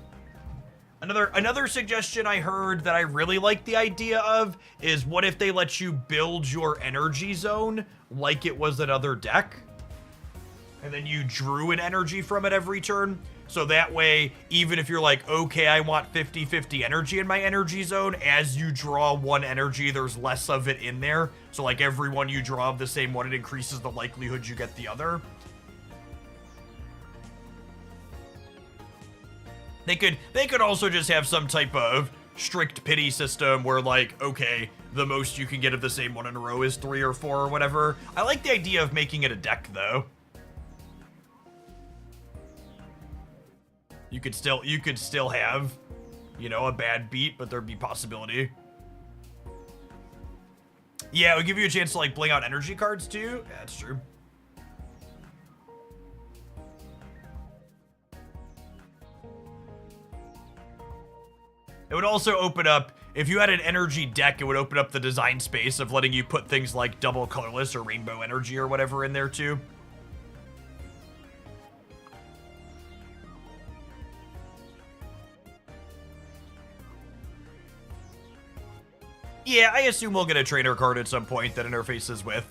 Another suggestion I heard that I really like the idea of is what if they let you build your energy zone like it was another deck? And then you drew an energy from it every turn. So that way, even if you're like, okay, I want 50-50 energy in my energy zone, as you draw one energy, there's less of it in there. So like every one you draw of the same one, it increases the likelihood you get the other. They could also just have some type of strict pity system where like, okay, the most you can get of the same one in a row is 3 or 4 or whatever. I like the idea of making it a deck, though. You could still have, you know, a bad beat, but there'd be possibility. Yeah, it would give you a chance to, like, bling out energy cards, too. Yeah, that's true. It would also open up, if you had an energy deck, it would open up the design space of letting you put things like double colorless or rainbow energy or whatever in there, too. Yeah, I assume we'll get a trainer card at some point that interfaces with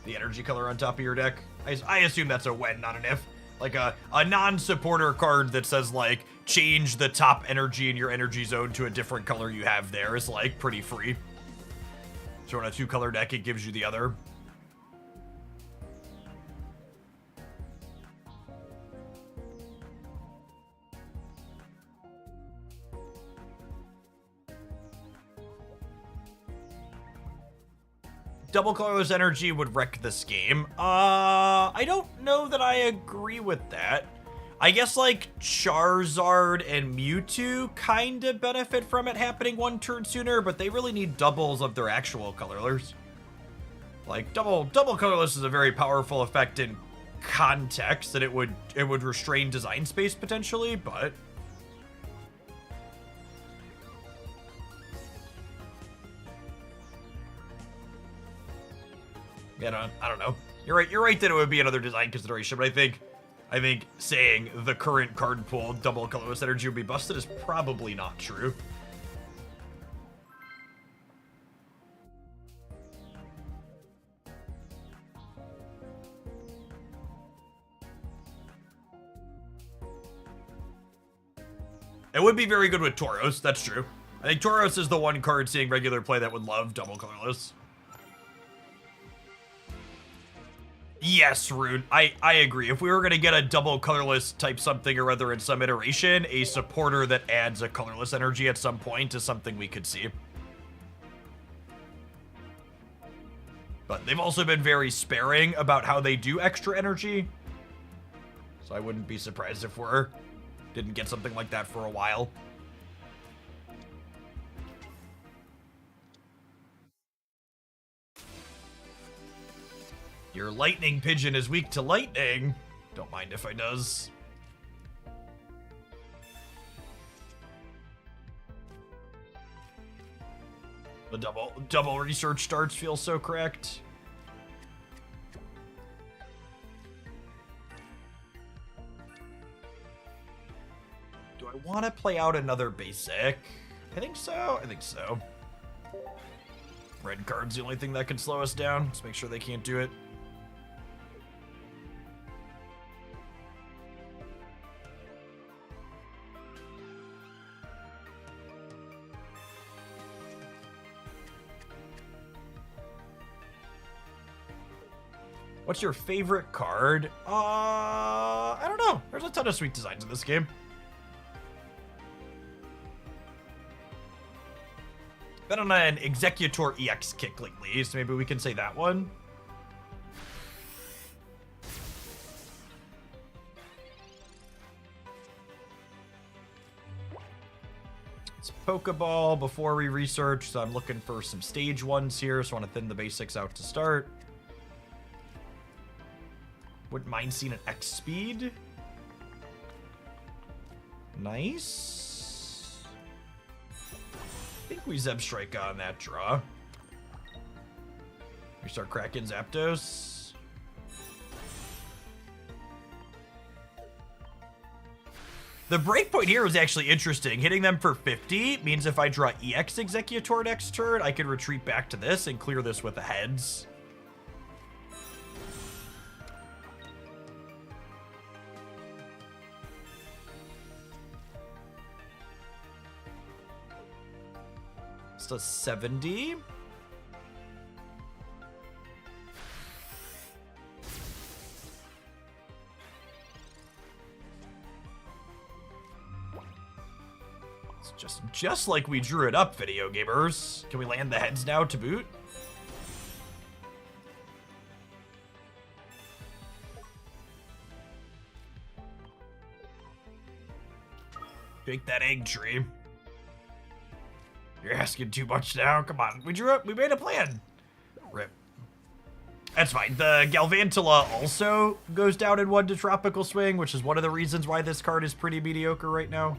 the energy color on top of your deck. I assume that's a when, not an if. Like a non-supporter card that says, like, change the top energy in your energy zone to a different color you have there is, like, pretty free. So on a 2-color deck, it gives you the other. Double colorless energy would wreck this game. I don't know that I agree with that. I guess, like, Charizard and Mewtwo kind of benefit from it happening 1 turn sooner, but they really need doubles of their actual colorless. Like, double colorless is a very powerful effect in context, and it would restrain design space potentially, but yeah, I don't know. You're right that it would be another design consideration, but I think saying the current card pool double colorless energy would be busted is probably not true. It would be very good with Tauros, that's true. I think Tauros is the one card seeing regular play that would love double colorless. Yes, Rune, I agree. If we were going to get a double colorless type something or other in some iteration, a supporter that adds a colorless energy at some point is something we could see. But they've also been very sparing about how they do extra energy. So I wouldn't be surprised if we didn't get something like that for a while. Your lightning pigeon is weak to lightning. Don't mind if I does. The double research starts feel so correct. Do I want to play out another basic? I think so. Red card's the only thing that can slow us down. Let's make sure they can't do it. What's your favorite card? I don't know. There's a ton of sweet designs in this game. Been on an Executor EX kick lately, so maybe we can say that one. It's Pokeball before we research, so I'm looking for some stage 1s here, so I want to thin the basics out to start. Wouldn't mind seeing an X speed. Nice. I think we Zeb Strike on that draw. We start cracking Zapdos. The breakpoint here was actually interesting. Hitting them for 50 means if I draw EX Executor next turn, I can retreat back to this and clear this with the heads. Still 70. It's just like we drew it up, video gamers. Can we land the heads now to boot? Take that egg tree. You're asking too much now. Come on, we made a plan. Rip. That's fine. The Galvantula also goes down in 1 to Tropical Swing, which is one of the reasons why this card is pretty mediocre right now.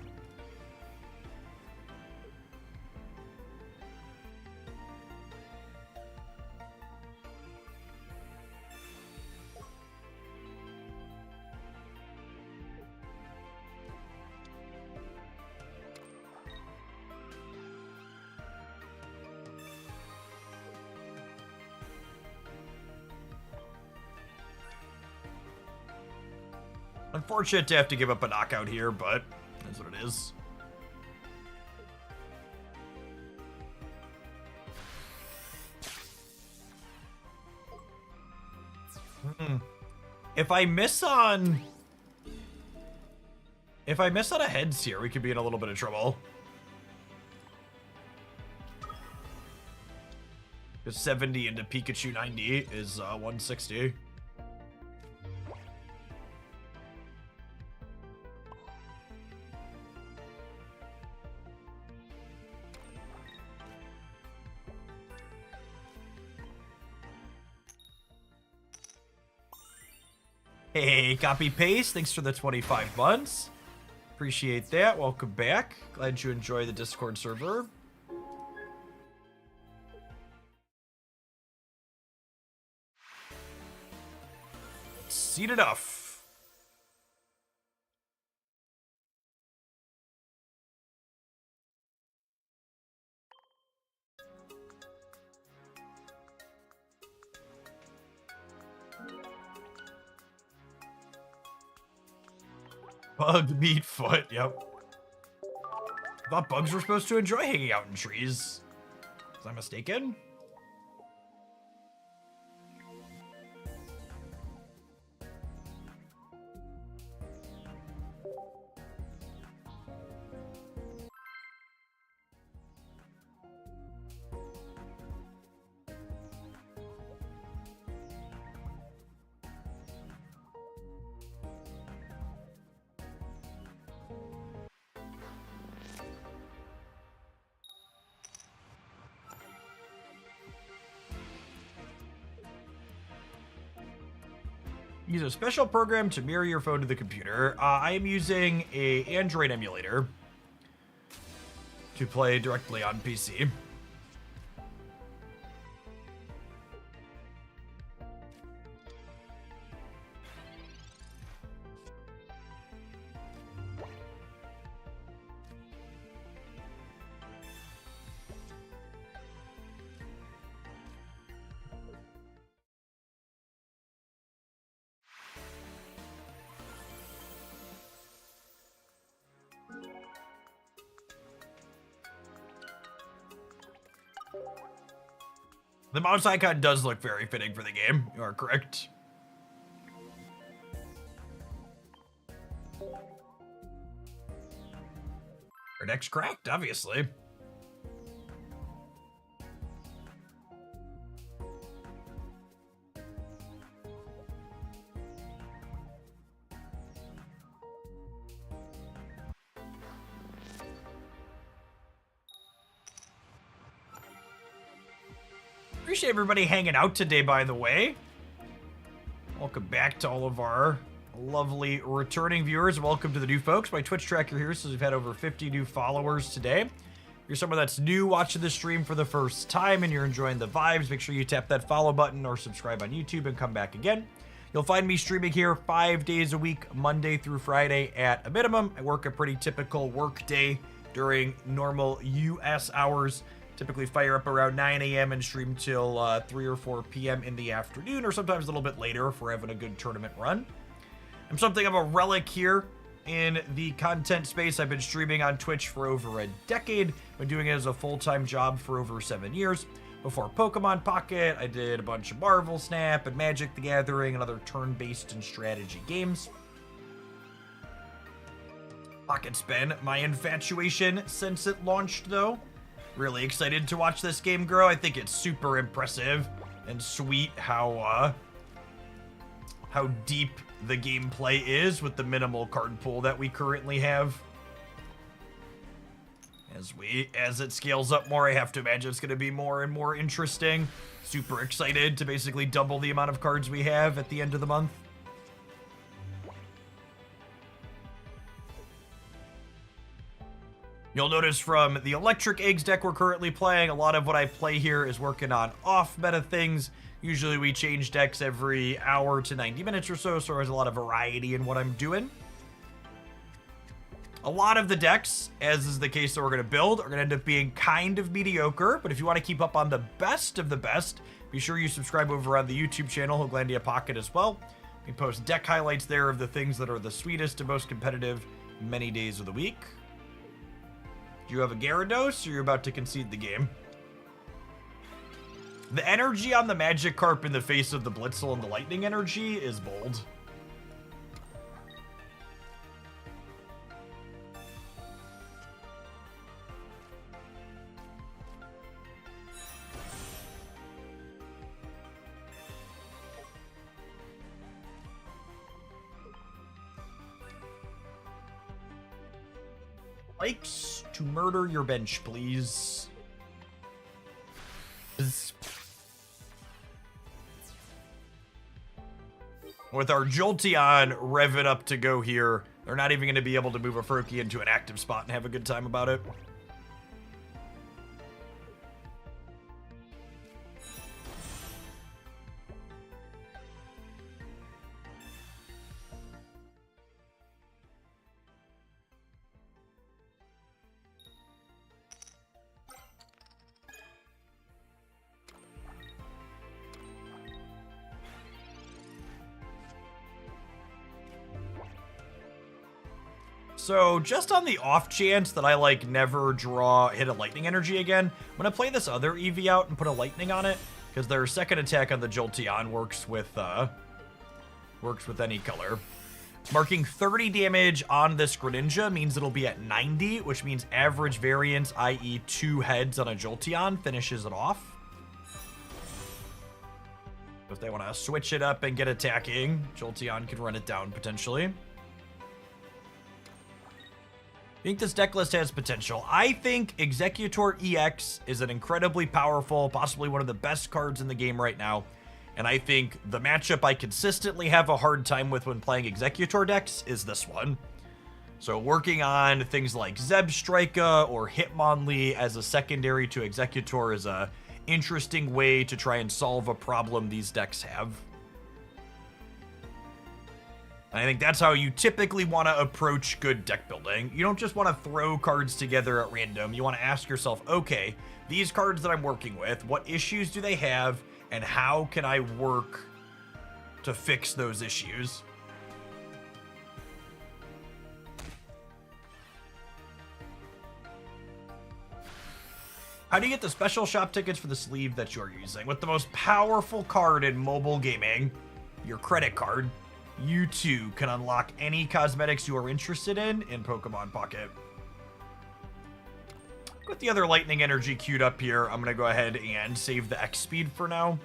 Unfortunate to have to give up a knockout here, but that's what it is. If I miss on a heads here, we could be in a little bit of trouble. The 70 into Pikachu 90 is 160. Hey, copy paste. Thanks for the 25 months. Appreciate that. Welcome back. Glad you enjoy the Discord server. Seen enough. Bug, meat, foot, yep. I thought bugs were supposed to enjoy hanging out in trees. Was I mistaken? Use a special program to mirror your phone to the computer. I am using a Android emulator to play directly on PC. The mouse icon does look very fitting for the game. You are correct. Our deck's cracked, obviously. Appreciate everybody hanging out today, by the way. Welcome back to all of our lovely returning viewers. Welcome to the new folks. My Twitch tracker here says we've had over 50 new followers today. If you're someone that's new watching the stream for the first time and you're enjoying the vibes, make sure you tap that follow button or subscribe on YouTube and come back again. You'll find me streaming here 5 days a week, Monday through Friday at a minimum. I work a pretty typical work day during normal US hours. Typically fire up around 9 a.m. and stream till 3 or 4 p.m. in the afternoon, or sometimes a little bit later if we're having a good tournament run. I'm something of a relic here in the content space. I've been streaming on Twitch for over a decade. Been doing it as a full-time job for over 7 years. Before Pokemon Pocket, I did a bunch of Marvel Snap and Magic the Gathering and other turn-based and strategy games. Pocket's been my infatuation since it launched, though. Really excited to watch this game grow. I think it's super impressive and sweet how deep the gameplay is with the minimal card pool that we currently have. As it scales up more, I have to imagine it's going to be more and more interesting. Super excited to basically double the amount of cards we have at the end of the month. You'll notice from the Electric Eggs deck we're currently playing, a lot of what I play here is working on off-meta things. Usually we change decks every hour to 90 minutes or so there's a lot of variety in what I'm doing. A lot of the decks, as is the case that we're going to build, are going to end up being kind of mediocre, but if you want to keep up on the best of the best, be sure you subscribe over on the YouTube channel, Hooglandia Pocket, as well. We post deck highlights there of the things that are the sweetest and most competitive many days of the week. Do you have a Gyarados, or you're about to concede the game? The energy on the Magikarp in the face of the Blitzel and the Lightning energy is bold. Likes to murder your bench, please. With our Jolteon revving up to go here, they're not even going to be able to move a Froakie into an active spot and have a good time about it. So just on the off chance that I like never hit a lightning energy again, I'm gonna play this other Eevee out and put a lightning on it, because their second attack on the Jolteon works with any color. Marking 30 damage on this Greninja means it'll be at 90, which means average variance, i.e. 2 heads on a Jolteon, finishes it off. If they want to switch it up and get attacking, Jolteon can run it down potentially. I think this deck list has potential. I think Executor EX is an incredibly powerful, possibly one of the best cards in the game right now. And I think the matchup I consistently have a hard time with when playing Executor decks is this one. So working on things like Zebstrika or Hitmonlee as a secondary to Executor is a interesting way to try and solve a problem these decks have. And I think that's how you typically want to approach good deck building. You don't just want to throw cards together at random. You want to ask yourself, okay, these cards that I'm working with, what issues do they have, and how can I work to fix those issues? How do you get the special shop tickets for the sleeve that you're using? With the most powerful card in mobile gaming, your credit card, you too can unlock any cosmetics you are interested in Pokemon Pocket. With the other lightning energy queued up here, I'm going to go ahead and save the X speed for now.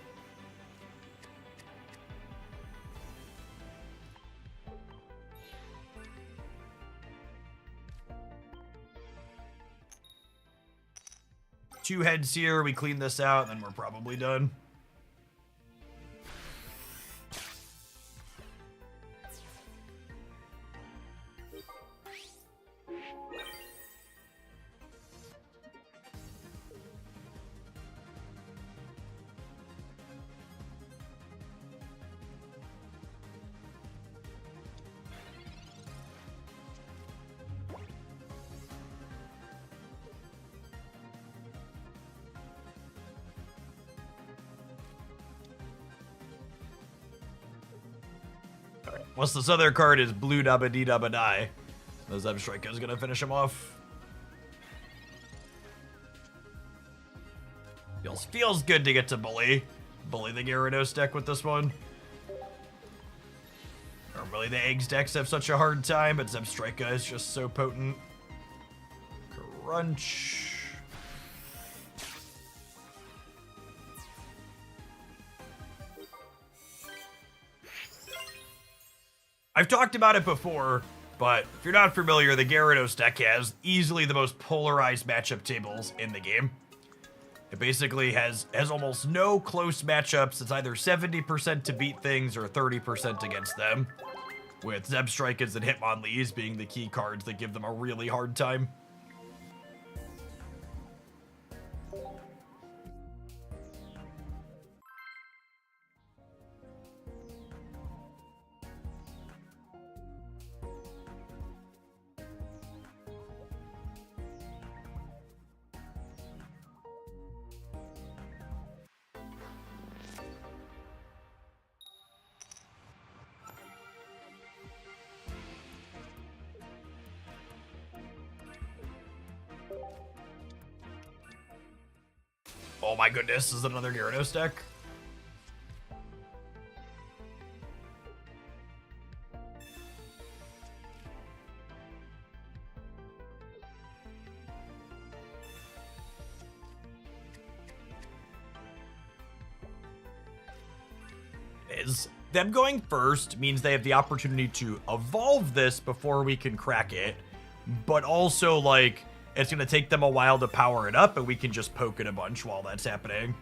Two heads here, we clean this out, and then we're probably done. Once this other card is blue dabba dee dabba die, the Zebstrika is gonna finish him off. Feels good to get to bully the Gyarados deck with this one. Normally the eggs decks have such a hard time, but Zebstrika is just so potent. Crunch. I've talked about it before, but if you're not familiar, the Gyarados deck has easily the most polarized matchup tables in the game. It basically has almost no close matchups. It's either 70% to beat things or 30% against them, with Zebstrikas and Hitmonlees being the key cards that give them a really hard time. Oh my goodness, is it another Gyarados deck? Them going first means they have the opportunity to evolve this before we can crack it, but also, like, it's going to take them a while to power it up, and we can just poke it a bunch while that's happening.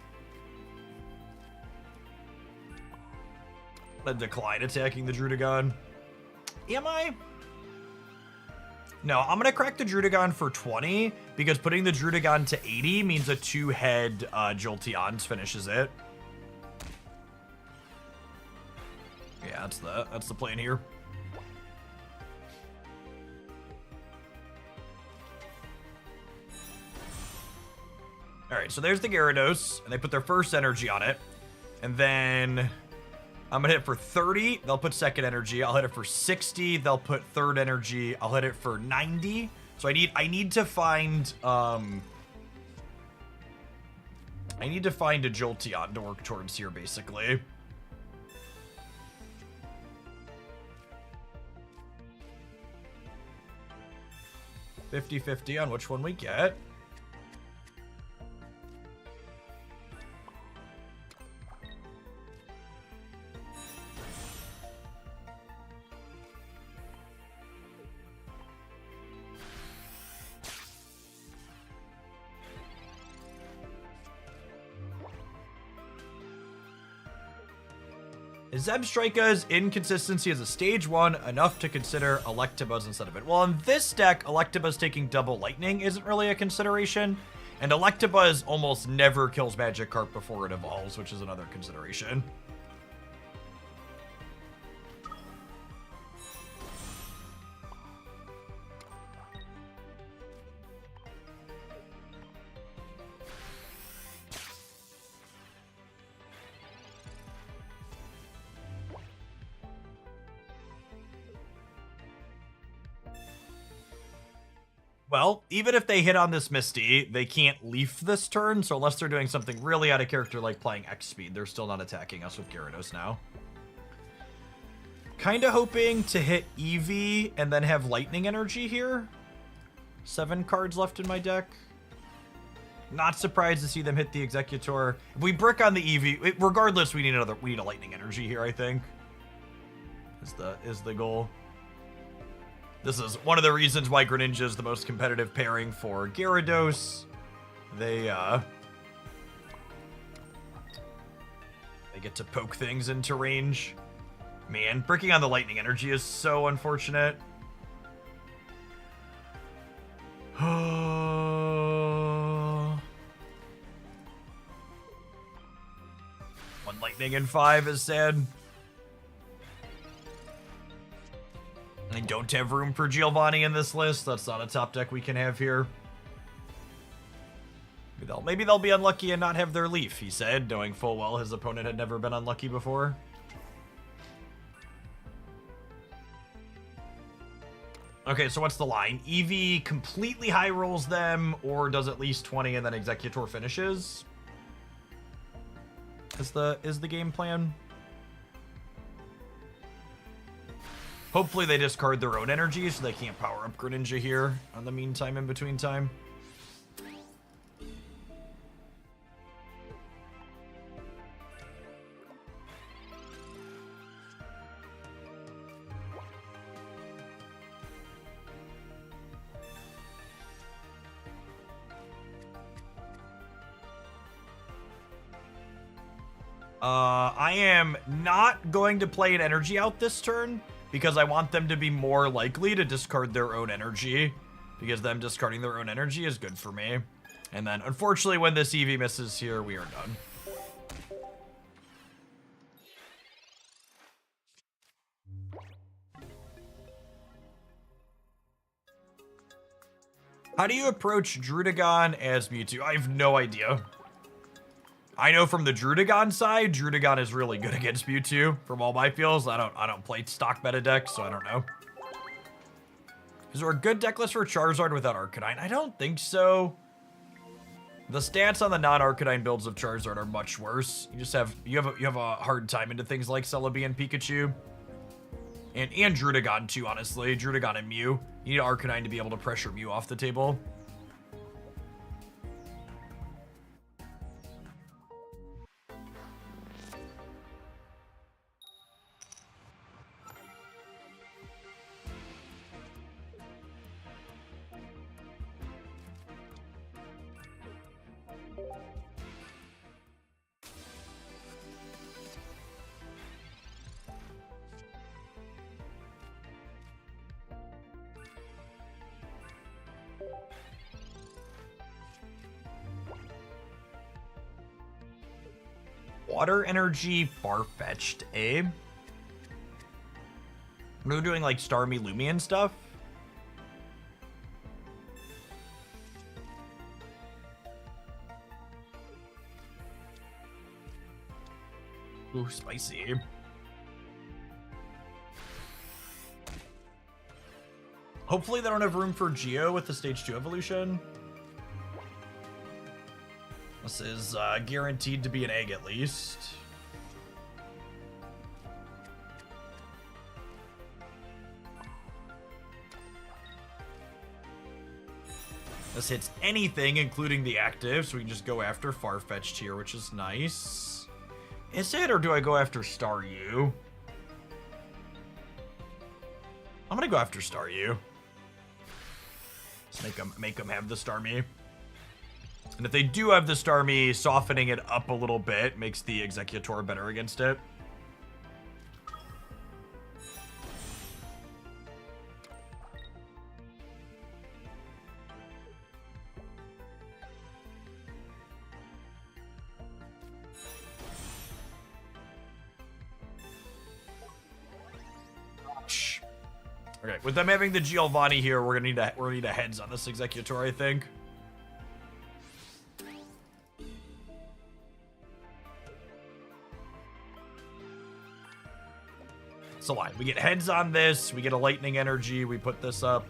Then decline attacking the Drudagon. Am I? No, I'm going to crack the Drudagon for 20, because putting the Drudagon to 80 means a 2-head Jolteons finishes it. Yeah, that's the plan here. Alright, so there's the Gyarados, and they put their first energy on it. And then I'm gonna hit it for 30, they'll put second energy. I'll hit it for 60, they'll put third energy. I'll hit it for 90. So I need to find a Jolteon to work towards here, basically. 50-50 on which one we get. Is Zebstrika's inconsistency as a stage 1 enough to consider Electabuzz instead of it? Well, in this deck, Electabuzz taking double lightning isn't really a consideration, and Electabuzz almost never kills Magikarp before it evolves, which is another consideration. Well, even if they hit on this Misty, they can't Leaf this turn, so unless they're doing something really out of character like playing X-Speed, they're still not attacking us with Gyarados now. Kinda hoping to hit Eevee and then have Lightning Energy here. 7 cards left in my deck. Not surprised to see them hit the Executor. If we brick on the Eevee, regardless, we need a Lightning Energy here, I think. Is the goal. This is one of the reasons why Greninja is the most competitive pairing for Gyarados. They get to poke things into range. Man, bricking on the Lightning Energy is so unfortunate. One Lightning in 5 is sad. I don't have room for Giovanni in this list. That's not a top deck we can have here. Maybe they'll be unlucky and not have their Leaf, he said, knowing full well his opponent had never been unlucky before. Okay, so what's the line? Eevee completely high rolls them, or does at least 20 and then Executor finishes? Is the game plan? Hopefully they discard their own energy so they can't power up Greninja here on the meantime in between time. I am not going to play an energy out this turn because I want them to be more likely to discard their own energy, because them discarding their own energy is good for me. And then, unfortunately, when this Eevee misses here, we are done. How do you approach Druddigon as Mewtwo? I have no idea. I know from the Druddigon side, Druddigon is really good against Mewtwo. From all my feels, I don't play stock meta decks, so I don't know. Is there a good deck list for Charizard without Arcanine? I don't think so. The stats on the non-Arcanine builds of Charizard are much worse. You have a hard time into things like Celebi and Pikachu. And Druddigon too, honestly. Druddigon and Mew. You need Arcanine to be able to pressure Mew off the table. Water energy, far-fetched, eh? We're doing like Starmie, Lumion stuff. Ooh, spicy. Hopefully they don't have room for Geo with the stage 2 evolution. This is guaranteed to be an egg at least. This hits anything, including the active, so we can just go after Farfetch'd here, which is nice. Is it, or do I go after Staryu? I'm gonna go after Staryu. Let's make them have the Starmie. And if they do have the Starmie, softening it up a little bit makes the Executor better against it. Okay, with them having the Giovanni here, we're gonna need a heads on this Executor, I think. It's a line. We get heads on this, we get a lightning energy, we put this up.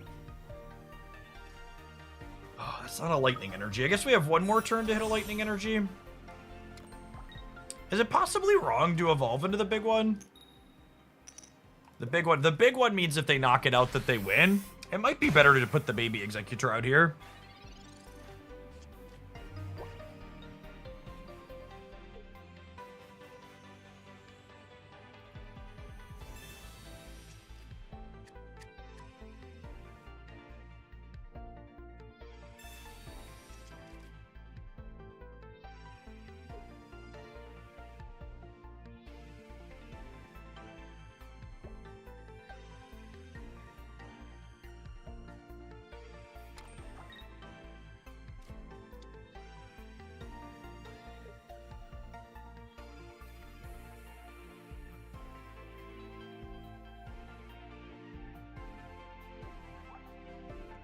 Oh, that's not a lightning energy. I guess we have one more turn to hit a lightning energy. Is it possibly wrong to evolve into the big one? The big one means if they knock it out that they win. It might be better to put the baby Executor out here.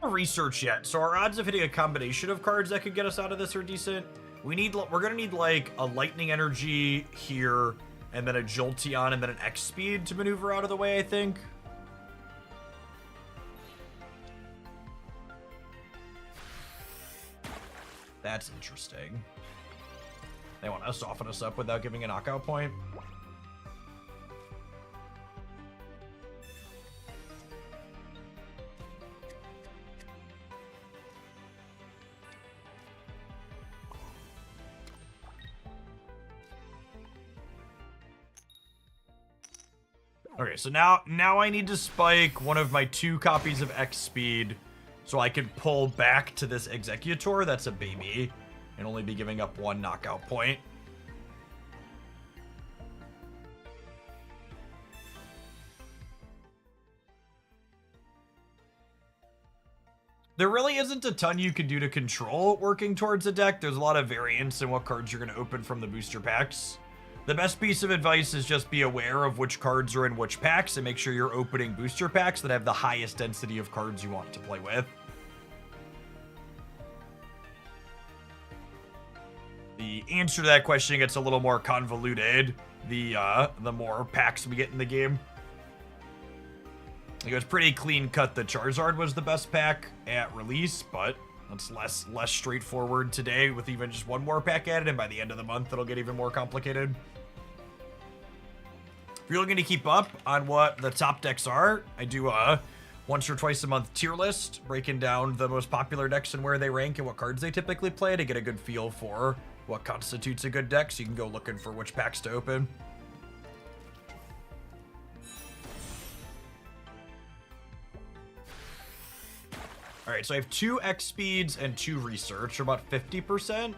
Research yet, so our odds of hitting a combination of cards that could get us out of this are decent. We're gonna need like a lightning energy here, and then a Jolteon, and then an X speed to maneuver out of the way, I think. That's interesting. They want to soften us up without giving a knockout point. Okay, so now I need to spike one of my 2 copies of X speed so I can pull back to this Executor that's a baby and only be giving up 1 knockout point. There really isn't a ton you can do to control working towards a deck. There's a lot of variance in what cards you're going to open from the booster packs. The best piece of advice is just be aware of which cards are in which packs and make sure you're opening booster packs that have the highest density of cards you want to play with. The answer to that question gets a little more convoluted the more packs we get in the game. It was pretty clean cut that Charizard was the best pack at release, but that's less straightforward today with even just 1 more pack added, and by the end of the month it'll get even more complicated. If you're looking to keep up on what the top decks are, I do once or twice a month tier list, breaking down the most popular decks and where they rank and what cards they typically play to get a good feel for what constitutes a good deck, so you can go looking for which packs to open. All right, so I have 2 X speeds and 2 research, or about 50%.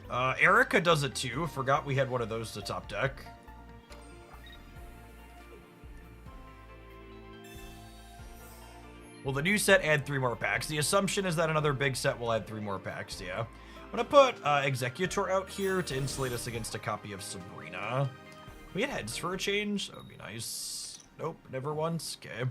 Erica does it too. Forgot we had one of those to top deck. Will the new set add 3 more packs? The assumption is that another big set will add 3 more packs, yeah. I'm gonna put Executor out here to insulate us against a copy of Sabrina. Can we get heads for a change? That would be nice. Nope, never once. Okay.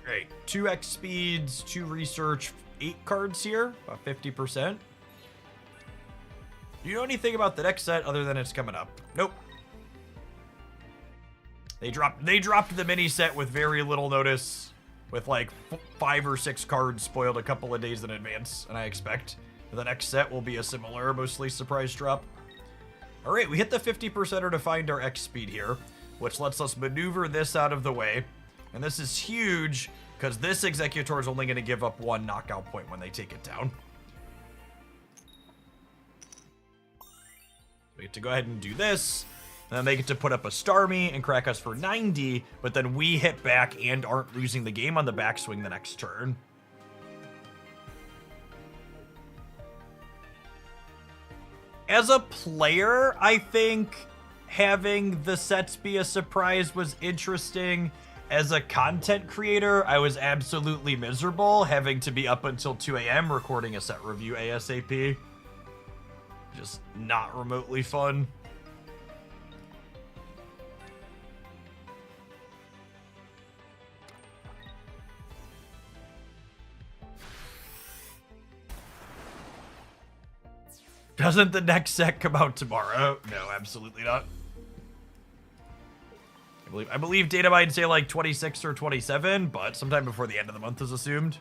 Great. 2 X speeds, 2 research, 8 cards here, about 50%. Do you know anything about the next set other than it's coming up? Nope. They dropped the mini set with very little notice, with like 5 or 6 cards spoiled a couple of days in advance, and I expect the next set will be a similar, mostly surprise drop. All right, we hit the 50%er to find our X speed here, which lets us maneuver this out of the way. And this is huge, because this Executor is only going to give up 1 knockout point when they take it down. We get to go ahead and do this. And then they get to put up a Starmie and crack us for 90, but then we hit back and aren't losing the game on the backswing the next turn. As a player, I think having the sets be a surprise was interesting. As a content creator, I was absolutely miserable having to be up until 2 a.m. recording a set review ASAP. Just not remotely fun. Doesn't the next set come out tomorrow? No, absolutely not. I believe data might say like 26 or 27, but sometime before the end of the month is assumed.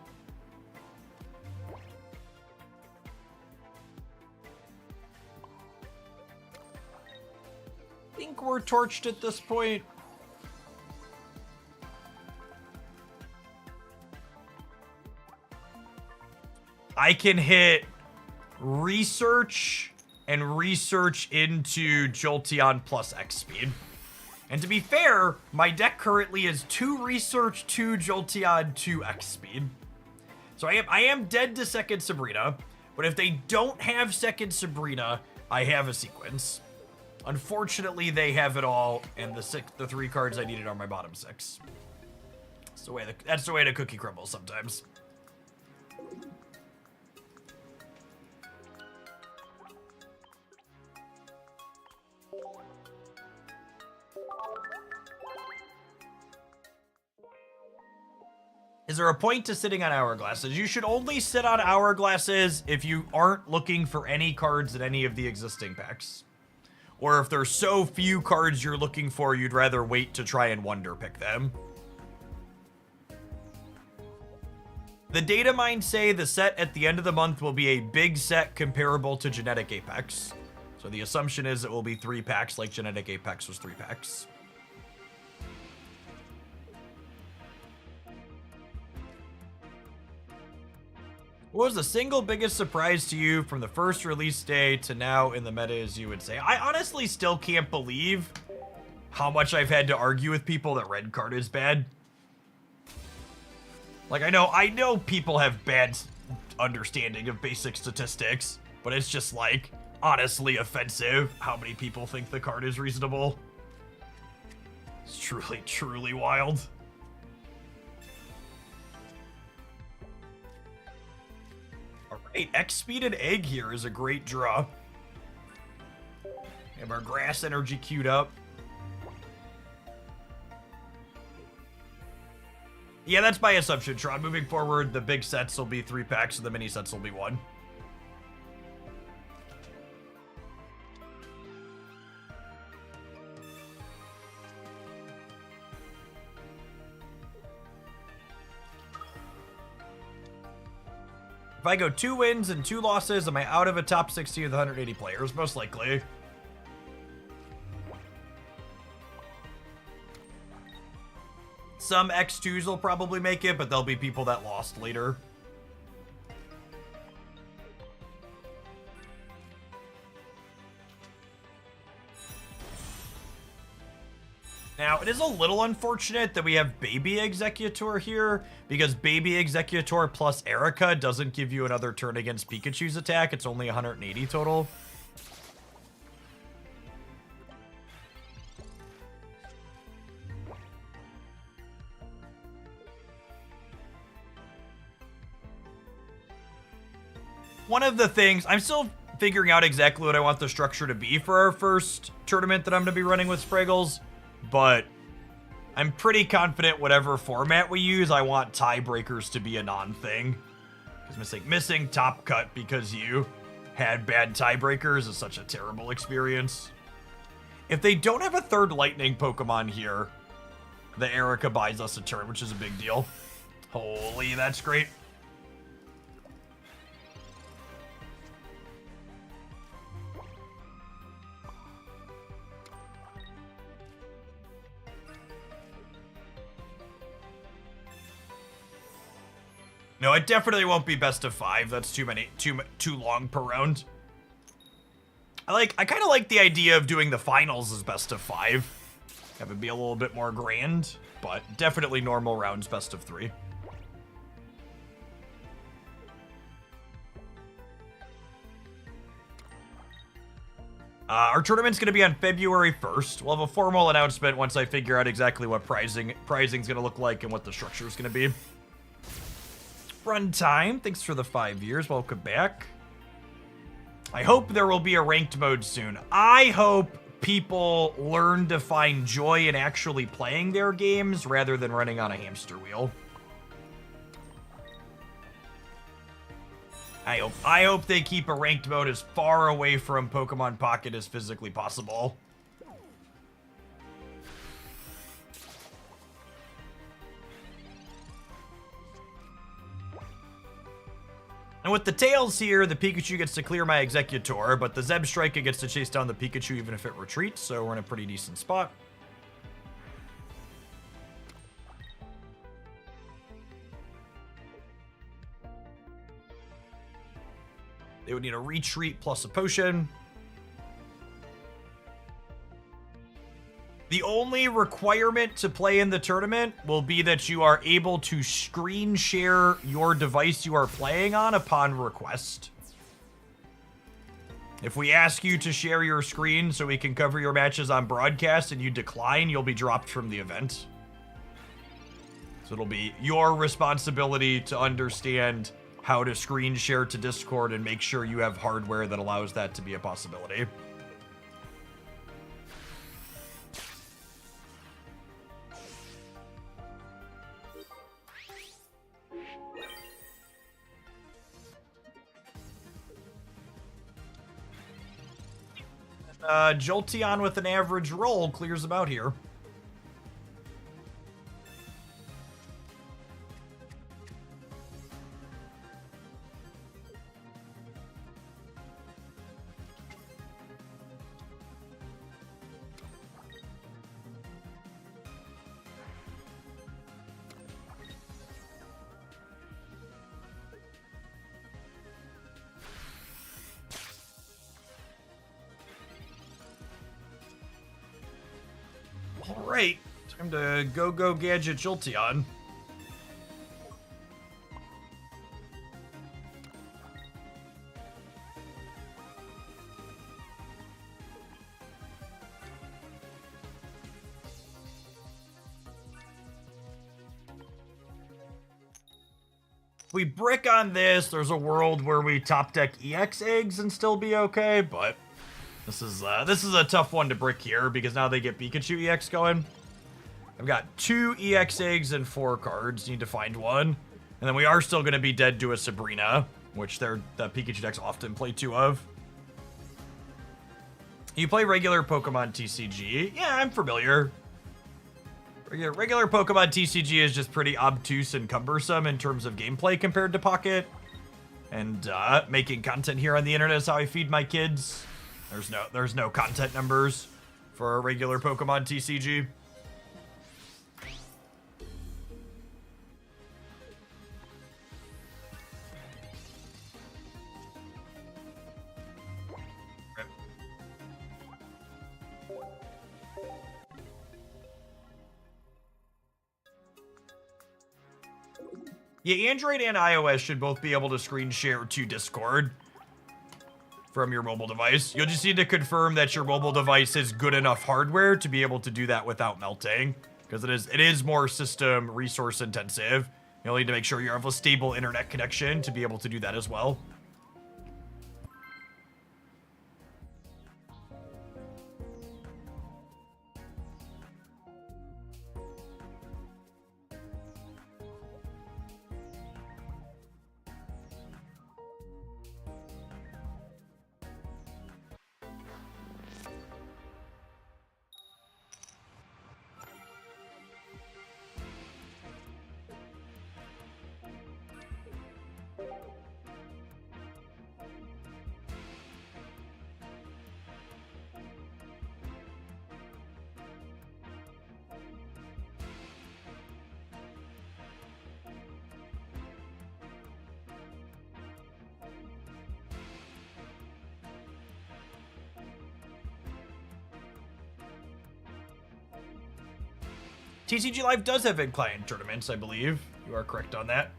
I think we're torched at this point. I can hit research and research into Jolteon plus X speed. And to be fair, my deck currently is 2 research, 2 Jolteon, 2 X speed. So I am dead to second Sabrina, but if they don't have second Sabrina, I have a sequence. Unfortunately, they have it all, and the 3 cards I needed are my bottom 6. That's the way the cookie crumbles sometimes. Is there a point to sitting on hourglasses? You should only sit on hourglasses if you aren't looking for any cards in any of the existing packs. Or if there's so few cards you're looking for, you'd rather wait to try and wonder pick them. The data mines say the set at the end of the month will be a big set comparable to Genetic Apex. So the assumption is it will be 3 packs like Genetic Apex was 3 packs. What was the single biggest surprise to you from the first release day to now in the meta, as you would say? I honestly still can't believe how much I've had to argue with people that red card is bad. Like, I know people have bad understanding of basic statistics, but it's just like honestly offensive how many people think the card is reasonable. It's truly, truly wild. Alright, X-Speed Egg here is a great draw. We have our grass energy queued up. Yeah, that's my assumption, Tron. Moving forward, the big sets will be 3 packs and the mini sets will be 1. If I go 2 wins and 2 losses, am I out of a top 60 of the 180 players? Most likely. Some X2s will probably make it, but there'll be people that lost later. Now, it is a little unfortunate that we have Baby Executor here, because Baby Executor plus Erica doesn't give you another turn against Pikachu's attack. It's only 180 total. One of the things, I'm still figuring out exactly what I want the structure to be for our first tournament that I'm going to be running with Spraggles. But I'm pretty confident whatever format we use, I want tiebreakers to be a non-thing. Because missing top cut because you had bad tiebreakers is such a terrible experience. If they don't have a third lightning Pokemon here, the Erica buys us a turn, which is a big deal. Holy, that's great. No, it definitely won't be best of 5. That's too long per round. I kind of like the idea of doing the finals as best of 5. Have it be a little bit more grand, but definitely normal rounds best of 3. Our tournament's going to be on February 1st. We'll have a formal announcement once I figure out exactly what pricing's going to look like and what the structure is going to be. Runtime, thanks for the 5 years. Welcome back. I hope there will be a ranked mode soon. I hope people learn to find joy in actually playing their games rather than running on a hamster wheel. I hope they keep a ranked mode as far away from Pokemon Pocket as physically possible. And with the tails here, the Pikachu gets to clear my Executor, but the Zebstrika gets to chase down the Pikachu even if it retreats, so we're in a pretty decent spot. They would need a retreat plus a potion. The only requirement to play in the tournament will be that you are able to screen share your device you are playing on upon request. If we ask you to share your screen so we can cover your matches on broadcast and you decline, you'll be dropped from the event. So it'll be your responsibility to understand how to screen share to Discord and make sure you have hardware that allows that to be a possibility. Jolteon with an average roll clears them out here. All right, time to go Gadget Jolteon. If we brick on this, there's a world where we top deck EX eggs and still be okay, but this is a tough one to brick here because now they get Pikachu EX going. I've got 2 EX eggs and 4 cards. Need to find one. And then we are still going to be dead to a Sabrina, which the Pikachu decks often play 2 of. You play regular Pokemon TCG? Yeah, I'm familiar. Regular Pokemon TCG is just pretty obtuse and cumbersome in terms of gameplay compared to Pocket. And making content here on the internet is how I feed my kids. There's no content numbers for a regular Pokemon TCG. Yeah, Android and iOS should both be able to screen share to Discord from your mobile device. You'll just need to confirm that your mobile device is good enough hardware to be able to do that without melting, because it is more system resource intensive. You'll need to make sure you have a stable internet connection to be able to do that as well. TCG Live does have in-client tournaments, I believe. You are correct on that.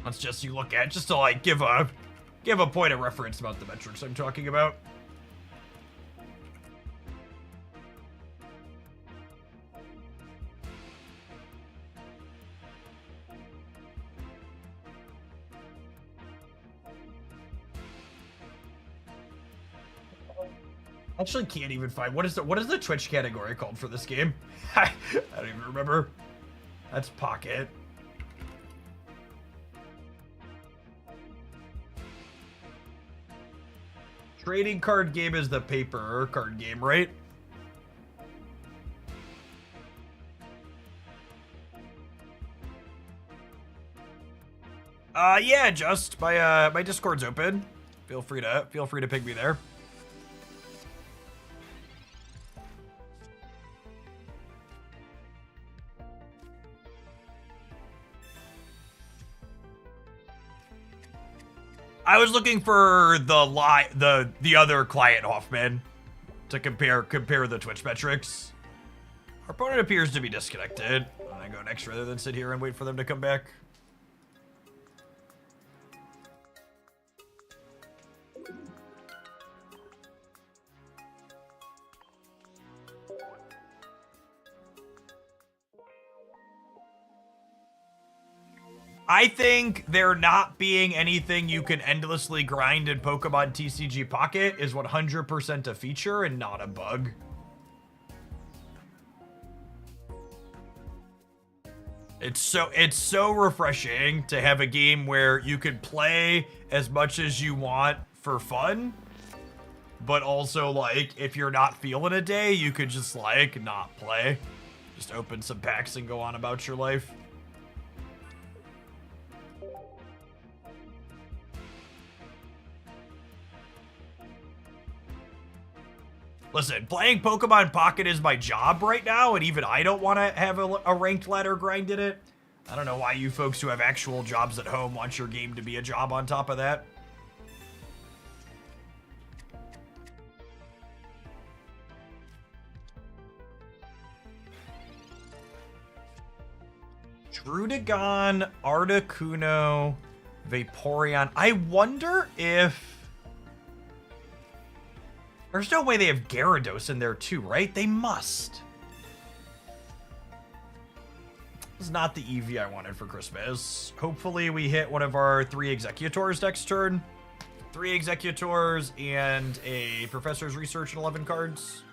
That's just you look at, just to like give a point of reference about the metrics I'm talking about. Actually can't even find what is the Twitch category called for this game? I don't even remember. That's Pocket. Trading card game is the paper card game, right? Yeah, just my Discord's open. Feel free to ping me there. I was looking for the other client Hoffman to compare the Twitch metrics. Our opponent appears to be disconnected. I'm gonna go next rather than sit here and wait for them to come back. I think there not being anything you can endlessly grind in Pokemon TCG Pocket is 100% a feature and not a bug. It's so refreshing to have a game where you can play as much as you want for fun, but also like if you're not feeling a day, you could just like not play. Just open some packs and go on about your life. Listen, playing Pokemon Pocket is my job right now, and even I don't want to have a ranked ladder grind in it. I don't know why you folks who have actual jobs at home want your game to be a job on top of that. Druddigon, Articuno, Vaporeon. I wonder if... There's no way they have Gyarados in there too, right? They must. This is not the Eevee I wanted for Christmas. Hopefully we hit one of our 3 Executors next turn. 3 Executors and a Professor's Research and 11 cards.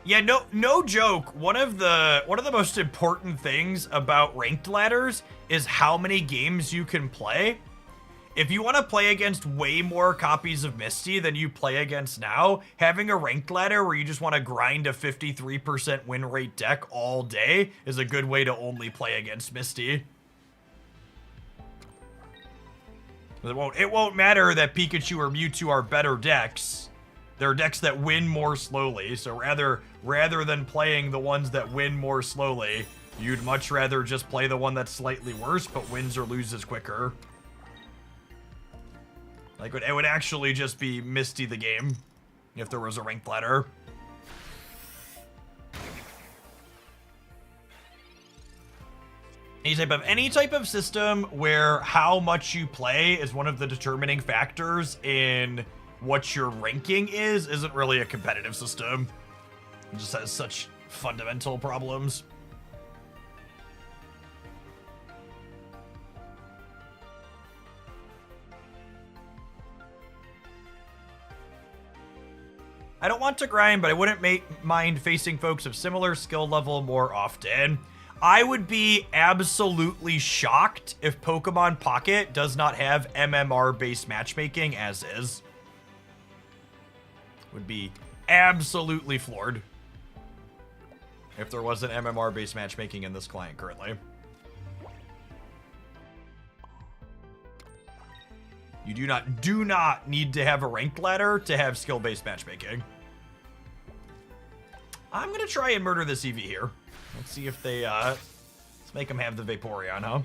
Yeah, no joke. One of the most important things about ranked ladders is how many games you can play. If you want to play against way more copies of Misty than you play against now, having a ranked ladder where you just want to grind a 53% win rate deck all day is a good way to only play against Misty. It won't matter that Pikachu or Mewtwo are better decks. They're decks that win more slowly, so rather than playing the ones that win more slowly, you'd much rather just play the one that's slightly worse but wins or loses quicker. Like, it would actually just be Misty the game if there was a ranked ladder. Any type of system where how much you play is one of the determining factors in what your ranking isn't really a competitive system. It just has such fundamental problems. I don't want to grind, but I wouldn't mind facing folks of similar skill level more often. I would be absolutely shocked if Pokemon Pocket does not have MMR-based matchmaking as is. Would be absolutely floored if there wasn't MMR-based matchmaking in this client currently. You do not need to have a ranked ladder to have skill-based matchmaking. I'm gonna try and murder this EV here. Let's see if they, let's make them have the Vaporeon, huh?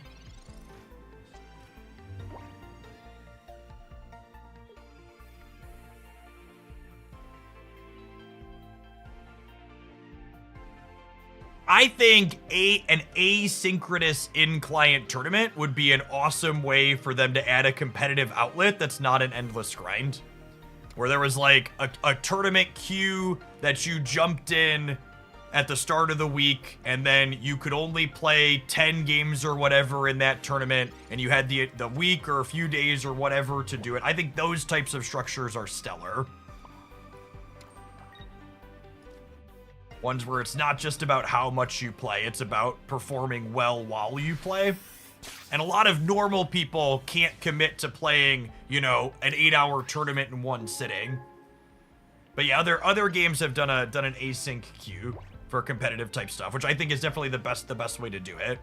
I think an asynchronous in-client tournament would be an awesome way for them to add a competitive outlet that's not an endless grind. Where there was like a tournament queue that you jumped in at the start of the week, and then you could only play 10 games or whatever in that tournament, and you had the week or a few days or whatever to do it. I think those types of structures are stellar. Ones where it's not just about how much you play, it's about performing well while you play. And a lot of normal people can't commit to playing, you know, an 8-hour tournament in one sitting. But yeah, other games have done an async queue for competitive type stuff, which I think is definitely the best way to do it.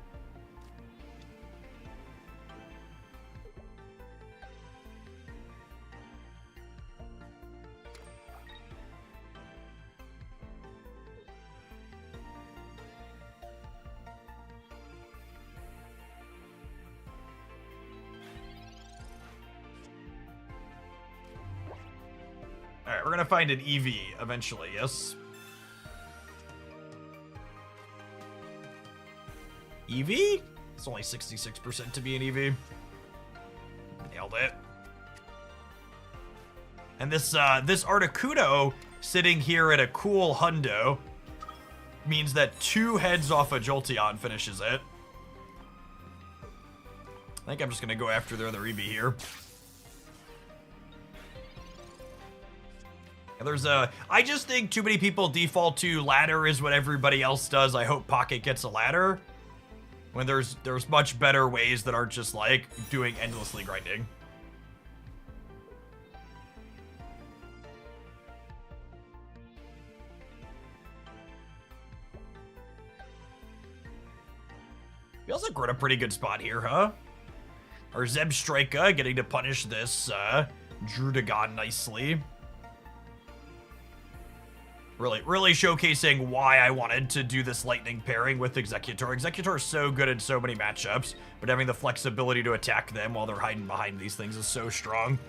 Alright, we're gonna find an EV eventually, yes? EV? It's only 66% to be an EV. Nailed it. And this Articuno sitting here at a cool hundo means that 2 heads off a Jolteon finishes it. I think I'm just gonna go after their other EV here. I just think too many people default to ladder is what everybody else does. I hope Pocket gets a ladder. When there's much better ways that aren't just like doing endlessly grinding. Feels like we're in a pretty good spot here, huh? Our Zebstrika getting to punish this Drudagon nicely. Really showcasing why I wanted to do this lightning pairing with Executor. Executor is so good in so many matchups, but having the flexibility to attack them while they're hiding behind these things is so strong.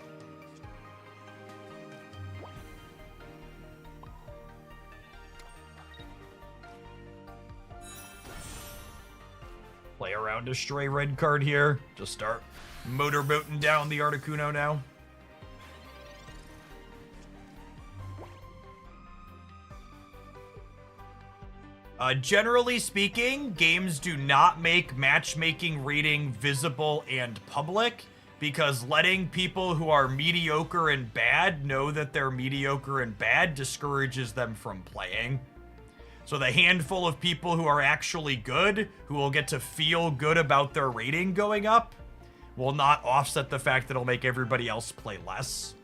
Play around a stray red card here. Just start motorboating down the Articuno now. Generally speaking, games do not make matchmaking rating visible and public because letting people who are mediocre and bad know that they're mediocre and bad discourages them from playing. So the handful of people who are actually good, who will get to feel good about their rating going up, will not offset the fact that it'll make everybody else play less.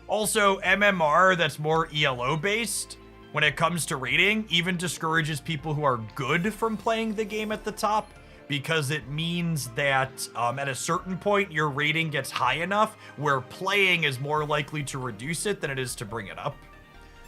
Also, MMR that's more ELO based, when it comes to rating, even discourages people who are good from playing the game at the top, because it means that at a certain point, your rating gets high enough where playing is more likely to reduce it than it is to bring it up.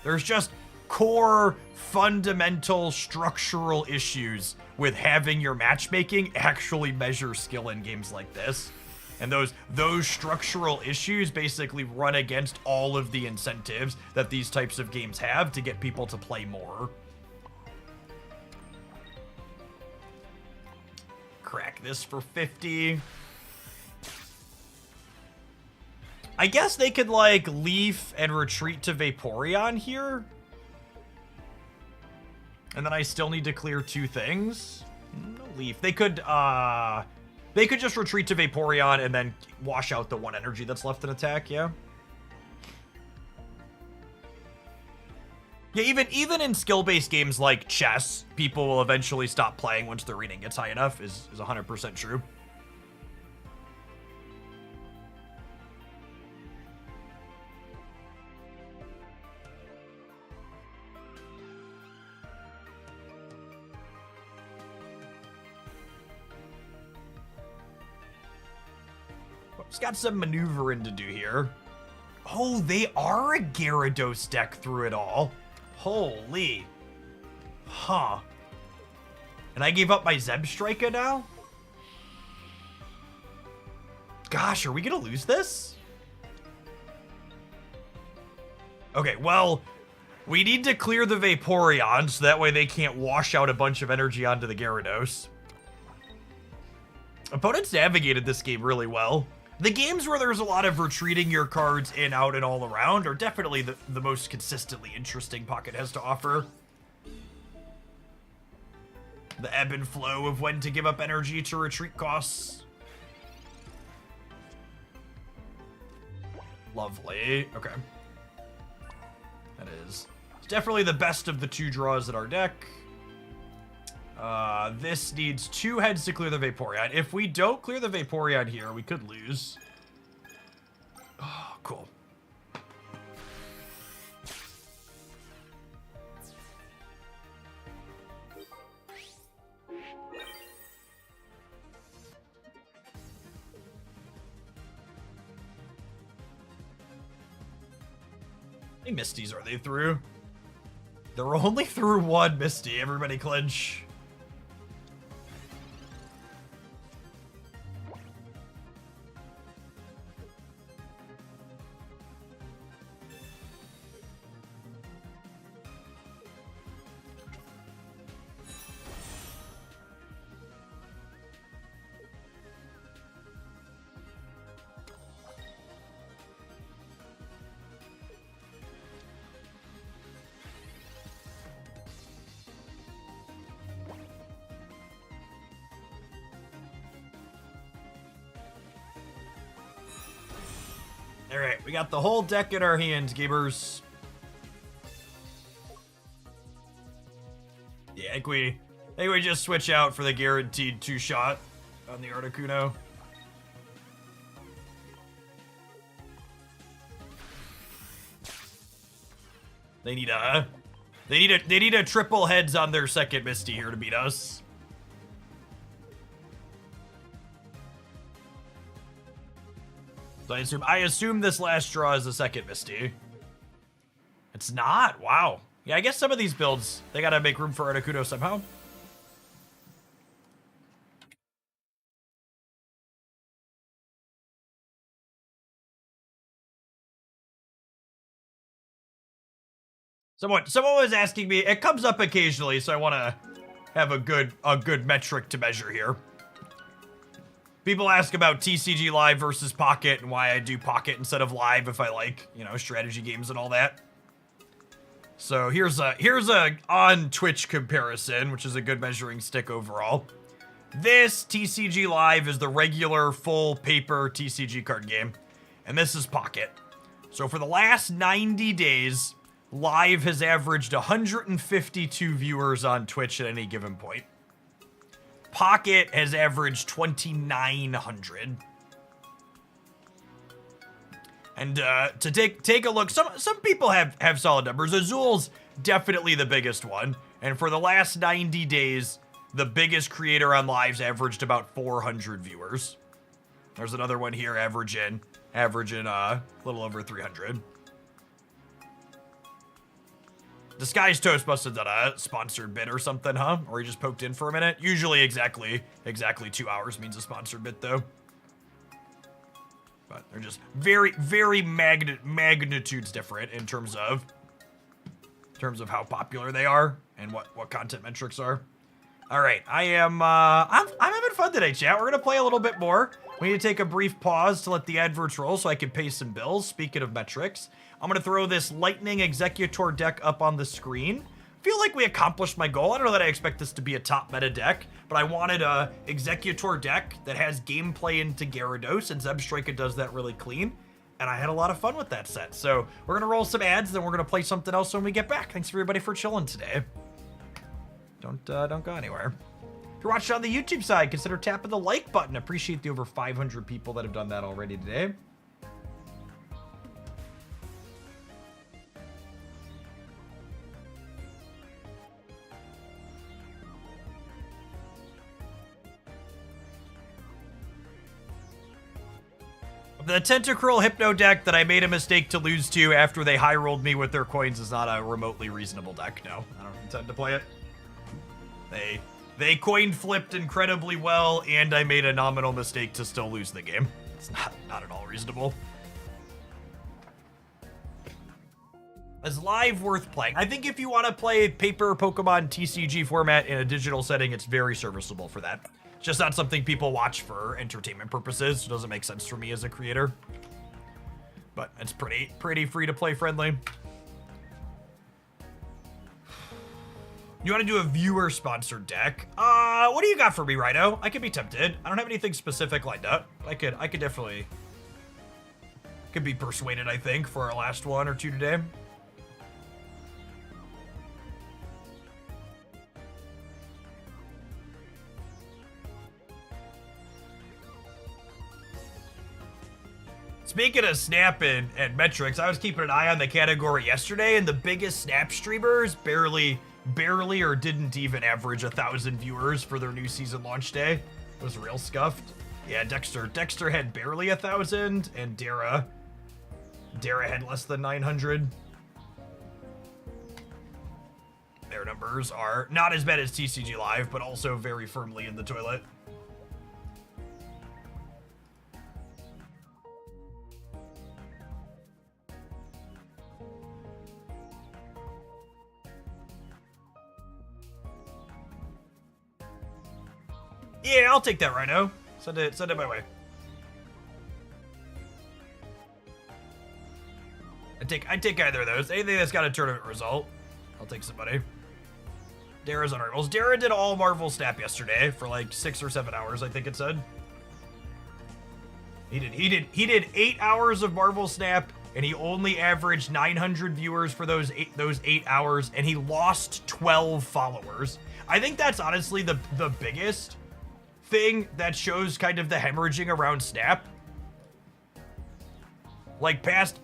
There's just core, fundamental, structural issues with having your matchmaking actually measure skill in games like this. And those structural issues basically run against all of the incentives that these types of games have to get people to play more. Crack this for 50. I guess they could, like, Leaf and retreat to Vaporeon here. And then I still need to clear 2 things. No Leaf. They could just retreat to Vaporeon and then wash out the 1 energy that's left in attack, yeah? Yeah, even in skill-based games like chess, people will eventually stop playing once their rating gets high enough, is 100% true. It's got some maneuvering to do here. Oh, they are a Gyarados deck through it all. Holy. Huh. And I gave up my Zebstrika now? Gosh, are we gonna lose this? Okay, well, we need to clear the Vaporeon so that way they can't wash out a bunch of energy onto the Gyarados. Opponents navigated this game really well. The games where there's a lot of retreating your cards in, out, and all around are definitely the most consistently interesting Pocket has to offer. The ebb and flow of when to give up energy to retreat costs. Lovely. Okay. That is. It's definitely the best of the 2 draws in our deck. This needs 2 heads to clear the Vaporeon. If we don't clear the Vaporeon here, we could lose. Oh, cool. How many Misties are they through? They're only through 1 Misty. Everybody clinch. Alright, we got the whole deck in our hands, gamers. Yeah, I think we just switch out for the guaranteed 2-shot on the Articuno. They need a triple heads on their second Misty here to beat us. So I assume this last draw is the second Misty. It's not. Wow. Yeah, I guess some of these builds, they gotta make room for Articuno somehow. Someone was asking me, it comes up occasionally, so I want to have a good metric to measure here. People ask about TCG Live versus Pocket and why I do Pocket instead of Live if I like, you know, strategy games and all that. So here's a on Twitch comparison, which is a good measuring stick overall. This TCG Live is the regular full paper TCG card game, and this is Pocket. So for the last 90 days, Live has averaged 152 viewers on Twitch at any given point. Pocket has averaged 2,900. And to take a look, some people have solid numbers. Azul's definitely the biggest one. And for the last 90 days, the biggest creator on Live's averaged about 400 viewers. There's another one here averaging a little over 300. Disguised Toast must have done a sponsored bid or something, huh? Or he just poked in for a minute. Usually exactly 2 hours means a sponsored bid, though. But they're just very magnitudes different in terms of how popular they are and what content metrics are. All right, I'm having fun today, chat. We're gonna play a little bit more. We need to take a brief pause to let the adverts roll so I can pay some bills. Speaking of metrics, I'm gonna throw this Lightning Executor deck up on the screen. Feel like we accomplished my goal. I don't know that I expect this to be a top meta deck, but I wanted a Executor deck that has gameplay into Gyarados, and Zebstrika does that really clean. And I had a lot of fun with that set. So we're gonna roll some ads, then we're gonna play something else when we get back. Thanks everybody for chilling today. Don't go anywhere. If you're watching on the YouTube side, consider tapping the like button. Appreciate the over 500 people that have done that already today. The Tentacruel Hypno deck that I made a mistake to lose to after they high-rolled me with their coins is not a remotely reasonable deck. No, I don't intend to play it. They coin flipped incredibly well, and I made a nominal mistake to still lose the game. It's not at all reasonable. Is Live worth playing? I think if you want to play paper Pokemon TCG format in a digital setting, it's very serviceable for that. It's just not something people watch for entertainment purposes. It doesn't make sense for me as a creator. But it's pretty free to play friendly. You want to do a viewer sponsored deck? What do you got for me, Rhino? I could be tempted. I don't have anything specific lined up. I could definitely be persuaded, I think, for our last one or two today. Speaking of Snap and metrics, I was keeping an eye on the category yesterday, and the biggest Snap streamers barely or didn't even average 1,000 viewers for their new season launch day. It was real scuffed. Yeah, Dexter had barely 1,000, and Dara had less than 900. Their numbers are not as bad as TCG Live, but also very firmly in the toilet. Yeah, I'll take that, Rhino. Send it my way. I'd take either of those. Anything that's got a tournament result, I'll take somebody. Dara's on Rivals. Dara did all Marvel Snap yesterday for like 6 or 7 hours, I think it said. He did 8 hours of Marvel Snap, and he only averaged 900 viewers for those 8 hours, and he lost 12 followers. I think that's honestly the biggest thing that shows kind of the hemorrhaging around Snap. Like past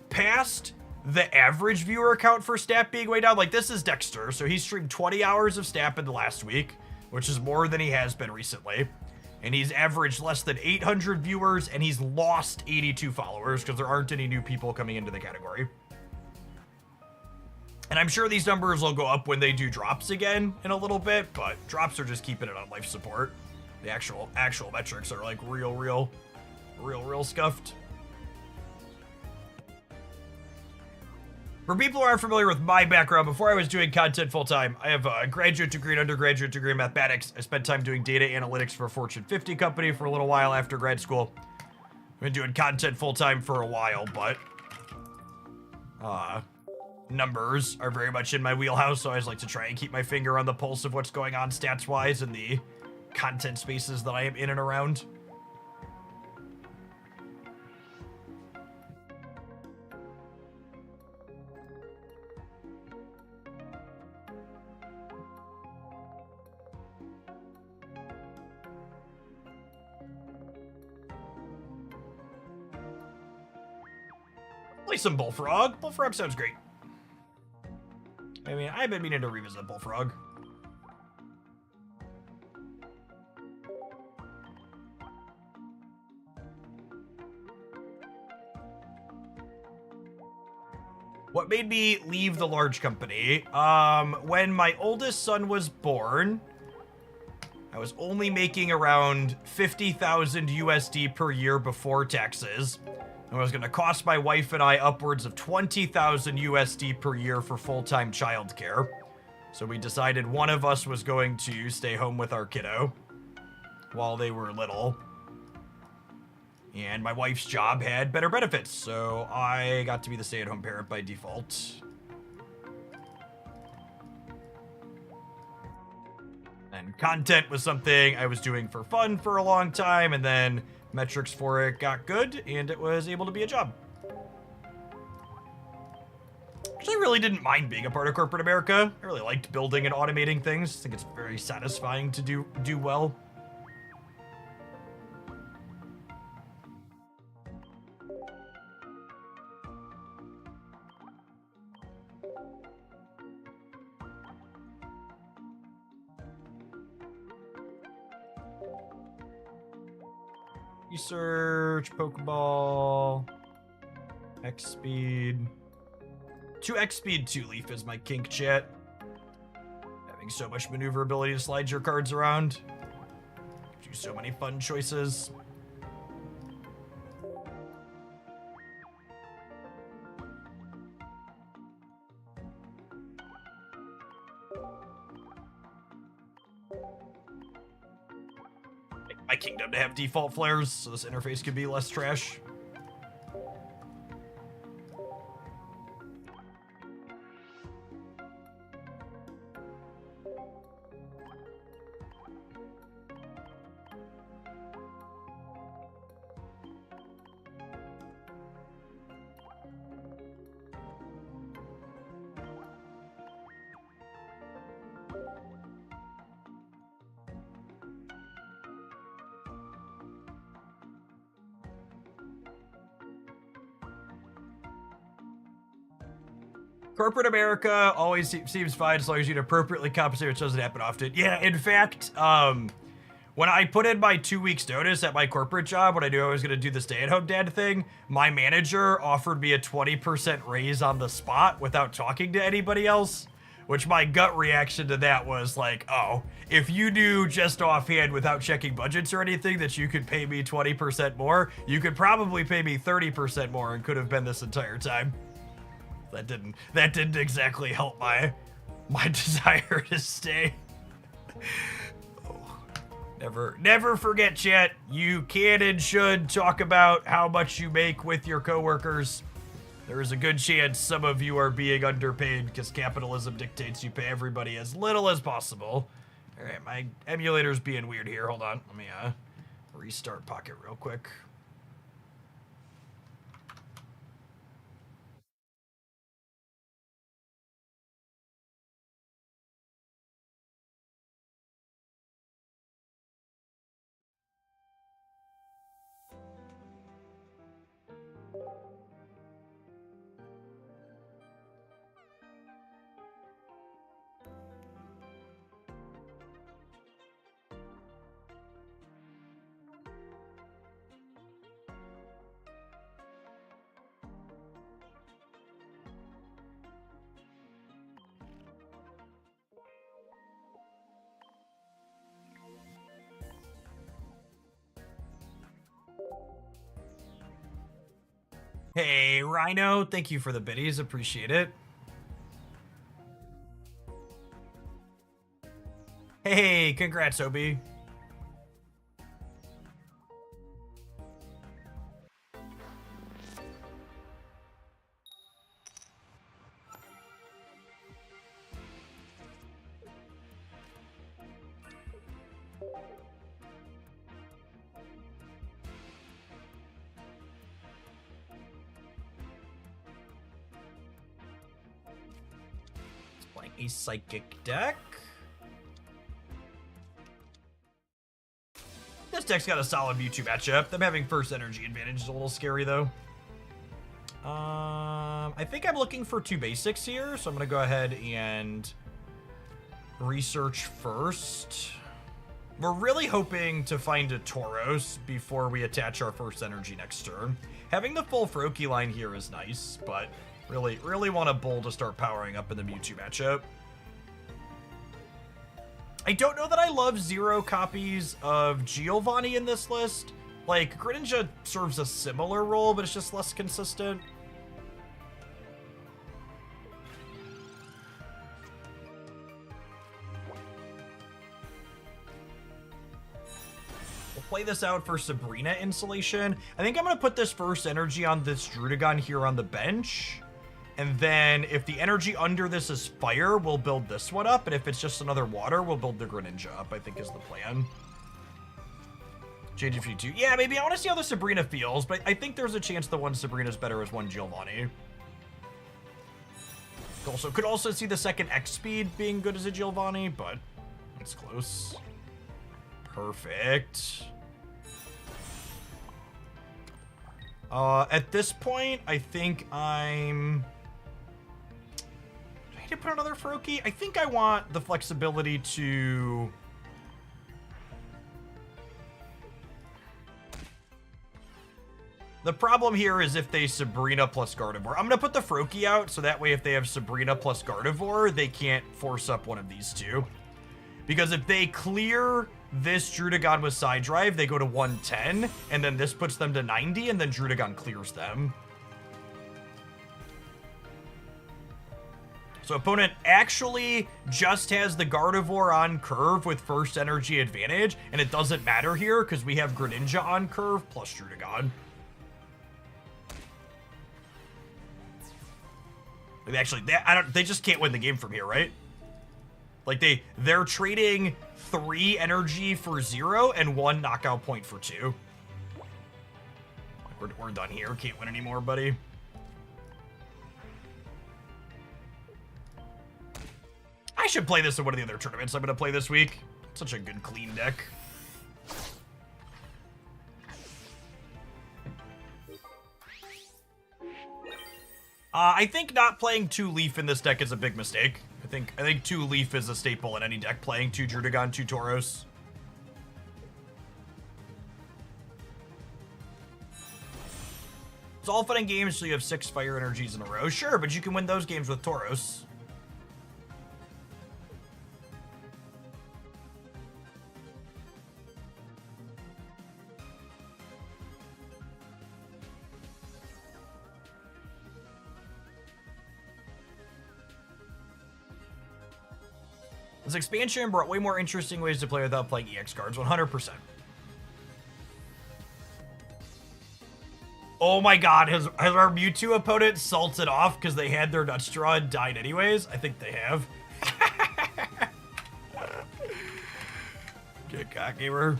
the average viewer count for Snap being way down. Like, this is Dexter, so he streamed 20 hours of Snap in the last week, which is more than he has been recently. And he's averaged less than 800 viewers, and he's lost 82 followers because there aren't any new people coming into the category. And I'm sure these numbers will go up when they do drops again in a little bit, but drops are just keeping it on life support. The actual metrics are like real scuffed. For people who aren't familiar with my background, before I was doing content full-time, I have a graduate degree and undergraduate degree in mathematics. I spent time doing data analytics for a Fortune 50 company for a little while after grad school. I've been doing content full-time for a while, but numbers are very much in my wheelhouse, so I always like to try and keep my finger on the pulse of what's going on stats-wise in the content spaces that I am in and around. Play some Bullfrog. Bullfrog sounds great. I mean, I've been meaning to revisit Bullfrog. What made me leave the large company? When my oldest son was born, I was only making around 50,000 USD per year before taxes. And it was going to cost my wife and I upwards of 20,000 USD per year for full-time childcare. So we decided one of us was going to stay home with our kiddo while they were little. And my wife's job had better benefits, so I got to be the stay-at-home parent by default. And content was something I was doing for fun for a long time, and then metrics for it got good, and it was able to be a job. Actually, I really didn't mind being a part of corporate America. I really liked building and automating things. I think it's very satisfying to do well. Research, Pokeball, X speed. 2x speed, 2 leaf is my kink, chat. Having so much maneuverability to slide your cards around. Gives you so many fun choices. My kingdom to have default flares, so this interface could be less trash. Corporate America always seems fine as long as you can appropriately compensate, which doesn't happen often. Yeah, in fact, when I put in my 2 weeks notice at my corporate job, when I knew I was going to do the stay-at-home dad thing, my manager offered me a 20% raise on the spot without talking to anybody else, which my gut reaction to that was like, oh, if you knew just offhand without checking budgets or anything that you could pay me 20% more, you could probably pay me 30% more and could have been this entire time. That didn't exactly help my desire to stay. Oh, never forget, chat. You can and should talk about how much you make with your coworkers. There is a good chance some of you are being underpaid because capitalism dictates you pay everybody as little as possible. All right, my emulator's being weird here. Hold on. Let me restart Pocket real quick. Hey, Rhino, thank you for the biddies. Appreciate it. Hey, congrats, Obi. A psychic deck. This deck's got a solid Mewtwo matchup. Them having first energy advantage is a little scary though. I think I'm looking for 2 basics here, so I'm gonna go ahead and research first. We're really hoping to find a Tauros before we attach our first energy next turn. Having the full Froakie line here is nice, but really want a Bull to start powering up in the Mewtwo matchup. I don't know that I love 0 copies of Giovanni in this list. Like, Greninja serves a similar role, but it's just less consistent. We'll play this out for Sabrina Insulation. I think I'm going to put this first energy on this Drudagon here on the bench. And then if the energy under this is fire, we'll build this one up. And if it's just another water, we'll build the Greninja up, I think is the plan. Change it for 2. Yeah, maybe I want to see how the Sabrina feels, but I think there's a chance the one Sabrina's better as one Giovanni. Could also see the second X speed being good as a Giovanni, but it's close. Perfect. At this point, I think I'm... Do I need to put another Froakie? I think I want the flexibility to... The problem here is if they Sabrina plus Gardevoir. I'm going to put the Froakie out, so that way if they have Sabrina plus Gardevoir, they can't force up one of these two. Because if they clear this Drudagon with Side Drive, they go to 110, and then this puts them to 90, and then Drudagon clears them. So opponent actually just has the Gardevoir on curve with first energy advantage, and it doesn't matter here because we have Greninja on curve plus Drudagon. Actually, they just can't win the game from here, right? Like they're trading 3 energy for 0 and 1 knockout point for 2. We're done here. Can't win anymore, buddy. I should play this in one of the other tournaments I'm going to play this week. Such a good, clean deck. I think not playing 2 Leaf in this deck is a big mistake. I think 2 Leaf is a staple in any deck playing 2 Drudagon, 2 Tauros. It's all fun and games so you have 6 fire energies in a row. Sure, but you can win those games with Tauros. This expansion brought way more interesting ways to play without playing EX cards, 100%. Oh my god, has our Mewtwo opponent salted off because they had their Nuts Draw and died anyways? I think they have. Good cock gamer.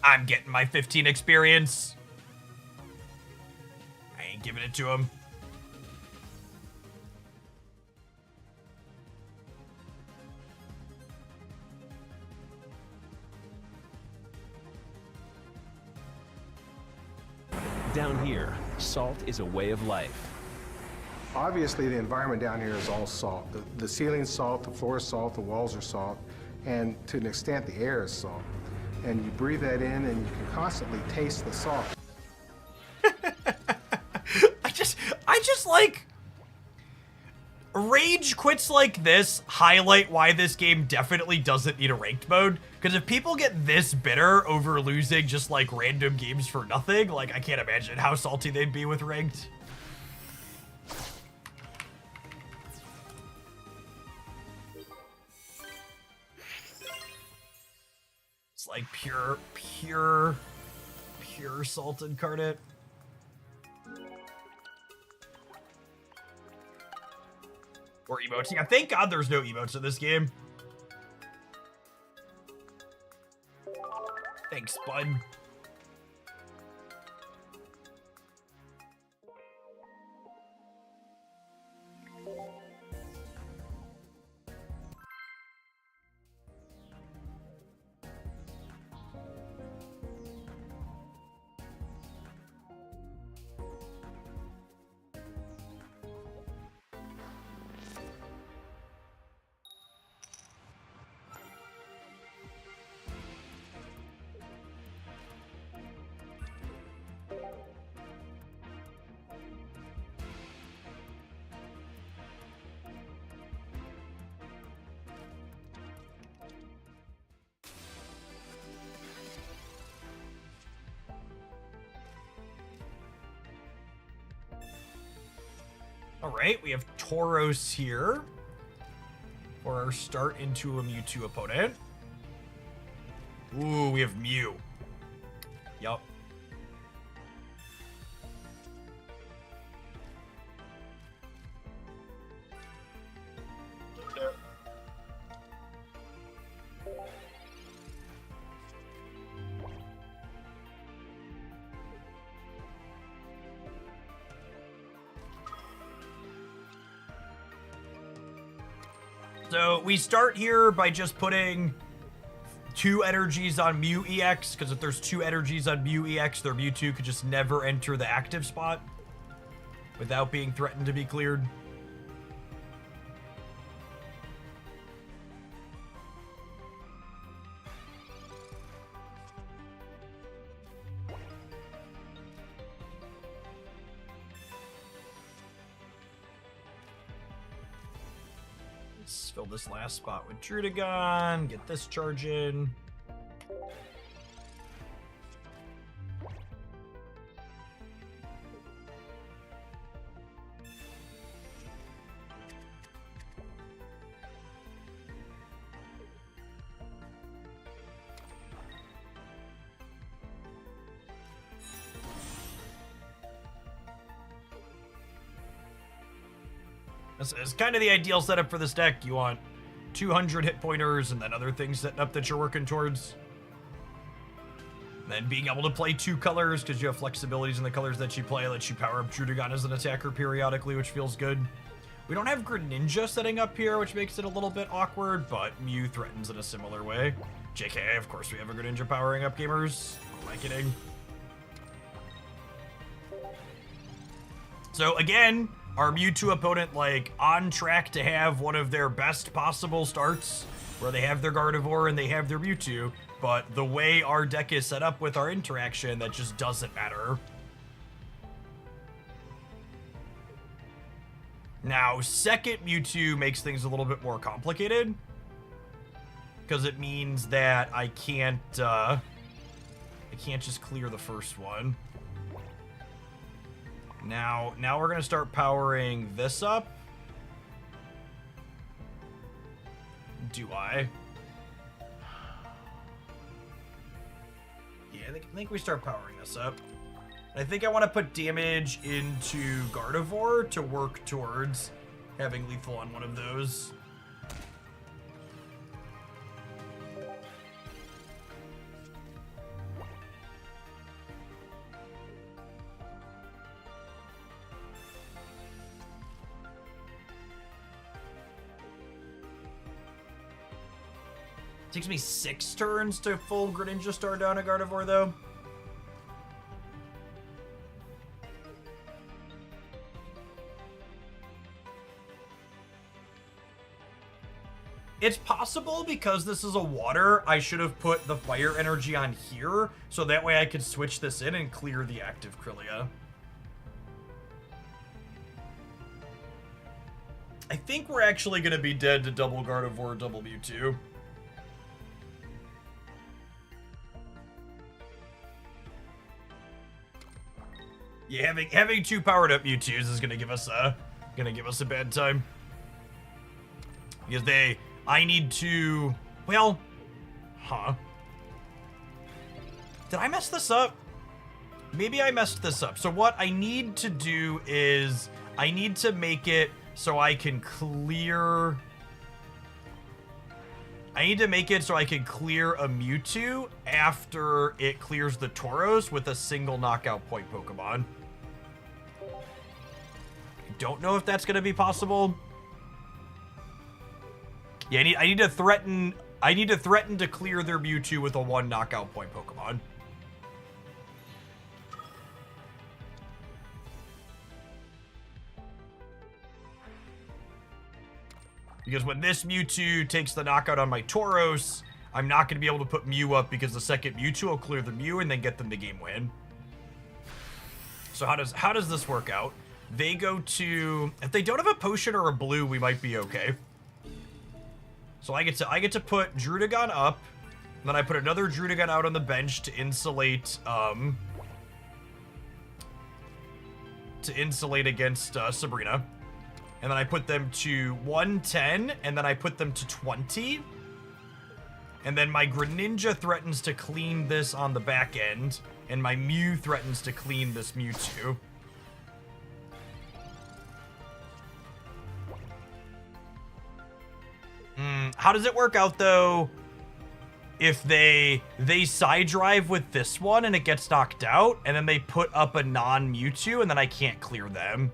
I'm getting my 15 experience. Giving it to him. Down here, salt is a way of life. Obviously, the environment down here is all salt. The ceiling's salt, the floor is salt, the walls are salt, and to an extent, the air is salt. And you breathe that in, and you can constantly taste the salt. I just like Rage quits like this highlight why this game definitely doesn't need a ranked mode. Because if people get this bitter over losing just like random games for nothing, like I can't imagine how salty they'd be with ranked. It's like pure salt incarnate. Or emotes. Yeah, thank God there's no emotes in this game. Thanks, bud. Alright, we have Tauros here for our start into a Mewtwo opponent. Ooh, we have Mew. Yup. So we start here by just putting 2 energies on Mew EX, because if there's 2 energies on Mew EX, their Mewtwo could just never enter the active spot without being threatened to be cleared. Let's fill this last spot with Drudagon, get this charge in. This is kind of the ideal setup for this deck. You want 200 hit pointers and then other things setting up that you're working towards. And then being able to play 2 colors because you have flexibilities in the colors that you play. Lets you power up Drudagon as an attacker periodically, which feels good. We don't have Greninja setting up here, which makes it a little bit awkward, but Mew threatens in a similar way. JK, of course we have a Greninja powering up, gamers. Am I kidding? So again, our Mewtwo opponent, like, on track to have one of their best possible starts, where they have their Gardevoir and they have their Mewtwo, but the way our deck is set up with our interaction, that just doesn't matter. Now, second Mewtwo makes things a little bit more complicated, because it means that I can't just clear the first one. Now we're gonna start powering this up. Do I? Yeah, I think we start powering this up. I think I want to put damage into Gardevoir to work towards having lethal on one of those. Takes me 6 turns to full Greninja Star down a Gardevoir, though. It's possible because this is a water, I should have put the fire energy on here, so that way I could switch this in and clear the active Krylia. I think we're actually going to be dead to double Gardevoir, double Mewtwo. Yeah, having 2 powered up Mewtwo's is gonna give us a bad time. Because I need to, well, Did I mess this up? Maybe I messed this up. So what I need to do is I need to make it so I can clear. I need to make it so I can clear a Mewtwo after it clears the Tauros with a single knockout point Pokemon. Don't know if that's gonna be possible. Yeah, I need to threaten to clear their Mewtwo with a 1 knockout point Pokemon. Because when this Mewtwo takes the knockout on my Tauros, I'm not gonna be able to put Mew up because the second Mewtwo will clear the Mew and then get them the game win. So how does this work out? They go to, if they don't have a potion or a blue, we might be okay. So I get to put Druddigon up, and then I put another Druddigon out on the bench to insulate against Sabrina. And then I put them to 110, and then I put them to 20. And then my Greninja threatens to clean this on the back end, and my Mew threatens to clean this Mewtwo. How does it work out, though, if they side drive with this one and it gets knocked out, and then they put up a non-Mewtwo, and then I can't clear them?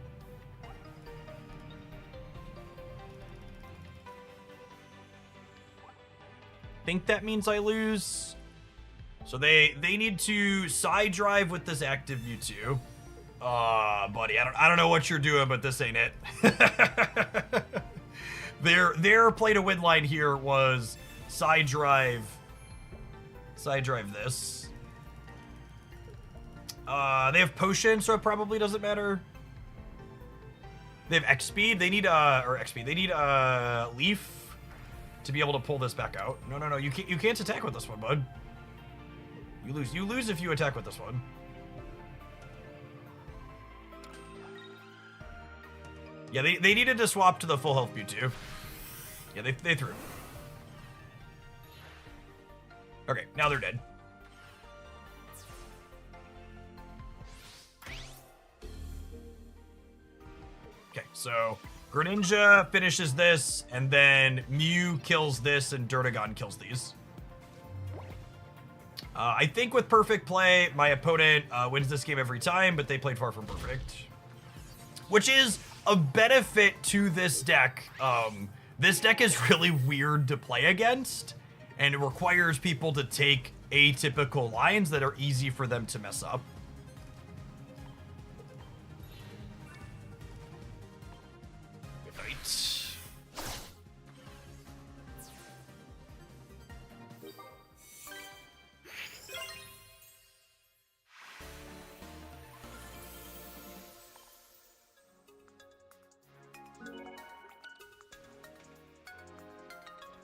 Think that means I lose. So they need to side drive with this active Mewtwo. Buddy, I don't know what you're doing, but this ain't it. Their play to win line here was side drive this. They have potion, so it probably doesn't matter. They have X speed. They need X speed. They need leaf to be able to pull this back out. No, you can't attack with this one, bud. You lose if you attack with this one. Yeah, they needed to swap to the full health Mewtwo. Yeah, they threw. Okay, now they're dead. Okay, so Greninja finishes this, and then Mew kills this, and Druddigon kills these. I think with perfect play, my opponent wins this game every time, but they played far from perfect. Which is a benefit to this deck. This deck is really weird to play against, and it requires people to take atypical lines that are easy for them to mess up. Right.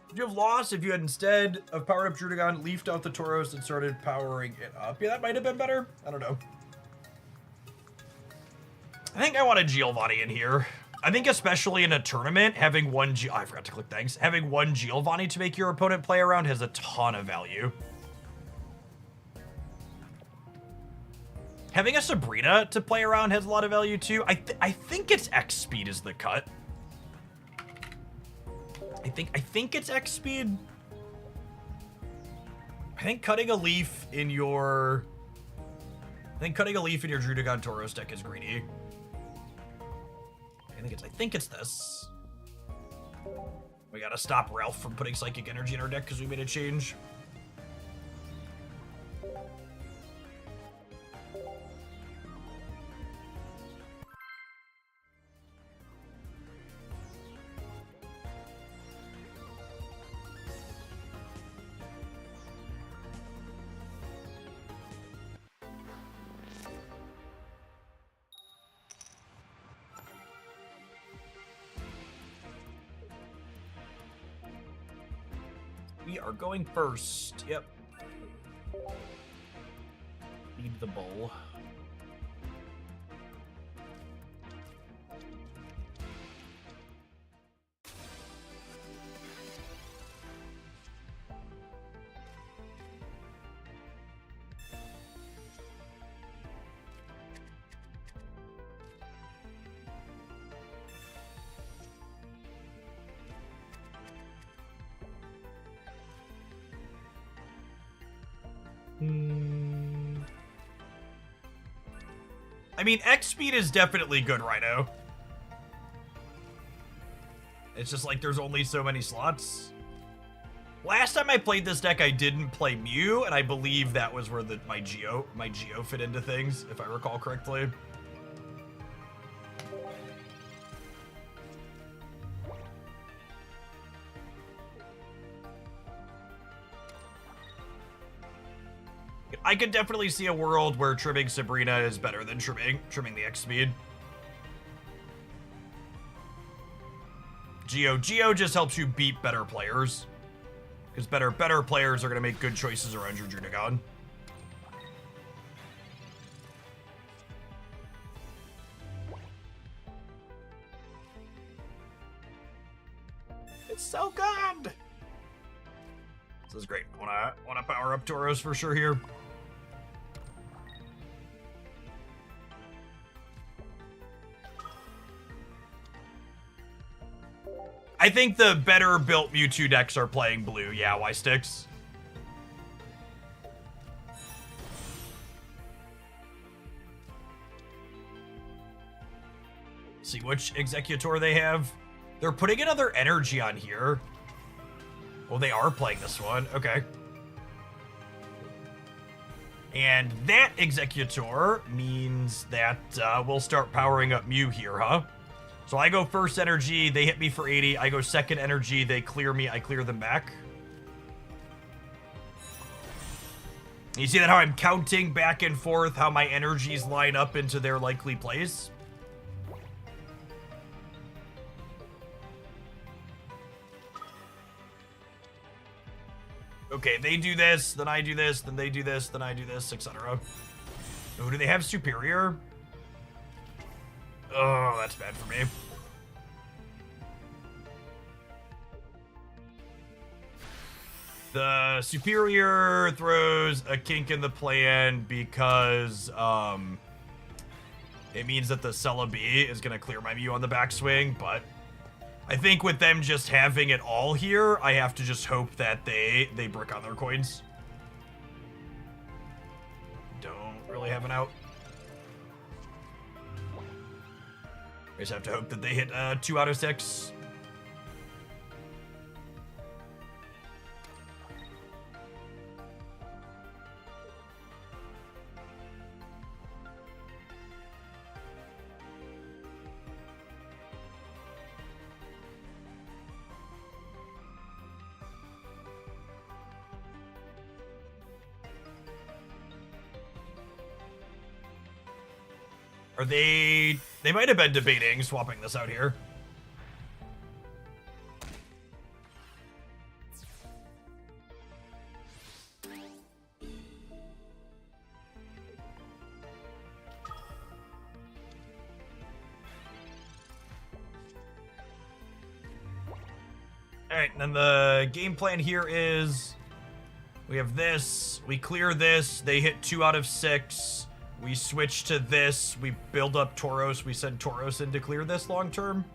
Would you have lost if you had, instead of powered up Druddigon, leafed out the Tauros and started powering it up? Yeah, that might have been better. I don't know. I think I want a Giovanni in here. I think especially in a tournament, having one I forgot to click thanks. Having one Giovanni to make your opponent play around has a ton of value. Having a Sabrina to play around has a lot of value too. I think it's X speed is the cut. I think it's X speed. I think cutting a leaf in your Druddigon Tauros deck is greedy. I think it's this. We gotta stop Ralph from putting Psychic Energy in our deck because we made a change. We are going first. Yep. Feed the bull. I mean, X speed is definitely good, Rhino. It's just like there's only so many slots. Last time I played this deck, I didn't play Mew, and I believe that was where my Geo fit into things, if I recall correctly. I could definitely see a world where trimming Sabrina is better than trimming the X speed. Geo just helps you beat better players. Because better players are going to make good choices around your Judagon. It's so good! This is great. Wanna power up Tauros for sure here. I think the better built Mewtwo decks are playing blue. Yeah, why sticks? See which Executor they have. They're putting another energy on here. Oh, they are playing this one. Okay. And that Executor means that we'll start powering up Mew here, huh? So I go first energy, they hit me for 80. I go second energy, they clear me, I clear them back. You see that how I'm counting back and forth how my energies line up into their likely place? Okay, they do this, then I do this, then they do this, then I do this, etc. Oh, do they have Superior? Oh, that's bad for me. The Superior throws a kink in the plan because it means that the Celebi is going to clear my Mew on the backswing, but I think with them just having it all here, I have to just hope that they brick on their coins. Don't really have an out. I just have to hope that they hit 2 out of 6. Are they... They might have been debating swapping this out here. Alright, and then the game plan here is... We have this, we clear this, they hit 2 out of 6... We switch to this, we build up Tauros, we send Tauros in to clear this long term.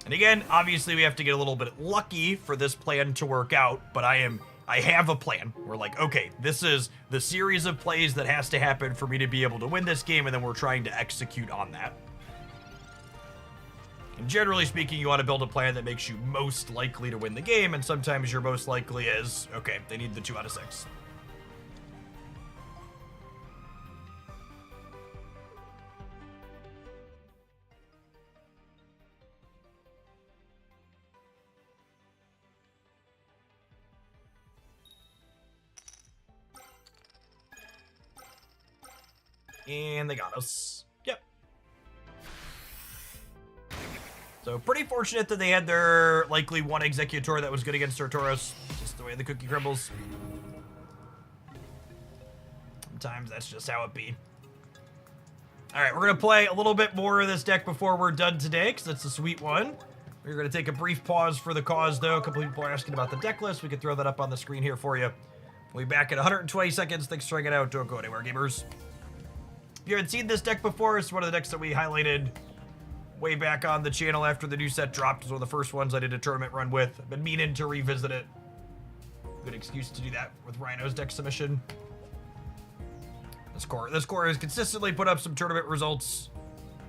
And again, obviously we have to get a little bit lucky for this plan to work out, but I have a plan. We're like, okay, this is the series of plays that has to happen for me to be able to win this game, and then we're trying to execute on that. And generally speaking, you want to build a plan that makes you most likely to win the game, and sometimes your most likely is, okay, they need the 2 out of 6. And they got us. Yep. So pretty fortunate that they had their likely one Executor that was good against Tauros. Just the way the cookie crumbles. Sometimes that's just how it be. Alright, we're going to play a little bit more of this deck before we're done today, because it's a sweet one. We're going to take a brief pause for the cause, though. A couple people are asking about the deck list. We can throw that up on the screen here for you. We'll be back in 120 seconds. Thanks for hanging out. Don't go anywhere, gamers. If you haven't seen this deck before, it's one of the decks that we highlighted way back on the channel after the new set dropped. It was one of the first ones I did a tournament run with. I've been meaning to revisit it. Good excuse to do that with Rhino's deck submission. This core has consistently put up some tournament results.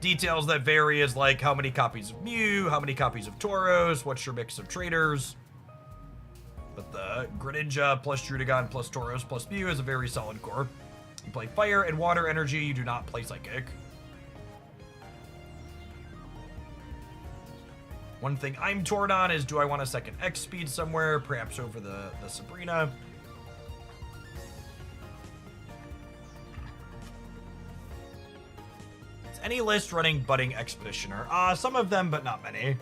Details that vary is like how many copies of Mew, how many copies of Tauros, what's your mix of traders. But the Greninja plus Druddigon plus Tauros plus Mew is a very solid core. You play fire and water energy, you do not play psychic. One thing I'm torn on is, do I want a second X speed somewhere, perhaps over the Sabrina? Is any list running Budding Expeditioner? Some of them, but not many.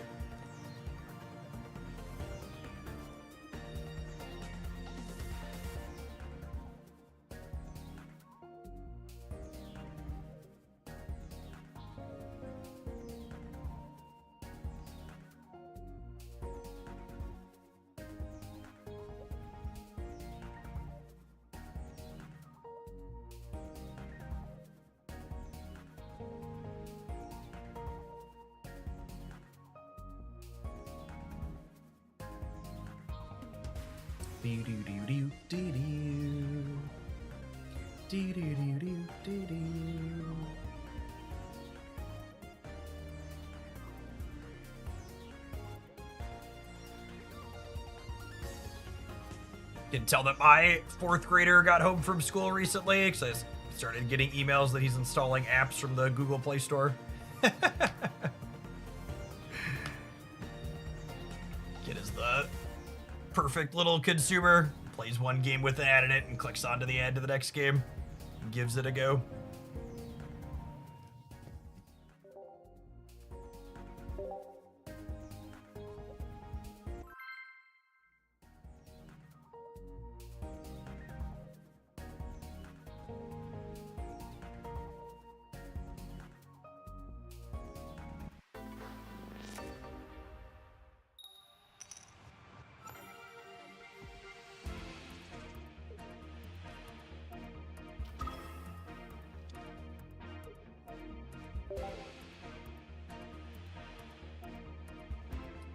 Can tell that my 4th grader got home from school recently because I started getting emails that he's installing apps from the Google Play Store. Kid is the perfect little consumer. Plays one game with an ad in it and clicks onto the ad to the next game and gives it a go.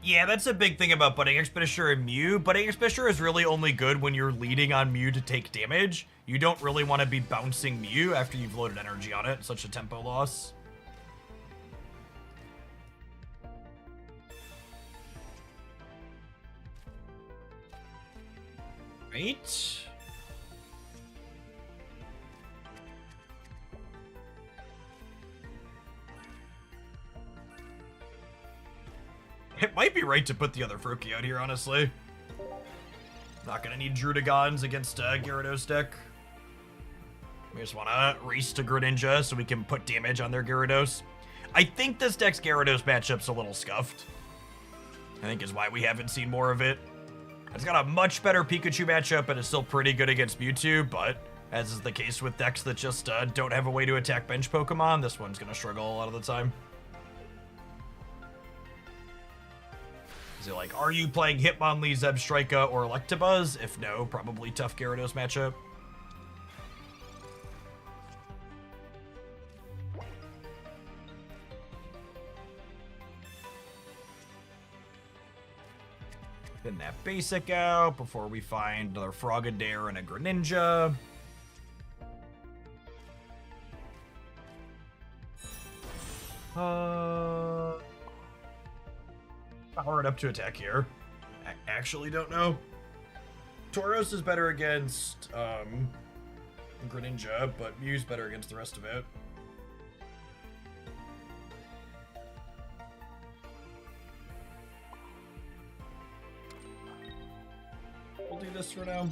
Yeah, that's a big thing about Budding Expeditioner and Mew. Budding Expeditioner is really only good when you're leading on Mew to take damage. You don't really want to be bouncing Mew after you've loaded energy on it. Such a tempo loss. Right? It might be right to put the other Froakie out here, honestly. Not gonna need Druddigons against Gyarados deck. We just wanna race to Greninja so we can put damage on their Gyarados. I think this deck's Gyarados matchup's a little scuffed. I think is why we haven't seen more of it. It's got a much better Pikachu matchup and is still pretty good against Mewtwo, but as is the case with decks that just don't have a way to attack bench Pokemon, this one's gonna struggle a lot of the time. Like, are you playing Hitmonlee, Zebstrika, or Electabuzz? If no, probably tough Gyarados matchup. Pin that basic out before we find another Frogadier and a Greninja. Power it up to attack here. Actually don't know. Tauros is better against Greninja, but Mew's better against the rest of it. We'll do this for now.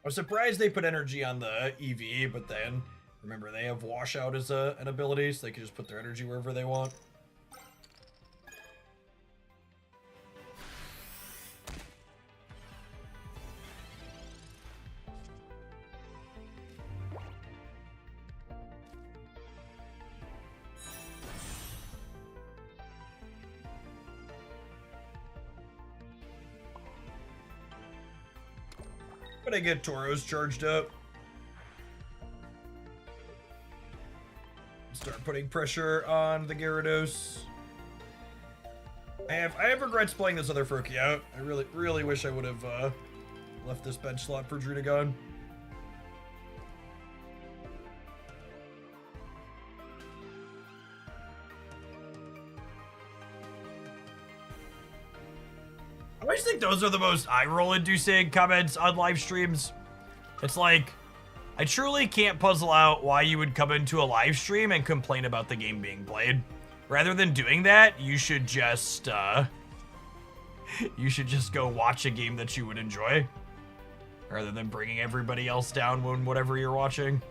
I'm surprised they put energy on the EV, but then remember they have washout as an ability, so they can just put their energy wherever they want. But I get Tauros charged up. Start putting pressure on the Gyarados. I have regrets playing this other Froakie out. I really wish I would have left this bench slot for Drudagon. I always think those are the most eye-roll inducing comments on live streams. It's like, I truly can't puzzle out why you would come into a live stream and complain about the game being played. Rather than doing that, you should just go watch a game that you would enjoy, rather than bringing everybody else down when whatever you're watching.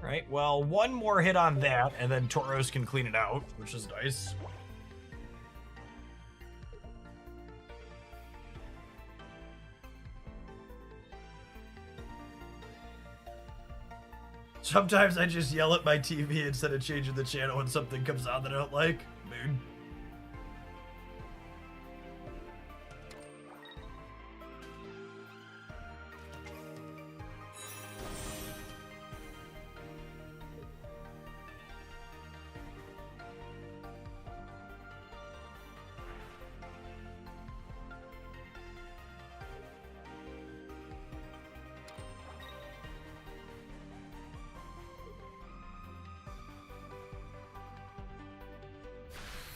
Right, well, one more hit on that, and then Tauros can clean it out, which is nice. Sometimes I just yell at my TV instead of changing the channel when something comes on that I don't like. Mood.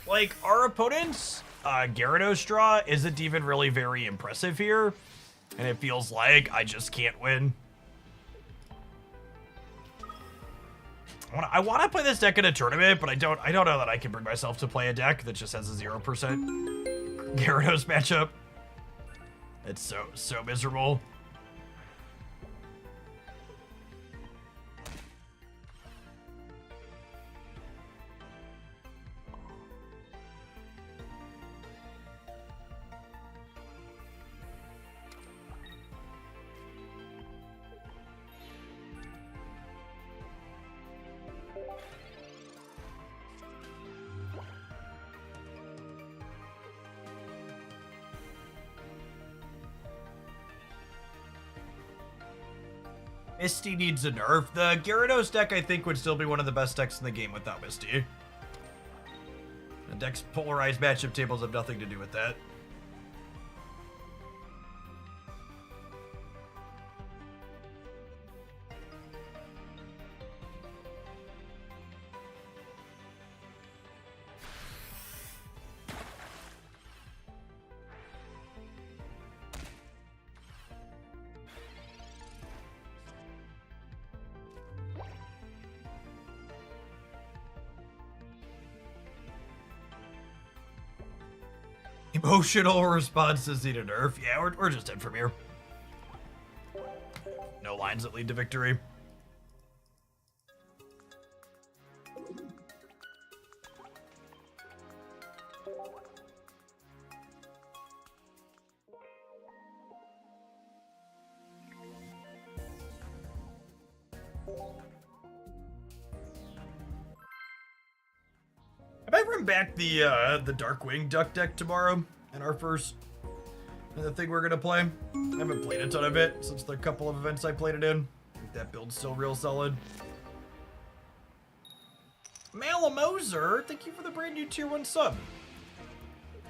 Like, our opponent's Gyarados draw isn't even really very impressive here, and it feels like I just can't win. I want to play this deck in a tournament, but I don't know that I can bring myself to play a deck that just has a 0% Gyarados matchup. It's so miserable. Misty needs a nerf. The Gyarados deck, I think, would still be one of the best decks in the game without Misty. The deck's polarized matchup tables have nothing to do with that. Emotional responses need a nerf. Yeah, we're just dead from here. No lines that lead to victory. I might run back the Darkwing Duck deck tomorrow in our first the thing we're gonna play. I haven't played a ton of it since the couple of events I played it in. I think that build's still real solid. Malamoser, thank you for the brand new tier 1 sub.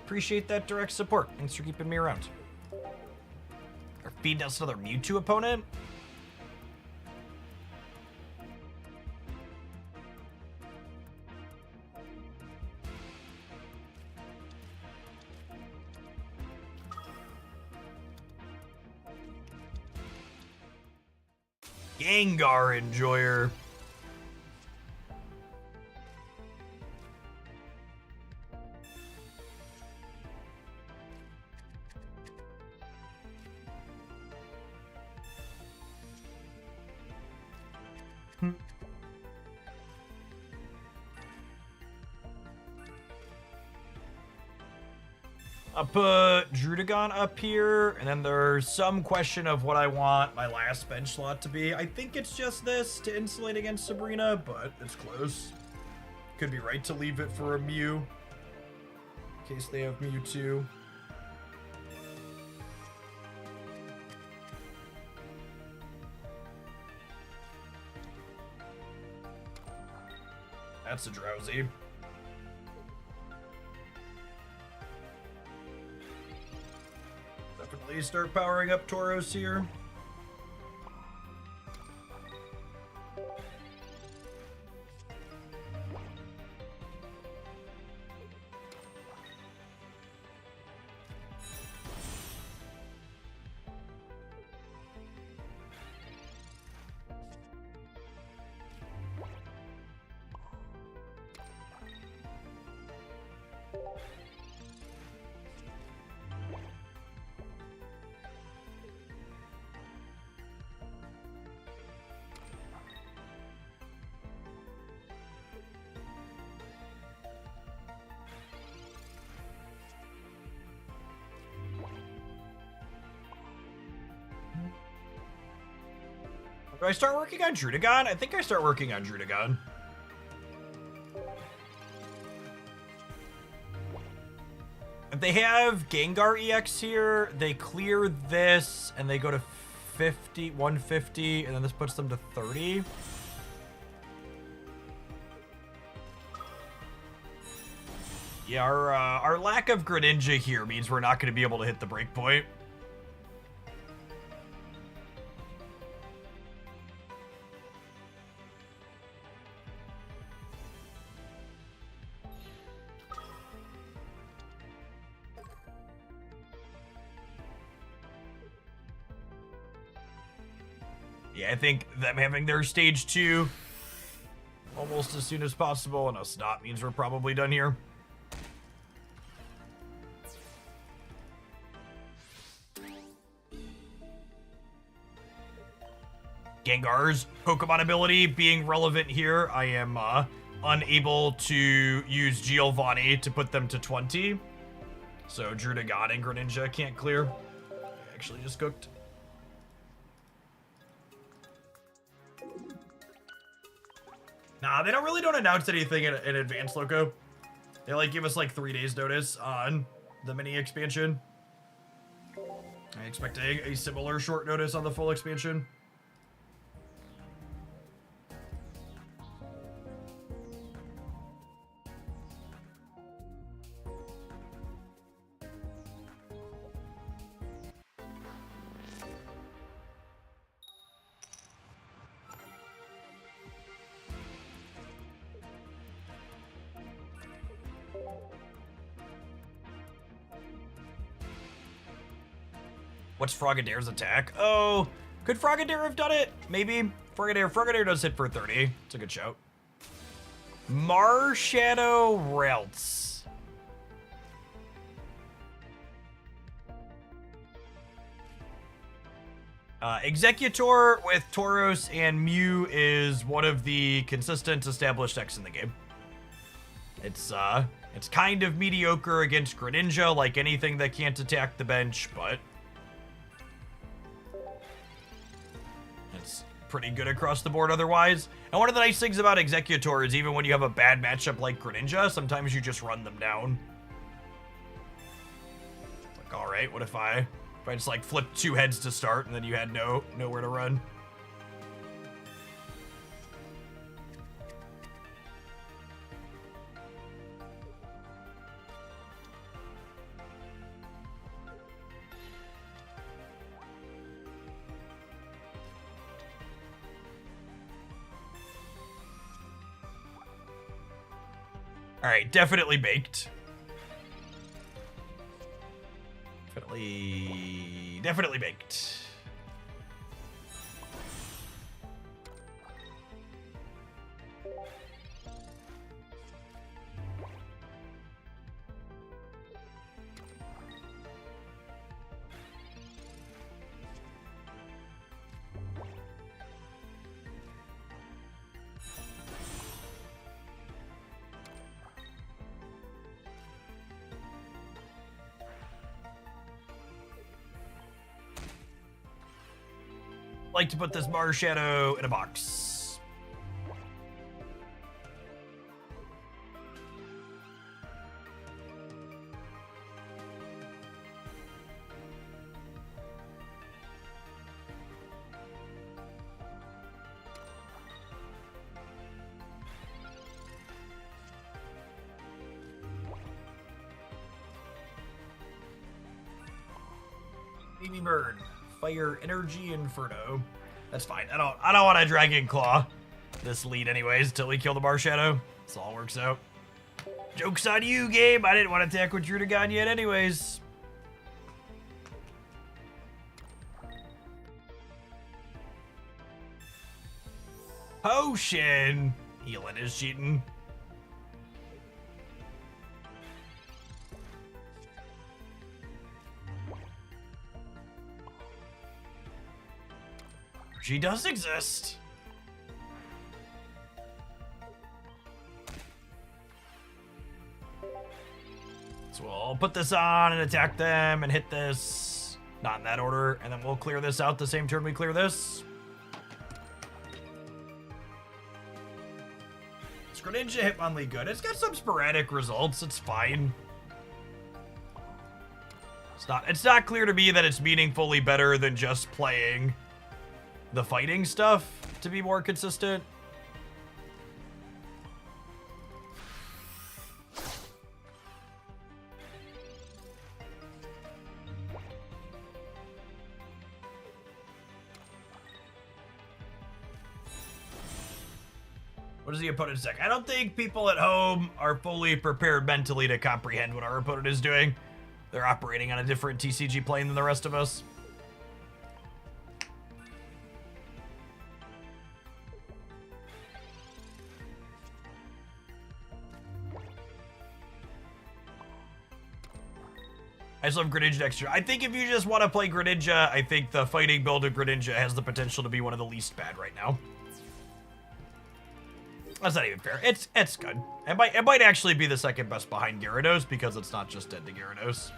Appreciate that direct support. Thanks for keeping me around. Or feeding us another Mewtwo opponent. Gengar Enjoyer. I'll put Drudagon up here, and then there's some question of what I want my last bench slot to be. I think it's just this to insulate against Sabrina, but it's close. Could be right to leave it for a Mew, in case they have Mewtwo. That's a Drowsy. Definitely start powering up Tauros here. Do I start working on Drudagon? I think I start working on Drudagon. If they have Gengar EX here, they clear this, and they go to 50, 150, and then this puts them to 30. Yeah, our lack of Greninja here means we're not going to be able to hit the break point. Yeah, I think them having their stage 2 almost as soon as possible, and us not, means we're probably done here. Gengar's Pokemon ability being relevant here, I am unable to use Giovanni to put them to 20. So Drudagon and Greninja can't clear. I actually just cooked. Nah, they don't announce anything in advance, Loco. They like give us like 3 days notice on the mini expansion. I expect a similar short notice on the full expansion. What's Frogadaire's attack? Oh, could Frogadaire have done it? Maybe. Frogadaire does hit for 30. It's a good shout. Marshadow Ralts. Executor with Tauros and Mew is one of the consistent established decks in the game. It's kind of mediocre against Greninja, like anything that can't attack the bench, but it's pretty good across the board otherwise. And one of the nice things about Executor is even when you have a bad matchup like Greninja, sometimes you just run them down. It's like, all right, what if I just like flipped 2 heads to start and then you had nowhere to run? All right, definitely baked. Definitely baked. like to put this Mars Shadow in a box. Baby Bird, Fire Energy Inferno. That's fine. I don't want to Dragon Claw this lead anyways until we kill the Mars Shadow. This all works out. Joke's on you, game. I didn't want to attack with Drudagon yet anyways. Potion. Healing is cheating. She does exist. So we'll put this on and attack them and hit this. Not in that order. And then we'll clear this out the same turn we clear this. Is Greninja Hitmonlee good? It's got some sporadic results. It's fine. It's not clear to me that it's meaningfully better than just playing the fighting stuff to be more consistent. What is the opponent's deck? I don't think people at home are fully prepared mentally to comprehend what our opponent is doing. They're operating on a different TCG plane than the rest of us. I just love Greninja next year. I think if you just want to play Greninja, I think the fighting build of Greninja has the potential to be one of the least bad right now. That's not even fair. It's good. It might actually be the second best behind Gyarados because it's not just dead to Gyarados.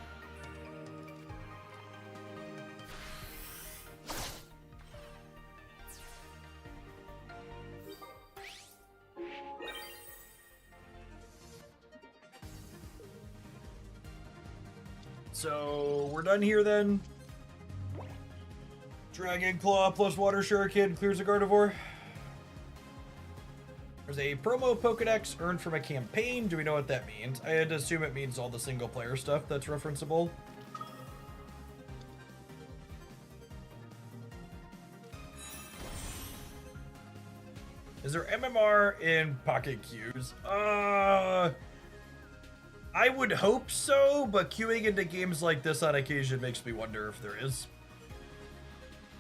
So we're done here then. Dragon Claw plus Water Shuriken clears a Gardevoir. There's a promo Pokedex earned from a campaign. Do we know what that means? I had to assume it means all the single player stuff that's referenceable. Is there MMR in Pocket Qs? I would hope so, but queuing into games like this on occasion makes me wonder if there is.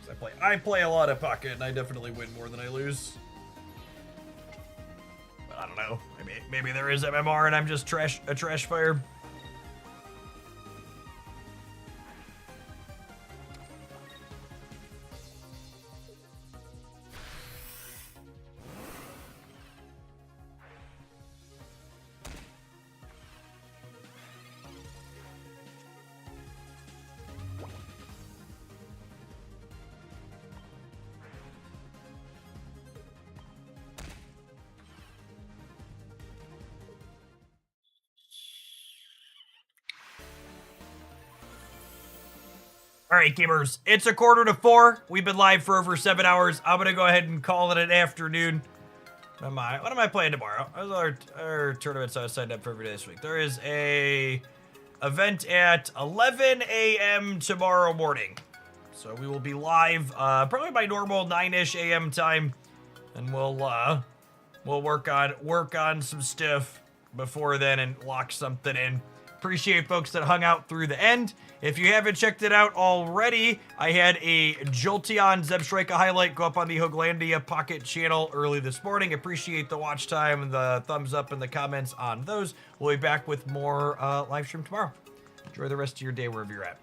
'Cause I play a lot of Pocket, and I definitely win more than I lose. But I don't know. Maybe there is MMR, and I'm just a trash fire. All right, gamers, it's 3:45. We've been live for over 7 hours. I'm gonna go ahead and call it an afternoon. What am I playing tomorrow? Our tournaments I signed up for every day this week. There is a event at 11 a.m. tomorrow morning. So we will be live, probably by normal 9-ish a.m. time, and we'll work on some stuff before then and lock something in. Appreciate folks that hung out through the end. If you haven't checked it out already, I had a Jolteon Zebstrika highlight go up on the Hooglandia Pocket channel early this morning. Appreciate the watch time and the thumbs up and the comments on those. We'll be back with more live stream tomorrow. Enjoy the rest of your day wherever you're at.